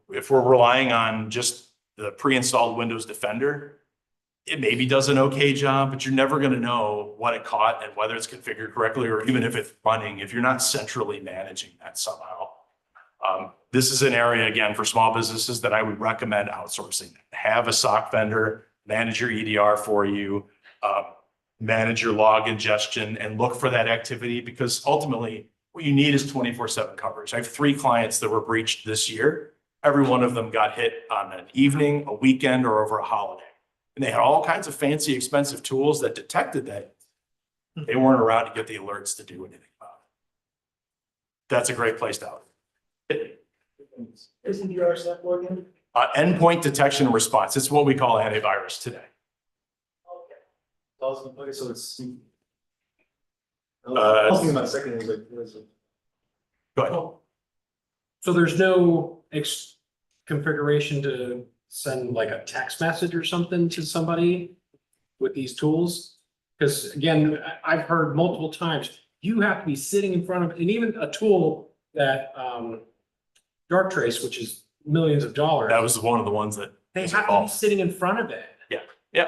if we're relying on just the pre-installed Windows Defender, it maybe does an okay job, but you're never going to know what it caught and whether it's configured correctly, or even if it's running, if you're not centrally managing that somehow. This is an area, again, for small businesses that I would recommend outsourcing. Have a SOC vendor manage your EDR for you, manage your log ingestion, and look for that activity, because ultimately what you need is 24/7 coverage. I have 3 clients that were breached this year. Every one of them got hit on an evening, a weekend, or over a holiday. And they had all kinds of fancy, expensive tools that detected that. They weren't around to get the alerts to do anything about it. That's a great place to out. Isn't EDR stand for again? Endpoint detection and response. It's what we call antivirus today. Okay, so it's. I Uh, was thinking about second, was like, was it? Go ahead. So there's no configuration to send like a text message or something to somebody with these tools? Because again, I've heard multiple times, you have to be sitting in front of, and even a tool that Darktrace, which is millions of dollars. That was one of the ones that. They have to be sitting in front of it. Yeah.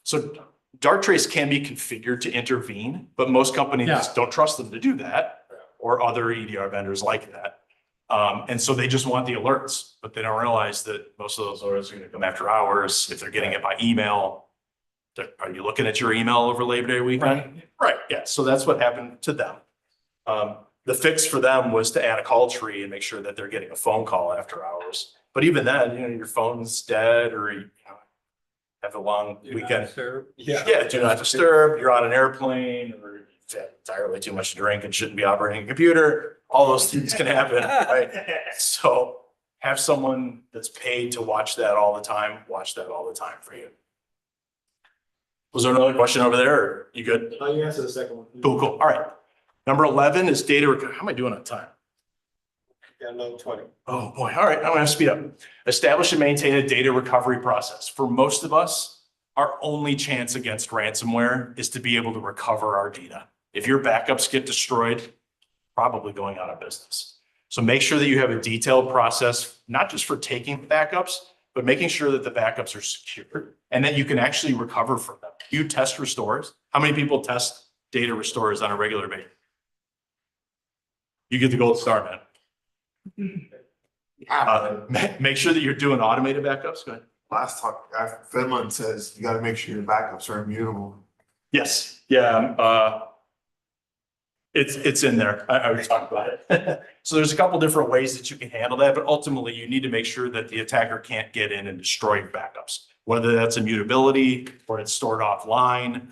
So Darktrace can be configured to intervene, but most companies don't trust them to do that, or other EDR vendors like that. And so they just want the alerts, but they don't realize that most of those alerts are going to come after hours. If they're getting it by email, are you looking at your email over Labor Day weekend? Right. Yeah. So that's what happened to them. The fix for them was to add a call tree and make sure that they're getting a phone call after hours. But even then, your phone's dead, or you have a long weekend. Yeah, do not disturb. You're on an airplane, or you've had entirely too much to drink and shouldn't be operating a computer. All those things can happen, right? So have someone that's paid to watch that all the time for you. Was there another question over there, or you good? You answered the second one. Cool. All right. Number 11 is data recovery. How am I doing on time? Yeah, another 20. Oh boy. All right. I'm going to speed up. Establish and maintain a data recovery process. For most of us, our only chance against ransomware is to be able to recover our data. If your backups get destroyed, probably going out of business. So make sure that you have a detailed process, not just for taking backups, but making sure that the backups are secure and that you can actually recover from them. You test restores. How many people test data restores on a regular basis? You get the gold star, man. Make sure that you're doing automated backups. Go ahead. Last talk, Finland says you gotta make sure your backups are immutable. Yes, yeah, it's in there. I already talked about it. So there's a couple different ways that you can handle that, but ultimately you need to make sure that the attacker can't get in and destroy your backups. Whether that's immutability or it's stored offline,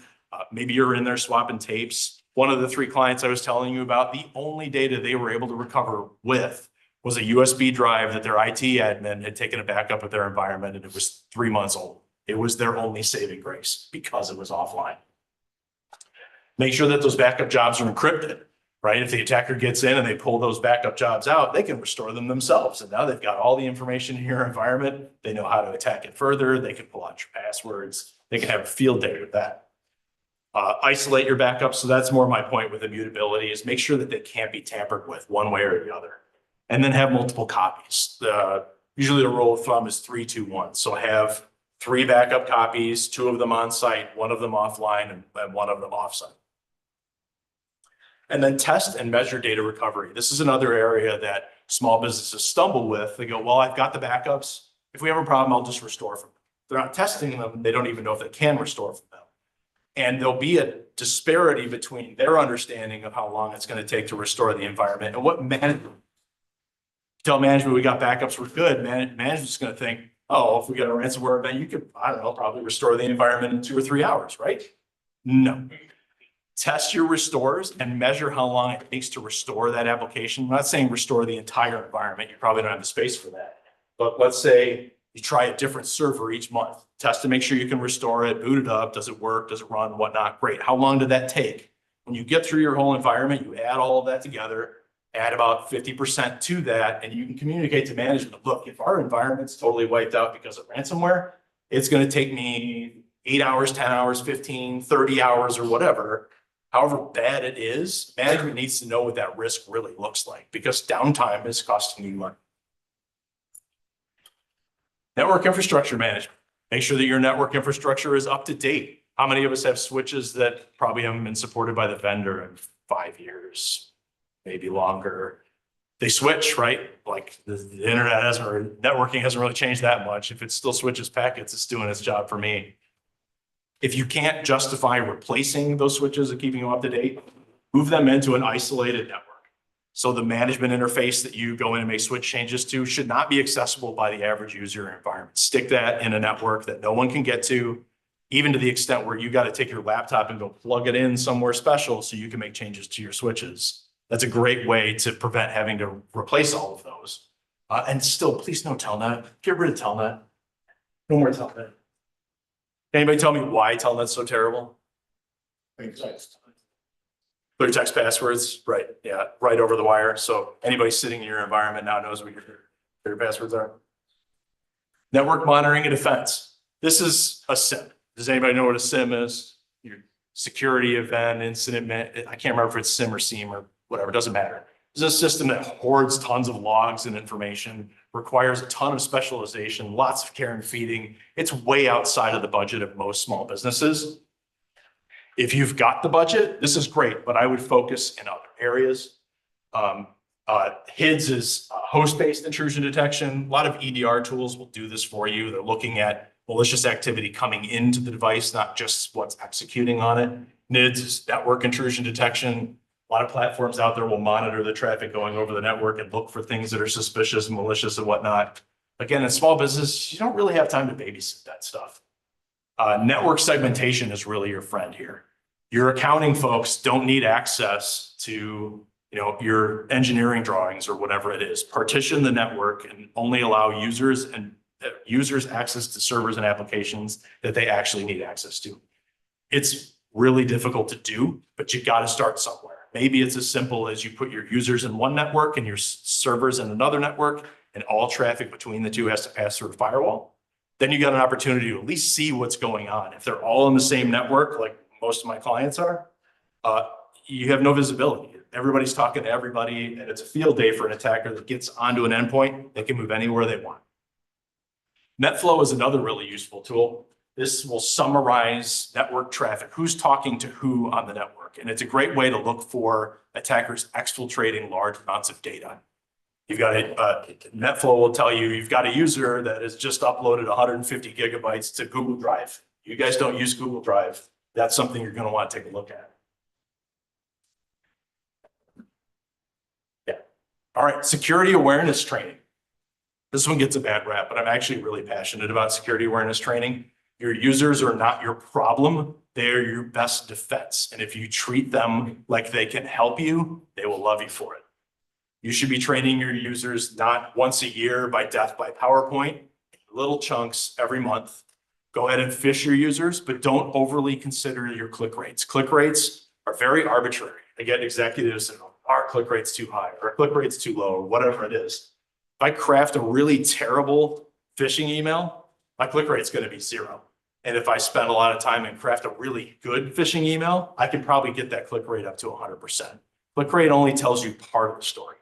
maybe you're in there swapping tapes. One of the 3 clients I was telling you about, the only data they were able to recover with was a USB drive that their IT admin had taken a backup of their environment, and it was 3 months old. It was their only saving grace because it was offline. Make sure that those backup jobs are encrypted, right? If the attacker gets in and they pull those backup jobs out, they can restore them themselves. And now they've got all the information in your environment. They know how to attack it further. They can pull out your passwords. They can have a field day with that. Isolate your backups. So that's more my point with immutability, is make sure that they can't be tampered with one way or the other. And then have multiple copies. Usually the rule of thumb is 3, 2, 1. So have 3 backup copies, 2 of them on site, 1 of them offline, and 1 of them offsite. And then test and measure data recovery. This is another area that small businesses stumble with. They go, well, I've got the backups. If we have a problem, I'll just restore from them. They're not testing them. They don't even know if they can restore from them. And there'll be a disparity between their understanding of how long it's going to take to restore the environment and what management. Tell management we got backups, we're good. Management's going to think, oh, if we got a ransomware event, you could, I don't know, probably restore the environment in 2 or 3 hours, right? No. Test your restores and measure how long it takes to restore that application. I'm not saying restore the entire environment. You probably don't have the space for that. But let's say you try a different server each month. Test to make sure you can restore it, boot it up. Does it work? Does it run? Whatnot? Great. How long did that take? When you get through your whole environment, you add all of that together, add about 50% to that, and you can communicate to management, look, if our environment's totally wiped out because of ransomware, it's going to take me 8 hours, 10 hours, 15, 30 hours or whatever. However bad it is, management needs to know what that risk really looks like, because downtime is costing you money. Network infrastructure management. Make sure that your network infrastructure is up to date. How many of us have switches that probably haven't been supported by the vendor in 5 years, maybe longer? They switch, right? Like the internet hasn't, or networking hasn't really changed that much. If it still switches packets, it's doing its job for me. If you can't justify replacing those switches and keeping them up to date, move them into an isolated network. So the management interface that you go in and make switch changes to should not be accessible by the average user environment. Stick that in a network that no one can get to, even to the extent where you got to take your laptop and go plug it in somewhere special so you can make changes to your switches. That's a great way to prevent having to replace all of those. And still, please no telnet. Get rid of telnet. No more telnet. Anybody tell me why telnet's so terrible? Clear text passwords, right? Yeah, right over the wire. So anybody sitting in your environment now knows what your passwords are. Network monitoring and defense. This is a SIM. Does anybody know what a SIM is? Your security event, incident, I can't remember if it's SIM or SIEM or whatever, it doesn't matter. This is a system that hoards tons of logs and information, requires a ton of specialization, lots of care and feeding. It's way outside of the budget of most small businesses. If you've got the budget, this is great, but I would focus in other areas. HIDS is host-based intrusion detection. A lot of EDR tools will do this for you. They're looking at malicious activity coming into the device, not just what's executing on it. NIDS is network intrusion detection. A lot of platforms out there will monitor the traffic going over the network and look for things that are suspicious and malicious and whatnot. Again, in small business, you don't really have time to babysit that stuff. Network segmentation is really your friend here. Your accounting folks don't need access to, your engineering drawings or whatever it is. Partition the network and only allow users access to servers and applications that they actually need access to. It's really difficult to do, but you got to start somewhere. Maybe it's as simple as you put your users in one network and your servers in another network, and all traffic between the two has to pass through a firewall. Then you got an opportunity to at least see what's going on. If they're all in the same network, like most of my clients are, you have no visibility. Everybody's talking to everybody, and it's a field day for an attacker that gets onto an endpoint. They can move anywhere they want. NetFlow is another really useful tool. This will summarize network traffic, who's talking to who on the network. And it's a great way to look for attackers exfiltrating large amounts of data. You've got NetFlow will tell you you've got a user that has just uploaded 150 gigabytes to Google Drive. You guys don't use Google Drive. That's something you're going to want to take a look at. Yeah. All right. Security awareness training. This one gets a bad rap, but I'm actually really passionate about security awareness training. Your users are not your problem. They're your best defense. And if you treat them like they can help you, they will love you for it. You should be training your users not once a year by death by PowerPoint, little chunks every month. Go ahead and fish your users, but don't overly consider your click rates. Click rates are very arbitrary. Again, executives say, our click rate's too high, or click rate's too low, or whatever it is. If I craft a really terrible phishing email, my click rate's going to be 0. And if I spend a lot of time and craft a really good phishing email, I can probably get that click rate up to 100%. Click rate only tells you part of the story.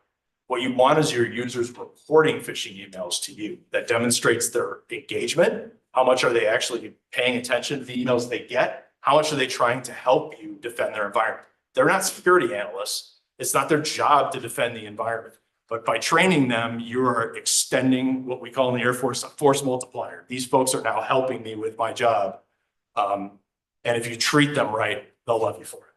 What you want is your users reporting phishing emails to you. That demonstrates their engagement. How much are they actually paying attention to the emails they get? How much are they trying to help you defend their environment? They're not security analysts. It's not their job to defend the environment. But by training them, you are extending what we call in the Air Force a force multiplier. These folks are now helping me with my job. And if you treat them right, they'll love you for it.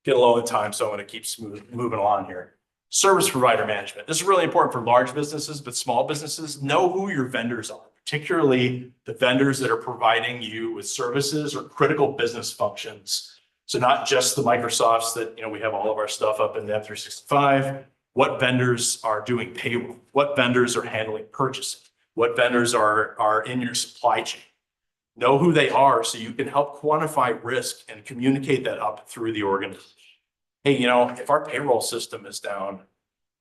Get low in time, so I'm going to keep moving along here. Service provider management. This is really important for large businesses, but small businesses, know who your vendors are, particularly the vendors that are providing you with services or critical business functions. So not just the Microsofts that, we have all of our stuff up in the M365. What vendors are doing payroll? What vendors are handling purchasing? What vendors are in your supply chain? Know who they are so you can help quantify risk and communicate that up through the organization. Hey, if our payroll system is down,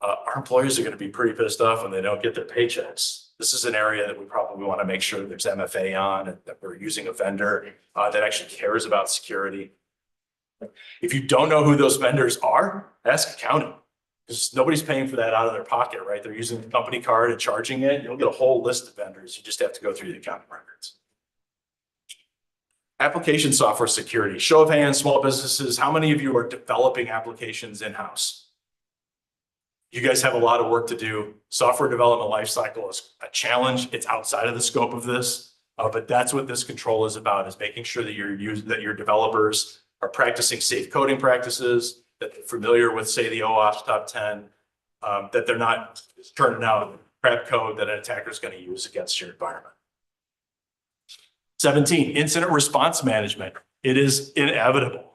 our employees are going to be pretty pissed off when they don't get their paychecks. This is an area that we probably want to make sure there's MFA on and that we're using a vendor that actually cares about security. If you don't know who those vendors are, ask accounting. Because nobody's paying for that out of their pocket, right? They're using the company card and charging it. You'll get a whole list of vendors. You just have to go through the accounting records. Application software security. Show of hands, small businesses. How many of you are developing applications in-house? You guys have a lot of work to do. Software development lifecycle is a challenge. It's outside of the scope of this, but that's what this control is about, is making sure that your developers are practicing safe coding practices, that they're familiar with, say, the OWASP top 10, that they're not turning out crap code that an attacker is going to use against your environment. 17, incident response management. It is inevitable.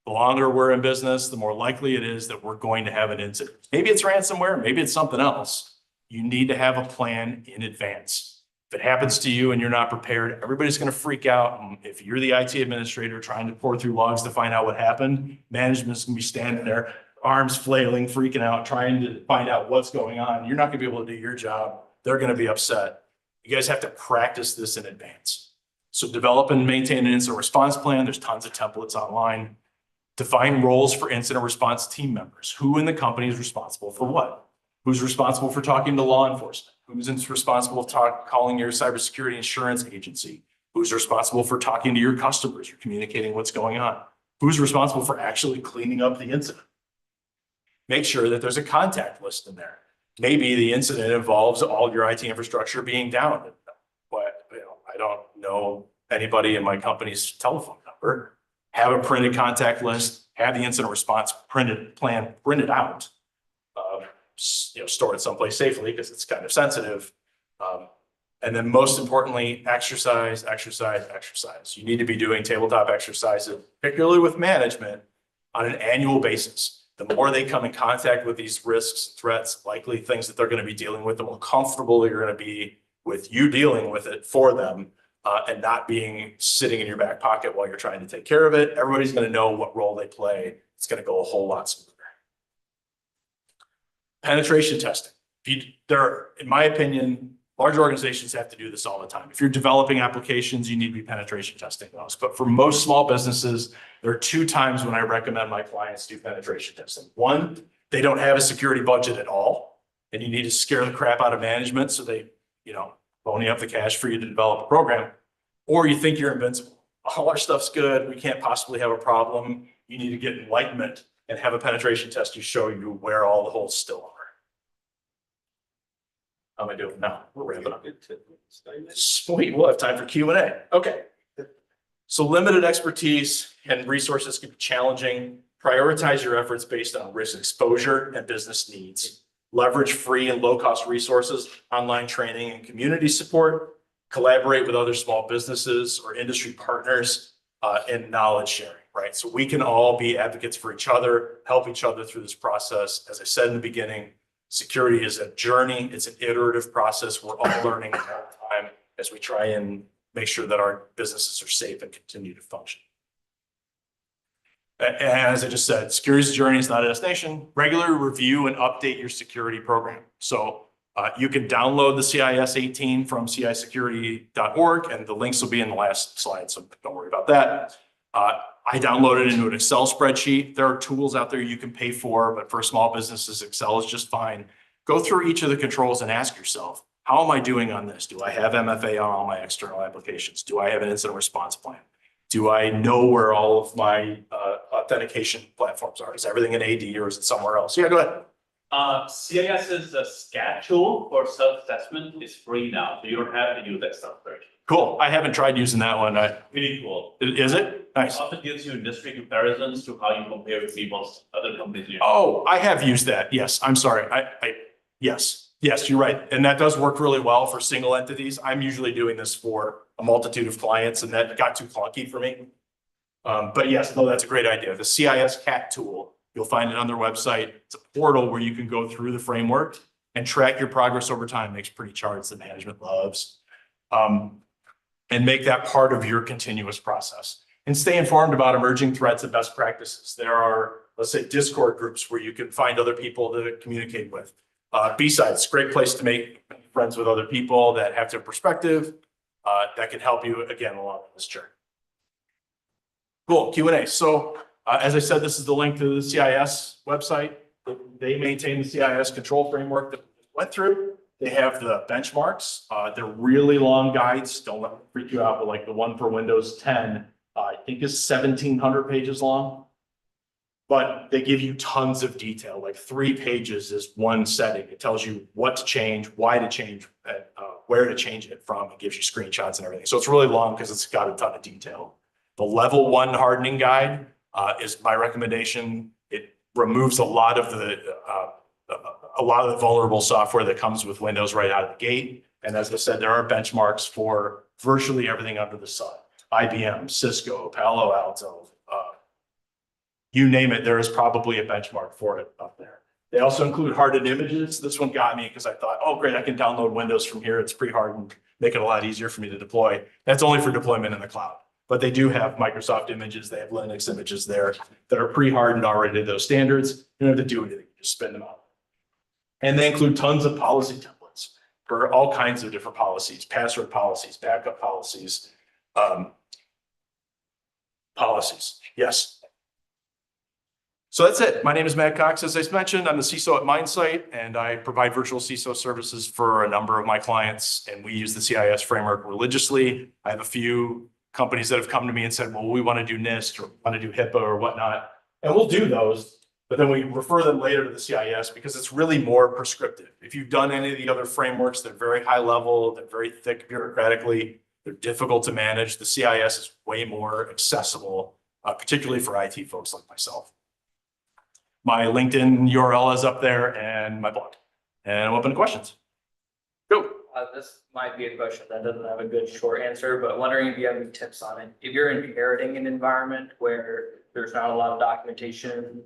The longer we're in business, the more likely it is that we're going to have an incident. Maybe it's ransomware, maybe it's something else. You need to have a plan in advance. If it happens to you and you're not prepared, everybody's going to freak out. And if you're the IT administrator trying to pour through logs to find out what happened, management's going to be standing there, arms flailing, freaking out, trying to find out what's going on. You're not going to be able to do your job. They're going to be upset. You guys have to practice this in advance. So develop and maintain an incident response plan. There's tons of templates online. Define roles for incident response team members. Who in the company is responsible for what? Who's responsible for talking to law enforcement? Who's responsible for calling your cybersecurity insurance agency? Who's responsible for talking to your customers or communicating what's going on? Who's responsible for actually cleaning up the incident? Make sure that there's a contact list in there. Maybe the incident involves all your IT infrastructure being down, but I don't know anybody in my company's telephone number. Have a printed contact list, have the incident response plan printed out, store it someplace safely because it's kind of sensitive. And then most importantly, exercise. You need to be doing tabletop exercises, particularly with management, on an annual basis. The more they come in contact with these risks, threats, likely things that they're going to be dealing with, the more comfortable you're going to be with you dealing with it for them. And not being sitting in your back pocket while you're trying to take care of it. Everybody's going to know what role they play. It's going to go a whole lot smoother. Penetration testing. In my opinion, Large organizations have to do this all the time. If you're developing applications, you need to be penetration testing those. But for most small businesses, there are 2 times when I recommend my clients do penetration testing. One, they don't have a security budget at all, and you need to scare the crap out of management so they, pony up the cash for you to develop a program. Or you think you're invincible. All our stuff's good. We can't possibly have a problem. You need to get enlightenment and have a penetration test to show you where all the holes still are. How am I doing now? We're ramping up. Sweet, we'll have time for Q&A. Okay. So limited expertise and resources can be challenging. Prioritize your efforts based on risk exposure and business needs. Leverage free and low-cost resources, online training and community support. Collaborate with other small businesses or industry partners and knowledge sharing, right? So we can all be advocates for each other, help each other through this process. As I said in the beginning, security is a journey. It's an iterative process. We're all learning all the time as we try and make sure that our businesses are safe and continue to function. And as I just said, security is a journey, it's not a destination. Regularly review and update your security program. So you can download the CIS 18 from cisecurity.org, and the links will be in the last slide, so don't worry about that. I downloaded it into an Excel spreadsheet. There are tools out there you can pay for, but for small businesses, Excel is just fine. Go through each of the controls and ask yourself, how am I doing on this? Do I have MFA on all my external applications? Do I have an incident response plan? Do I know where all of my authentication platforms are? Is everything in AD or is it somewhere else? Yeah, go ahead. CIS is a SCAT tool for self-assessment. It's free now, so you don't have to use that stuff first. Cool. I haven't tried using that one. Really cool. Is it? Nice. It also gives you industry comparisons to how you compare with most other companies. Oh, I have used that. Yes, I'm sorry. Yes, you're right. And that does work really well for single entities. I'm usually doing this for a multitude of clients, and that got too clunky for me. But yes, no, that's a great idea. The CIS CAT tool, you'll find it on their website. It's a portal where you can go through the framework and track your progress over time. Makes pretty charts that management loves. And make that part of your continuous process. And stay informed about emerging threats and best practices. There are, let's say, Discord groups where you can find other people to communicate with. Bsides, great place to make friends with other people that have their perspective that can help you, again, along this journey. Cool, Q&A. So as I said, this is the link to the CIS website. They maintain the CIS control framework that we went through. They have the benchmarks. They're really long guides. Don't let them freak you out, but like the one for Windows 10, I think is 1,700 pages long. But they give you tons of detail, like 3 pages is one setting. It tells you what to change, why to change, where to change it from. It gives you screenshots and everything. So it's really long because it's got a ton of detail. The level 1 hardening guide is my recommendation. It removes a lot of the vulnerable software that comes with Windows right out of the gate. And as I said, there are benchmarks for virtually everything under the sun. IBM, Cisco, Palo Alto, you name it, there is probably a benchmark for it up there. They also include hardened images. This one got me because I thought, oh, great, I can download Windows from here. It's pre-hardened, make it a lot easier for me to deploy. That's only for deployment in the cloud. But they do have Microsoft images. They have Linux images there that are pre-hardened already to those standards. You don't have to do anything, just spin them out. And they include tons of policy templates for all kinds of different policies, password policies, backup policies, Yes. So that's it. My name is Matt Cox. As I mentioned, I'm the CISO at MindSight, and I provide virtual CISO services for a number of my clients, and we use the CIS framework religiously. I have a few companies that have come to me and said, well, we want to do NIST or want to do HIPAA or whatnot, and we'll do those, but then we refer them later to the CIS because it's really more prescriptive. If you've done any of the other frameworks, they're very high level, they're very thick bureaucratically, they're difficult to manage. The CIS is way more accessible, particularly for IT folks like myself. My LinkedIn URL is up there and my blog. And I'm open to questions. Go. This might be a question that doesn't have a good short answer, but wondering if you have any tips on it. If you're inheriting an environment where there's not a lot of documentation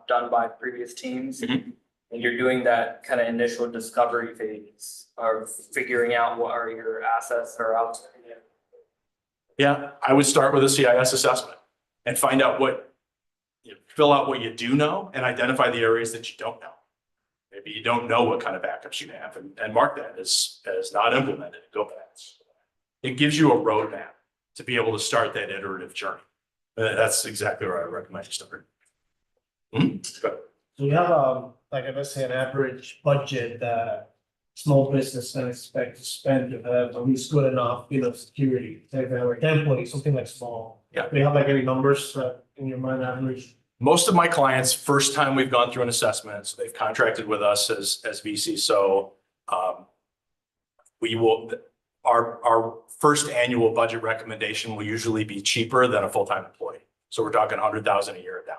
done by previous teams, and you're doing that kind of initial discovery phase or figuring out what are your assets that are out there. Yeah, I would start with a CIS assessment and find out fill out what you do know and identify the areas that you don't know. Maybe you don't know what kind of backups you have and mark that as not implemented, go back. It gives you a roadmap to be able to start that iterative journey. That's exactly where I recommend you start. So you have like let's say an average budget that small business can expect to spend to have at least good enough, security, say if they have like 10 employees, something like small. Yeah. Do you have like any numbers in your mind average? Most of my clients, first time we've gone through an assessment, so they've contracted with us as VC. So we will, our first annual budget recommendation will usually be cheaper than a full-time employee. So we're talking 100,000 a year down.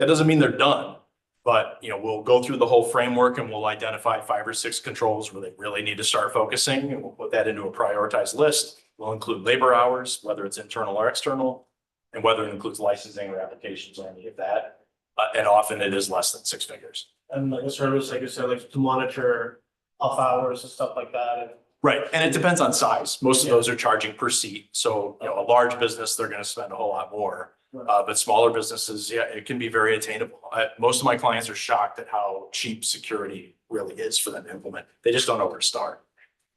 That doesn't mean they're done, but we'll go through the whole framework and we'll identify 5 or 6 controls where they really need to start focusing, and we'll put that into a prioritized list. We'll include labor hours, whether it's internal or external, and whether it includes licensing or applications or any of that. And often it is less than 6 figures. And like a service, like you said, like to monitor off hours and stuff like that. Right, and it depends on size. Most of those are charging per seat. So, a large business, they're gonna spend a whole lot more. But smaller businesses, yeah, it can be very attainable. Most of my clients are shocked at how cheap security really is for them to implement. They just don't know where to start.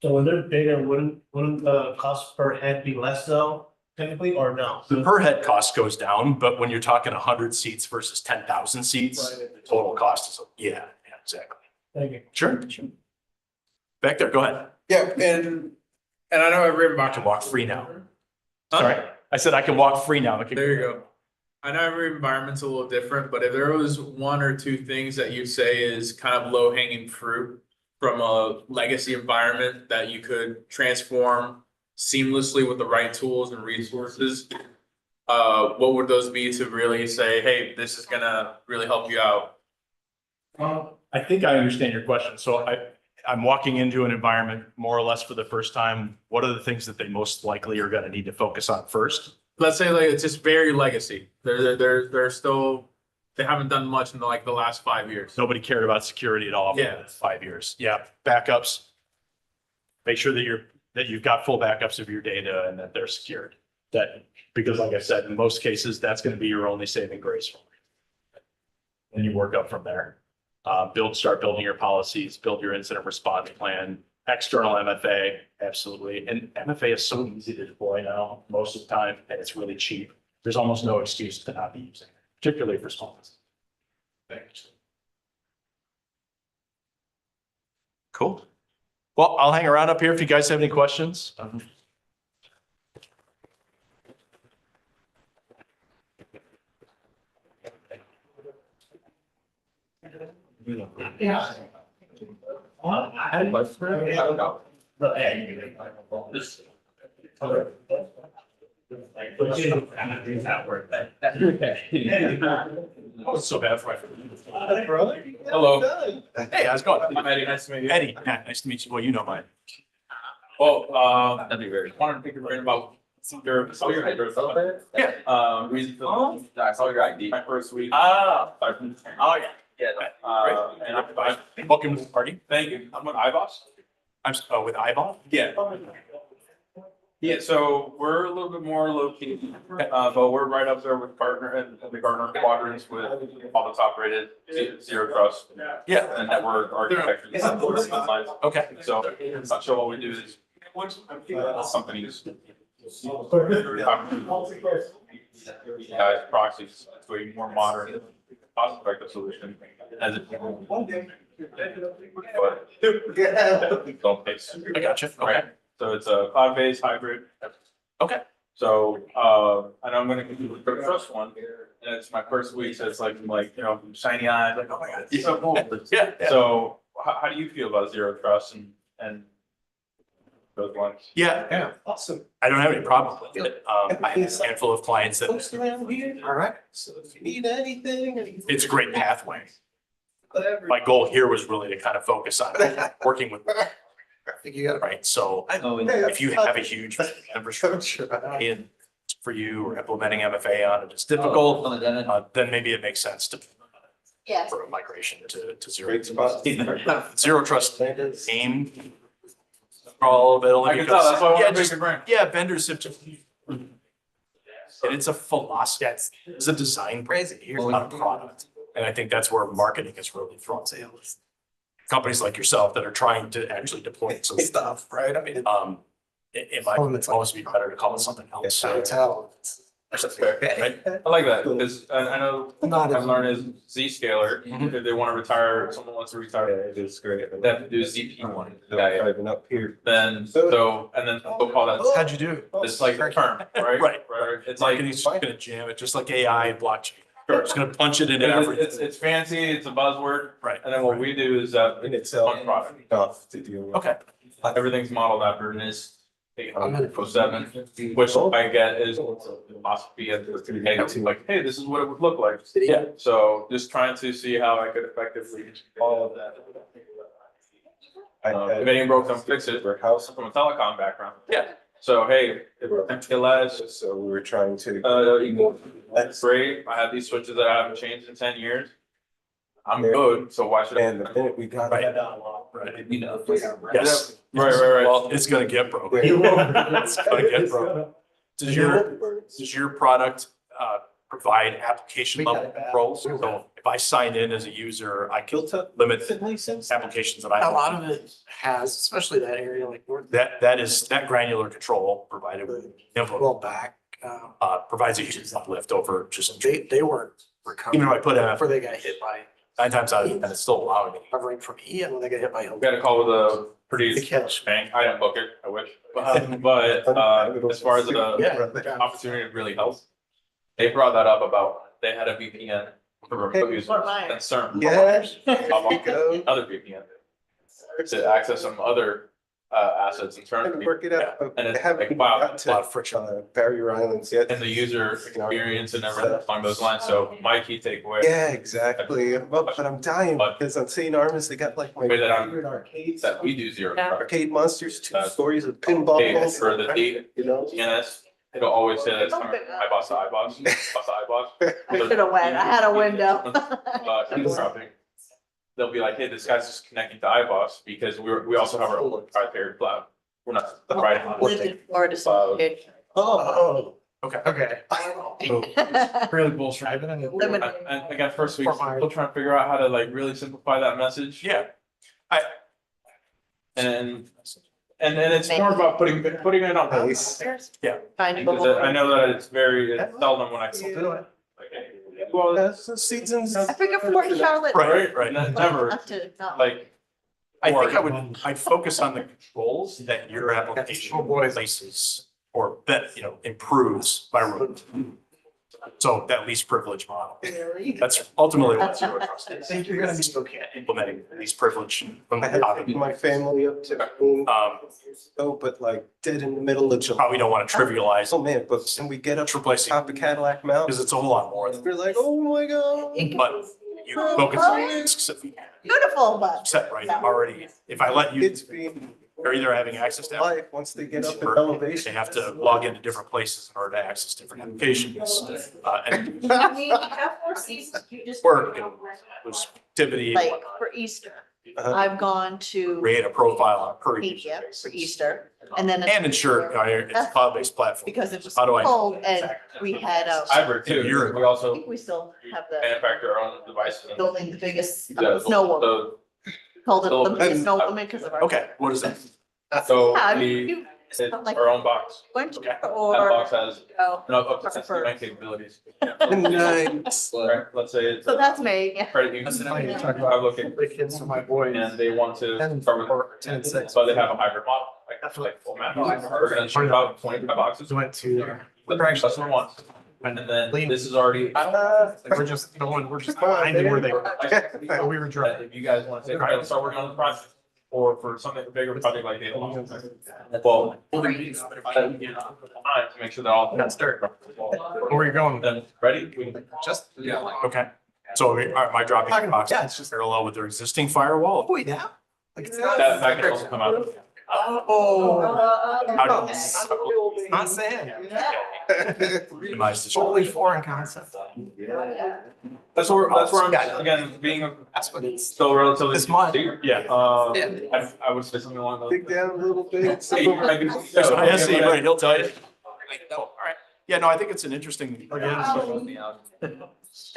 So when they're bigger, wouldn't the cost per head be less though, technically, or no? The per head cost goes down, but when you're talking 100 seats versus 10,000 seats, the total cost is, yeah, exactly. Thank you. Sure. Back there, go ahead. Yeah, and I know every I can walk free now. Sorry, I said I can walk free now. There you go. I know every environment's a little different, but if there was 1 or 2 things that you say is kind of low hanging fruit from a legacy environment that you could transform seamlessly with the right tools and resources, what would those be to really say, hey, this is gonna really help you out? I think I understand your question. So I'm walking into an environment more or less for the first time. What are the things that they most likely are gonna need to focus on first? Let's say like it's just very legacy. They're still, they haven't done much in the last 5 years. Nobody cared about security at all for the last 5 years. Yeah, backups. Make sure that you've got full backups of your data and that they're secured. Because like I said, in most cases, that's gonna be your only saving grace. And you work up from there. Start building your policies, build your incident response plan, external MFA, absolutely. And MFA is so easy to deploy now, most of the time, and it's really cheap. There's almost no excuse to not be using it, particularly for small business. Thanks. Cool. Well, I'll hang around up here if you guys have any questions. Yeah. I had a question for you. I don't know. Oh, it's so bad for my Hey, brother. Hello. Hey, how's it going? I'm Eddie. Nice to meet you. Eddie, yeah, nice to meet you. Well, you know mine. Well, that'd be very. Wanted to pick your brain about your Yeah. reason for I saw your ID. My first week. Oh, yeah. Yeah. And I'm welcome to the party. Thank you. I'm with iBoss. I'm with iBoss? Yeah. Yeah, so we're a little bit more low key, but we're right up there with Gartner and the Gartner quadrants with all the top rated zero trust. Yeah. And network architecture. Okay. So what we do is companies. Proxies to a more modern, cost-effective solution as it. But don't pay. I gotcha. Okay. Right. So it's a cloud-based hybrid. Okay. So, I know I'm gonna do the trust one, and it's my first week, so it's like, shiny eyes, like, oh my God, it's so cool. Yeah. So how do you feel about zero trust and those ones? Yeah. Awesome. I don't have any problem with it. I have a handful of clients that. All right, so if you need anything. It's a great pathway. My goal here was really to kind of focus on working with. I think you got it right. So if you have a huge infrastructure in for you or implementing MFA on it, it's difficult, then maybe it makes sense to for a migration to zero. Zero trust aim all of it only I can tell, that's why I wanna pick just, your brain. vendors have just. And it's a philosophy, it's a design crazy, here's not a product. And I think that's where marketing is really thrown sales. Companies like yourself that are trying to actually deploy some stuff, right? I mean, it might almost be better to call it something else. That's fair. Right? I like that, because I know I've learned is Zscaler, Mm-hmm. if they want to retire, someone wants to retire. It is great. They have to do ZP one. Driving up here. Then, so, and then they'll call that. How'd you do? It's like the term, right? Right. It's like, Marketing's just gonna jam it, just like AI and blockchain. Sure. It's gonna punch it into it's, everything. it's fancy, it's a buzzword. Right. And then what we do is that And it's one product. tough to deal with. Okay. Everything's modeled after NIST 807, which I get is the philosophy of the like, hey, this is what it would look like. Yeah. So just trying to see how I could effectively all of that. If anything broke, don't fix it. We're house from a telecom background. Yeah. So hey, if MPLS, So we were trying to. that's great. I have these switches that I haven't changed in 10 years. I'm good, so why should I? And the minute we got. Right. Right. You know. Yes. Right. Well, it's gonna get broke. It's gonna get broke. Does your product provide application level controls? So if I sign in as a user, I can limit applications that I have. A lot of it has, especially that area like north. That granular control provided with info. Well, back, Provides a huge uplift over just. they weren't recovering. Even if I put a, Before they got hit by 9 times out of 10, it's still allowing me. recovering from E and when they got hit by. I've got a call with a pretty The catch. bank. I didn't book it, I wish. But as far as the opportunity to really help, they brought that up about they had a VPN for remote users and certain other VPN to access some other assets internally. Work it out. And it's haven't like, wow, got to Barrier Islands yet. and the user experience and everything along those lines. So my key takeaway. Yeah, exactly. Well, but I'm dying because on St. Armas, they got like my Way that I'm- favorite arcades. That we do zero. trust. Arcade monsters, 2 That's- stories of pinball. Hey, for the D, You know? DNS, it'll always say that it's coming from iBoss to iBoss, boss to iBoss. I should have went, I had a window. Eavesdropping. They'll be like, hey, this guy's just connecting to iBoss because we also have our own proprietary cloud. We're not right. Lived in Florida, so it- Oh. Okay. Okay. Really bullshit. Limit- And again, first week, still trying to figure out how to like really simplify that message. Yeah. And it's more about putting it on pace. Yeah. Because I know that it's seldom when I do it. Like, hey, well, That's the seasons. I figured Fort Charlotte. Right. Never, Not to, not. like, I think I'd focus on the controls that your application places or that, improves by root. So that least privilege model. That's ultimately what zero trust is. I think you're gonna be Implementing least privilege from I the had top. my family up to, but like dead in the middle of July. Probably don't want to trivialize Oh, man, but when we get up to replacing top of Cadillac Mountain, because it's a whole lot more than, we're like, oh my God. but you focus on the risks that we Beautiful, but. set right already. If I let you, Kids being they're either having access to life, once they get up in or elevation. they have to log into different places in order to access different applications. And I mean, you have 4 seasons, you just. work and there's activity, Like for Easter, I've gone to create a profile on per user media for basis. Easter and then. And ensure it's a cloud-based platform. Because it was How do I- cold and we had, hybrid too. We I also think we still have the manufacture our own devices. building the biggest Yeah, snow woman, so- called it so- the biggest snow woman because of our. Okay, what is that? So Yeah, it's like- our own box. Went to, That or. box has Oh, up to prefer. 69 capabilities. Nice. Right, let's say it's So that's me, yeah. credit union. I look at kids to my boy. and they want to start with 10-6. but they have a hybrid model, like full map. We're gonna ship out 25 boxes. Went to, With the customer wants. And then this is already. we're just finding where they were. So We were driving. if you guys want to say, all right, let's start working on the project, or for something bigger project like data loss. Well, time to make sure they're all. That's dirt. Where are you going? Then ready? Just. Okay. So are my dropping box parallel with their existing firewall? Wait, now? That can also come out. Oh. How do Not saying. minimize the Totally foreign concept. That's where I'm, again, being still relatively. This month. Yeah. I would say something along those. Dig down a little bit. Hey, I can- There's an ISC, right? He'll tell you. All right. Yeah, no, I think it's an interesting, again,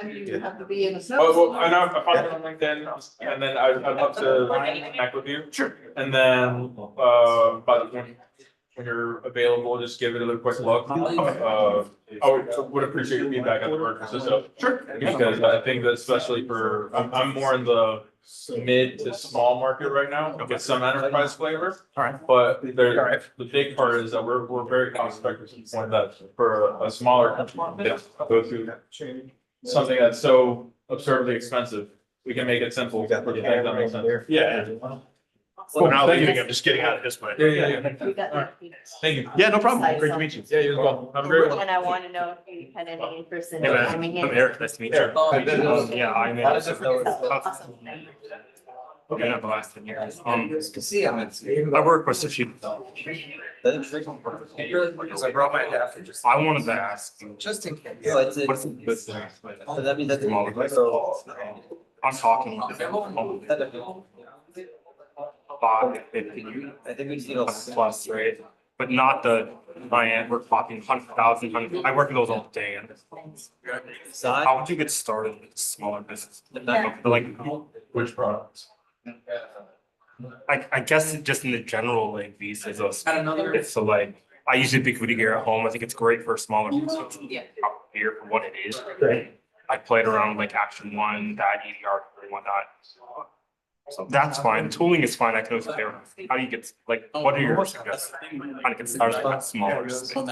And you have to be in the snow. Well, I know I found you on LinkedIn, and then I'd love to connect with you. Sure. And then, but when you're available, just give it a quick look. I would appreciate your feedback on the work system. Sure. Because I think that especially for, I'm more in the mid to small market right now, with some enterprise flavor. All right. But the big part is that we're very cost effective to the point that for a smaller company, to go through something that's so absurdly expensive, we can make it simple for the things that make sense. Yeah. Cool, Now thank you. leaving, I'm just getting out of his way. Yeah. We got that. Thank you. Yeah, no problem. Great to meet you. Yeah, you as well. Have a great one. And I want to know if you had any interest in Hey, man, coming in. I'm Eric, nice to meet you. Yeah, I'm in. Awesome. Okay, not the last 10 years. I work with a few. I brought my adapter just. I wanted to ask. Just in case. What's the good thing? So that means that. I'm talking. 550. I think we see a Plus, right? But not the high-end, we're talking 100,000, I work with those all day. And how would you get started with a smaller business? Like, which products? I guess just in the general, like visas, so like, I use a big video gear at home. I think it's great for a smaller business. Here for what it is. I played around with like Action One, that EDR and whatnot. So that's fine. Tooling is fine. I can always play around. How do you get, like, what are your suggestions? How to get started at smaller? So I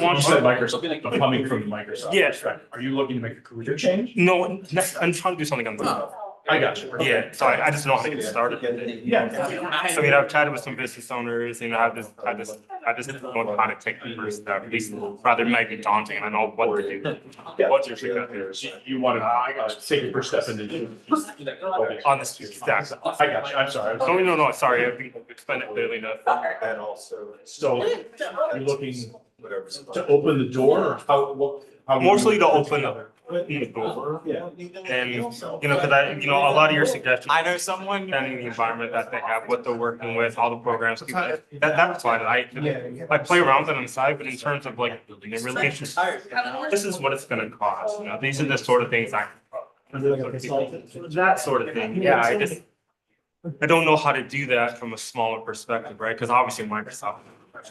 want you said Microsoft, but coming from Microsoft. Yeah. Are you looking to make a career change? No, I'm trying to do something on the. I got you. Yeah, so I just know how to get started. Yeah. I mean, I've chatted with some business owners, you know, I just don't know how to take the first step. At least rather might be daunting, and I know what to do. What's your suggestion? You want to take your first step into. On this stack. I got you. I'm sorry. No, sorry. I think I've explained it clearly enough. And also. So you're looking to open the door or how? Mostly to open the door. Yeah. And, you know, cause a lot of your suggestions. I know someone. Depending the environment that they have, what they're working with, all the programs, that's fine. I play around with it on the side, but in terms of like building a relationship, this is what it's gonna cost, you know, these are the sort of things that sort of thing, yeah, I don't know how to do that from a smaller perspective, right? Cause obviously Microsoft,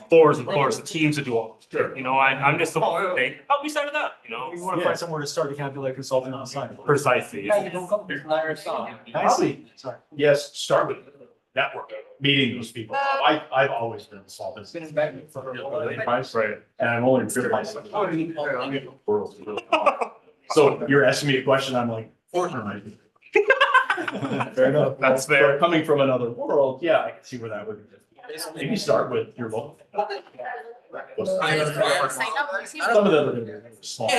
floors and floors, the teams that do all, you know, I'm just the one, hey, help me set it up, you know? You want to find somewhere to start a calculator consulting on the side. Precisely. Probably, yes, start with networking, meeting those people. I've always been in small business. Right. And I'm only realized. So you're asking me a question, I'm like, fair enough. That's fair. But coming from another world, yeah, I can see where that would. Maybe start with your local. Some of them are gonna be small.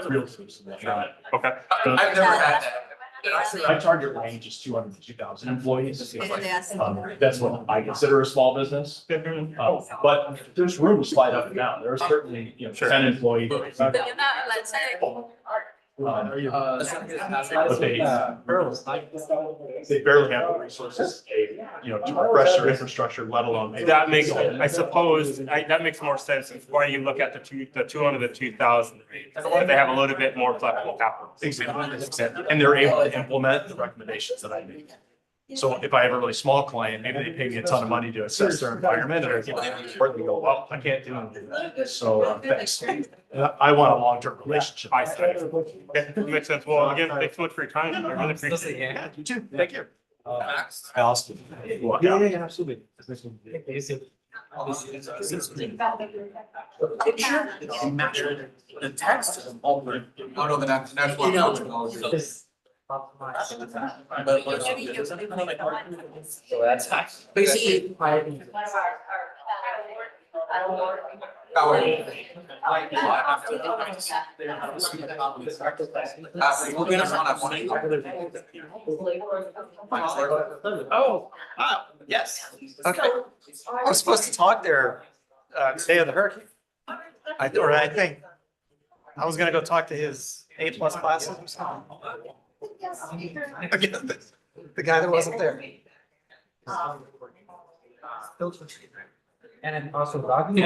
Real estate. Okay. I've never had that. My target range is 200 to 2,000 employees. That's what I consider a small business. But there's room to slide up and down. There are certainly, 10 employees. But they barely have the resources, to refresh their infrastructure, let alone. That makes, I suppose, that makes more sense why you look at the 200 to 2,000 range. They have a little bit more flexible capital. Exactly. And they're able to implement the recommendations that I make. So if I have a really small client, maybe they pay me a ton of money to assess their environment and I give them a report and they go, well, I can't do it. So thanks. I want a long-term relationship. I see. Okay, makes sense. Well, again, thanks so much for your time. I really appreciate it. Yeah, you too. Thank you. Austin. Yeah, absolutely. The text is all. Oh, no, that's what. So that's Basically. Oh, wow, yes. Okay. I was supposed to talk there, day of the hurricane. I think I was gonna go talk to his A+ classes or something. Again, the guy that wasn't there. And also dog.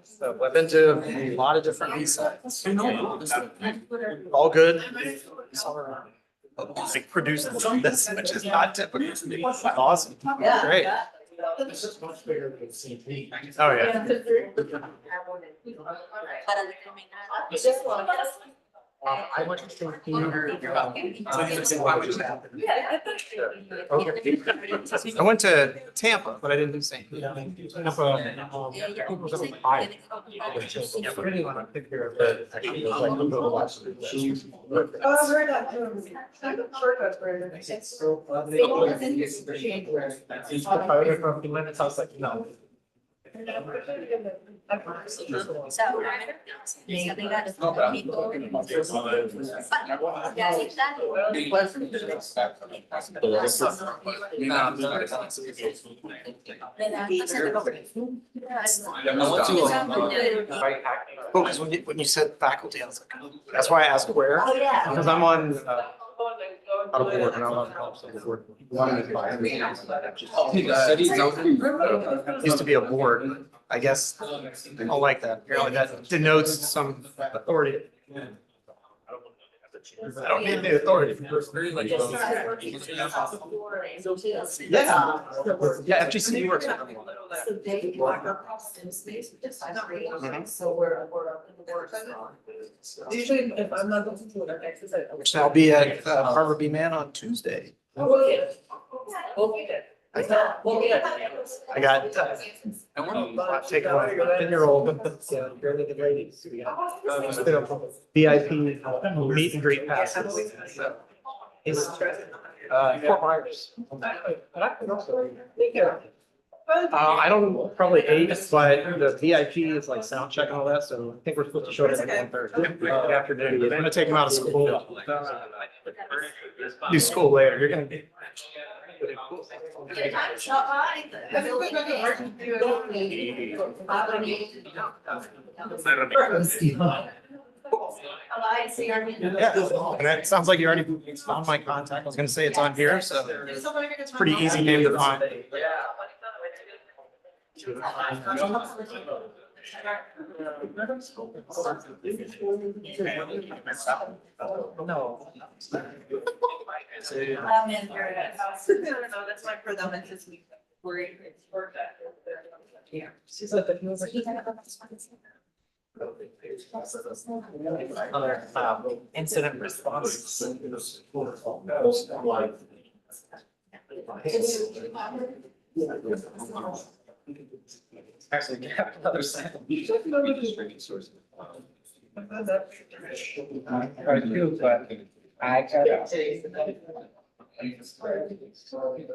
So I've been to a lot of different B-sides. All good. Like produced this, which is not typical. Awesome. Great. This is much bigger than CP. Oh, yeah. I went to St. I went to Tampa, but I didn't do St. I was like, no. Oh, because when you said faculty, I was like, oh, that's why I asked where. Oh, yeah. Because I'm on, on a board, and I'm on the board. Used to be a board, I guess. I don't like that. Apparently that denotes some authority. I don't need the authority. Yeah. Yeah, FGC works. So they are custom space, just so we're in the works. Usually if I'm not going to an exercise. Which I'll be at Harbor B Man on Tuesday. I got, I'm taking my 10-year-old, barely the ladies. VIP meet and greet passes. So he's Fort Myers. I don't know, probably 8, but the VIP is like sound check and all that, so I think we're supposed to show it at 1:30 afternoon. I'm gonna take him out of school. Do school later. You're gonna be. Yeah, and that sounds like you already found my contact. I was gonna say it's on here, so it's a pretty easy name to find. No. That's my for them, it's just worried. Yeah. She's like, he was like. Other incident response. Actually, we have another sample. I got it.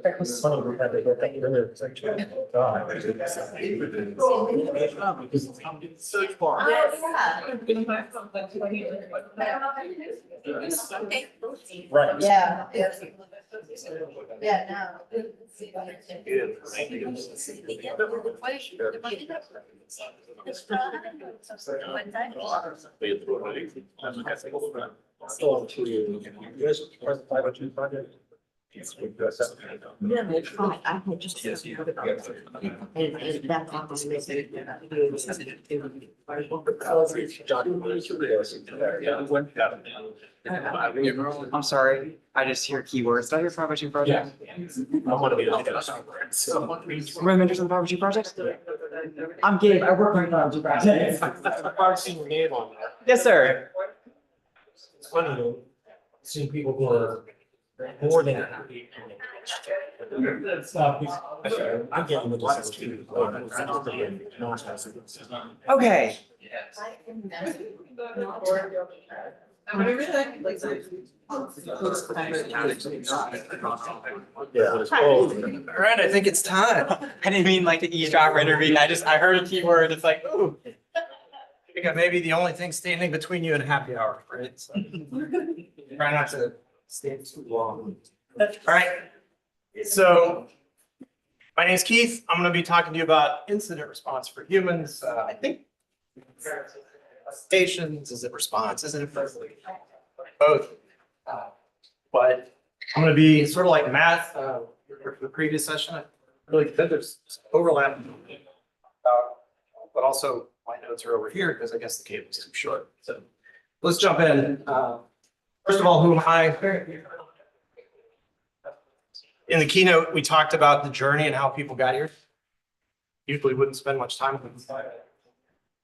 That was funny, we had to get that earlier, because I tried. So far. Right. Yeah. Yeah, no. Still on to you. You guys are the 502 project? Yeah, it's fine. I had just. And that I'm sorry, I just hear keywords. Did I hear 502 project? I want to be like that. So. We're members of the 502 project? I'm Gabe, I work on the 502 project. I've seen your name on there. Yes, sir. It's funny though, seeing people who are more than happy. I'm getting the last two. Okay. All right, I think it's time. I didn't mean like to eavesdrop or intervene. I heard a keyword. It's like, ooh. I think maybe the only thing standing between you and happy hour, right? So, try not to stay too long. All right. So My name is Keith. I'm going to be talking to you about incident response for humans. I think stations, is it response, is it both? But I'm going to be sort of like Matt for the previous session. I really think there's overlap, but also my notes are over here because I guess the cable's too short. So let's jump in. First of all, who am I? In the keynote, we talked about the journey and how people got here. Usually wouldn't spend much time with this.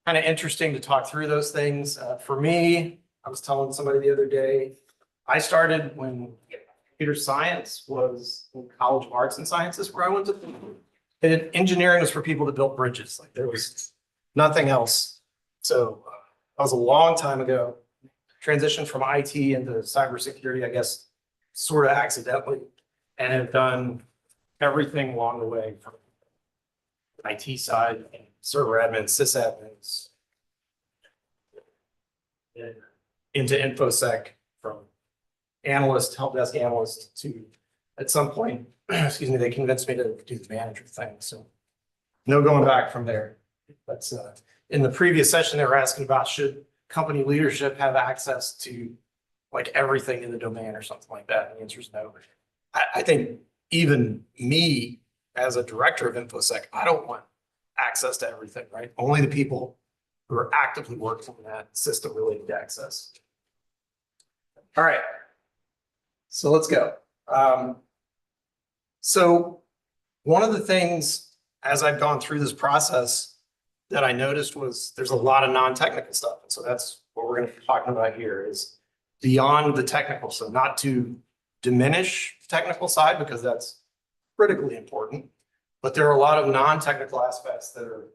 Kind of interesting to talk through those things. For me, I was telling somebody the other day, I started when computer science was in College of Arts and Sciences where I went to. And engineering was for people to build bridges. Like there was nothing else. So that was a long time ago. Transitioned from IT into cybersecurity, I guess, sort of accidentally, and have done everything along the way from IT side, server admins, sysadmins, into InfoSec, from analyst, help desk analyst to, at some point, excuse me, they convinced me to do the manager thing. So no going back from there. But in the previous session, they were asking about should company leadership have access to like everything in the domain or something like that? And the answer is no. I think even me as a director of InfoSec, I don't want access to everything, right? Only the people who are actively working on that system related access. All right, so let's go. So one of the things as I've gone through this process that I noticed was there's a lot of non-technical stuff. And so that's what we're going to be talking about here is beyond the technical. So not to diminish the technical side because that's critically important, but there are a lot of non-technical aspects that are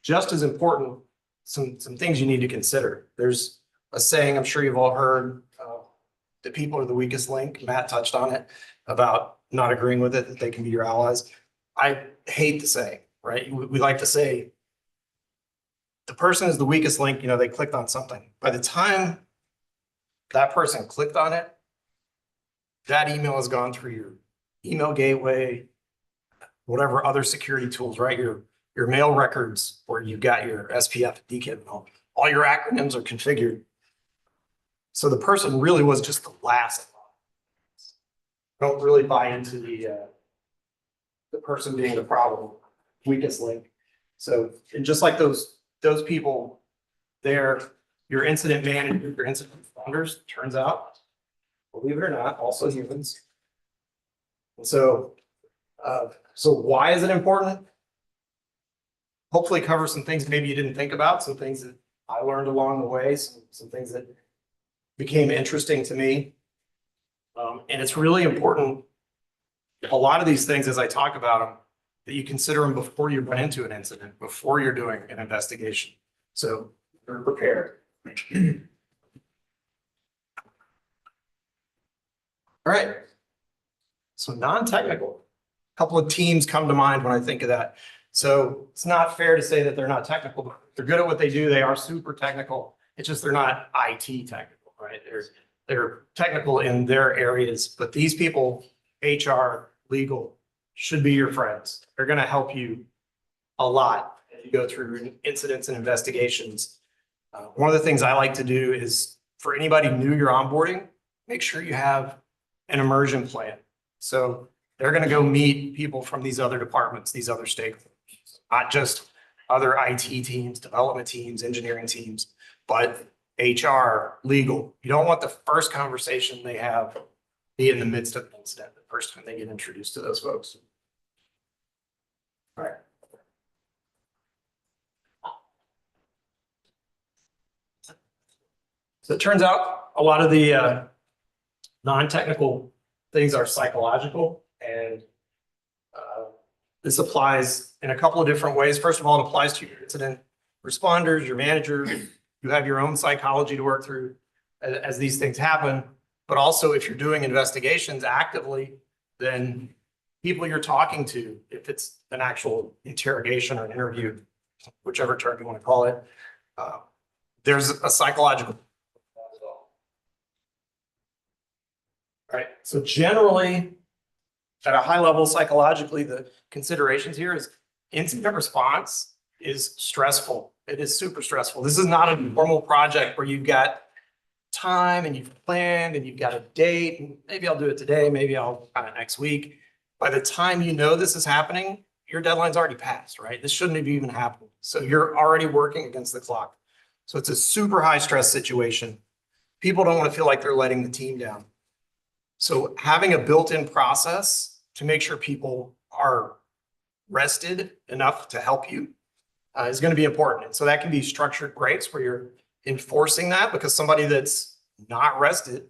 just as important, some things you need to consider. There's a saying I'm sure you've all heard, the people are the weakest link. Matt touched on it about not agreeing with it, that they can be your allies. I hate the saying, right? We like to say the person is the weakest link, you know, they clicked on something. By the time that person clicked on it, that email has gone through your email gateway, whatever other security tools, right? Your mail records where you've got your SPF, DKIM, and all your acronyms are configured. So the person really was just the last. Don't really buy into the person being the problem, weakest link. So, and just like those people there, your incident manager, your incident responders, turns out, believe it or not, also humans. And so, so why is it important? Hopefully cover some things maybe you didn't think about, some things that I learned along the way, some things that became interesting to me. And it's really important, a lot of these things as I talk about them, that you consider them before you run into an incident, before you're doing an investigation. So you're prepared. All right. So non-technical, a couple of teams come to mind when I think of that. So it's not fair to say that they're not technical, but they're good at what they do. They are super technical. It's just they're not IT technical, right? They're technical in their areas, but these people, HR, legal, should be your friends. They're going to help you a lot as you go through incidents and investigations. One of the things I like to do is for anybody new you're onboarding, make sure you have an immersion plan. So they're going to go meet people from these other departments, these other stakeholders, not just other IT teams, development teams, engineering teams, but HR, legal. You don't want the first conversation they have be in the midst of the incident, the first time they get introduced to those folks. All right. So it turns out a lot of the non-technical things are psychological, and this applies in a couple of different ways. First of all, it applies to your incident responders, your manager. You have your own psychology to work through as these things happen. But also if you're doing investigations actively, then people you're talking to, if it's an actual interrogation or an interview, whichever term you want to call it, there's a psychological. All right, so generally at a high level psychologically, the considerations here is incident response is stressful. It is super stressful. This is not a normal project where you've got time and you've planned and you've got a date. And maybe I'll do it today, maybe I'll next week. By the time you know this is happening, your deadline's already passed, right? This shouldn't have even happened. So you're already working against the clock. So it's a super high stress situation. People don't want to feel like they're letting the team down. So having a built-in process to make sure people are rested enough to help you is going to be important. And so that can be structured breaks where you're enforcing that, because somebody that's not rested,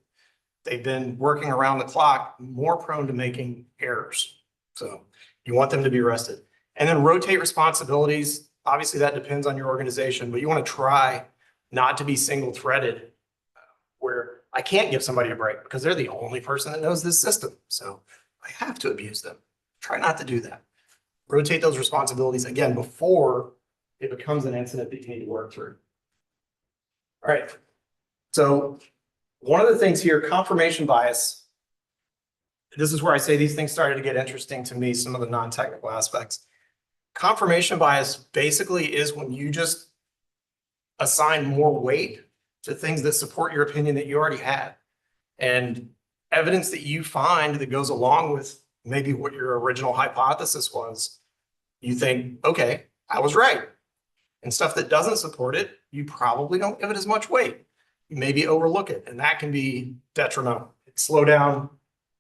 they've been working around the clock, more prone to making errors. So you want them to be rested. And then rotate responsibilities. Obviously that depends on your organization, but you want to try not to be single threaded where I can't give somebody a break because they're the only person that knows this system. So I have to abuse them. Try not to do that. Rotate those responsibilities again before it becomes an incident that you need to work through. All right. So one of the things here, confirmation bias. This is where I say these things started to get interesting to me, some of the non-technical aspects. Confirmation bias basically is when you just assign more weight to things that support your opinion that you already had. And evidence that you find that goes along with maybe what your original hypothesis was, you think, okay, I was right. And stuff that doesn't support it, you probably don't give it as much weight. You maybe overlook it, and that can be detrimental. It slow down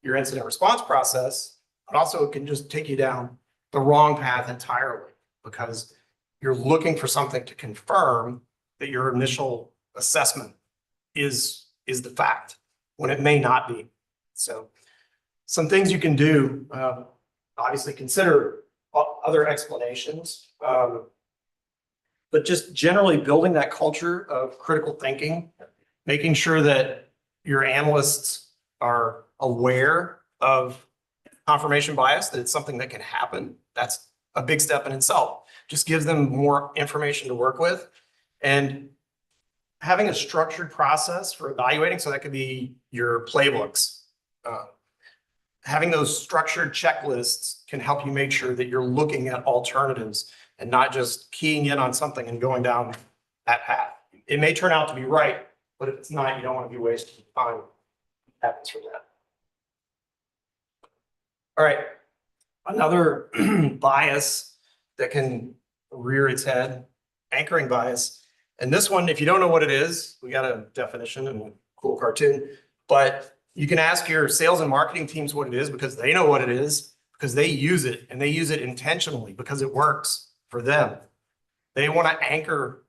your incident response process, but also it can just take you down the wrong path entirely because you're looking for something to confirm that your initial assessment is the fact when it may not be. So some things you can do, obviously consider other explanations, but just generally building that culture of critical thinking, making sure that your analysts are aware of confirmation bias, that it's something that can happen. That's a big step in itself. Just gives them more information to work with. And having a structured process for evaluating, so that could be your playbooks. Having those structured checklists can help you make sure that you're looking at alternatives and not just keying in on something and going down that path. It may turn out to be right, but if it's not, you don't want to be wasting time. What happens from that? All right, another bias that can rear its head, anchoring bias. And this one, if you don't know what it is, we got a definition and a cool cartoon, but you can ask your sales and marketing teams what it is because they know what it is, because they use it and they use it intentionally because it works for them. They want to anchor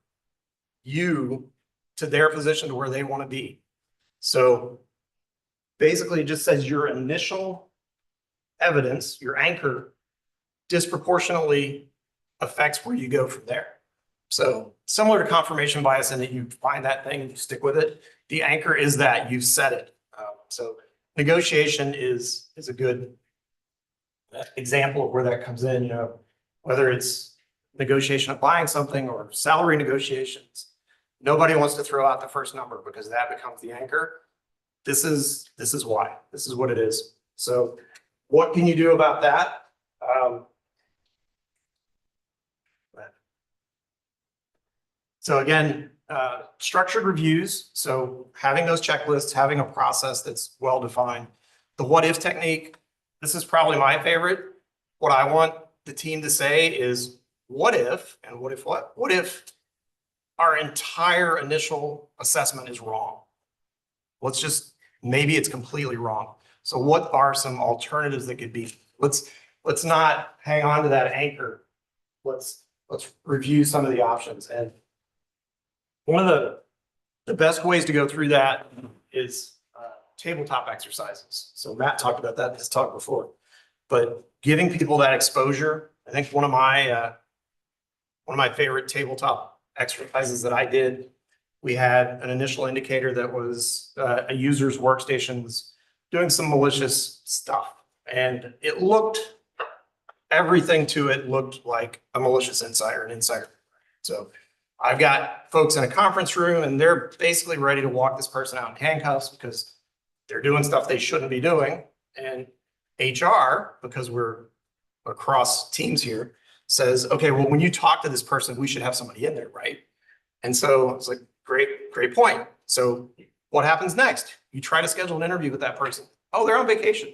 you to their position to where they want to be. So basically it just says your initial evidence, your anchor, disproportionately affects where you go from there. So similar to confirmation bias in that you find that thing and you stick with it, the anchor is that you've set it. So negotiation is a good example of where that comes in, you know, whether it's negotiation of buying something or salary negotiations. Nobody wants to throw out the first number because that becomes the anchor. This is why. This is what it is. So what can you do about that? So again, structured reviews. So having those checklists, having a process that's well-defined. The what if technique, this is probably my favorite. What I want the team to say is what if, and what if what? What if our entire initial assessment is wrong? Let's just, maybe it's completely wrong. So what are some alternatives that could be? Let's not hang on to that anchor. Let's review some of the options. And one of the best ways to go through that is tabletop exercises. So Matt talked about that in his talk before, but giving people that exposure. I think one of my favorite tabletop exercises that I did, we had an initial indicator that was a user's workstations doing some malicious stuff, and it looked, everything to it looked like a malicious insider, an insider. So I've got folks in a conference room and they're basically ready to walk this person out in handcuffs because they're doing stuff they shouldn't be doing. And HR, because we're across teams here, says, okay, well, when you talk to this person, we should have somebody in there, right? And so it's like, great point. So what happens next? You try to schedule an interview with that person. Oh, they're on vacation.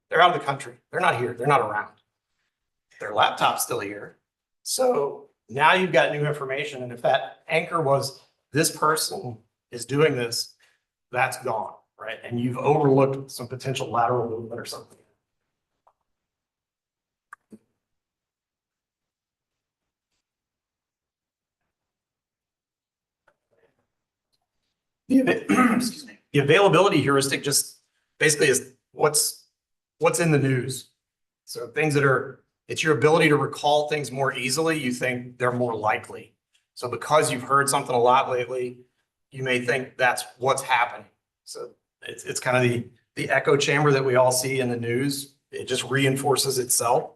They're out of the country. They're not here. They're not around. Their laptop's still here. So now you've got new information. And if that anchor was this person is doing this, that's gone, right? And you've overlooked some potential lateral movement or something. Excuse me. The availability heuristic just basically is what's in the news. So things that are, it's your ability to recall things more easily, you think they're more likely. So because you've heard something a lot lately, you may think that's what's happening. So it's kind of the echo chamber that we all see in the news. It just reinforces itself.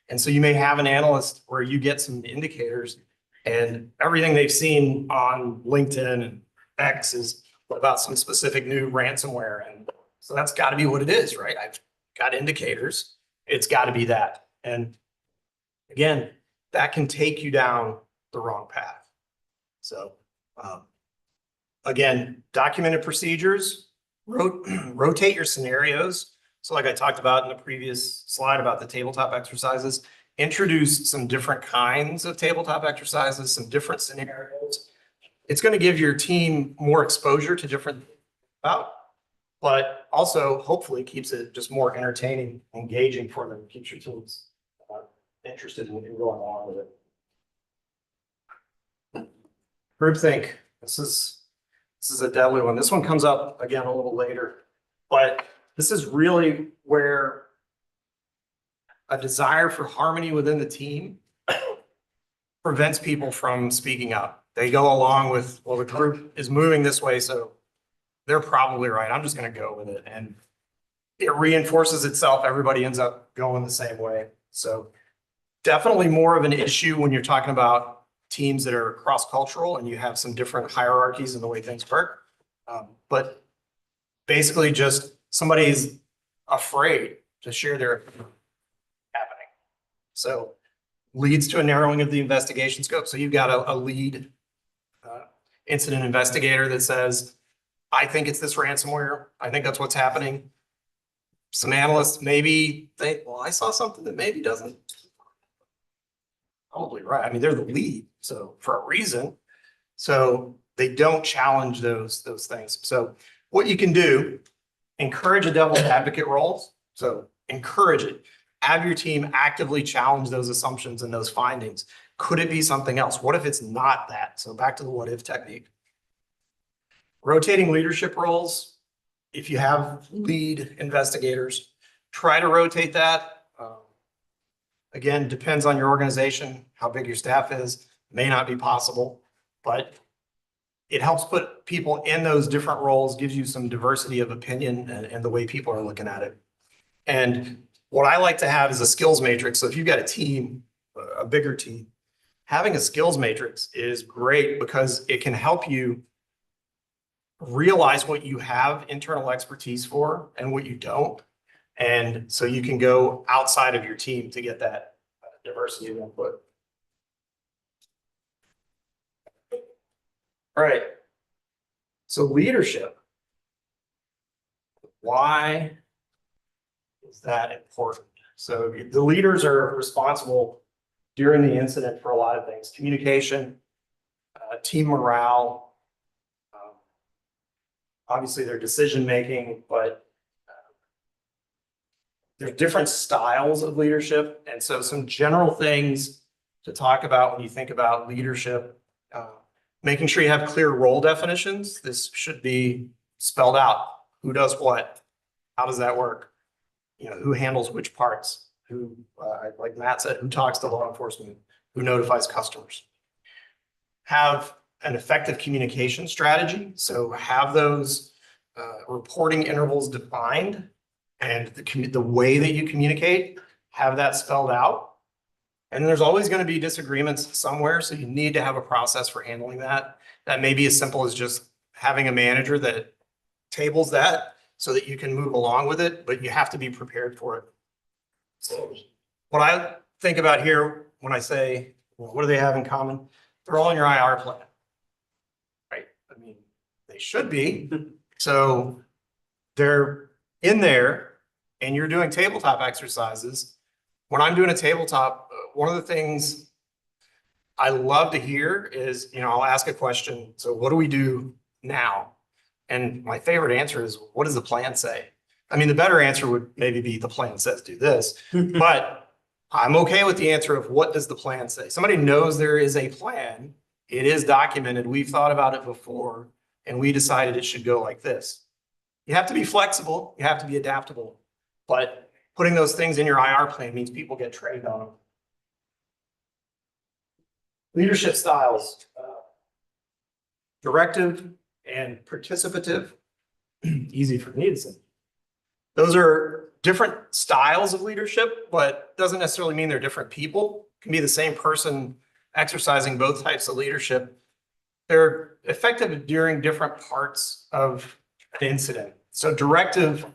And so you may have an analyst where you get some indicators and everything they've seen on LinkedIn and X is about some specific new ransomware. And so that's got to be what it is, right? I've got indicators. It's got to be that. And again, that can take you down the wrong path. So again, documented procedures, rotate your scenarios. So like I talked about in the previous slide about the tabletop exercises, introduce some different kinds of tabletop exercises, some different scenarios. It's going to give your team more exposure to different about, but also hopefully keeps it just more entertaining, engaging for them, keeps your teams interested in going along with it. Groupthink. This is a deadly one. This one comes up again a little later, but this is really where a desire for harmony within the team prevents people from speaking up. They go along with, well, the group is moving this way, so they're probably right. I'm just going to go with it. And it reinforces itself. Everybody ends up going the same way. So definitely more of an issue when you're talking about teams that are cross-cultural and you have some different hierarchies in the way things work. But basically just somebody's afraid to share their happening. So leads to a narrowing of the investigation scope. So you've got a lead incident investigator that says, I think it's this ransomware. I think that's what's happening. Some analysts maybe think, well, I saw something that maybe doesn't. Probably right. I mean, they're the lead, so for a reason. So they don't challenge those things. So what you can do, encourage a devil's advocate role. So encourage it. Have your team actively challenge those assumptions and those findings. Could it be something else? What if it's not that? So back to the what if technique. Rotating leadership roles. If you have lead investigators, try to rotate that. Again, depends on your organization, how big your staff is, may not be possible, but it helps put people in those different roles, gives you some diversity of opinion and the way people are looking at it. And what I like to have is a skills matrix. So if you've got a team, a bigger team, having a skills matrix is great because it can help you realize what you have internal expertise for and what you don't. And so you can go outside of your team to get that diversity of input. All right. So leadership. Why is that important? So the leaders are responsible during the incident for a lot of things: communication, team morale, obviously their decision making, but there's different styles of leadership. And so some general things to talk about when you think about leadership, making sure you have clear role definitions. This should be spelled out. Who does what? How does that work? You know, who handles which parts? Who, like Matt said, who talks to law enforcement? Who notifies customers? Have an effective communication strategy. So have those reporting intervals defined, and the way that you communicate, have that spelled out. And there's always going to be disagreements somewhere, so you need to have a process for handling that. That may be as simple as just having a manager that tables that so that you can move along with it, but you have to be prepared for it. So what I think about here when I say, well, what do they have in common? They're all in your IR plan. Right? I mean, they should be. So they're in there and you're doing tabletop exercises. When I'm doing a tabletop, one of the things I love to hear is, I'll ask a question. So what do we do now? And my favorite answer is, what does the plan say? I mean, the better answer would maybe be the plan says do this, but I'm okay with the answer of what does the plan say? Somebody knows there is a plan. It is documented. We've thought about it before and we decided it should go like this. You have to be flexible. You have to be adaptable, but putting those things in your IR plan means people get trained on them. Leadership styles, directive and participative, easy for me to say. Those are different styles of leadership, but doesn't necessarily mean they're different people. It can be the same person exercising both types of leadership. They're effective during different parts of an incident. So directive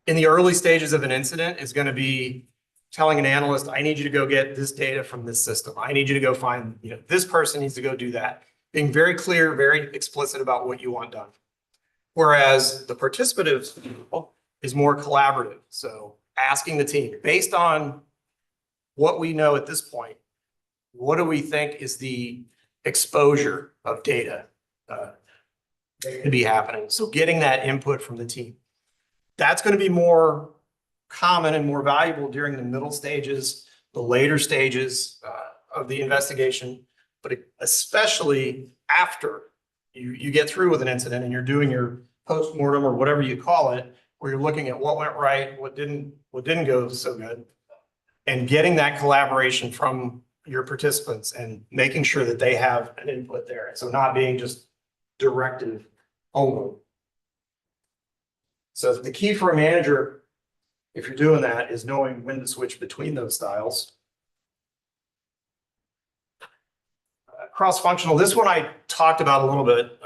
in the early stages of an incident is going to be telling an analyst, I need you to go get this data from this system. I need you to go find, this person needs to go do that. Being very clear, very explicit about what you want done. Whereas the participative is more collaborative. So asking the team, based on what we know at this point, what do we think is the exposure of data to be happening? So getting that input from the team. That's going to be more common and more valuable during the middle stages, the later stages of the investigation, but especially after you get through with an incident and you're doing your postmortem or whatever you call it, where you're looking at what went right, what didn't go so good, and getting that collaboration from your participants and making sure that they have an input there. So not being just directive only. So the key for a manager, if you're doing that, is knowing when to switch between those styles. Cross-functional, this one I talked about a little bit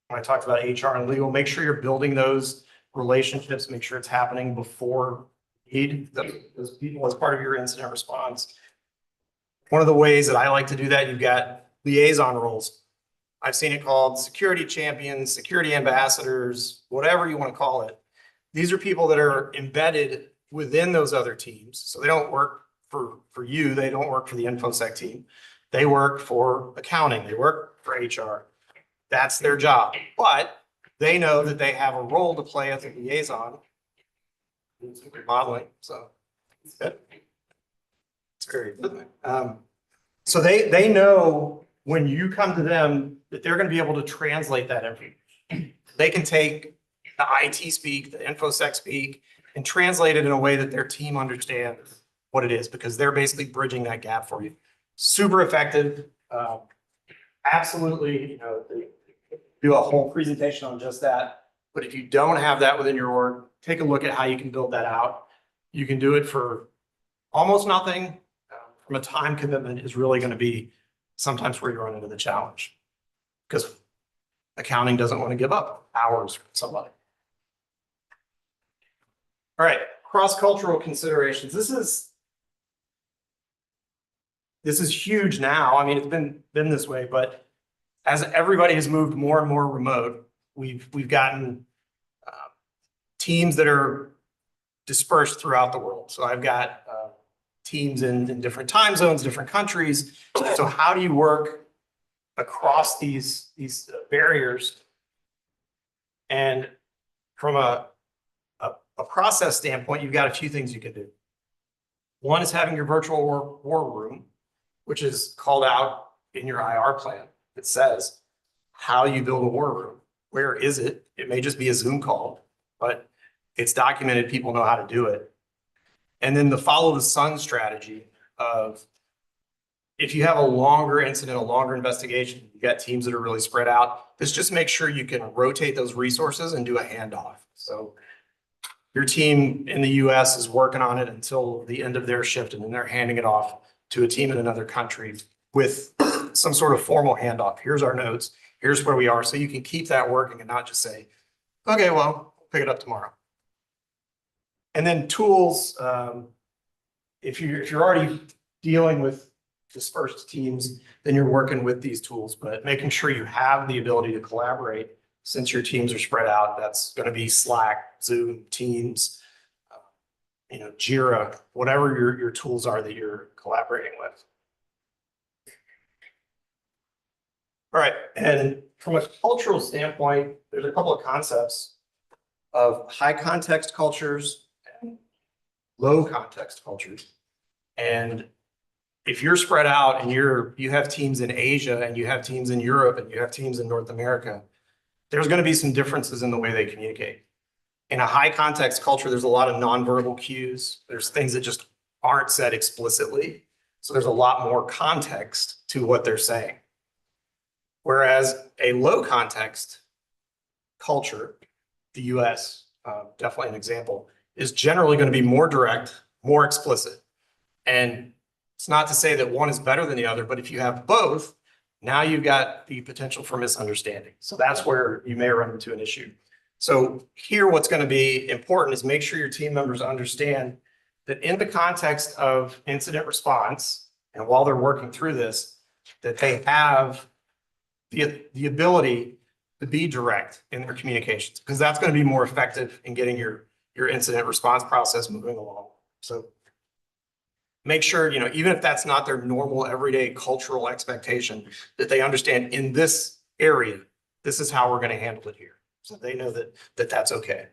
when I talked about HR and legal. Make sure you're building those relationships, make sure it's happening before you need those people as part of your incident response. One of the ways that I like to do that, you've got liaison roles. I've seen it called security champions, security ambassadors, whatever you want to call it. These are people that are embedded within those other teams. So they don't work for you. They don't work for the InfoSec team. They work for accounting. They work for HR. That's their job. But they know that they have a role to play as a liaison. It's modeling, so it's good. It's very good. So they know when you come to them that they're going to be able to translate that information. They can take the IT speak, the InfoSec speak, and translate it in a way that their team understands what it is, because they're basically bridging that gap for you. Super effective. Absolutely, do a whole presentation on just that. But if you don't have that within your org, take a look at how you can build that out. You can do it for almost nothing. From a time commitment is really going to be sometimes where you run into the challenge, because accounting doesn't want to give up hours for somebody. All right, cross-cultural considerations. This is huge now. I mean, it's been this way, but as everybody has moved more and more remote, we've gotten teams that are dispersed throughout the world. So I've got teams in different time zones, different countries. So how do you work across these barriers? And from a process standpoint, you've got a few things you can do. One is having your virtual war room, which is called out in your IR plan. It says how you build a war room. Where is it? It may just be a Zoom call, but it's documented. People know how to do it. And then the follow the sun strategy of, if you have a longer incident, a longer investigation, you've got teams that are really spread out. This just makes sure you can rotate those resources and do a handoff. So your team in the US is working on it until the end of their shift, and then they're handing it off to a team in another country with some sort of formal handoff. Here's our notes. Here's where we are. So you can keep that working and not just say, okay, well, pick it up tomorrow. And then tools, if you're already dealing with dispersed teams, then you're working with these tools, but making sure you have the ability to collaborate since your teams are spread out. That's going to be Slack, Zoom, Teams, Jira, whatever your tools are that you're collaborating with. All right, and from a cultural standpoint, there's a couple of concepts of high context cultures and low context cultures. And if you're spread out and you have teams in Asia and you have teams in Europe and you have teams in North America, there's going to be some differences in the way they communicate. In a high context culture, there's a lot of nonverbal cues. There's things that just aren't said explicitly. So there's a lot more context to what they're saying. Whereas a low context culture, the US, definitely an example, is generally going to be more direct, more explicit. And it's not to say that one is better than the other, but if you have both, now you've got the potential for misunderstanding. So that's where you may run into an issue. So here, what's going to be important is make sure your team members understand that in the context of incident response, and while they're working through this, that they have the ability to be direct in their communications, because that's going to be more effective in getting your incident response process moving along. So make sure, even if that's not their normal everyday cultural expectation, that they understand in this area, this is how we're going to handle it here. So they know that that's okay.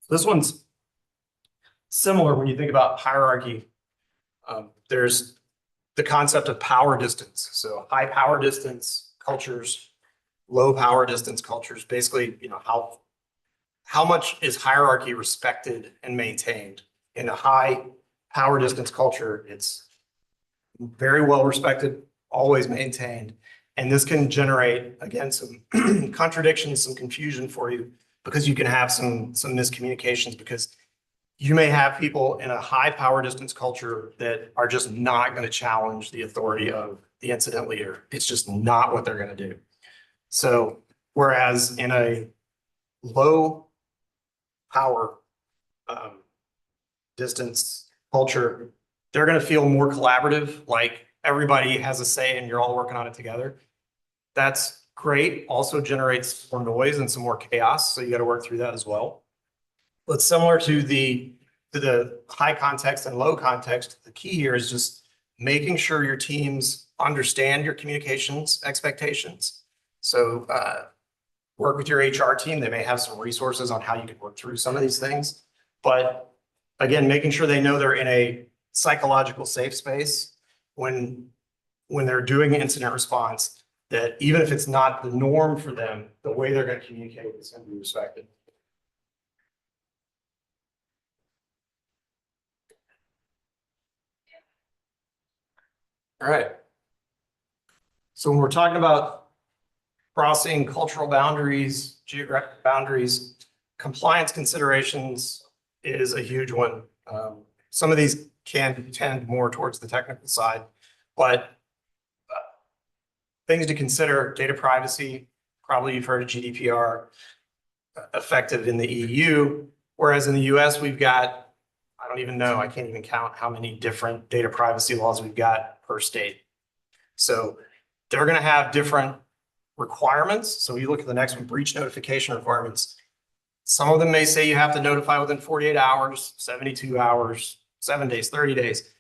This one's similar when you think about hierarchy. There's the concept of power distance. So high power distance cultures, low power distance cultures, basically, how much is hierarchy respected and maintained? In a high power distance culture, it's very well respected, always maintained. And this can generate, again, some contradictions, some confusion for you, because you can have some miscommunications, because you may have people in a high power distance culture that are just not going to challenge the authority of the incident leader. It's just not what they're going to do. So whereas in a low power distance culture, they're going to feel more collaborative, like everybody has a say and you're all working on it together. That's great. Also generates more noise and some more chaos. So you got to work through that as well. But similar to the high context and low context, the key here is just making sure your teams understand your communications expectations. So work with your HR team. They may have some resources on how you can work through some of these things. But again, making sure they know they're in a psychological safe space when they're doing incident response, that even if it's not the norm for them, the way they're going to communicate is going to be respected. All right. So when we're talking about crossing cultural boundaries, geographic boundaries, compliance considerations is a huge one. Some of these can tend more towards the technical side, but things to consider: data privacy. Probably you've heard of GDPR, effective in the EU, whereas in the US we've got, I don't even know, I can't even count how many different data privacy laws we've got per state. So they're going to have different requirements. So you look at the next one, breach notification requirements. Some of them may say you have to notify within 48 hours, 72 hours, 7 days, 30 days.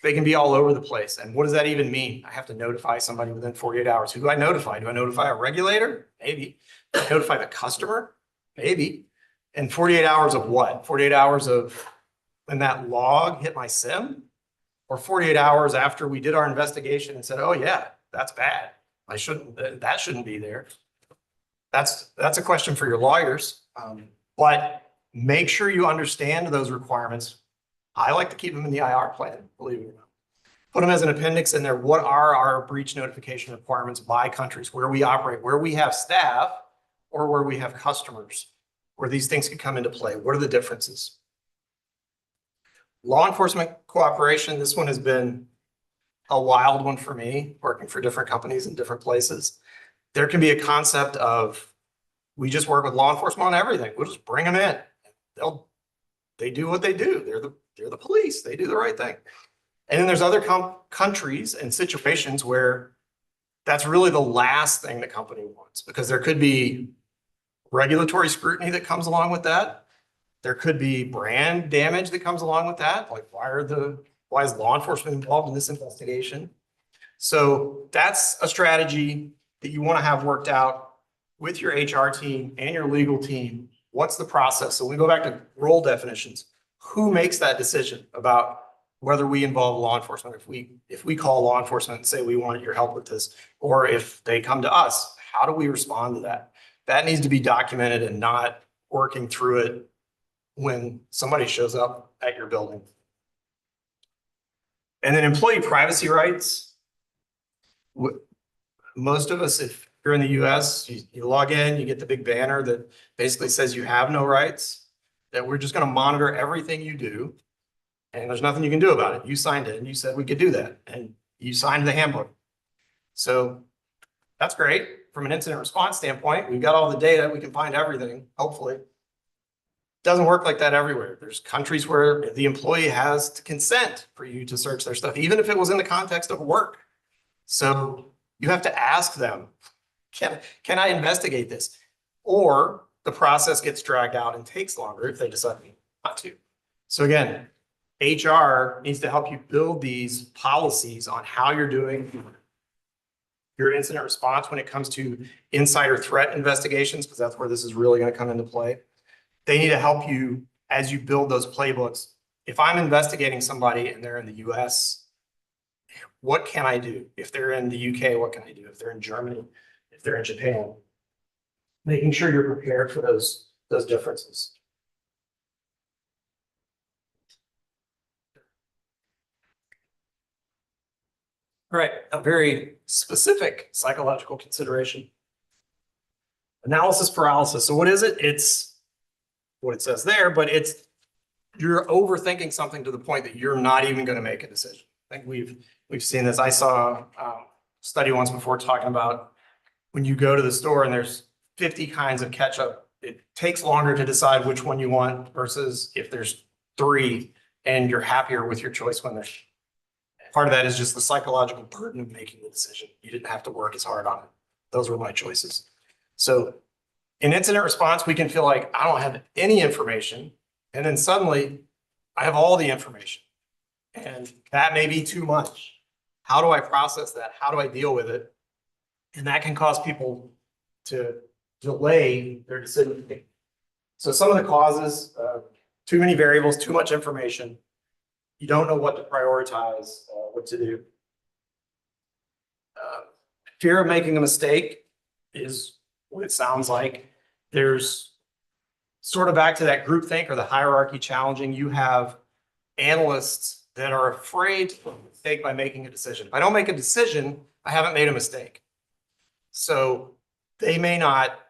They can be all over the place. And what does that even mean? I have to notify somebody within 48 hours. Who do I notify? Do I notify a regulator? Maybe. Do I notify the customer? Maybe. And 48 hours of what? 48 hours of when that log hit my SIM? Or 48 hours after we did our investigation and said, oh yeah, that's bad. That shouldn't be there. That's a question for your lawyers. But make sure you understand those requirements. I like to keep them in the IR plan, believe it or not. Put them as an appendix in there. What are our breach notification requirements by countries, where we operate, where we have staff or where we have customers, where these things can come into play? What are the differences? Law enforcement cooperation. This one has been a wild one for me, working for different companies in different places. There can be a concept of, we just work with law enforcement on everything. We'll just bring them in. They do what they do. They're the police. They do the right thing. And then there's other countries and situations where that's really the last thing the company wants, because there could be regulatory scrutiny that comes along with that. There could be brand damage that comes along with that. Like, why is law enforcement involved in this investigation? So that's a strategy that you want to have worked out with your HR team and your legal team. What's the process? So we go back to role definitions. Who makes that decision about whether we involve law enforcement? If we call law enforcement and say we want your help with this, or if they come to us, how do we respond to that? That needs to be documented and not working through it when somebody shows up at your building. And then employee privacy rights. Most of us, if you're in the US, you log in, you get the big banner that basically says you have no rights, that we're just going to monitor everything you do. And there's nothing you can do about it. You signed it and you said we could do that. And you signed the handbook. So that's great. From an incident response standpoint, we've got all the data. We can find everything, hopefully. Doesn't work like that everywhere. There's countries where the employee has to consent for you to search their stuff, even if it was in the context of work. So you have to ask them, can I investigate this? Or the process gets dragged out and takes longer if they decide not to. So again, HR needs to help you build these policies on how you're doing your incident response when it comes to insider threat investigations, because that's where this is really going to come into play. They need to help you as you build those playbooks. If I'm investigating somebody and they're in the US, what can I do? If they're in the UK, what can I do? If they're in Germany, if they're in Japan, making sure you're prepared for those differences. All right, a very specific psychological consideration. Analysis paralysis. So what is it? It's what it says there, but it's you're overthinking something to the point that you're not even going to make a decision. I think we've seen this. I saw a study once before talking about when you go to the store and there's 50 kinds of ketchup, it takes longer to decide which one you want versus if there's 3 and you're happier with your choice when there's. Part of that is just the psychological burden of making the decision. You didn't have to work as hard on it. Those were my choices. So in incident response, we can feel like I don't have any information. And then suddenly I have all the information. And that may be too much. How do I process that? How do I deal with it? And that can cause people to delay their decision making. So some of the causes, too many variables, too much information. You don't know what to prioritize, what to do. Fear of making a mistake is what it sounds like. There's sort of back to that groupthink or the hierarchy challenging. You have analysts that are afraid to make a mistake by making a decision. If I don't make a decision, I haven't made a mistake. So they may not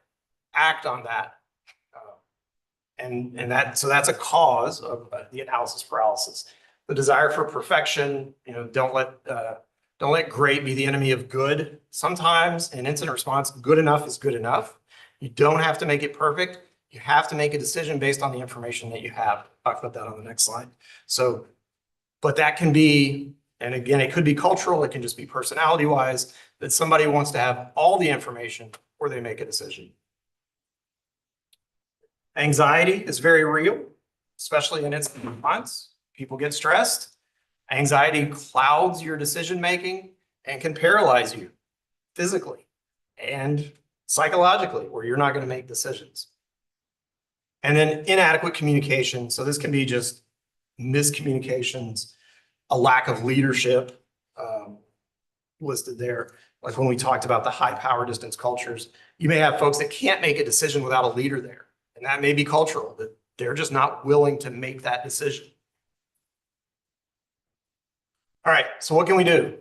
act on that. So that's a cause of the analysis paralysis. The desire for perfection, don't let great be the enemy of good. Sometimes in incident response, good enough is good enough. You don't have to make it perfect. You have to make a decision based on the information that you have. Talk about that on the next slide. So, but that can be, and again, it could be cultural. It can just be personality wise that somebody wants to have all the information before they make a decision. Anxiety is very real, especially in incident response. People get stressed. Anxiety clouds your decision making and can paralyze you physically and psychologically, where you're not going to make decisions. And then inadequate communication. So this can be just miscommunications, a lack of leadership listed there. Like when we talked about the high power distance cultures, you may have folks that can't make a decision without a leader there. And that may be cultural, that they're just not willing to make that decision. All right, so what can we do?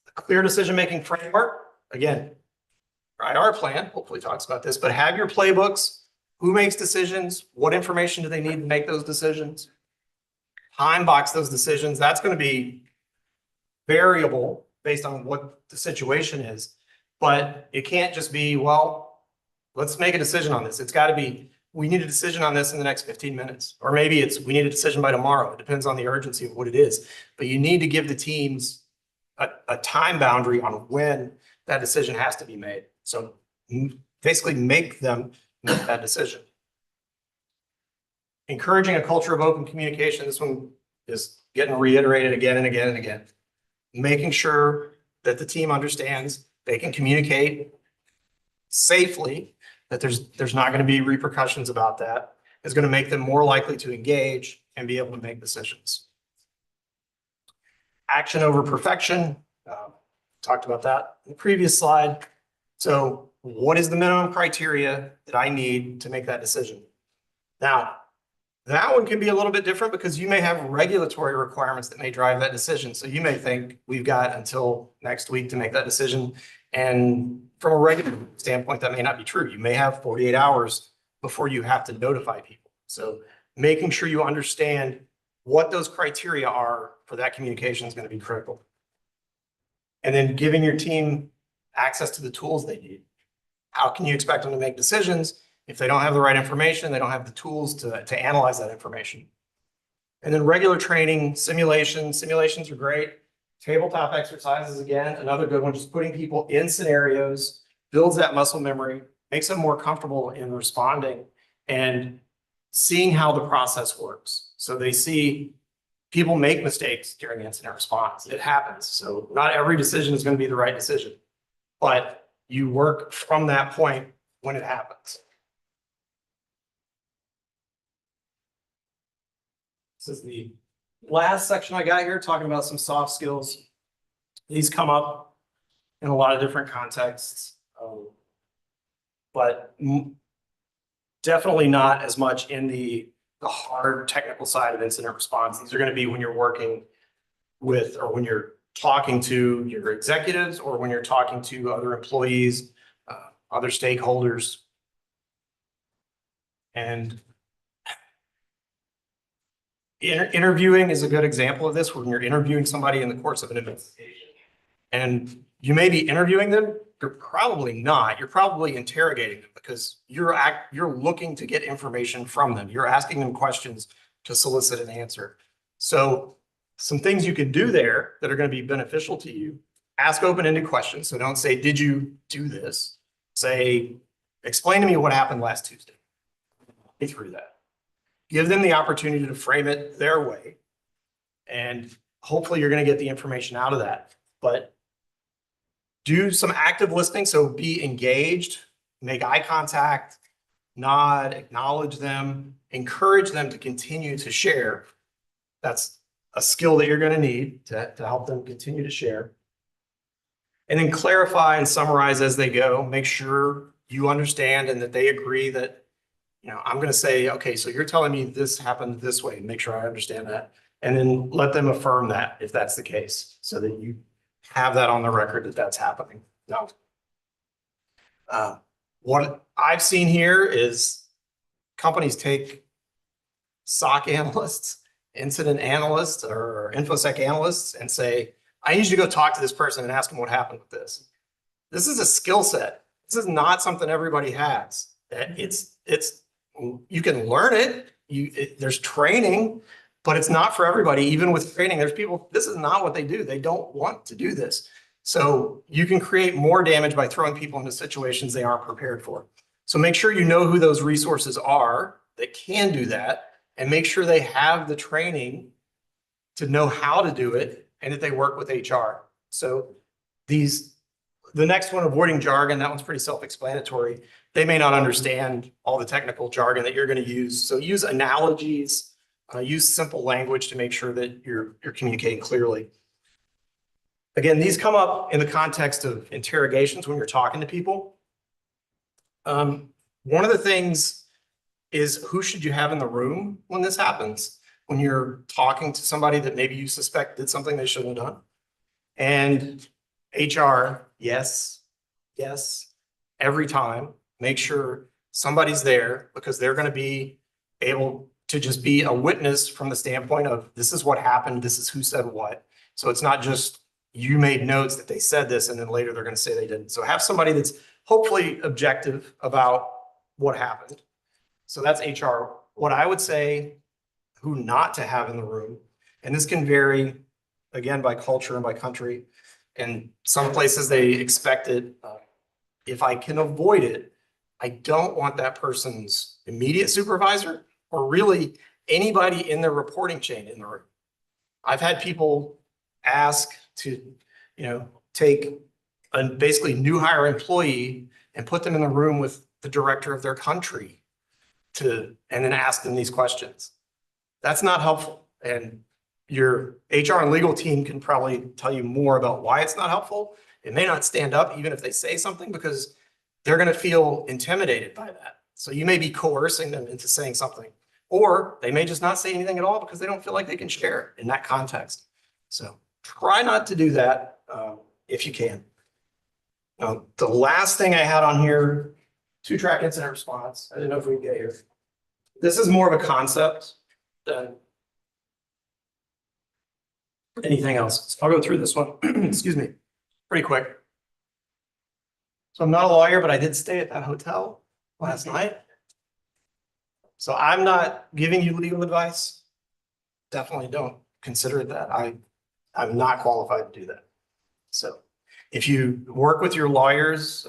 A clear decision-making framework. Again, our plan hopefully talks about this, but have your playbooks. Who makes decisions? What information do they need to make those decisions? Time box those decisions. That's going to be variable based on what the situation is. But it can't just be, well, let's make a decision on this. It's got to be, we need a decision on this in the next 15 minutes. Or maybe it's, we need a decision by tomorrow. It depends on the urgency of what it is. But you need to give the teams a time boundary on when that decision has to be made. So basically make them make that decision. Encouraging a culture of open communication. This one is getting reiterated again and again and again. Making sure that the team understands they can communicate safely, that there's not going to be repercussions about that, is going to make them more likely to engage and be able to make decisions. Action over perfection. Talked about that in the previous slide. So what is the minimum criteria that I need to make that decision? Now, that one can be a little bit different because you may have regulatory requirements that may drive that decision. So you may think we've got until next week to make that decision. And from a regulatory standpoint, that may not be true. You may have 48 hours before you have to notify people. So making sure you understand what those criteria are for that communication is going to be critical. And then giving your team access to the tools they need. How can you expect them to make decisions if they don't have the right information, they don't have the tools to analyze that information? And then regular training, simulations are great. Tabletop exercises, again, another good one, just putting people in scenarios, builds that muscle memory, makes them more comfortable in responding and seeing how the process works. So they see people make mistakes during incident response. It happens. So not every decision is going to be the right decision, but you work from that point when it happens. This is the last section I got here, talking about some soft skills. These come up in a lot of different contexts, but definitely not as much in the hard technical side of incident response. These are going to be when you're working with, or when you're talking to your executives, or when you're talking to other employees, other stakeholders. And interviewing is a good example of this, when you're interviewing somebody in the course of an investigation. And you may be interviewing them, you're probably not. You're probably interrogating them because you're looking to get information from them. You're asking them questions to solicit an answer. So some things you can do there that are going to be beneficial to you: ask open-ended questions. So don't say, did you do this? Say, explain to me what happened last Tuesday. Get through that. Give them the opportunity to frame it their way. And hopefully you're going to get the information out of that. But do some active listening. So be engaged, make eye contact, nod, acknowledge them, encourage them to continue to share. That's a skill that you're going to need to help them continue to share. And then clarify and summarize as they go. Make sure you understand and that they agree that, you know, I'm going to say, okay, so you're telling me this happened this way. Make sure I understand that. And then let them affirm that if that's the case, so that you have that on the record that that's happening. No. What I've seen here is companies take SOC analysts, incident analysts, or InfoSec analysts and say, I need you to go talk to this person and ask them what happened with this. This is a skill set. This is not something everybody has. You can learn it. There's training, but it's not for everybody. Even with training, there's people, this is not what they do. They don't want to do this. So you can create more damage by throwing people into situations they aren't prepared for. So make sure you know who those resources are that can do that, and make sure they have the training to know how to do it and that they work with HR. So the next one, avoiding jargon, that one's pretty self-explanatory. They may not understand all the technical jargon that you're going to use. So use analogies, use simple language to make sure that you're communicating clearly. Again, these come up in the context of interrogations when you're talking to people. One of the things is, who should you have in the room when this happens? When you're talking to somebody that maybe you suspect did something they shouldn't have done. And HR, yes, every time, make sure somebody's there, because they're going to be able to just be a witness from the standpoint of, this is what happened, this is who said what. So it's not just you made notes that they said this, and then later they're gonna say they didn't. So have somebody that's hopefully objective about what happened. So that's HR. What I would say, who not to have in the room, and this can vary, again, by culture and by country. And some places they expect it. If I can avoid it, I don't want that person's immediate supervisor or really anybody in their reporting chain in the room. I've had people ask to, take a basically new hire employee and put them in the room with the director of their country and then ask them these questions. That's not helpful. And your HR and legal team can probably tell you more about why it's not helpful. It may not stand up even if they say something because they're going to feel intimidated by that. So you may be coercing them into saying something, or they may just not say anything at all because they don't feel like they can share in that context. So try not to do that if you can. The last thing I had on here, 2-track incident response. I didn't know if we could get here. This is more of a concept than anything else. I'll go through this one, excuse me, pretty quick. So I'm not a lawyer, but I did stay at that hotel last night. So I'm not giving you legal advice. Definitely don't consider it that. I'm not qualified to do that. So if you work with your lawyers,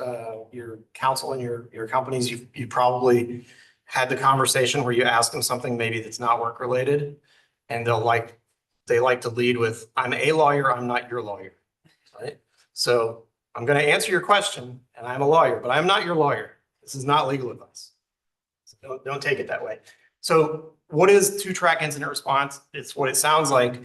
your counsel in your companies, you probably had the conversation where you ask them something maybe that's not work related, and they like to lead with, I'm a lawyer, I'm not your lawyer, right? So I'm going to answer your question and I'm a lawyer, but I'm not your lawyer. This is not legal advice. So don't take it that way. So what is 2-track incident response? It's what it sounds like.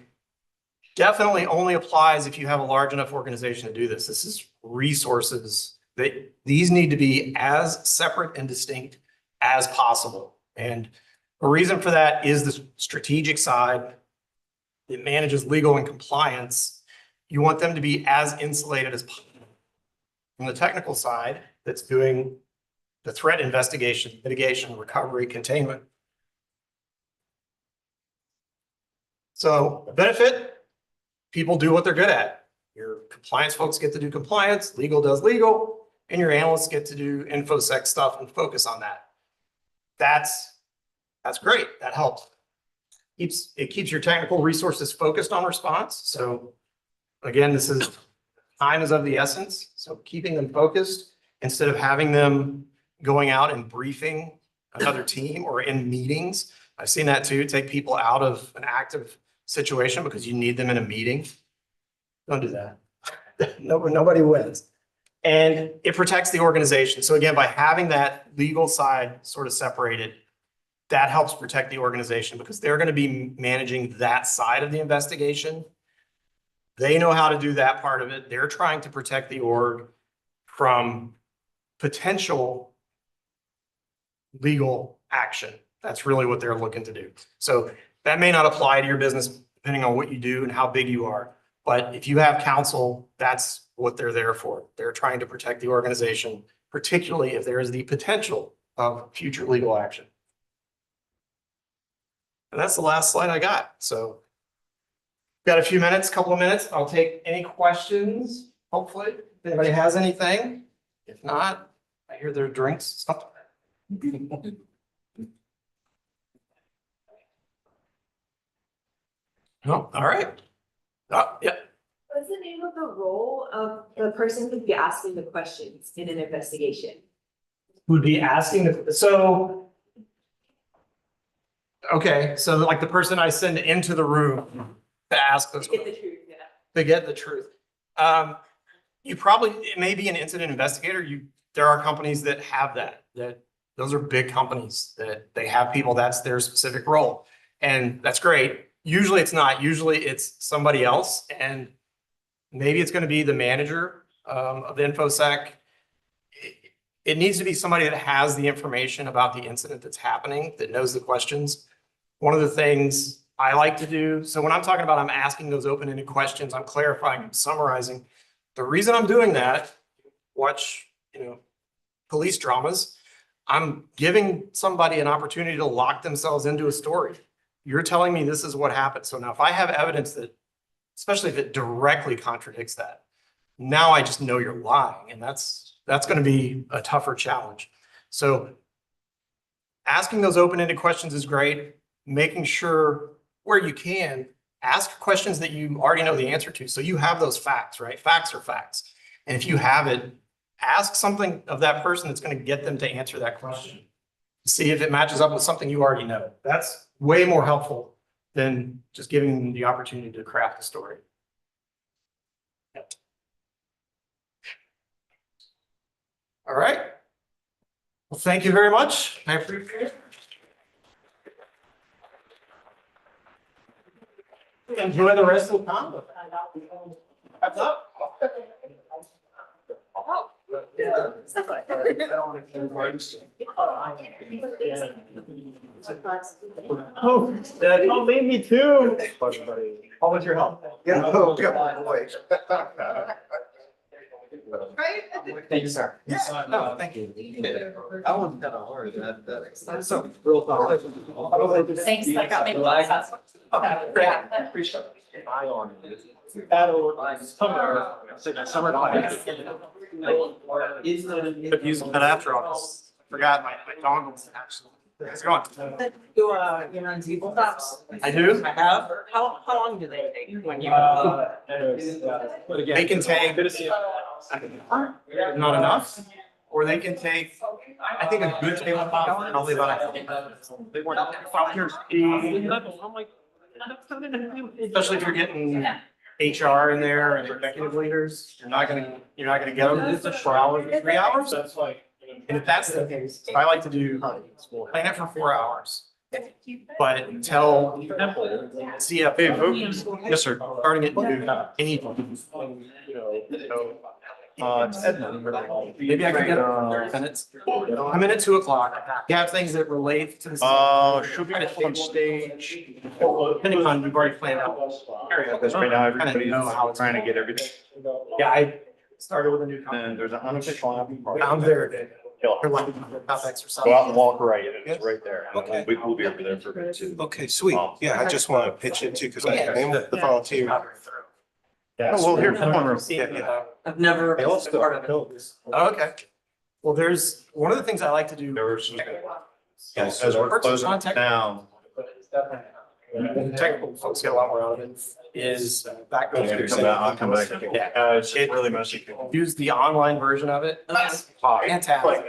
Definitely only applies if you have a large enough organization to do this. This is resources that these need to be as separate and distinct as possible. And a reason for that is the strategic side. It manages legal and compliance. You want them to be as insulated as possible. From the technical side, that's doing the threat investigation, mitigation, recovery, containment. So benefit, people do what they're good at. Your compliance folks get to do compliance, legal does legal, and your analysts get to do InfoSec stuff and focus on that. That's great. That helps. It keeps your technical resources focused on response. So again, this is time is of the essence. So keeping them focused instead of having them going out and briefing another team or in meetings. I've seen that too. Take people out of an active situation because you need them in a meeting. Don't do that. Nobody wins. And it protects the organization. So again, by having that legal side sort of separated, that helps protect the organization because they're going to be managing that side of the investigation. They know how to do that part of it. They're trying to protect the org from potential legal action. That's really what they're looking to do. So that may not apply to your business depending on what you do and how big you are. But if you have counsel, that's what they're there for. They're trying to protect the organization, particularly if there is the potential of future legal action. And that's the last slide I got. So got a few minutes, couple of minutes. I'll take any questions, hopefully, if anybody has anything. If not, I hear there are drinks. No, all right. Yeah. What's the name of the role of the person who'd be asking the questions in an investigation? Who'd be asking okay, so like the person I send into the room to ask those Get the truth, yeah. to get the truth. It may be an incident investigator. There are companies that have that those are big companies that they have people, that's their specific role. And that's great. Usually it's not, usually it's somebody else. And maybe it's going to be the manager of the InfoSec. It needs to be somebody that has the information about the incident that's happening, that knows the questions. One of the things I like to do, so when I'm talking about I'm asking those open-ended questions, I'm clarifying, I'm summarizing. The reason I'm doing that, watch, police dramas, I'm giving somebody an opportunity to lock themselves into a story. You're telling me this is what happened. So now if I have evidence that especially if it directly contradicts that. Now I just know you're lying, and that's going to be a tougher challenge. So asking those open-ended questions is great. Making sure where you can ask questions that you already know the answer to. So you have those facts, right? Facts are facts. And if you have it, ask something of that person that's going to get them to answer that question. See if it matches up with something you already know. That's way more helpful than just giving them the opportunity to craft a story. Yep. All right. Well, thank you very much. I appreciate it. Enjoy the rest of the time. Oh, me too. How was your help? Yeah, oh, good. Thank you, sir. Yeah, no, thank you. That one's kind of hard, that's so. Thanks, that got me. Appreciate it. Eye on it. Summer class. But using that after all, I forgot my dongles actually. How's it going? You run tabletops? I do. I have. How long do they take when you? They can take not enough, or they can take, I think a good tabletop and only about a. They weren't. Especially if you're getting HR in there and executive leaders, you're not gonna get them 4 hours, 3 hours. That's like. And if that's the case, I like to do, plan it for 4 hours. But tell CFO, yes, sir, starting at noon, any. It's Edmund. Maybe I can get 30 minutes. I'm in at 2 o'clock. You have things that relate to the. Should be on stage. Depending on, you've already planned out. Because right now everybody's know how it's trying to get everything. Yeah, I started with a new. And there's an unofficial. I'm there. They're like topics or something. Go out and walk right, it's right there. Okay. We'll be over there for a bit too. Okay, sweet. Yeah, I just want to pitch in too, because I am the volunteer. Yeah. Oh, well, here's one room. Yeah, yeah. I've never. They all still part of it. built this. Okay. Well, there's, one of the things I like to do. Yeah, so as we're closing down. Technical folks get a lot more out of it, is back. I'll come back. Yeah. It's really mostly. Use the online version of it. Fantastic.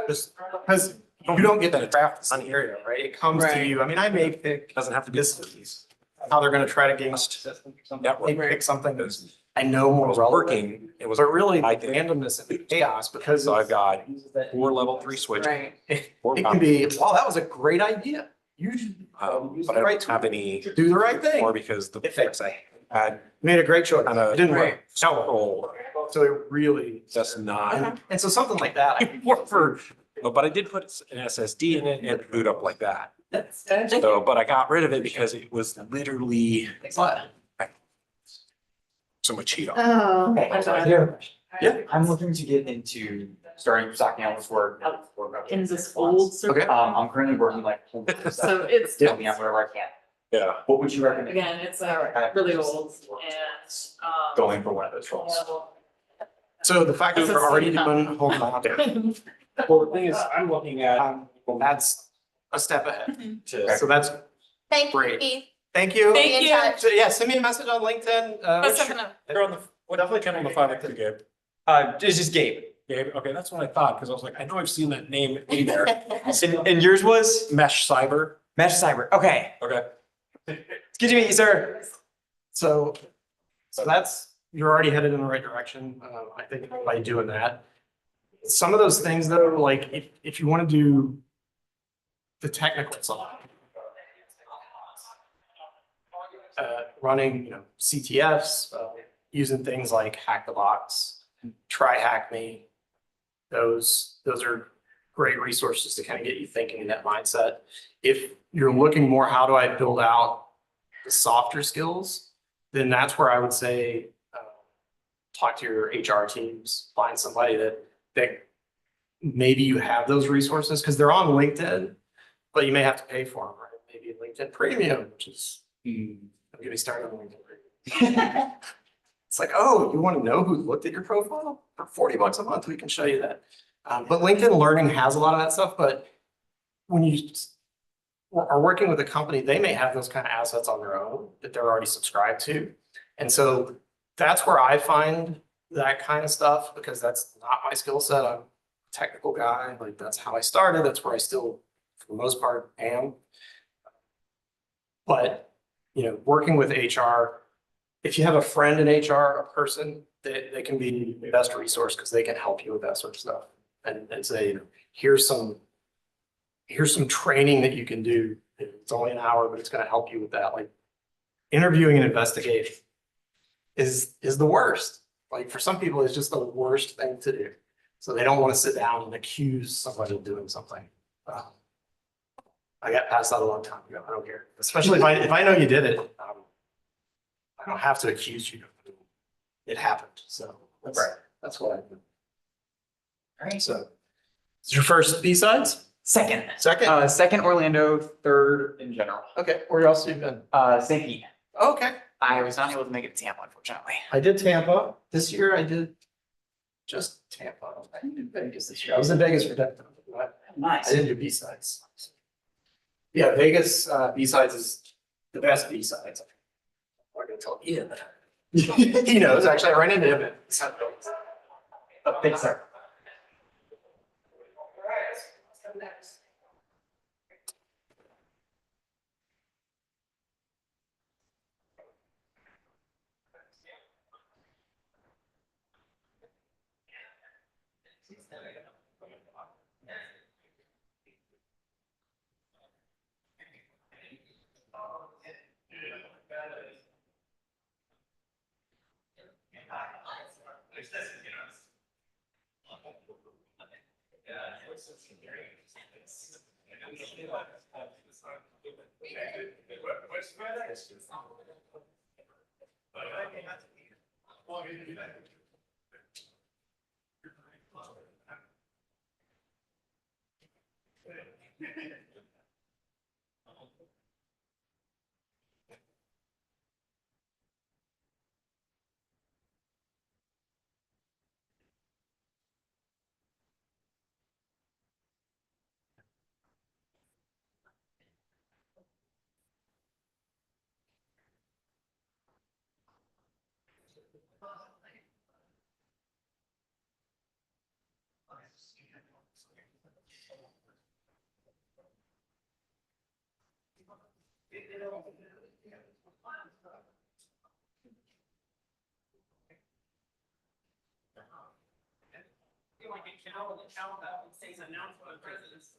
Just because you don't get to craft the scenario, right? It comes to you. I mean, I may pick, doesn't have to be this, how they're gonna try to gauge. They pick something that's, I know more working. It was, but really like randomness and chaos, because So I've got 4 level 3 switches. Right. it can be, wow, that was a great idea. You should use But the I right don't have tool. any Do the right thing. more because the It fix I had Made a great choice. kind of It didn't work. scroll. So it really. That's not. And so something like that. I Work for, but I did put an SSD in it and boot up like that. That's. So, but I got rid of it because it was literally What? so much heat on. Oh. Yeah. I'm looking to get into starting stock analyst work. Is this old? Okay. I'm currently working like. So it's, Helping out wherever I can. Yeah. What would you recommend again, it's really old and, going for one of those roles? So the fact that we're already doing home office, Well, the thing is, I'm looking at. that's a step ahead. To. So that's Thank you, great. Keith. Thank you. Be in touch. So yeah, send me a message on LinkedIn. They're on the, well, definitely kind of on the 5 Gabe. It's just Gabe. Gabe, okay, that's what I thought, because I was like, I know I've seen that name in there. And yours was Mesh Cyber. Mesh Cyber. Okay. Okay. It's good to meet you, sir. So that's, you're already headed in the right direction, I think, by doing that. Some of those things though, like if you want to do the technical side, running, CTFs, using things like Hack the Box, Try Hack Me, those are great resources to kind of get you thinking in that mindset. If you're looking more, how do I build out the softer skills, then that's where I would say, talk to your HR teams, find somebody that maybe you have those resources, because they're on LinkedIn, but you may have to pay for them, right? Maybe LinkedIn Premium, which is, I'm getting started on LinkedIn Premium. It's like, oh, you want to know who looked at your profile? For $40 a month, we can show you that. But LinkedIn Learning has a lot of that stuff, but when you are working with a company, they may have those kind of assets on their own that they're already subscribed to. And so that's where I find that kind of stuff, because that's not my skill set. I'm a technical guy, like that's how I started. That's where I still, for the most part, am. But, you know, working with HR, if you have a friend in HR, a person, they can be the best resource because they can help you with that sort of stuff. And say, you know, here's some training that you can do. It's only an hour, but it's going to help you with that. Like interviewing and investigating is the worst. Like for some people, it's just the worst thing to do. So they don't want to sit down and accuse somebody of doing something. I got past that a long time ago. I don't care. Especially if I know you did it, I don't have to accuse you. It happened. So that's what I do. All right. So is your first B-sides? Second. Second? Second Orlando, third in general. Okay. Where else have you been? St. Pete. Okay. I was not able to make it to Tampa, unfortunately. I did Tampa. This year I did just Tampa. I did Vegas this year. I was in Vegas for that. Nice. I didn't do B-sides. Yeah, Vegas B-sides is the best B-sides. I'm not gonna tell Ian that. He knows, actually, I ran into him at St. Louis. A big sir. Like a cow that says announcement of presence.